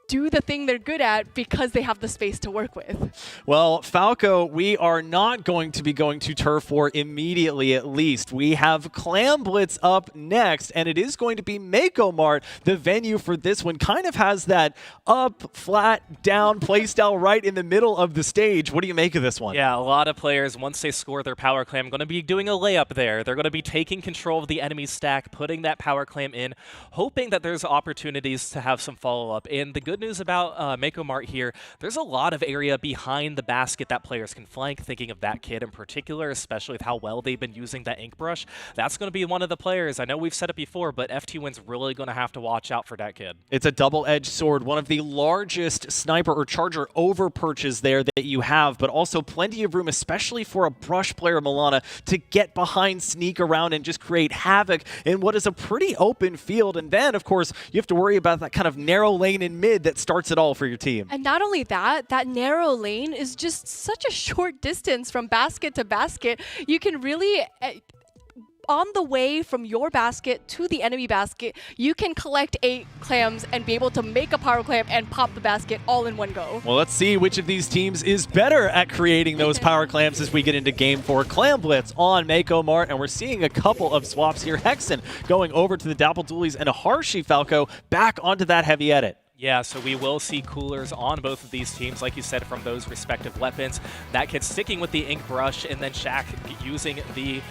do the thing they're good at because they have the space to work with. Well, Falco, we are not going to be going to Turf War immediately, at least. We have Clam Blitz up next, and it is going to be Mako Mart, the venue for this one. Kind of has that up, flat, down playstyle right in the middle of the stage. What do you make of this one? Yeah, a lot of players, once they score their power clam, going to be doing a layup there. They're going to be taking control of the enemy stack, putting that power clam in, hoping that there's opportunities to have some follow-up. And the good news about Mako Mart here, there's a lot of area behind the basket that players can flank, thinking of that kid in particular, especially with how well they've been using that ink brush. That's going to be one of the players. I know we've said it before, but FTWin's really going to have to watch out for that kid. It's a double-edged sword, one of the largest sniper or charger over perches there that you have, but also plenty of room, especially for a Brush player, Milana, to get behind, sneak around, and just create havoc in what is a pretty open field. And then, of course, you have to worry about that kind of narrow lane in mid that starts it all for your team. And not only that, that narrow lane is just such a short distance from basket to basket. You can really, on the way from your basket to the enemy basket, you can collect 8 clams and be able to make a power clam and pop the basket all in one go. Well, let's see which of these teams is better at creating those power clams as we get into Game 4. Clam Blitz on Mako Mart, and we're seeing a couple of swaps here. Hexen going over to the Dapple Doolies, and a Harshy Falco back onto that heavy edit. Yeah, so we will see coolers on both of these teams, like you said, from those respective weapons. That kid sticking with the ink brush, and then Shaq using the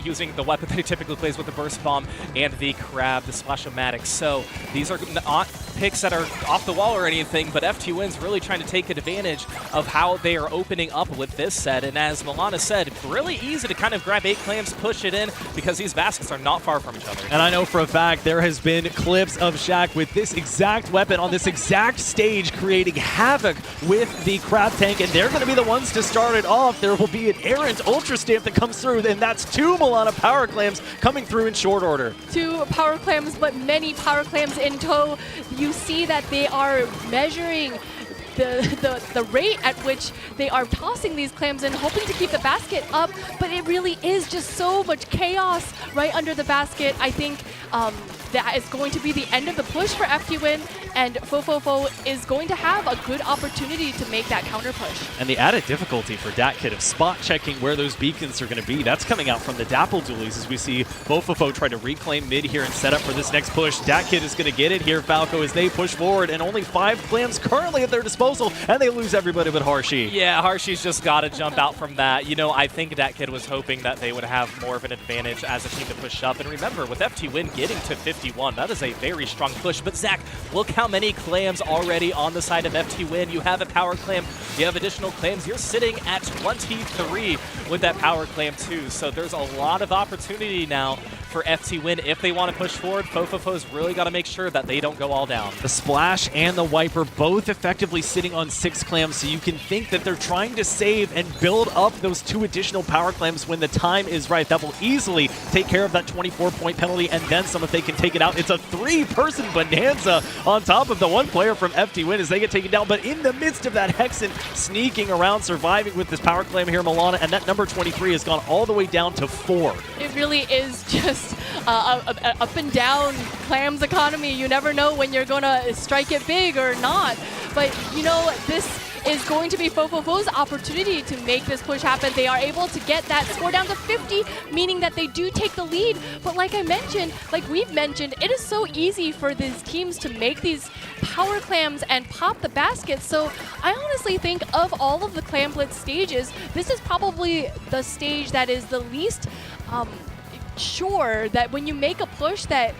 using the weapon that he typically plays with the burst bomb and the crab, the splash-o-matic. So these are not picks that are off the wall or anything, but FTWin's really trying to take advantage of how they are opening up with this set. And as Milana said, really easy to kind of grab 8 clams, push it in, because these baskets are not far from each other. And I know for a fact there has been clips of Shaq with this exact weapon on this exact stage creating havoc with the crab tank, and they're going to be the ones to start it off. There will be an errant ultra stamp that comes through, and that's 2 Milana power clams coming through in short order. 2 power clams, but many power clams in tow. You see that they are measuring the rate at which they are tossing these clams in, hoping to keep the basket up, but it really is just so much chaos right under the basket. I think that is going to be the end of the push for FTWin, and fofofo is going to have a good opportunity to make that counter push. And the added difficulty for Dat Kid of spot checking where those beacons are going to be, that's coming out from the Dapple Doolies as we see fofofo try to reclaim mid here and set up for this next push. Dat Kid is going to get it here, Falco, as they push forward, and only 5 clams currently at their disposal, and they lose everybody but Harshy. Yeah, Harshy's just got to jump out from that. You know, I think Dat Kid was hoping that they would have more of an advantage as a team to push up. And remember, with FTWin getting to 51, that is a very strong push. But Zach, look how many clams already on the side of FTWin. You have a power clam, you have additional clams. You're sitting at 23 with that power clam too. So there's a lot of opportunity now for FTWin if they want to push forward. Fofofo's really got to make sure that they don't go all down. The Splash and the Wiper both effectively sitting on 6 clams, so you can think that they're trying to save and build up those 2 additional power clams when the time is right. That will easily take care of that 24-point penalty and then some if they can take it out. It's a 3-person bonanza on top of the 1 player from FTWin as they get taken down, but in the midst of that, Hexen sneaking around, surviving with this power clam here, Milana, and that number 23 has gone all the way down to 4. It really is just just a up and down clams economy. You never know when you're gonna strike it big or not. But you know, this is going to be fofofo's opportunity to make this push happen. They are able to get that score down to 50, meaning that they do take the lead. But like I mentioned, like we've mentioned, it is so easy for these teams to make these power clams and pop the basket. So I honestly think of all of the Clam Blitz stages, this is probably the stage that is the least sure that when you make a push that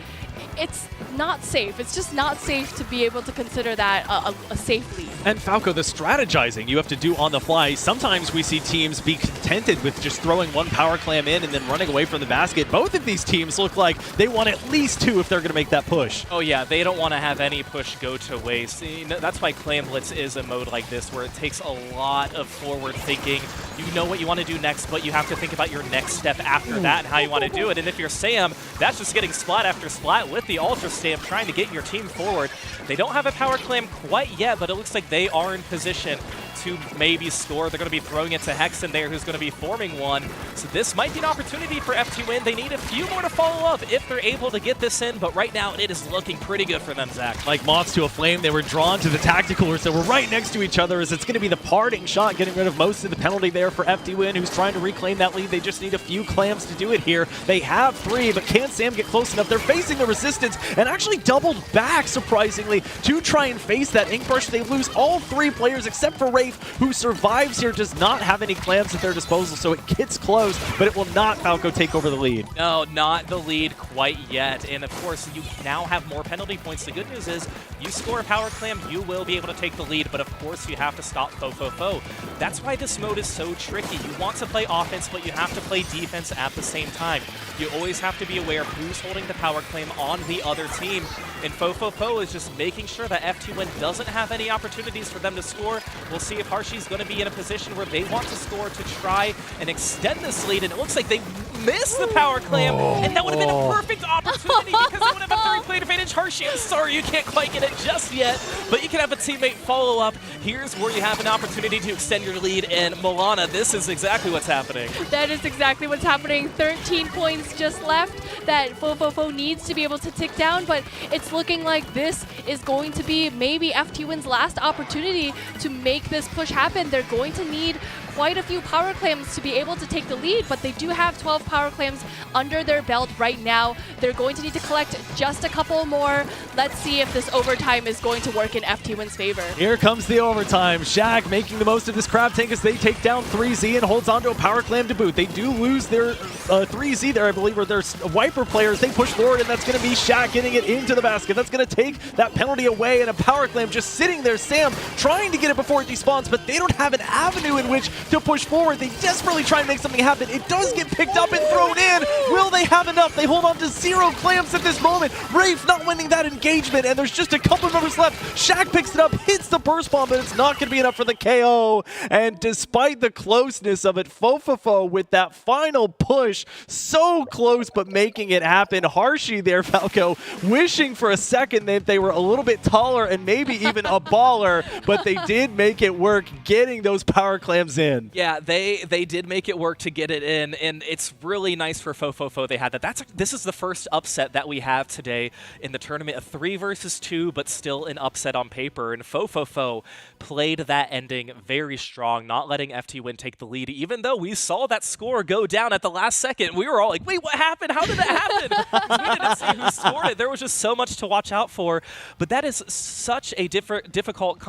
it's not safe. It's just not safe to be able to consider that a safe lead. And Falco, the strategizing you have to do on the fly. Sometimes we see teams be contented with just throwing one power clam in and then running away from the basket. Both of these teams look like they want at least two if they're going to make that push. Oh yeah, they don't want to have any push go to waste. You know, that's why Clam Blitz is a mode like this where it takes a lot of forward thinking. You know what you want to do next, but you have to think about your next step after that and how you want to do it. And if you're Sam, that's just getting splat after splat with the Ultra Stamp, trying to get your team forward. They don't have a power clam quite yet, but it looks like they are in position to maybe score. They're going to be throwing it to Hexen there, who's going to be forming one. So this might be an opportunity for FTWin. They need a few more to follow up if they're able to get this in, but right now it is looking pretty good for them, Zach. Like moths to a flame, they were drawn to the tacticalers that were right next to each other, as it's going to be the parting shot, getting rid of most of the penalty there for FTWin, who's trying to reclaim that lead. They just need a few clams to do it here. They have three, but can Sam get close enough? They're facing the resistance and actually doubled back, surprisingly, to try and face that ink brush. They lose all three players except for Rafe, who survives here, does not have any clams at their disposal, so it gets close, but it will not Falco take over the lead. No, not the lead quite yet. And of course, you now have more penalty points. The good news is you score a power clam, you will be able to take the lead, but of course you have to stop fofofo. That's why this mode is so tricky. You want to play offense, but you have to play defense at the same time. You always have to be aware of who's holding the power claim on the other team. And fofofo is just making sure that FTWin doesn't have any opportunities for them to score. We'll see if Harshi's going to be in a position where they want to score to try and extend this lead. And it looks like they missed the power clam, and that would have been a perfect opportunity because they would have a three-point advantage. Harshi, I'm sorry you can't quite get it just yet, but you can have a teammate follow up. Here's where you have an opportunity to extend your lead, and Milana, this is exactly what's happening. That is exactly what's happening. 13 points just left that fofofo needs to be able to tick down, but it's looking like this is going to be maybe FTWin's last opportunity to make this push happen. They're going to need quite a few power clams to be able to take the lead, but they do have 12 power clams under their belt right now. They're going to need to collect just a couple more. Let's see if this overtime is going to work in FTWin's favor. Here comes the overtime. Shaq making the most of this crab tank as they take down 3Z and holds onto a power clam to boot. They do lose their 3Z there, I believe, or their wiper players. They push forward, and that's going to be Shaq getting it into the basket. That's going to take that penalty away, and a power clam just sitting there. Sam trying to get it before it despawns, but they don't have an avenue in which to push forward. They desperately try and make something happen. It does get picked up and thrown in. Will they have enough? They hold on to 0 clams at this moment. Rafe not winning that engagement, and there's just a couple members left. Shaq picks it up, hits the burst bomb, but it's not going to be enough for the KO. And despite the closeness of it, fofofo with that final push, so close but making it happen. Harshi there, Falco, wishing for a second that they were a little bit taller and maybe even a baller, but they did make it work, getting those power clams in. Yeah, they did make it work to get it in, and it's really nice for fofofo they had that. This is the first upset that we have today in the tournament, a 3 versus 2, but still an upset on paper, and fofofo played that ending very strong, not letting FTWin take the lead, even though we saw that score go down at the last second. We were all like, wait, what happened? How did that happen? We didn't see who scored it. There was just so much to watch out for, but that is such a difficult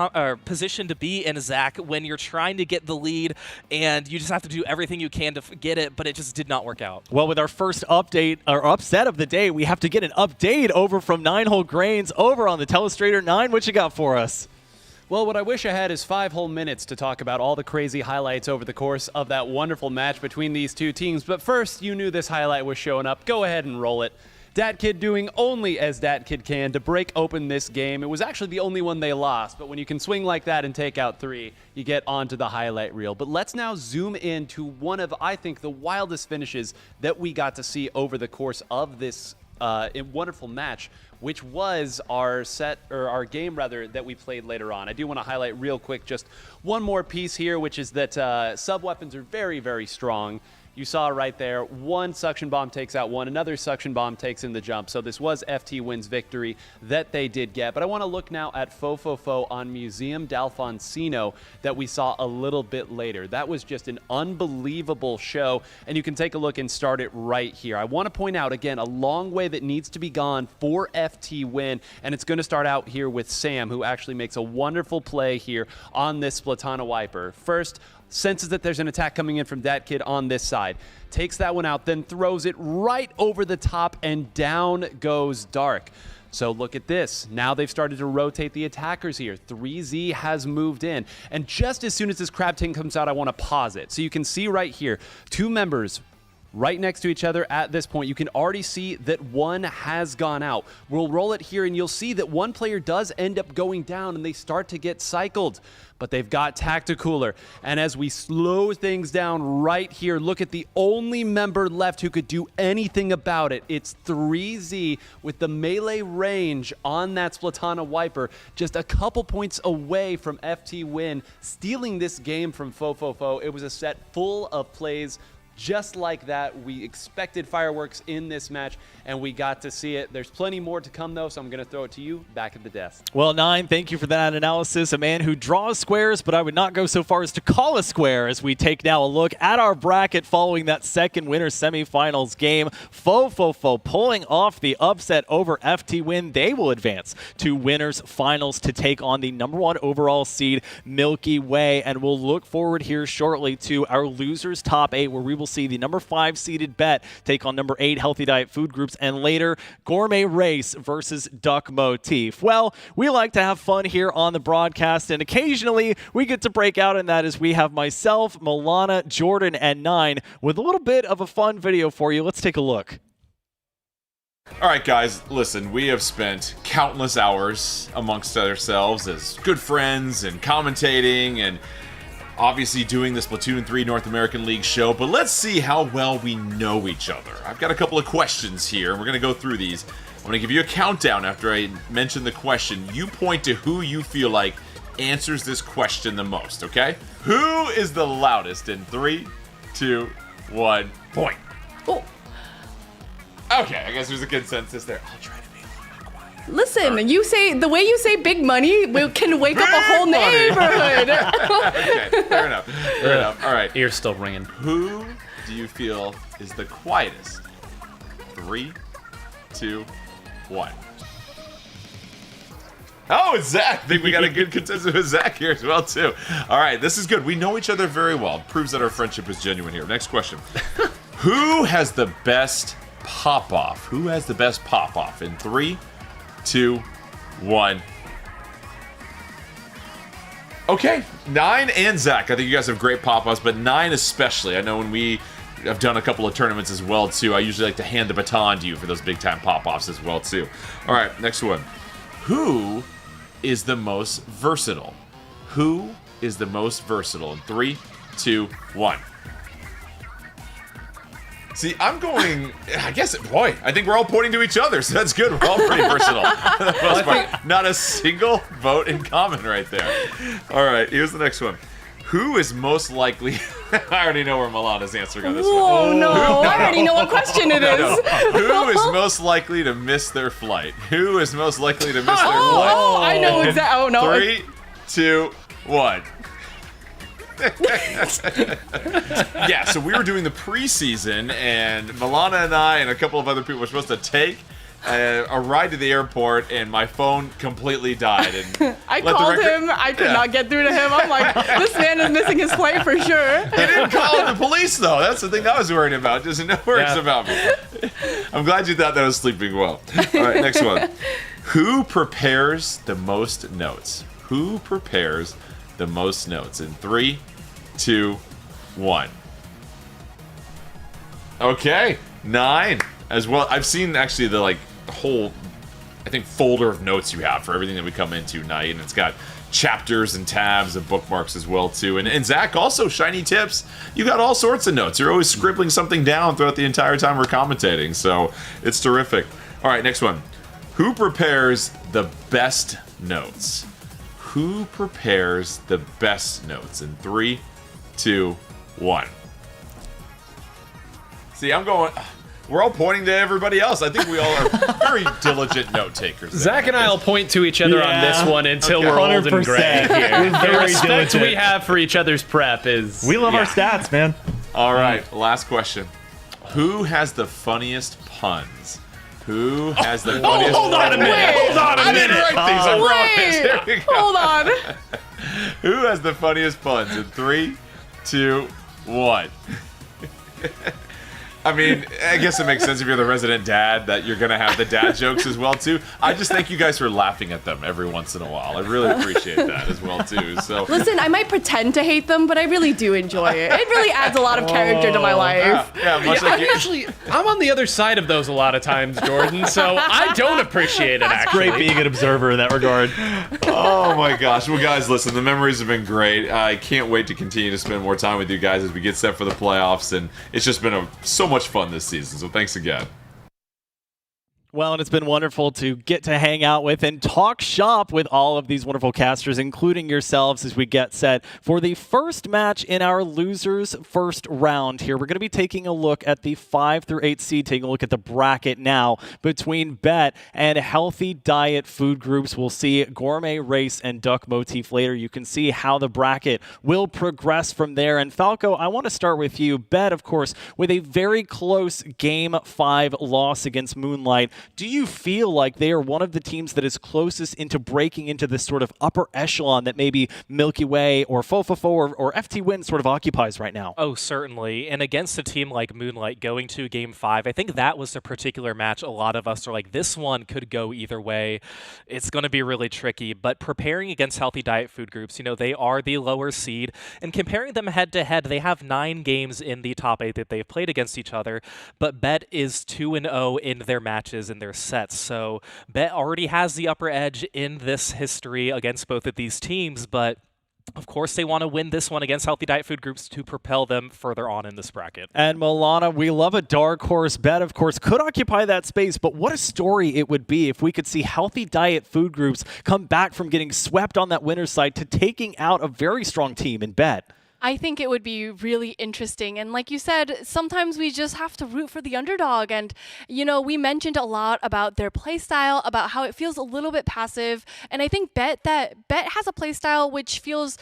position to be in, Zach, when you're trying to get the lead and you just have to do everything you can to get it, but it just did not work out. Well, with our first update or upset of the day, we have to get an update over from 9-Hole Grains over on the Telestrator. 9, what you got for us? Well, what I wish I had is 5 whole minutes to talk about all the crazy highlights over the course of that wonderful match between these two teams. But first, you knew this highlight was showing up. Go ahead and roll it. DatKid doing only as DatKid can to break open this game. It was actually the only one they lost, but when you can swing like that and take out 3, you get onto the highlight reel. But let's now zoom in to one of, I think, the wildest finishes that we got to see over the course of this wonderful match, which was our game that we played later on. I do want to highlight real quick just one more piece here, which is that sub weapons are very, very strong. You saw right there, one suction bomb takes out one, another suction bomb takes in the jump. So this was FTWin's victory that they did get. But I want to look now at fofofo on Museum d'Alfonsino that we saw a little bit later. That was just an unbelievable show, and you can take a look and start it right here. I want to point out, again, a long way that needs to be gone for FTWin, and it's going to start out here with Sam, who actually makes a wonderful play here on this Splatana wiper. First, senses that there's an attack coming in from that kid on this side, takes that one out, then throws it right over the top, and down goes Dark. So look at this. Now they've started to rotate the attackers here. 3Z has moved in. And just as soon as this crab ting comes out, I want to pause it. So you can see right here, two members right next to each other at this point. You can already see that one has gone out. We'll roll it here, and you'll see that one player does end up going down, and they start to get cycled. But they've got Tacticooler. And as we slow things down right here, look at the only member left who could do anything about it. It's 3Z with the melee range on that Splatana wiper, just a couple points away from FTWin stealing this game from fofofo. It was a set full of plays just like that. We expected fireworks in this match, and we got to see it. There's plenty more to come, though, so I'm going to throw it to you back at the desk. Well, Nine, thank you for that analysis. A man who draws squares, but I would not go so far as to call a square as we take now a look at our bracket following that second winner semifinals game. fofofo pulling off the upset over FTWin. They will advance to winners finals to take on the #1 overall seed Milky Way, and we'll look forward here shortly to our losers top 8, where we will see the #5 seeded Bet take on #8 Healthy Diet Food Groups, and later Gourmet Race versus Duck Motif. Well, we like to have fun here on the broadcast, and occasionally we get to break out in that as we have myself, Milana, Jordan, and Nine with a little bit of a fun video for you. Let's take a look. All right, guys, listen, we have spent countless hours amongst ourselves as good friends and commentating and obviously doing the Splatoon 3 North American League show, but let's see how well we know each other. I've got a couple of questions here, and we're going to go through these. I'm going to give you a countdown after I mention the question. You point to who you feel like answers this question the most, okay? Who is the loudest in 3, 2, 1, point. Oh. Okay, I guess there's a consensus there. I'll try to be a little bit quiet. Listen, you say the way you say big money can wake up a whole neighborhood. Okay, fair enough. Fair enough. All right. Ears still ringing. Who do you feel is the quietest? 3, 2, 1. Oh, it's Zach. I think we got a good consensus with Zach here as well, too. All right, this is good. We know each other very well. Proves that our friendship is genuine here. Next question. Who has the best pop-off? Who has the best pop-off? In 3, 2, 1. Okay, Nine and Zach. I think you guys have great pop-offs, but Nine especially. I know when we have done a couple of tournaments as well, too, I usually like to hand the baton to you for those big-time pop-offs as well, too. All right, next one. Who is the most versatile? Who is the most versatile? In 3, 2, 1. See, I'm going, I guess, boy, I think we're all pointing to each other, so that's good. We're all pretty versatile for the most part. Not a single vote in common right there. All right, here's the next one. Who is most likely, I already know where Milana's answering on this one. Oh, no, I already know what question it is. Who is most likely to miss their flight? Who is most likely to miss their flight? Oh, I know exactly. Oh, no. 3, 2, 1. Yeah, so we were doing the preseason, and Milana and I and a couple of other people were supposed to take a ride to the airport, and my phone completely died. And I called him. I could not get through to him. I'm like, this man is missing his flight for sure. He didn't call the police, though. That's the thing I was worried about. Just no worries about me. I'm glad you thought that I was sleeping well. All right, next one. Who prepares the most notes? Who prepares the most notes? In 3, 2, 1. Okay, 9 as well. I've seen actually the whole, I think, folder of notes you have for everything that we come into tonight, and it's got chapters and tabs and bookmarks as well too. And Zach, also shiny tips. You got all sorts of notes. You're always scribbling something down throughout the entire time we're commentating, so it's terrific. All right, next one. Who prepares the best notes? Who prepares the best notes? In 3, 2, 1. See, I'm going. We're all pointing to everybody else. I think we all are very diligent note takers. Zach and I will point to each other on this one until we're old and gray 100%. here. The Very respect diligent. we have for each other's prep is... We love our stats, man. All right, last question. Who has the funniest puns? Who has the funniest hold on a minute. Wait, Hold on a minute. I didn't write these, I promise. Here we go. Hold on. Who has the funniest puns? In 3, 2, 1. I mean, I guess it makes sense if you're the resident dad that you're going to have the dad jokes as well, too. I just thank you guys for laughing at them every once in a while. I really appreciate that as well, too. So Listen, I might pretend to hate them, but I really do enjoy it. It really adds a lot of character to my life. I'm on the other side of those a lot of times, Jordan, so I don't appreciate it, actually. Great being an observer in that regard. Oh my gosh. Well, guys, listen, the memories have been great. I can't wait to continue to spend more time with you guys as we get set for the playoffs, and it's just been so much fun this season, so thanks again. Well, and it's been wonderful to get to hang out with and talk shop with all of these wonderful casters, including yourselves, as we get set for the first match in our losers first round here. We're going to be taking a look at the 5 through 8 seed, taking a look at the bracket now between Bet and Healthy Diet Food Groups. We'll see Gourmet, Race, and Duck Motif later. You can see how the bracket will progress from there. And Falco, I want to start with you. Bet, of course, with a very close Game 5 loss against Moonlight. Do you feel like they are one of the teams that is closest into breaking into this sort of upper echelon that maybe Milky Way or fofofo or FTWin sort of occupies right now? Oh, certainly. And against a team like Moonlight going to Game 5, I think that was a particular match a lot of us are like, this one could go either way. It's going to be really tricky. But preparing against Healthy Diet Food Groups, they are the lower seed. And comparing them head-to-head, they have 9 games in the top 8 that they've played against each other. But Bet is 2-0 in their matches in their sets. So Bet already has the upper edge in this history against both of these teams, but of course, they want to win this one against Healthy Diet Food Groups to propel them further on in this bracket. And Milana, we love a dark horse. Bet, of course, could occupy that space, but what a story it would be if we could see Healthy Diet Food Groups come back from getting swept on that winner's side to taking out a very strong team in Bet. I think it would be really interesting. And like you said, sometimes we just have to root for the underdog. And, we mentioned a lot about their play style, about how it feels a little bit passive. And I think Bet has a play style which feels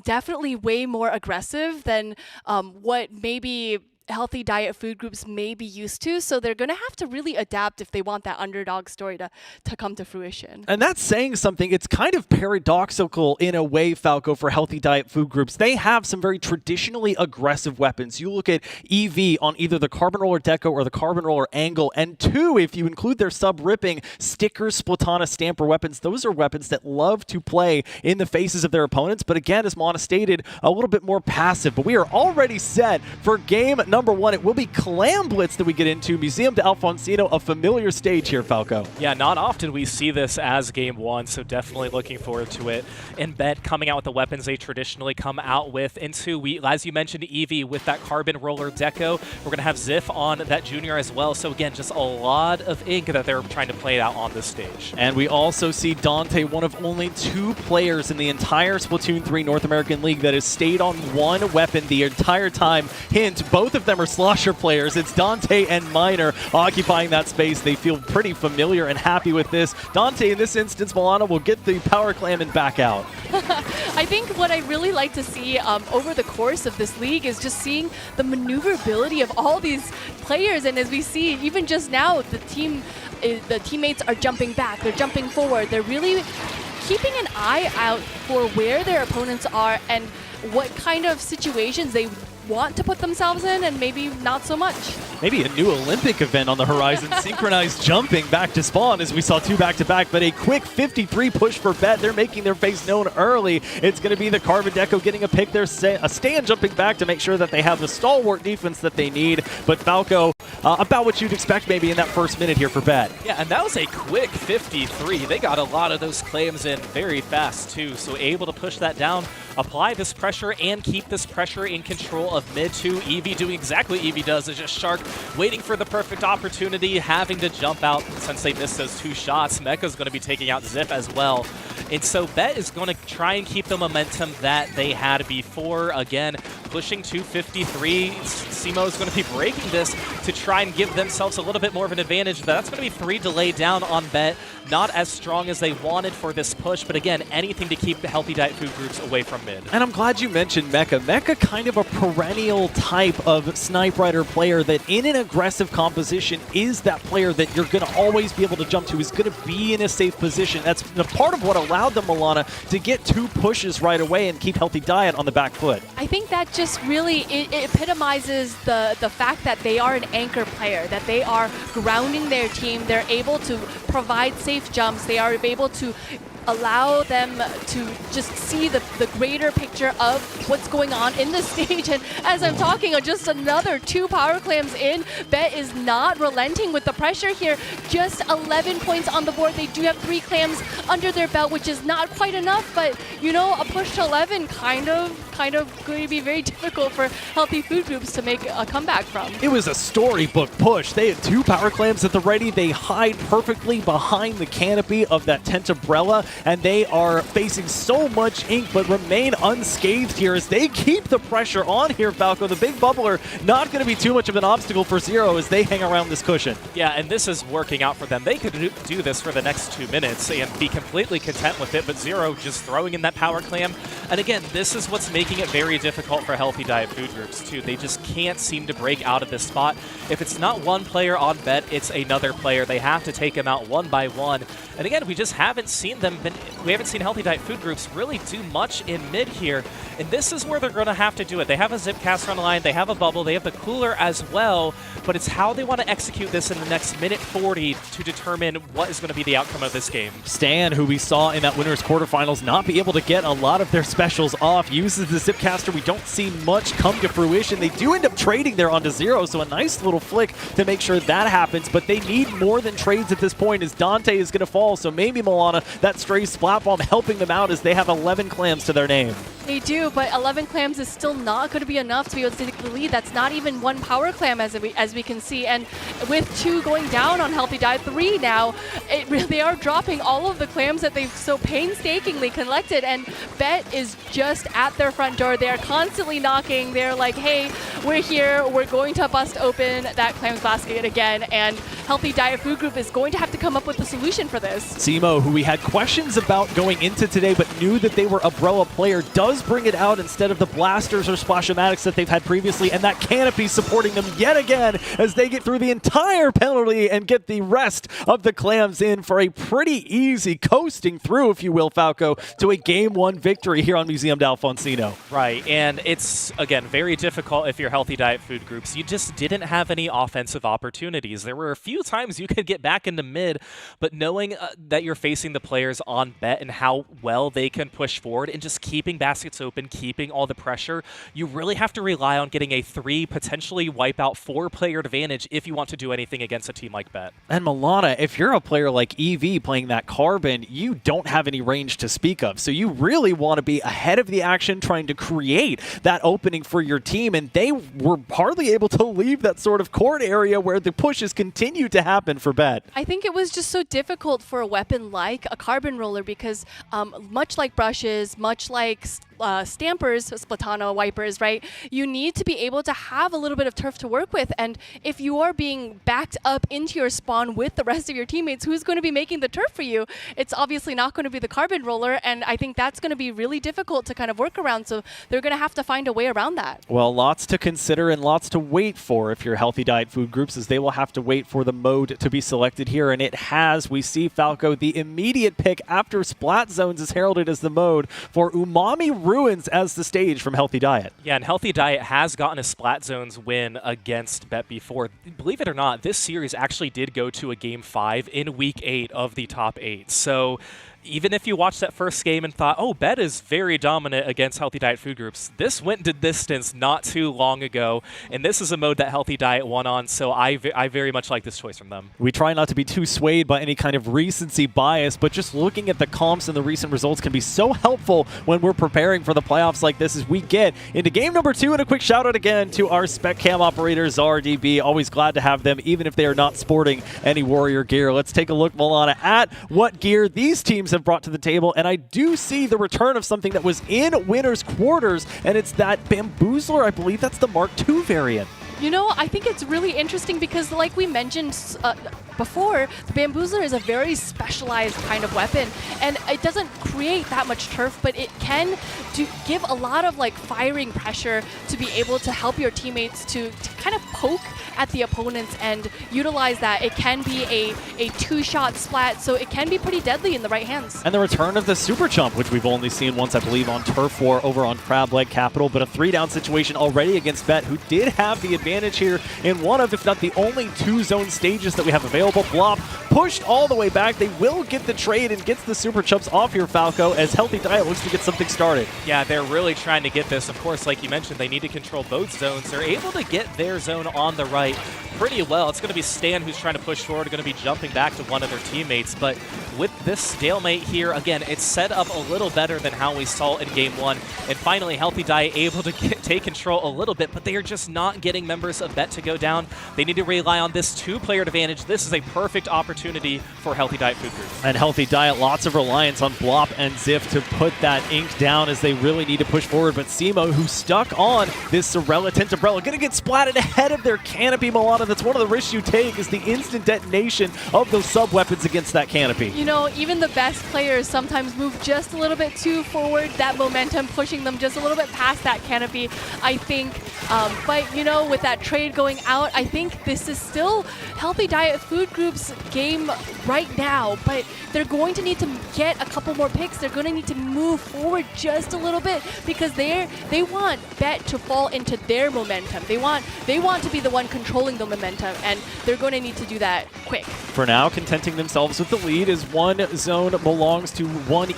definitely way more aggressive than what maybe Healthy Diet Food Groups may be used to, so they're going to have to really adapt if they want that underdog story to come to fruition. And that's saying something. It's kind of paradoxical in a way, Falco, for Healthy Diet Food Groups. They have some very traditionally aggressive weapons. You look at EV on either the Carbon Roller Deco or the Carbon Roller Angle, and 2, if you include their sub-ripping Stickers, Splatana, Stamper weapons, those are weapons that love to play in the faces of their opponents, but again, as Mana stated, a little bit more passive. But we are already set for game number 1. It will be Clam Blitz that we get into. Museum de Alfonsino, a familiar stage here, Falco. Yeah, not often we see this as game 1, so definitely looking forward to it. And Bet coming out with the weapons they traditionally come out with. Into, as you mentioned, Eevee with that Carbon Roller Deco. We're going to have Ziff on that Junior as well. So again, just a lot of ink that they're trying to play out on this stage. And we also see Dante, one of only 2 players in the entire Splatoon 3 North American League that has stayed on one weapon the entire time. Hint, both of them are Slosher players. It's Dante and Miner occupying that space. They feel pretty familiar and happy with this. Dante, in this instance, Milana will get the Power Clam and back out. I think what I really like to see over the course of this league is just seeing the maneuverability of all these players. And as we see, even just now, the teammates are jumping back. They're jumping forward. They're really keeping an eye out for where their opponents are and what kind of situations they want to put themselves in, and maybe not so much. Maybe a new Olympic event on the horizon, synchronized jumping back to spawn, as we saw 2 back-to-back, but a quick 53 push for Bet. They're making their face known early. It's going to be the Carbon Deco getting a pick there, a stand jumping back to make sure that they have the stalwart defense that they need. But Falco, about what you'd expect maybe in that first minute here for Bet. Yeah, and that was a quick 53. They got a lot of those claims in very fast too, so able to push that down, apply this pressure, and keep this pressure in control of mid 2. Eevee doing exactly what Eevee does, is just Shark waiting for the perfect opportunity, having to jump out since they missed those 2 shots. Mecha's going to be taking out Ziff as well. And so Bet is going to try and keep the momentum that they had before. Again, pushing 253. Simo is going to be breaking this to try and give themselves a little bit more of an advantage. That's going to be 3 delay down on Bet. Not as strong as they wanted for this push, but again, anything to keep the Healthy Diet Food Groups away from mid. And I'm glad you mentioned Mecha. Mecha kind of a perennial type of Snipe Rider player that in an aggressive composition is that player that you're going to always be able to jump to, is going to be in a safe position. That's a part of what allowed the Milana to get 2 pushes right away and keep Healthy Diet on the back foot. I think that just really it epitomizes the fact that they are an anchor player, that they are grounding their team. They're able to provide safe jumps. They are able to allow them to just see the greater picture of what's going on in the stage. And as I'm talking, just another 2 power clams in. Bet is not relenting with the pressure here. Just 11 points on the board. They do have 3 clams under their belt, which is not quite enough, but you know, a push to 11 kind of going to be very difficult for Healthy Food Groups to make a comeback from. It was a storybook push. They had 2 power clams at the ready. They hide perfectly behind the canopy of that tent umbrella, and they are facing so much ink but remain unscathed here as they keep the pressure on here, Falco. The big bubbler not going to be too much of an obstacle for Zero as they hang around this cushion. Yeah, and this is working out for them. They could do this for the next 2 minutes and be completely content with it, but Zero just throwing in that power clam. And again, this is what's making it very difficult for Healthy Diet Food Groups, too. They just can't seem to break out of this spot. If it's not one player on Bet, it's another player. They have to take them out one by one. And again, we just haven't seen Healthy Diet Food Groups really do much in mid here. And this is where they're going to have to do it. They have a zip caster on the line, they have a bubble, they have the cooler as well, but it's how they want to execute this in the next minute 40 to determine what is going to be the outcome of this game. Stan, who we saw in that winners quarterfinals not be able to get a lot of their specials off, uses the zipcaster. We don't see much come to fruition. They do end up trading there onto Zero, so a nice little flick to make sure that happens, but they need more than trades at this point as Dante is going to fall, so maybe Milana, that stray splat bomb helping them out as they have 11 clams to their name. They do, but 11 clams is still not going to be enough to be able to take the lead. That's not even 1 power clam as we can see. And with 2 going down on Healthy Diet, 3 now, they are dropping all of the clams that they've so painstakingly collected. And Bet is just at their front door. They are constantly knocking. They're like, hey, we're here. We're going to bust open that clams basket again. And Healthy Diet Food Group is going to have to come up with a solution for this. Simo, who we had questions about going into today but knew that they were a Broa player, does bring it out instead of the blasters or splashamatics that they've had previously, and that canopy supporting them yet again as they get through the entire penalty and get the rest of the clams in for a pretty easy coasting through, if you will, Falco, to a Game 1 victory here on Museum d'Alfonsino. Right, and it's, again, very difficult if you're Healthy Diet Food Groups. You just didn't have any offensive opportunities. There were a few times you could get back into mid, but knowing that you're facing the players on Bet and how well they can push forward and just keeping baskets open, keeping all the pressure, you really have to rely on getting a 3, potentially wipe out 4-player advantage if you want to do anything against a team like Bet. And Milana, if you're a player like EV playing that Carbon, you don't have any range to speak of. So you really want to be ahead of the action, trying to create that opening for your team. And they were hardly able to leave that sort of court area where the pushes continue to happen for Bet. I think it was just so difficult for a weapon like a Carbon Roller because much like brushes, much like stampers, Splatano wipers, right? You need to be able to have a little bit of turf to work with. And if you are being backed up into your spawn with the rest of your teammates, who's going to be making the turf for you? It's obviously not going to be the Carbon Roller. And I think that's going to be really difficult to kind of work around. So they're going to have to find a way around that. Well, lots to consider and lots to wait for if you're Healthy Diet Food Groups, as they will have to wait for the mode to be selected here. And it has. We see, Falco, the immediate pick after Splat Zones is heralded as the mode for Umami Ruins as the stage from Healthy Diet. Yeah, and Healthy Diet has gotten a Splat Zones win against Bet before. Believe it or not, this series actually did go to a Game 5 in Week 8 of the top 8. So even if you watched that first game and thought, oh, Bet is very dominant against Healthy Diet Food Groups, this went to distance not too long ago, and this is a mode that Healthy Diet won on, so I very much like this choice from them. We try not to be too swayed by any kind of recency bias, but just looking at the comps and the recent results can be so helpful when we're preparing for the playoffs like this as we get into game number 2. And a quick shout out again to our spec cam operators, RDB. Always glad to have them, even if they are not sporting any Warrior gear. Let's take a look, Milana, at what gear these teams teams have brought to the table, and I do see the return of something that was in winners quarters, and it's that Bamboozler. I believe that's the Mark II variant. You know, I think it's really interesting because, like we mentioned before, the Bamboozler is a very specialized kind of weapon, and it doesn't create that much turf, but it can give a lot of like firing pressure to be able to help your teammates to kind of poke at the opponents and utilize that. It can be a two-shot splat, so it can be pretty deadly in the right hands. And the return of the Super Jump, which we've only seen once, I believe, on Turf War over on Crab Leg Capital, but a 3-down situation already against Bet, who did have the advantage here in one of, if not the only 2 zone stages that we have available. Blop pushed all the way back. They will get the trade and gets the Super Jumps off here, Falco, as Healthy Diet looks to get something started. Yeah, they're really trying to get this. Of course, like you mentioned, they need to control both zones. They're able to get their zone on the right pretty well. It's going to be Stan who's trying to push forward, going to be jumping back to one of their teammates. But with this stalemate here, again, it's set up a little better than how we saw in Game 1. And finally, Healthy Diet able to take control a little bit, but they are just not getting members of Bet to go down. They need to rely on this 2-player advantage. This is a perfect opportunity for Healthy Diet Food Group. And Healthy Diet, lots of reliance on Blop and Ziff to put that ink down as they really need to push forward. But Simo, who's stuck on this Sorella Tintabrella, going to get splatted ahead of their canopy. Milana, that's one of the risks you take, is the instant detonation of those sub-weapons against that canopy. You know, even the best players sometimes move just a little bit too forward, that momentum pushing them just a little bit past that canopy, I think. But, you know, with that trade going out, I think this is still Healthy Diet Food Group's game right now, but they're going to need to get a couple more picks. They're going to need to move forward just a little bit because they want Bet to fall into their momentum. They want to be the one controlling the momentum, and they're going to need to do that quick. For now, contenting themselves with the lead as one zone belongs to one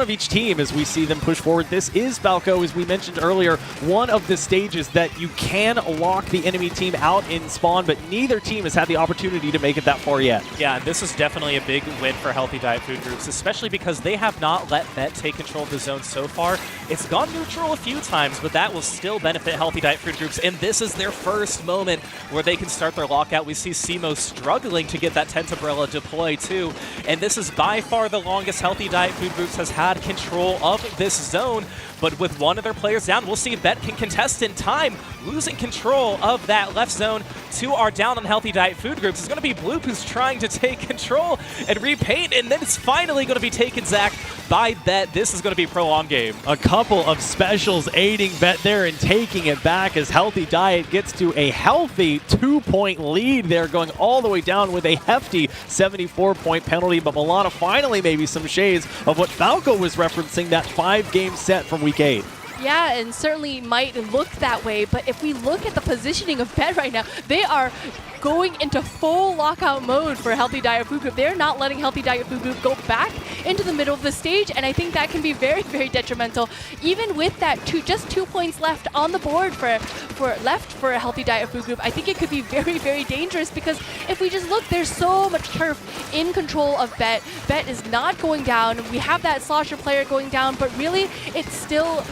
of each team as we see them push forward. This is, Falco, as we mentioned earlier, one of the stages that you can lock the enemy team out in spawn, but neither team has had the opportunity to make it that far yet. Yeah, and this is definitely a big win for Healthy Diet Food Groups, especially because they have not let Bet take control of the zone so far. It's gone neutral a few times, but that will still benefit Healthy Diet Food Groups, and this is their first moment where they can start their lockout. We see Simo struggling to get that Tentabrella deploy too, and this is by far the longest Healthy Diet Food Groups has had control of this zone. But with one of their players down, we'll see if Bet can contest in time. Losing control of that left zone to our down on Healthy Diet Food Groups is going to be Bloop, who's trying to take control and repaint, and then it's finally going to be taken, Zach, by Bet. This is going to be a prolonged game. A couple of specials aiding Bet there and taking it back as Healthy Diet gets to a healthy 2-point lead there, going all the way down with a hefty 74-point penalty. But Milana finally maybe some shades of what Falco was referencing, that 5-game set from Week 8. Yeah, and certainly might look that way, but if we look at the positioning of Bet right now, they are going into full lockout mode for Healthy Diet Food Group. They're not letting Healthy Diet Food Group go back into the middle of the stage, and I think that can be very, very detrimental. Even with that just 2 points left on the board for a Healthy Diet Food Group, I think it could be very, very dangerous because if we just look, there's so much turf in control of Bet. Bet is not going down. We have that Slosher player going down, but really, it's still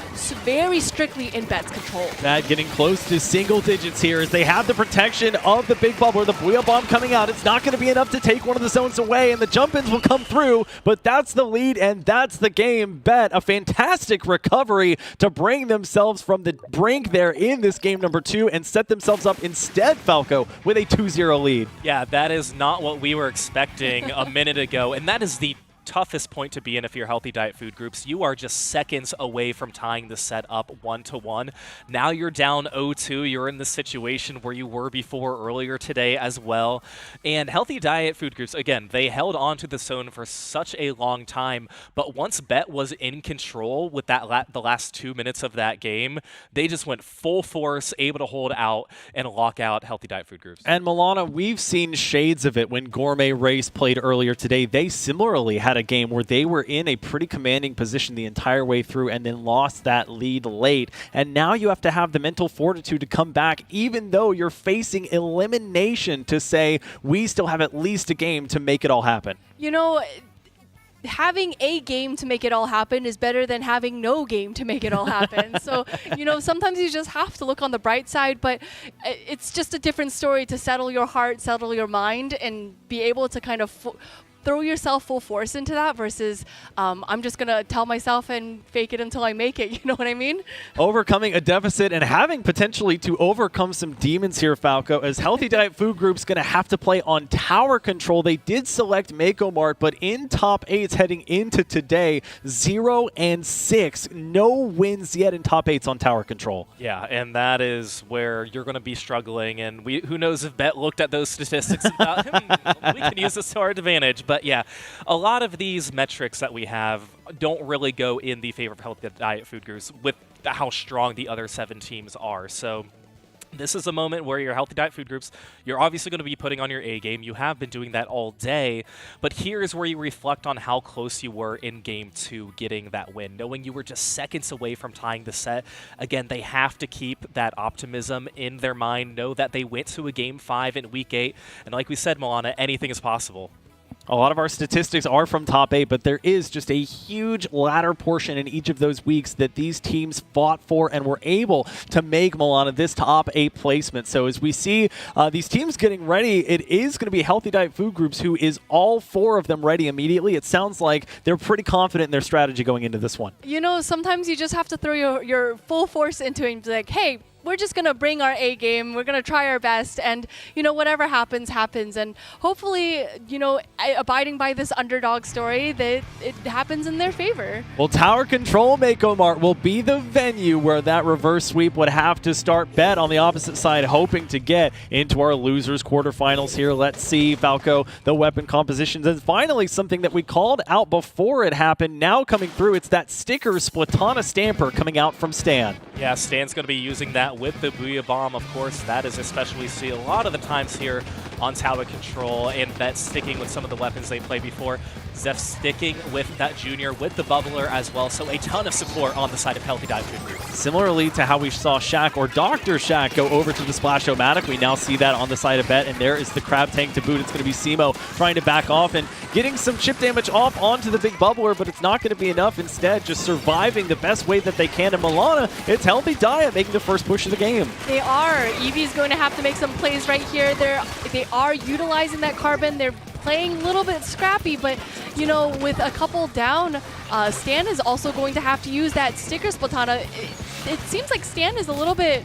very strictly in Bet's control. That getting close to single digits here as they have the protection of the big bubbler, the Booyah Bomb coming out. It's not going to be enough to take one of the zones away, and the jump-ins will come through, but that's the lead, and that's the game. Bet, a fantastic recovery to bring themselves from the brink there in this game number 2 and set themselves up instead, Falco, with a 2-0 lead. Yeah, that is not what we were expecting a minute ago, and that is the toughest point to be in if you're Healthy Diet Food Groups. You are just seconds away from tying the set up 1-1. Now you're down 0-2. You're in the situation where you were before earlier today as well. And Healthy Diet Food Groups, again, they held on to the zone for such a long time, but once Bet was in control with that the last 2 minutes of that game, they just went full force, able to hold out and lock out Healthy Diet Food Groups. And Milana, we've seen shades of it when Gourmet Race played earlier today. They similarly had a game where they were in a pretty commanding position the entire way through and then lost that lead late. And now you have to have the mental fortitude to come back, even though you're facing elimination, to say, we still have at least a game to make it all happen. You know, having a game to make it all happen is better than having no game to make it all happen. So, you know, sometimes you just have to look on the bright side, but it's just a different story to settle your heart, settle your mind, and be able to kind of throw yourself full force into that versus I'm just going to tell myself and fake it until I make it. You know what I mean? Overcoming a deficit and having potentially to overcome some demons here, Falco, as Healthy Diet Food Group's going to have to play on tower control. They did select Mako Mart, but in top 8s heading into today, 0-6. No wins yet in top 8s on tower control. Yeah, and that is where you're going to be struggling. And who knows if Bet looked at those statistics and thought, we can use this to our advantage. But yeah, a lot of these metrics that we have don't really go in the favor of Healthy Diet Food Groups with how strong the other 7 teams are. So this is a moment where your Healthy Diet Food Groups, you're obviously going to be putting on your A game. You have been doing that all day, but here's where you reflect on how close you were in Game 2 getting that win, knowing you were just seconds away from tying the set. Again, they have to keep that optimism in their mind, know that they went to a Game 5 in Week 8, and like we said, Milana, anything is possible. A lot of our statistics are from top 8, but there is just a huge ladder portion in each of those weeks that these teams fought for and were able to make, Milana, this top 8 placement. So as we see these teams getting ready, it is going to be Healthy Diet Food Groups who is all 4 of them ready immediately. It sounds like they're pretty confident in their strategy going into this one. You know, sometimes you just have to throw your full force into it and be like, hey, we're just going to bring our A game. We're going to try our best. And, you know, whatever happens, happens. And hopefully, you know, abiding by this underdog story, that it happens in their favor. Well, Tower Control Mako Mart will be the venue where that reverse sweep would have to start. Bet on the opposite side, hoping to get into our losers quarterfinals here. Let's see, Falco, the weapon compositions. And finally, something that we called out before it happened, now coming through. It's that sticker Splatana Stamper coming out from Stan. Yeah, Stan's going to be using that with the Booyah Bomb, of course. That is especially see a lot of the times here on tower control, and Bet sticking with some of the weapons they played before. Zeph sticking with that Junior, with the Bubbler as well, so a ton of support on the side of Healthy Diet Food Group. Similarly to how we saw Shaq or Dr. Shaq go over to the Splash-O-Matic, we now see that on the side of Bet, and there is the Crab Tank to boot. It's going to be Simo trying to back off and getting some chip damage off onto the big Bubbler, but it's not going to be enough. Instead, just surviving the best way that they can. And Milana, it's Healthy Diet making the first push of the game. They are. Eevee's going to have to make some plays right here. They are utilizing that carbon. They're playing a little bit scrappy, but you know, with a couple down, Stan is also going to have to use that sticker Splatana. It seems like Stan is a little bit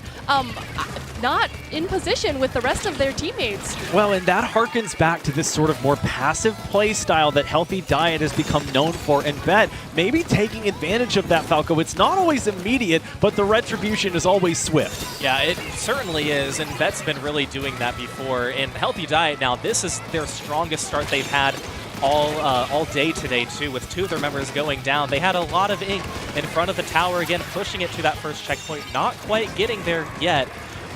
not in position with the rest of their teammates. Well, and that harkens back to this sort of more passive play style that Healthy Diet has become known for, and Bet maybe taking advantage of that, Falco. It's not always immediate, but the retribution is always swift. Yeah, it certainly is, and Bet's been really doing that before. In Healthy Diet now, this is their strongest start they've had all day today, too, with 2 of their members going down. They had a lot of ink in front of the tower, again, pushing it to that first checkpoint, not quite getting there yet.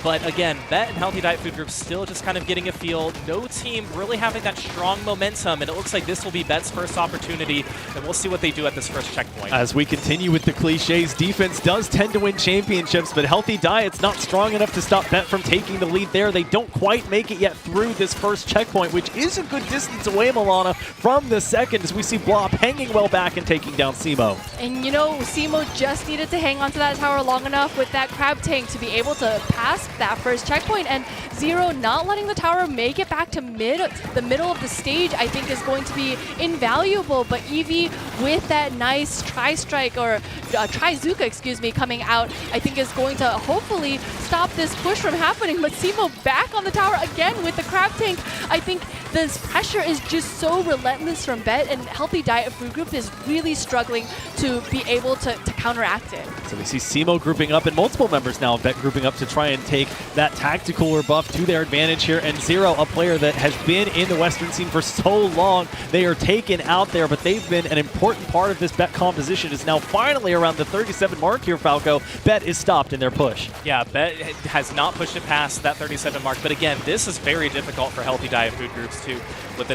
But again, Bet and Healthy Diet Food Group still just kind of getting a feel. No team really having that strong momentum, and it looks like this will be Bet's first opportunity, and we'll see what they do at this first checkpoint. As we continue with the cliches, defense does tend to win championships, but Healthy Diet's not strong enough to stop Bet from taking the lead there. They don't quite make it yet through this first checkpoint, which is a good distance away, Milana, from the second, as we see Blop hanging well back and taking down Simo. And you know, Simo just needed to hang onto that tower long enough with that Crab Tank to be able to pass that first checkpoint, and Zero not letting the tower make it back to the middle of the stage, I think is going to be invaluable. But Eevee with that nice tri-strike, or tri-Zuka, excuse me, coming out, I think is going to hopefully stop this push from happening. But Simo back on the tower again with the Crab Tank. I think this pressure is just so relentless from Bet, and Healthy Diet Food Group is really struggling to be able to counteract it. So we see Simo grouping up, and multiple members now of Bet grouping up to try and take that tactical buff to their advantage here. And Zero, a player that has been in the Western scene for so long, they are taken out there, but they've been an important part of this Bet composition. Is now finally around the 37 mark here, Falco. Bet is stopped in their push. Yeah, Bet has not pushed it past that 37 mark, but again, this is very difficult for Healthy Diet Food Groups too, with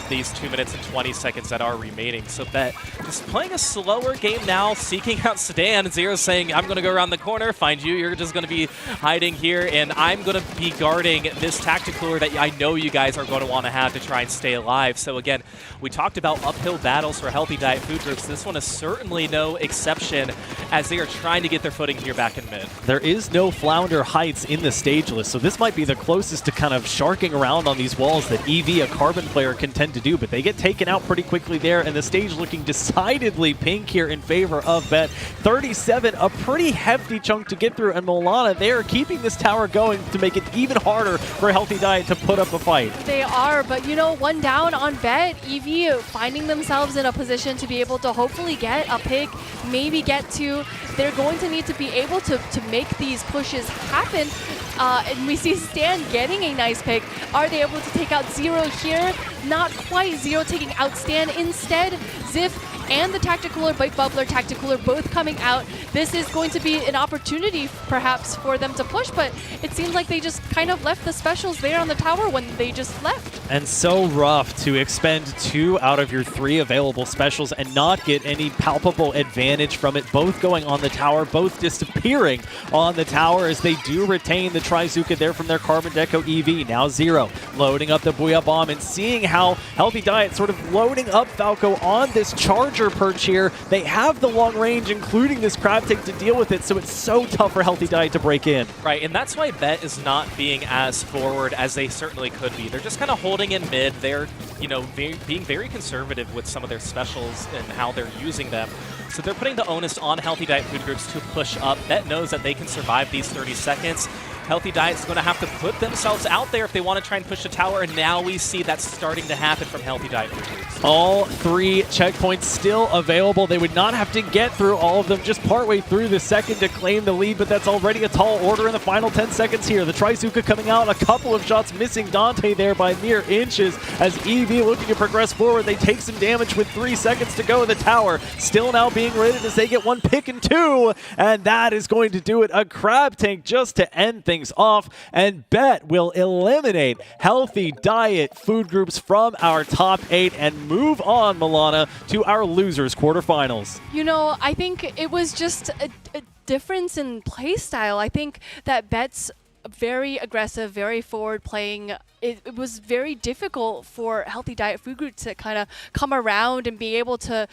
these 2 minutes and 20 seconds that are remaining. So Bet is playing a slower game now, seeking out Stan. Zero saying, I'm going to go around the corner, find you, you're just going to be hiding here, and I'm going to be guarding this tactical that I know you guys are going to want to have to try and stay alive. So again, we talked about uphill battles for Healthy Diet Food Groups. This one is certainly no exception, as they are trying to get their footing here back in mid. There is no Flounder Heights in the stage list, so this might be the closest to kind of sharking around on these walls that Eevee, a Carbon player can tend to do, but they get taken out pretty quickly there, and the stage looking decidedly pink here in favor of Bet. 37, a pretty hefty chunk to get through, and Milana, they are keeping this tower going to make it even harder for Healthy Diet to put up a fight. They are, but you know, one down on Bet, EV finding themselves in a position to be able to hopefully get a pick, maybe get two. They're going to need to be able to make these pushes happen. And we see Stan getting a nice pick. Are they able to take out Zero here? Not quite. Zero taking out Stan. Instead, Ziff and the Tacticooler, Bite Bubbler, Tacticooler both coming out. This is going to be an opportunity perhaps for them to push, but it seems like they just kind of left the specials there on the tower when they just left. And so rough to expend 2 out of your 3 available specials and not get any palpable advantage from it. Both going on the tower, both disappearing on the tower as they do retain the Trizuka there from their Carbon Deco EV. Now Zero loading up the Booyah Bomb and seeing how Healthy Diet sort of loading up Falco on this charger perch here. They have the long range, including this crab take to deal with it, so it's so tough for Healthy Diet to break in. Right, and that's why Bet is not being as forward as they certainly could be. They're just kind of holding in mid. They're, you know, being very conservative with some of their specials and how they're using them. So they're putting the onus on Healthy Diet food groups to push up. Bet knows that they can survive these 30 seconds. Healthy Diet's going to have to put themselves out there if they want to try and push the tower, and now we see that's starting to happen from Healthy Diet food groups. All 3 checkpoints still available. They would not have to get through all of them just partway through the second to claim the lead, but that's already a tall order in the final 10 seconds here. The Trizuka coming out, a couple of shots missing Dante there by mere inches as EV looking to progress forward. They take some damage with 3 seconds to go in the tower. Still now being raided as they get 1 pick and 2, and that is going to do it. A crab tank just to end things off, and Bet will eliminate Healthy Diet food groups from our top 8 and move on, Milana, to our losers quarterfinals. You know, I think it was just a difference in play style. I think that Bet's very aggressive, very forward playing. It was very difficult for Healthy Diet food group to kind of come around and be able to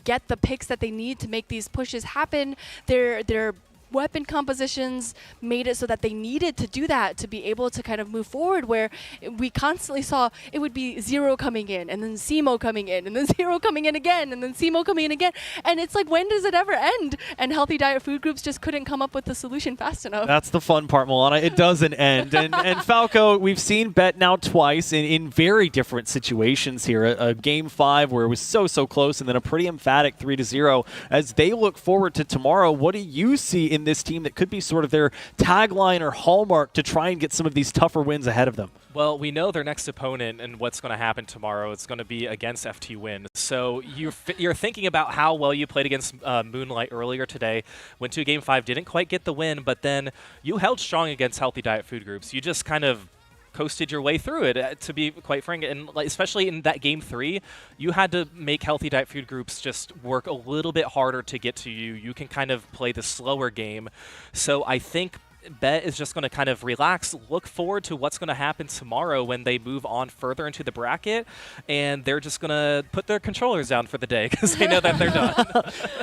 get the picks that they need to make these pushes happen. Their weapon compositions made it so that they needed to do that to be able to kind of move forward, where we constantly saw it would be Zero coming in and then Simo coming in and then Zero coming in again and then Simo coming in again, and it's like, when does it ever end? And Healthy Diet food groups just couldn't come up with the solution fast enough. That's the fun part, Milana. It doesn't end. And Falco, we've seen Bet now twice in very different situations here. A game 5 where it was so close, and then a pretty emphatic 3-0. As they look forward to tomorrow, what do you see in this team that could be sort of their tagline or hallmark to try and get some of these tougher wins ahead of them? Well, we know their next opponent and what's going to happen tomorrow. It's going to be against FTWin. So you're thinking about how well you played against Moonlight earlier today. Went to game 5, didn't quite get the win, but then you held strong against Healthy Diet food groups. You just kind of coasted your way through it, to be quite frank, and especially in that game 3, you had to make Healthy Diet food groups just work a little bit harder to get to you. You can kind of play the slower game. So I think Bet is just going to kind of relax, look forward to what's going to happen tomorrow when they move on further into the bracket, and they're just going to put their controllers down for the day because they know that they're done.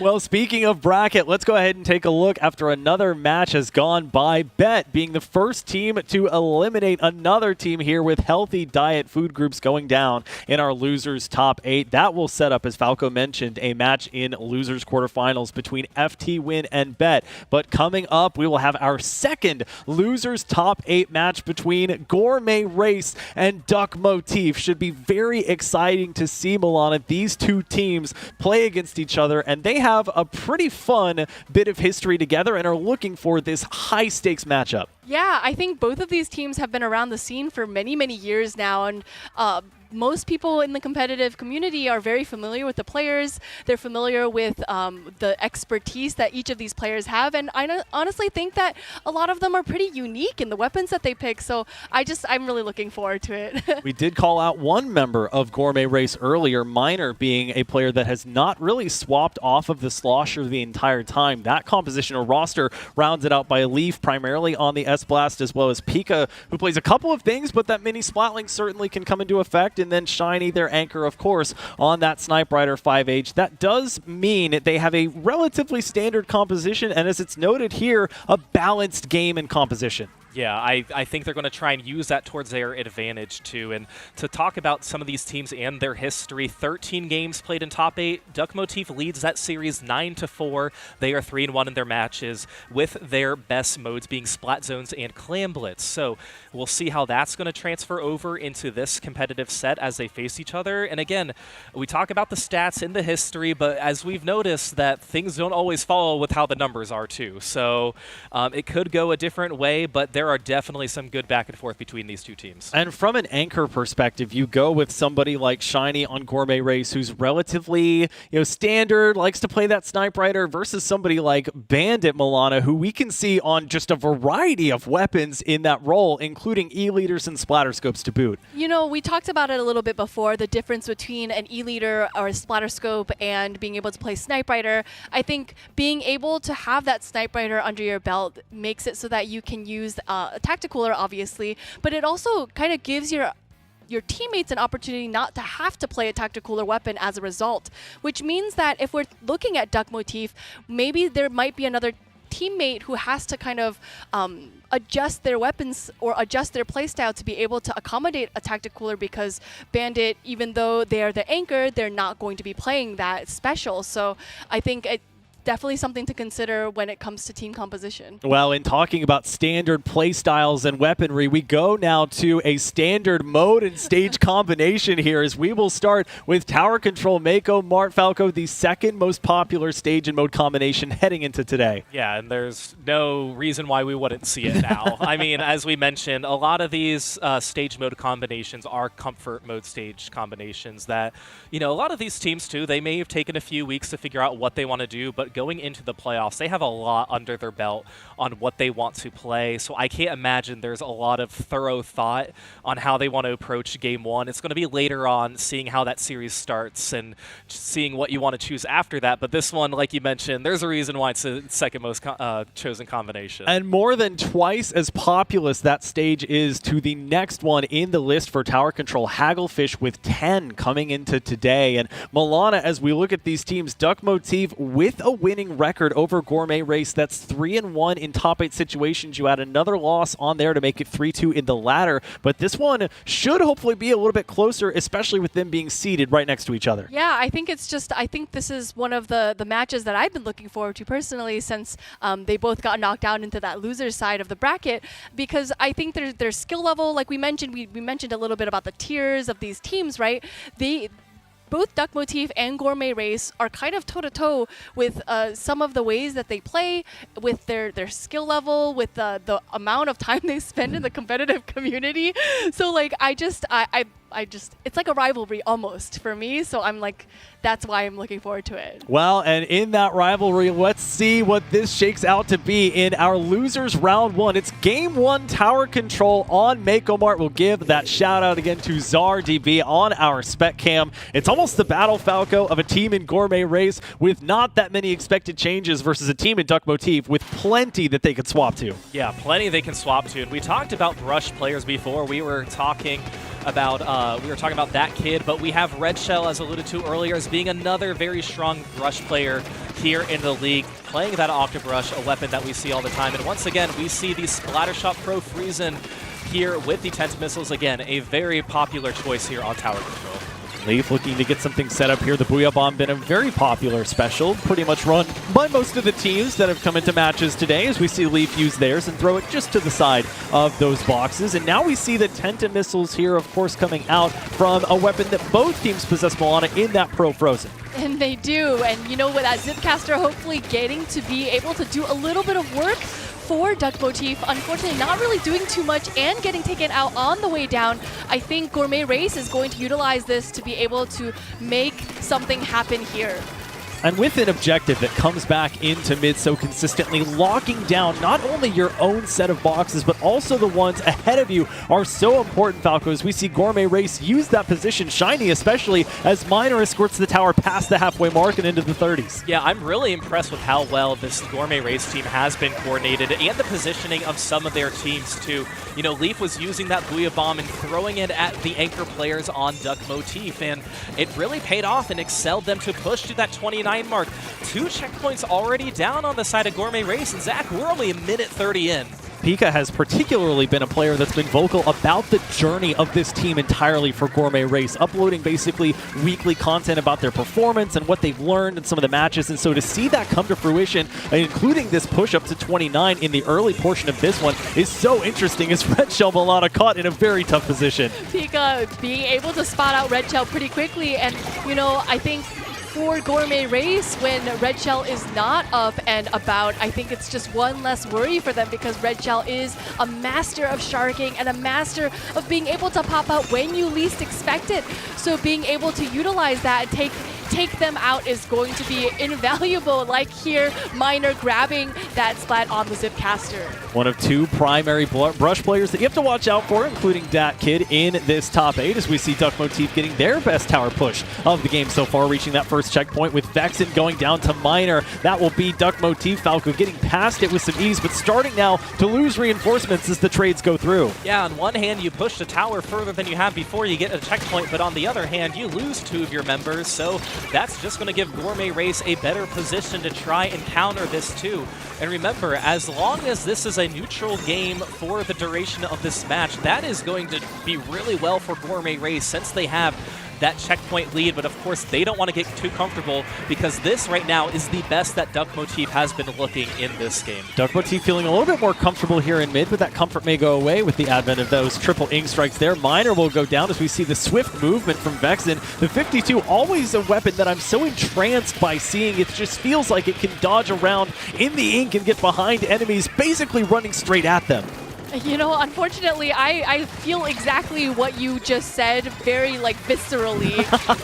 Well, speaking of bracket, let's go ahead and take a look after another match has gone by. Bet being the first team to eliminate another team here with Healthy Diet food groups going down in our losers top 8. That will set up, as Falco mentioned, a match in losers quarterfinals between FTWin and Bet. But coming up, we will have our second losers top 8 match between Gourmet Race and Duck Motif. Should be very exciting to see, Milana. These two teams play against each other, and they have a pretty fun bit of history together and are looking for this high stakes matchup. Yeah, I think both of these teams have been around the scene for many, many years now, and most people in the competitive community are very familiar with the players. They're familiar with the expertise that each of these players have, and I honestly think that a lot of them are pretty unique in the weapons that they pick, so I'm really looking forward to it. We did call out one member of Gourmet Race earlier, Minor being a player that has not really swapped off of the Slosher the entire time. That composition or roster rounds it out by Leaf primarily on the S-Blast, as well as Pika, who plays a couple of things, but that mini Splatling certainly can come into effect, and then Shiny, their anchor, of course, on that Snipe Rider 5H. That does mean they have a relatively standard composition, and as it's noted here, a balanced game and composition. Yeah, I think they're going to try and use that towards their advantage, too. And to talk about some of these teams and their history, 13 games played in top 8. Duck Motif leads that series 9-4. They are 3-1 in their matches, with their best modes being Splat Zones and Clam Blitz. So we'll see how that's going to transfer over into this competitive set as they face each other. And again, we talk about the stats and the history, but as we've noticed that things don't always follow with how the numbers are, too. So it could go a different way, but there are definitely some good back and forth between these two teams. And from an anchor perspective, you go with somebody like Shiny on Gourmet Race, who's relatively standard, likes to play that Snipe Rider, versus somebody like Bandit Milana, who we can see on just a variety of weapons in that role, including E-Leaders and Splatter Scopes to boot. We talked about it a little bit before, the difference between an E-Leader or a Splatter Scope and being able to play Snipe Rider. I think being able to have that Snipe Rider under your belt makes it so that you can use a Tacticooler, obviously, but it also kind of gives your teammates an opportunity not to have to play a Tacticooler weapon as a result, which means that if we're looking at Duck Motif, maybe there might be another teammate who has to kind of adjust their weapons or adjust their playstyle to be able to accommodate a Tacticooler, because Bandit, even though they are the anchor, they're not going to be playing that special. So I think definitely something to consider when it comes to team composition. Well, in talking about standard play styles and weaponry, we go now to a standard mode and stage combination here, as we will start with Tower Control Mako Mart Falco, the second most popular stage and mode combination heading into today. Yeah, and there's no reason why we wouldn't see it now. I mean, as we mentioned, a lot of these stage mode combinations are comfort mode stage combinations that, a lot of these teams too, they may have taken a few weeks to figure out what they want to do, but going into the playoffs, they have a lot under their belt on what they want to play. So I can't imagine there's a lot of thorough thought on how they want to approach game one. It's going to be later on, seeing how that series starts and seeing what you want to choose after that. But this one, like you mentioned, there's a reason why it's the second most chosen combination. And more than twice as populous that stage is to the next one in the list for Tower Control, Hagglefish, with 10 coming into today. And Milana, as we look at these teams, Duck Motif with a winning record over Gourmet Race. That's 3-1 in top 8 situations. You add another loss on there to make it 3-2 in the ladder. But this one should hopefully be a little bit closer, especially with them being seated right next to each other. Yeah, I think this is one of the matches that I've been looking forward to personally, since they both got knocked out into that loser side of the bracket, because I think their skill level, like we mentioned, we mentioned a little bit about the tiers of these teams, right? Both Duck Motif and Gourmet Race are kind of toe-to-toe with some of the ways that they play, with their skill level, with the amount of time they spend in the competitive community. So like it's like a rivalry almost for me. So I'm like, that's why I'm looking forward to it. Well, and in that rivalry, let's see what this shakes out to be in our losers round one. It's game one Tower Control on Mako Mart. We'll give that shout out again to ZarDB on our spec cam. It's almost the Battle Falco of a team in Gourmet Race with not that many expected changes versus a team in Duck Motif with plenty that they could swap to. Yeah, plenty they can swap to. And we talked about brush players before. We were talking about that kid, but we have Red Shell, as alluded to earlier, as being another very strong brush player here in the league, playing that Octobrush, a weapon that we see all the time. And once again, we see the Splattershot Pro Friesen here with the Tent Missiles. Again, a very popular choice here on Tower Control. Leaf looking to get something set up here. The Booyah Bomb been a very popular special, pretty much run by most of the teams that have come into matches today, as we see Leaf use theirs and throw it just to the side of those boxes. And now we see the Tenta Missiles here, of course, coming out from a weapon that both teams possess, Milana, in that Pro Frozen. And they do. And with that Zipcaster hopefully getting to be able to do a little bit of work for Duck Motif, unfortunately not really doing too much and getting taken out on the way down. I think Gourmet Race is going to utilize this to be able to make something happen here. And with an objective that comes back into mid so consistently, locking down not only your own set of boxes, but also the ones ahead of you are so important, Falco, as we see Gourmet Race use that position, Shiny especially, as Miner escorts the tower past the halfway mark and into the 30s. Yeah, I'm really impressed with how well this Gourmet Race team has been coordinated, and the positioning of some of their teams too. Leaf was using that Booyah Bomb and throwing it at the anchor players on Duck Motif, and it really paid off and excelled them to push to that 29 mark. 2 checkpoints already down on the side of Gourmet Race, and Zach, we're only a minute 30 in. Pika has particularly been a player that's been vocal about the journey of this team entirely for Gourmet Race, uploading basically weekly content about their performance and what they've learned in some of the matches. And so to see that come to fruition, including this push up to 29 in the early portion of this one, is so interesting as Red Shell Milana caught in a very tough position. Pika being able to spot out Red Shell pretty quickly, and you know, I think for Gourmet Race, when Red Shell is not up and about, I think it's just one less worry for them, because Red Shell is a master of sharking and a master of being able to pop out when you least expect it. So being able to utilize that and take them out is going to be invaluable, like here, Miner grabbing that splat on the Zipcaster. One of two primary brush players that you have to watch out for, including Dat Kid in this top 8, as we see Duck Motif getting their best tower push of the game so far, reaching that first checkpoint with Vexen going down to Miner. That will be Duck Motif. Falco getting past it with some ease, but starting now to lose reinforcements as the trades go through. Yeah, on one hand, you push the tower further than you have before you get a checkpoint, but on the other hand, you lose 2 of your members, so that's just going to give Gourmet Race a better position to try and counter this too. And remember, as long as this is a neutral game for the duration of this match, that is going to be really well for Gourmet Race, since they have that checkpoint lead. But of course, they don't want to get too comfortable, because this right now is the best that Duck Motif has been looking in this game. Duck Motif feeling a little bit more comfortable here in mid, but that comfort may go away with the advent of those triple ink strikes there. Miner will go down as we see the swift movement from Vexen. The 52, always a weapon that I'm so entranced by seeing. It just feels like it can dodge around in the ink and get behind enemies, basically running straight at them. You know, unfortunately, I feel exactly what you just said, very, like, viscerally.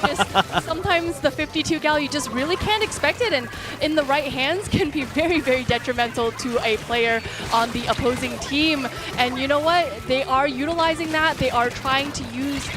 Just sometimes the 52 gal, you just really can't expect it, and in the right hands can be very, very detrimental to a player on the opposing team. And you know what? They are utilizing that. They are trying to use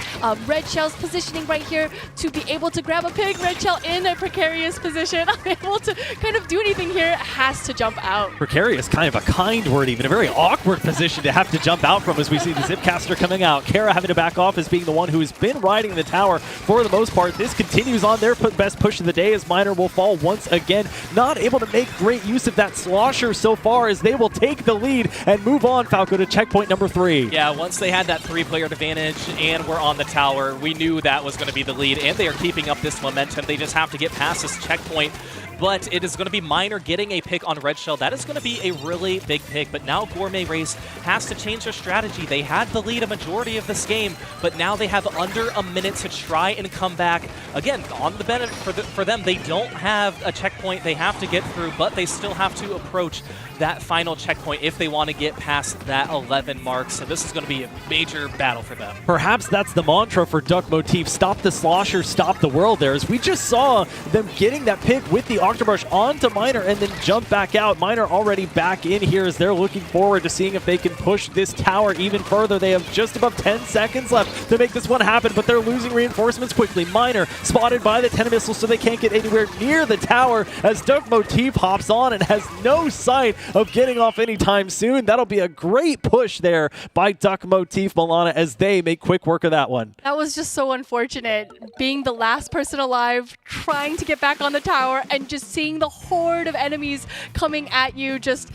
Red Shell's positioning right here to be able to grab a pick. Red Shell in a precarious position, unable to kind of do anything here, has to jump out. Precarious, kind of a kind word, even a very awkward position to have to jump out from, as we see the Zipcaster coming out. Kara having to back off as being the one who has been riding the tower for the most part. This continues on their best push of the day, as Miner will fall once again. Not able to make great use of that slosher so far, as they will take the lead and move on, Falco, to checkpoint number 3. Yeah, once they had that 3-player advantage and were on the tower, we knew that was going to be the lead, and they are keeping up this momentum. They just have to get past this checkpoint. But it is going to be Miner getting a pick on Red Shell. That is going to be a really big pick, but now Gourmet Race has to change their strategy. They had the lead a majority of this game, but now they have under a minute to try and come back. Again, on the benefit for them, they don't have a checkpoint they have to get through, but they still have to approach that final checkpoint if they want to get past that 11 mark. So this is going to be a major battle for them. Perhaps that's the mantra for Duck Motif. Stop the slosher, stop the world there, as we just saw them getting that pick with the Octobrush onto Miner and then jump back out. Miner already back in here as they're looking forward to seeing if they can push this tower even further. They have just above 10 seconds left to make this one happen, but they're losing reinforcements quickly. Miner spotted by the 10 missiles, so they can't get anywhere near the tower as Duck Motif hops on and has no sight of getting off anytime soon. That'll be a great push there by Duck Motif Milana as they make quick work of that one. That was just so unfortunate, being the last person alive, trying to get back on the tower, and just seeing the horde of enemies coming at you, just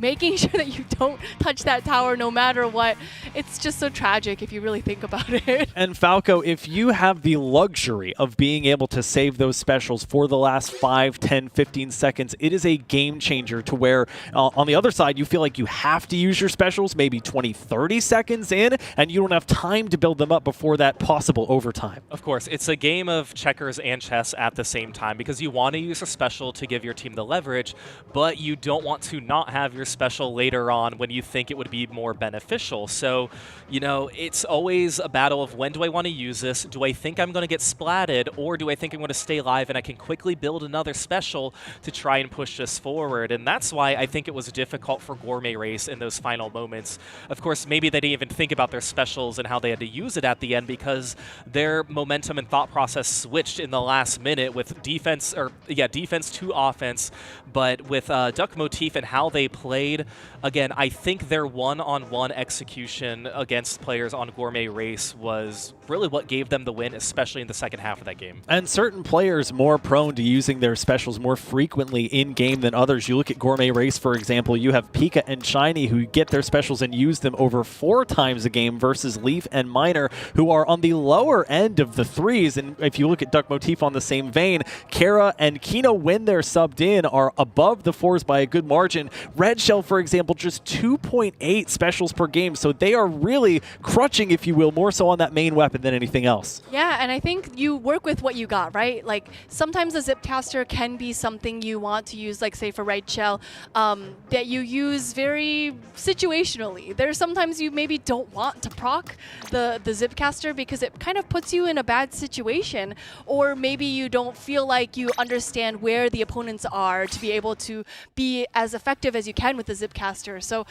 making sure that you don't touch that tower no matter what. It's just so tragic if you really think about it. And Falco, if you have the luxury of being able to save those specials for the last 5, 10, 15 seconds, it is a game changer to where on the other side, you feel like you have to use your specials maybe 20, 30 seconds in, and you don't have time to build them up before that possible overtime. Of course, it's a game of checkers and chess at the same time, because you want to use a special to give your team the leverage, but you don't want to not have your special later on when you think it would be more beneficial. So, you know, it's always a battle of, when do I want to use this? Do I think I'm going to get splatted, or do I think I'm going to stay alive and I can quickly build another special to try and push this forward? And that's why I think it was difficult for Gourmet Race in those final moments. Of course, maybe they didn't even think about their specials and how they had to use it at the end, because their momentum and thought process switched in the last minute with defense to offense. But with Duck Motif and how they play played. Again, I think their one-on-one execution against players on Gourmet Race was really what gave them the win, especially in the second half of that game. And certain players more prone to using their specials more frequently in-game than others. You look at Gourmet Race, for example, you have Pika and Shiny who get their specials and use them over 4 times a game versus Leaf and Miner who are on the lower end of the 3s. And if you look at Duck Motif on the same vein, Kara and Kino, when they're subbed in, are above the 4s by a good margin. Red Shell, for example, just 2.8 specials per game, so they are really crutching, if you will, more so on that main weapon than anything else. Yeah, and I think you work with what you got, right? Like, sometimes a Zipcaster can be something you want to use, like, say, for Red Shell, that you use very situationally. There's sometimes you maybe don't want to proc the Zipcaster because it kind of puts you in a bad situation, or maybe you don't feel like you understand where the opponents are to be able to be as effective as you can with the Zipcaster. So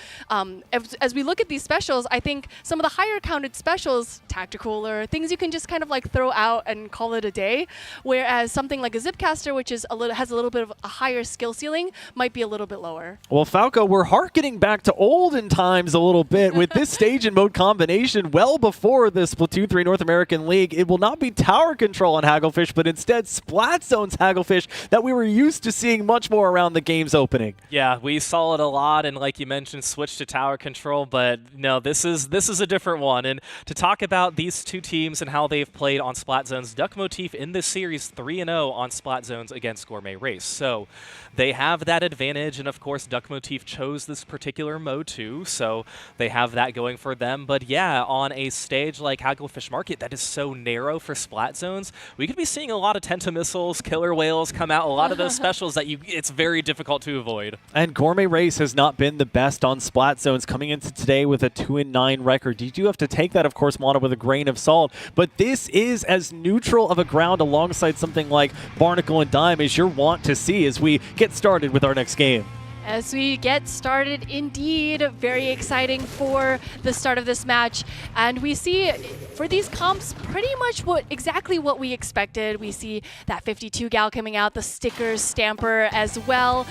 as we look at these specials, I think some of the higher counted specials, tactical or things you can just kind of like throw out and call it a day, whereas something like a Zipcaster, which is has a little bit of a higher skill ceiling, might be a little bit lower. Well, Falco, we're harkening back to olden times a little bit with this stage and mode combination well before the Splatoon 3 North American League. It will not be tower control on Hagglefish, but instead Splat Zone's Hagglefish that we were used to seeing much more around the game's opening. Yeah, we saw it a lot, and like you mentioned, switch to tower control, but no, this is a different one. And to talk about these two teams and how they've played on Splat Zones, Duck Motif in this series 3-0 on Splat Zones against Gourmet Race. So they have that advantage, and of course Duck Motif chose this particular mode too, so they have that going for them. But yeah, on a stage like Hagglefish Market that is so narrow for Splat Zones, we could be seeing a lot of Tenta Missiles, Killer Whales come out, a lot of those specials that it's very difficult to avoid. And Gourmet Race has not been the best on Splat Zones, coming into today with a 2-9 record. You do have to take that, of course, Mono, with a grain of salt, but this is as neutral of a ground alongside something like Barnacle and Dime as you're want to see as we get started with our next game. As we get started, indeed, very exciting for the start of this match. And we see for these comps pretty much exactly what we expected. We see that 52 gal coming out, the stickers, Stamper as well,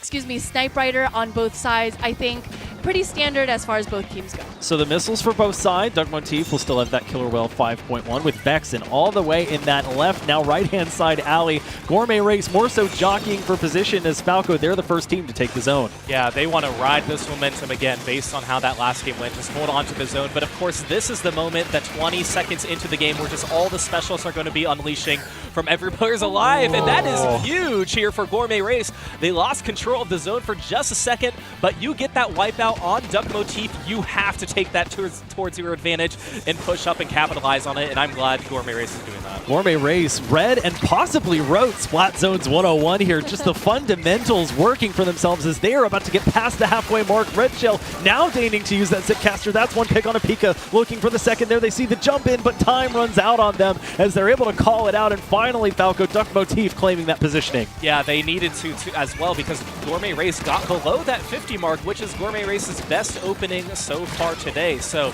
Snipe Rider on both sides. I think pretty standard as far as both teams go. So the missiles for both sides. Duck Motif will still have that Killer Whale 5.1 with Vexen all the way in that left, now right-hand side alley. Gourmet Race more so jockeying for position as Falco, they're the first team to take the zone. Yeah, they want to ride this momentum again based on how that last game went. Just hold on to the zone. But of course, this is the moment that 20 seconds into the game where just all the specials are going to be unleashing from every player's alive. And that is huge here for Gourmet Race. They lost control of the zone for just a second, but you get that wipeout on Duck Motif. You have to take that towards your advantage and push up and capitalize on it. And I'm glad Gourmet Race is doing that. Gourmet Race read and possibly wrote Splat Zones 101 here. Just the fundamentals working for themselves as they are about to get past the halfway mark. Red Shell now deigning to use that Zipcaster. That's one pick on a Pika. Looking for the second there. They see the jump in, but time runs out on them as they're able to call it out. And finally, Falco, Duck Motif claiming that positioning. Yeah, they needed to as well because Gourmet Race got below that 50 mark, which is Gourmet Race's best opening so far today. So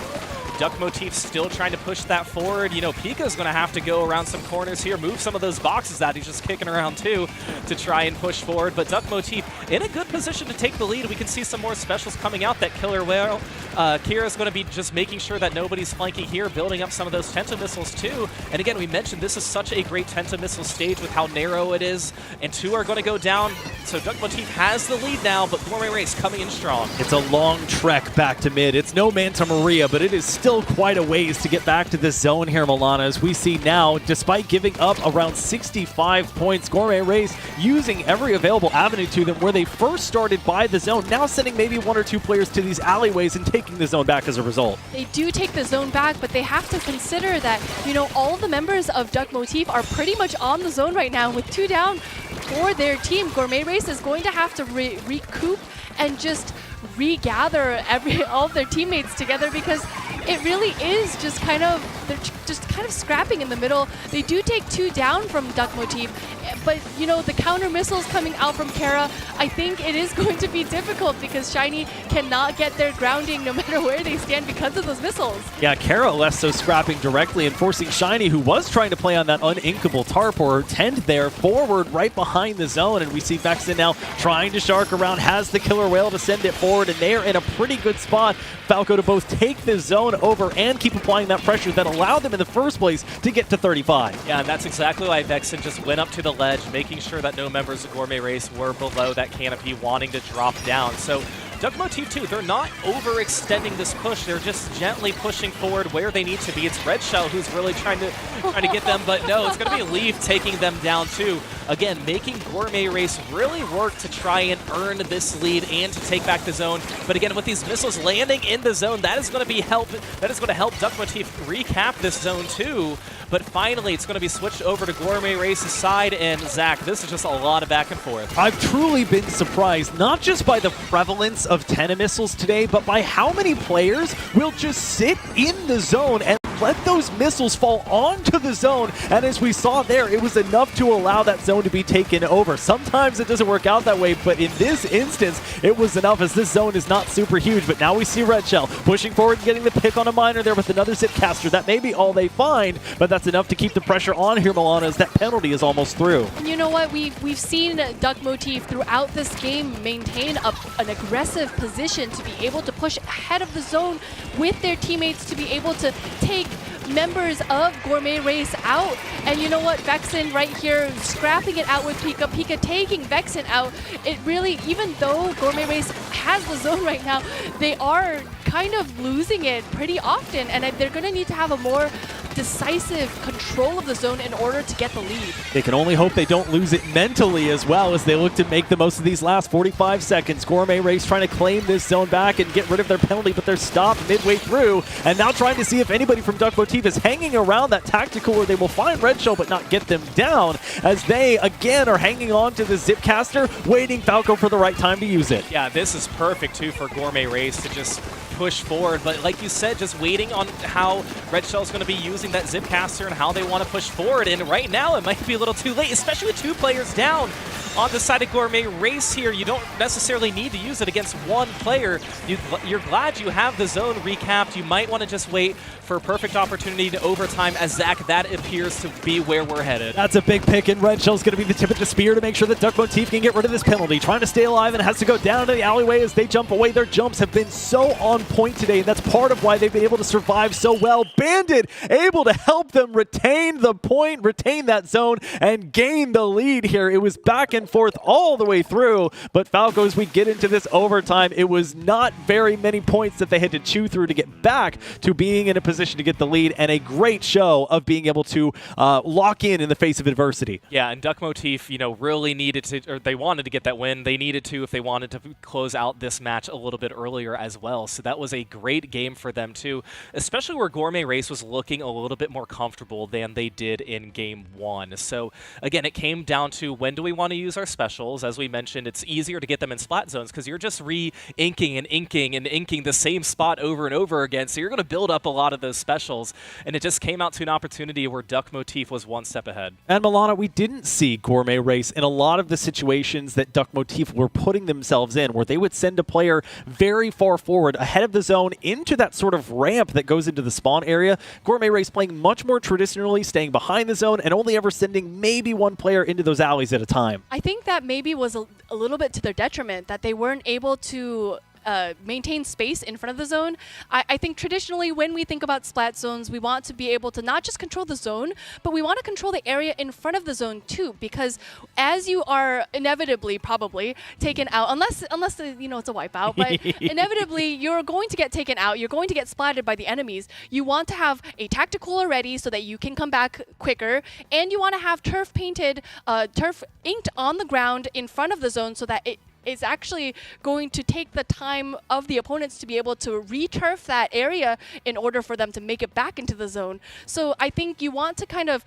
Duck Motif still trying to push that forward. You know, Pika's going to have to go around some corners here, move some of those boxes that he's just kicking around too to try and push forward. But Duck Motif in a good position to take the lead. We can see some more specials coming out. That Killer Whale. Kira's going to be just making sure that nobody's flanking here, building up some of those Tenta Missiles too. And again, we mentioned this is such a great Tenta Missile stage with how narrow it is. And 2 are going to go down. So Duck Motif has the lead now, but Gourmet Race coming in strong. It's a long trek back to mid. It's no Manta Maria, but it is still quite a ways to get back to this zone here, Milana, as we see now, despite giving up around 65 points, Gourmet Race using every available avenue to them where they first started by the zone, now sending maybe 1 or 2 players to these alleyways and taking the zone back as a result. They do take the zone back, but they have to consider that, you know, all the members of Duck Motif are pretty much on the zone right now with 2 down for their team. Gourmet Race is going to have to recoup and just regather all of their teammates together because it really is just kind of, they're just kind of scrapping in the middle. They do take 2 down from Duck Motif, but you know, the counter missiles coming out from Kara, I think it is going to be difficult because Shiny cannot get their grounding no matter where they stand because of those missiles. Yeah, Kara less so scrapping directly and forcing Shiny, who was trying to play on that uninkable tarp or tend there, forward right behind the zone. And we see Vexen now trying to shark around, has the killer whale to send it forward, and they're in a pretty good spot, Falco, to both take the zone over and keep applying that pressure that allowed them in the first place to get to 35. Yeah, and that's exactly why Vexen just went up to the ledge, making sure that no members of Gourmet Race were below that canopy wanting to drop down. So Duck Motif too, they're not overextending this push. They're just gently pushing forward where they need to be. It's Red Shell who's really trying to get them, but no, it's going to be Leaf taking them down too. Again, making Gourmet Race really work to try and earn this lead and to take back the zone. But again, with these missiles landing in the zone, that is going to help Duck Motif recap this zone too. But finally, it's going to be switched over to Gourmet Race's side, and Zach, this is just a lot of back and forth. I've truly been surprised, not just by the prevalence of Tenna missiles today, but by how many players will just sit in the zone and let those missiles fall onto the zone. And as we saw there, it was enough to allow that zone to be taken over. Sometimes it doesn't work out that way, but in this instance, it was enough, as this zone is not super huge. But now we see Red Shell pushing forward and getting the pick on a miner there with another Zipcaster. That may be all they find, but that's enough to keep the pressure on here, Milana, as that penalty is almost through. And you know what? We've seen Duck Motif throughout this game maintain an aggressive position to be able to push ahead of the zone with their teammates, to be able to take members of Gourmet Race out. And you know what? Vexen right here scrapping it out with Pika. Pika taking Vexen out. It really, even though Gourmet Race has the zone right now, they are kind of losing it pretty often, and they're going to need to have a more decisive control of the zone in order to get the lead. They can only hope they don't lose it mentally as well, as they look to make the most of these last 45 seconds. Gourmet Race trying to claim this zone back and get rid of their penalty, but they're stopped midway through, and now trying to see if anybody from Duck Motif is hanging around that tactical where they will find Red Shell but not get them down, as they again are hanging on to the Zipcaster, waiting Falco for the right time to use it. Yeah, this is perfect too for Gourmet Race to just push forward, but like you said, just waiting on how Red Shell is going to be using that Zipcaster and how they want to push forward. And right now it might be a little too late, especially with 2 players down on the side of Gourmet Race here. You don't necessarily need to use it against 1 player. You're glad you have the zone recapped. You might want to just wait for a perfect opportunity to overtime, as Zach, that appears to be where we're headed. That's a big pick, and Red Shell's going to be the tip of the spear to make sure that Duck Motif can get rid of this penalty. Trying to stay alive and has to go down to the alleyway as they jump away. Their jumps have been so on point today, and that's part of why they've been able to survive so well. Bandit able to help them retain the point, retain that zone, and gain the lead here. It was back and forth all the way through, but Falco, as we get into this overtime, it was not very many points that they had to chew through to get back to being in a position to get the lead, and a great show of being able to lock in the face of adversity. Yeah, and Duck Motif, you know, really needed to, or they wanted to get that win. They needed to if they wanted to close out this match a little bit earlier as well. So that was a great game for them too, especially where Gourmet Race was looking a little bit more comfortable than they did in game 1. So again, it came down to when do we want to use our specials. As we mentioned, it's easier to get them in splat zones because you're just re-inking and inking the same spot over and over again. So you're going to build up a lot of those specials, and it just came out to an opportunity where Duck Motif was 1 step ahead. And Milana, we didn't see Gourmet Race in a lot of the situations that Duck Motif were putting themselves in, where they would send a player very far forward ahead of the zone into that sort of ramp that goes into the spawn area. Gourmet Race playing much more traditionally, staying behind the zone and only ever sending maybe 1 player into those alleys at a time. I think that maybe was a little bit to their detriment, that they weren't able to maintain space in front of the zone. I think traditionally when we think about splat zones, we want to be able to not just control the zone, but we want to control the area in front of the zone too, because as you are inevitably probably taken out, unless you know, it's a wipeout, but inevitably you're going to get taken out, you're going to get splatted by the enemies. You want to have a tactical ready so that you can come back quicker, and you want to have turf inked on the ground in front of the zone so that it is actually going to take the time of the opponents to be able to re-turf that area in order for them to make it back into the zone. So I think you want to kind of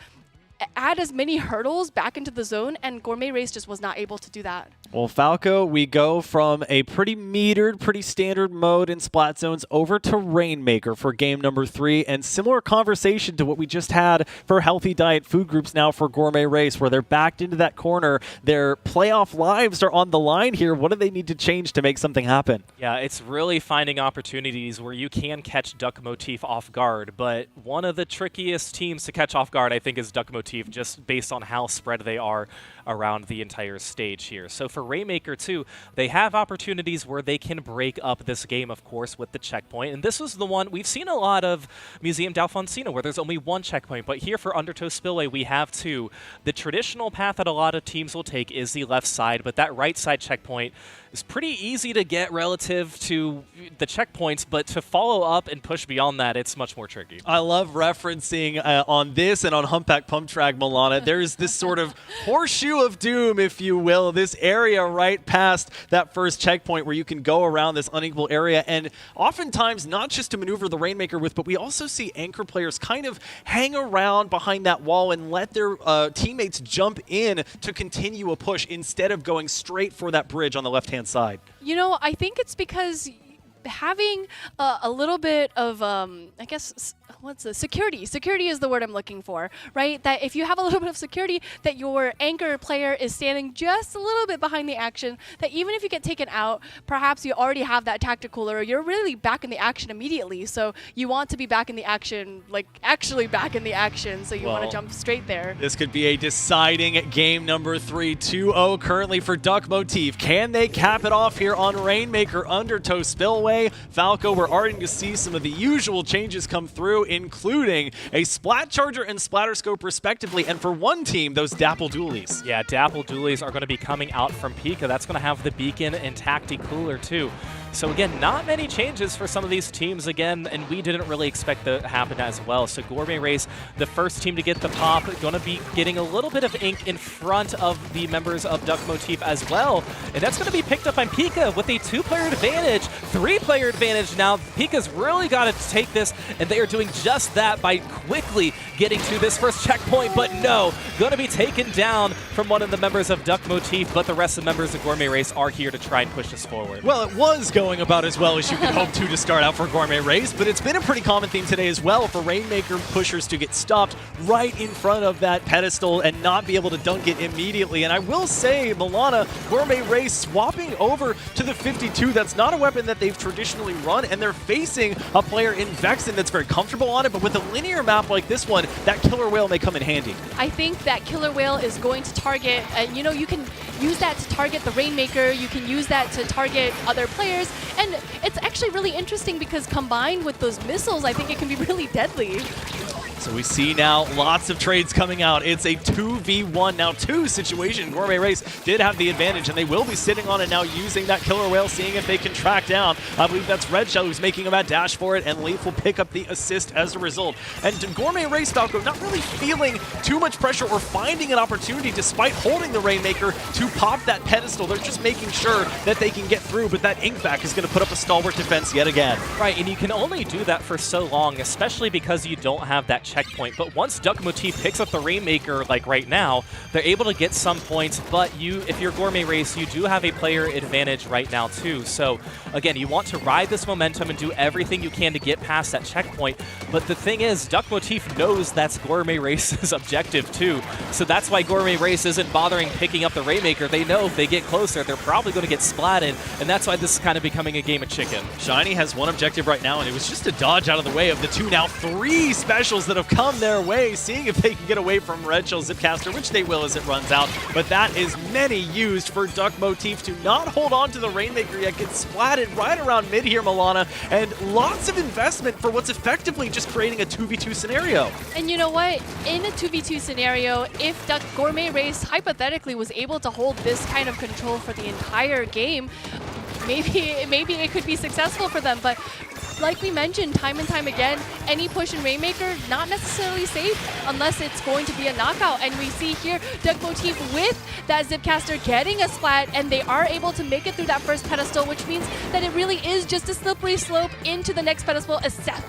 add as many hurdles back into the zone, and Gourmet Race just was not able to do that. Well, Falco, we go from a pretty metered, pretty standard mode in Splat Zones over to Rainmaker for game number 3, and similar conversation to what we just had for Healthy Diet Food Groups now for Gourmet Race, where they're backed into that corner. Their playoff lives are on the line here. What do they need to change to make something happen? Yeah, it's really finding opportunities where you can catch Duck Motif off guard, but one of the trickiest teams to catch off guard, I think, is Duck Motif, just based on how spread they are around the entire stage here. So for Rainmaker too, they have opportunities where they can break up this game, of course, with the checkpoint. And this was the one we've seen a lot of Museum d'Alfonsina where there's only one checkpoint, but here for Undertow Spillway we have two. The traditional path that a lot of teams will take is the left side, but that right side checkpoint is pretty easy to get relative to the checkpoints, but to follow up and push beyond that, it's much more tricky. I love referencing on this and on Humpback Pump Track, Milana. There's this sort of horseshoe of doom, if you will, this area right past that first checkpoint where you can go around this unequal area, and oftentimes not just to maneuver the Rainmaker with, but we also see anchor players kind of hang around behind that wall and let their teammates jump in to continue a push instead of going straight for that bridge on the left-hand side. You know, I think it's because having a little bit of, I guess, what's the security? Security is the word I'm looking for, right? That if you have a little bit of security, that your anchor player is standing just a little bit behind the action, that even if you get taken out, perhaps you already have that tactical, or you're really back in the action immediately. So you want to be back in the action, like actually back in the action. So you want to jump straight there. This could be a deciding game number 3, 2-0 currently for Duck Motif. Can they cap it off here on Rainmaker Undertow Spillway? Falco, we're already to see some of the usual changes come through, including a Splat Charger and Splatterscope respectively, and for one team, those Dapple Dualies. Yeah, Dapple Dualies are going to be coming out from Pika. That's going to have the beacon and Tacti Cooler too. So again, not many changes for some of these teams again, and we didn't really expect that to happen as well. So Gourmet Race, the first team to get the pop, going to be getting a little bit of ink in front of the members of Duck Motif as well. And that's going to be picked up by Pika with a 2-player advantage, 3-player advantage now. Pika's really got to take this, and they are doing just that by quickly getting to this first checkpoint, but no, going to be taken down from one of the members of Duck Motif, but the rest of the members of Gourmet Race are here to try and push this forward. Well, it was going about as well as you could hope to start out for Gourmet Race, but it's been a pretty common theme today as well for Rainmaker pushers to get stopped right in front of that pedestal and not be able to dunk it immediately. And I will say, Milana, Gourmet Race swapping over to the 52, that's not a weapon that they've traditionally run, and they're facing a player in Vexen that's very comfortable on it, but with a linear map like this one, that Killer Whale may come in handy. I think that Killer Whale is going to target, you know, you can use that to target the Rainmaker, you can use that to target other players, and it's actually really interesting because combined with those missiles, I think it can be really deadly. So we see now lots of trades coming out. It's a 2v1, now 2 situation. Gourmet Race did have the advantage, and they will be sitting on it now using that Killer Whale, seeing if they can track down. I believe that's Red Shell who's making a mad dash for it, and Leaf will pick up the assist as a result. And Gourmet Race, Falco, not really feeling too much pressure or finding an opportunity despite holding the Rainmaker to pop that pedestal. They're just making sure that they can get through, but that Inkback is going to put up a stalwart defense yet again. Right, and you can only do that for so long, especially because you don't have that checkpoint. But once Duck Motif picks up the Rainmaker, like right now, they're able to get some points, but if you're Gourmet Race, you do have a player advantage right now too. So again, you want to ride this momentum and do everything you can to get past that checkpoint. But the thing is, Duck Motif knows that's Gourmet Race's objective too. So that's why Gourmet Race isn't bothering picking up the Rainmaker. They know if they get closer, they're probably going to get splatted, and that's why this is kind of becoming a game of chicken. Shiny has one objective right now, and it was just a dodge out of the way of the 2, now 3 specials that have come their way, seeing if they can get away from Red Shell Zipcaster, which they will as it runs out. But that is many used for Duck Motif to not hold on to the Rainmaker yet, get splatted right around mid here, Milana, and lots of investment for what's effectively just creating a 2v2 scenario. And you know what? In a 2v2 scenario, if Duck Gourmet Race hypothetically was able to hold this kind of control for the entire game, maybe it could be successful for them. But like we mentioned time and time again, any push in Rainmaker, not necessarily safe unless it's going to be a knockout. And we see here Duck Motif with that Zipcaster getting a splat, and they are able to make it through that first pedestal, which means that it really is just a slippery slope into the next pedestal,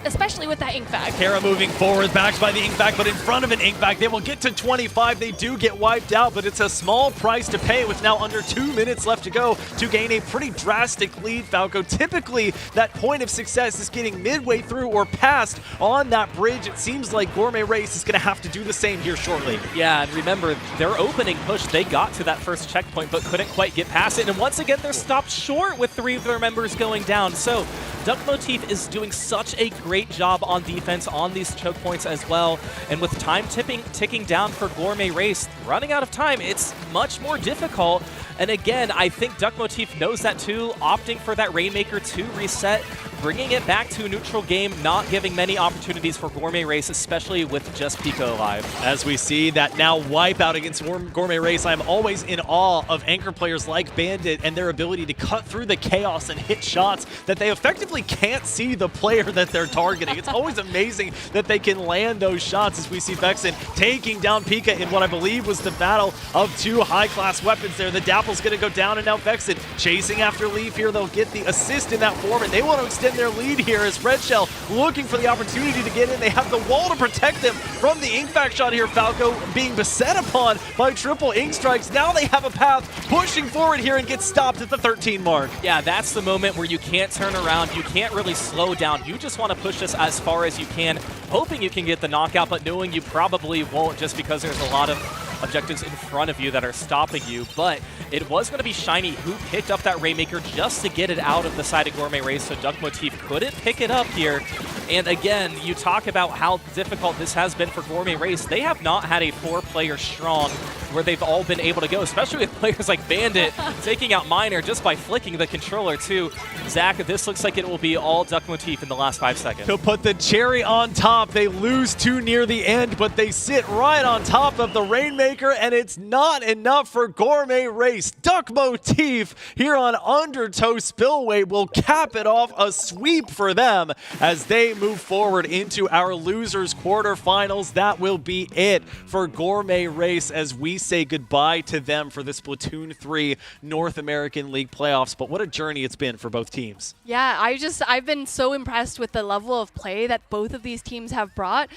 especially with that ink bag. Kara moving forward, backed by the ink bag, but in front of an ink bag. They will get to 25. They do get wiped out, but it's a small price to pay with now under 2 minutes left to go to gain a pretty drastic lead, Falco. Typically, that point of success is getting midway through or past on that bridge. It seems like Gourmet Race is going to have to do the same here shortly. Yeah, and remember, their opening push, they got to that first checkpoint, but couldn't quite get past it. And once again, they're stopped short with 3 of their members going down. So Duck Motif is doing such a great job on defense on these choke points as well. And with time ticking down for Gourmet Race, running out of time, it's much more difficult. And again, I think Duck Motif knows that too, opting for that Rainmaker to reset, bringing it back to a neutral game, not giving many opportunities for Gourmet Race, especially with just Pico alive. As we see that now wipeout against Gourmet Race, I'm always in awe of anchor players like Bandit and their ability to cut through the chaos and hit shots that they effectively can't see the player that they're targeting. It's always amazing that they can land those shots, as we see Vexen taking down Pika in what I believe was the battle of 2 high-class weapons there. The Dapple's going to go down, and now Vexen chasing after Leaf here. They'll get the assist in that form, and they want to extend their lead here as Red Shell looking for the opportunity to get in. They have the wall to protect them from the ink back shot here. Falco being beset upon by triple ink strikes. Now they have a path pushing forward here and get stopped at the 13 mark. Yeah, that's the moment where you can't turn around. You can't really slow down. You just want to push this as far as you can, hoping you can get the knockout, but knowing you probably won't just because there's a lot of objectives in front of you that are stopping you. But it was going to be Shiny who picked up that Rainmaker just to get it out of the side of Gourmet Race, so Duck Motif couldn't pick it up here. And again, you talk about how difficult this has been for Gourmet Race. They have not had a 4-player strong where they've all been able to go, especially with players like Bandit taking out Miner just by flicking the controller too. Zach, this looks like it will be all Duck Motif in the last 5 seconds. To put the cherry on top, they lose 2 near the end, but they sit right on top of the Rainmaker, and it's not enough for Gourmet Race. Duck Motif here on Undertow Spillway will cap it off, a sweep for them as they move forward into our losers quarterfinals. That will be it for Gourmet Race as we say goodbye to them for the Splatoon 3 North American League playoffs. But what a journey it's been for both teams. Yeah, I've been so impressed with the level of play that both of these teams have brought.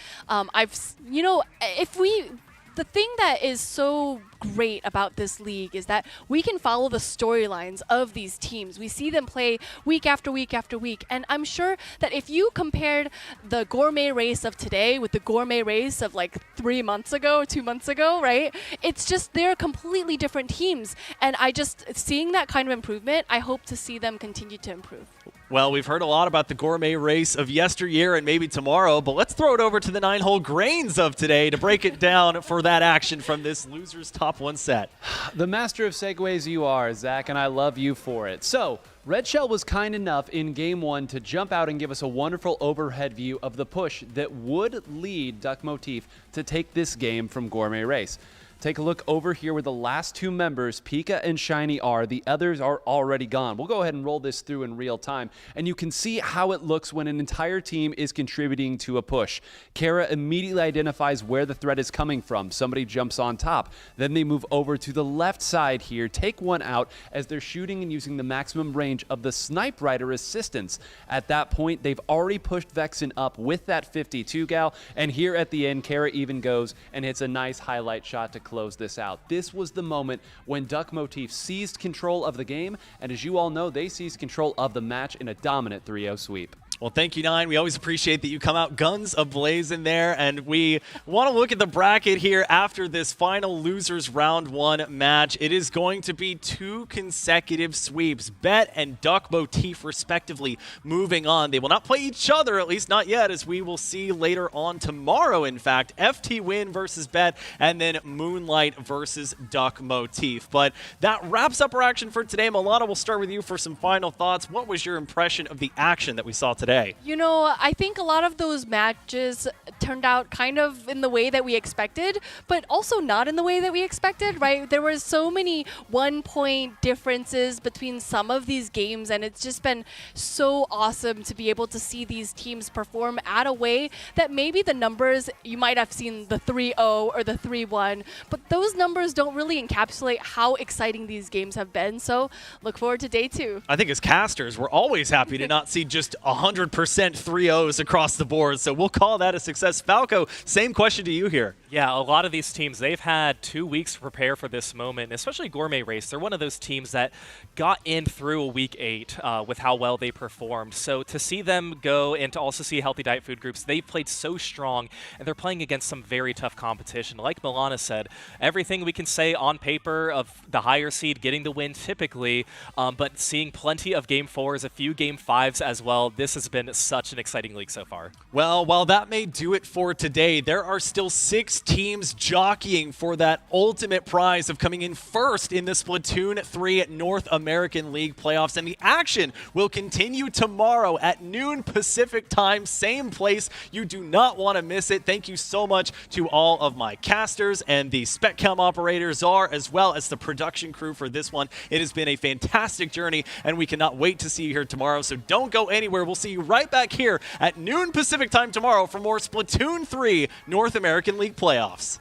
The thing that is so great about this league is that we can follow the storylines of these teams. We see them play week after week after week, and I'm sure that if you compared the Gourmet Race of today with the Gourmet Race of like 3 months ago, 2 months ago, right? It's just they're completely different teams, and seeing that kind of improvement, I hope to see them continue to improve. Well, we've heard a lot about the Gourmet Race of yesteryear and maybe tomorrow, but let's throw it over to the 9-hole grains of today to break it down for that action from this loser's top 1 set. The master of segues you are, Zach, and I love you for it. So, Red Shell was kind enough in Game 1 to jump out and give us a wonderful overhead view of the push that would lead Duck Motif to take this game from Gourmet Race. Take a look over here where the last 2 members, Pika and Shiny, are. The others are already gone. We'll go ahead and roll this through in real time, and you can see how it looks when an entire team is contributing to a push. Kara immediately identifies where the threat is coming from. Somebody jumps on top. Then they move over to the left side here, take one out as they're shooting and using the maximum range of the Snipe Rider assistance. At that point, they've already pushed Vexen up with that 52 gal, and here at the end, Kara even goes and hits a nice highlight shot to close this out. This was the moment when Duck Motif seized control of the game, and as you all know, they seized control of the match in a dominant 3-0 sweep. Well, thank you, Nine. We always appreciate that you come out guns ablaze in there, and we want to look at the bracket here after this final losers round 1 match. It is going to be 2 consecutive sweeps, Bet and Duck Motif respectively moving on. They will not play each other, at least not yet, as we will see later on tomorrow, in fact. FTWin versus Bet, and then Moonlight versus Duck Motif. But that wraps up our action for today. Milana, we'll start with you for some final thoughts. What was your impression of the action that we saw today? today? You know, I think a lot of those matches turned out kind of in the way that we expected, but also not in the way that we expected, right? There were so many 1-point differences between some of these games, and it's just been so awesome to be able to see these teams perform at a way that maybe the numbers, you might have seen the 3-0 or the 3-1, but those numbers don't really encapsulate how exciting these games have been. So look forward to day 2. I think as casters, we're always happy to not see just 100% 3-0s across the board, so we'll call that a success. Falco, same question to you here. Yeah, a lot of these teams, they've had 2 weeks to prepare for this moment, especially Gourmet Race. They're one of those teams that got in through a week 8 with how well they performed. So to see them go and to also see Healthy Diet Food Groups, they've played so strong, and they're playing against some very tough competition. Like Milana said, everything we can say on paper of the higher seed getting the win typically, but seeing plenty of Game 4s, a few Game 5s as well, this has been such an exciting league so far. Well, while that may do it for today, there are still 6 teams jockeying for that ultimate prize of coming in first in the Splatoon 3 North American League playoffs, and the action will continue tomorrow at noon Pacific time, same place. You do not want to miss it. Thank you so much to all of my casters and the spec cam operators, Czar, as well as the production crew for this one. It has been a fantastic journey, and we cannot wait to see you here tomorrow, so don't go anywhere. We'll see you right back here at noon Pacific time tomorrow for more Splatoon 3 North American League playoffs.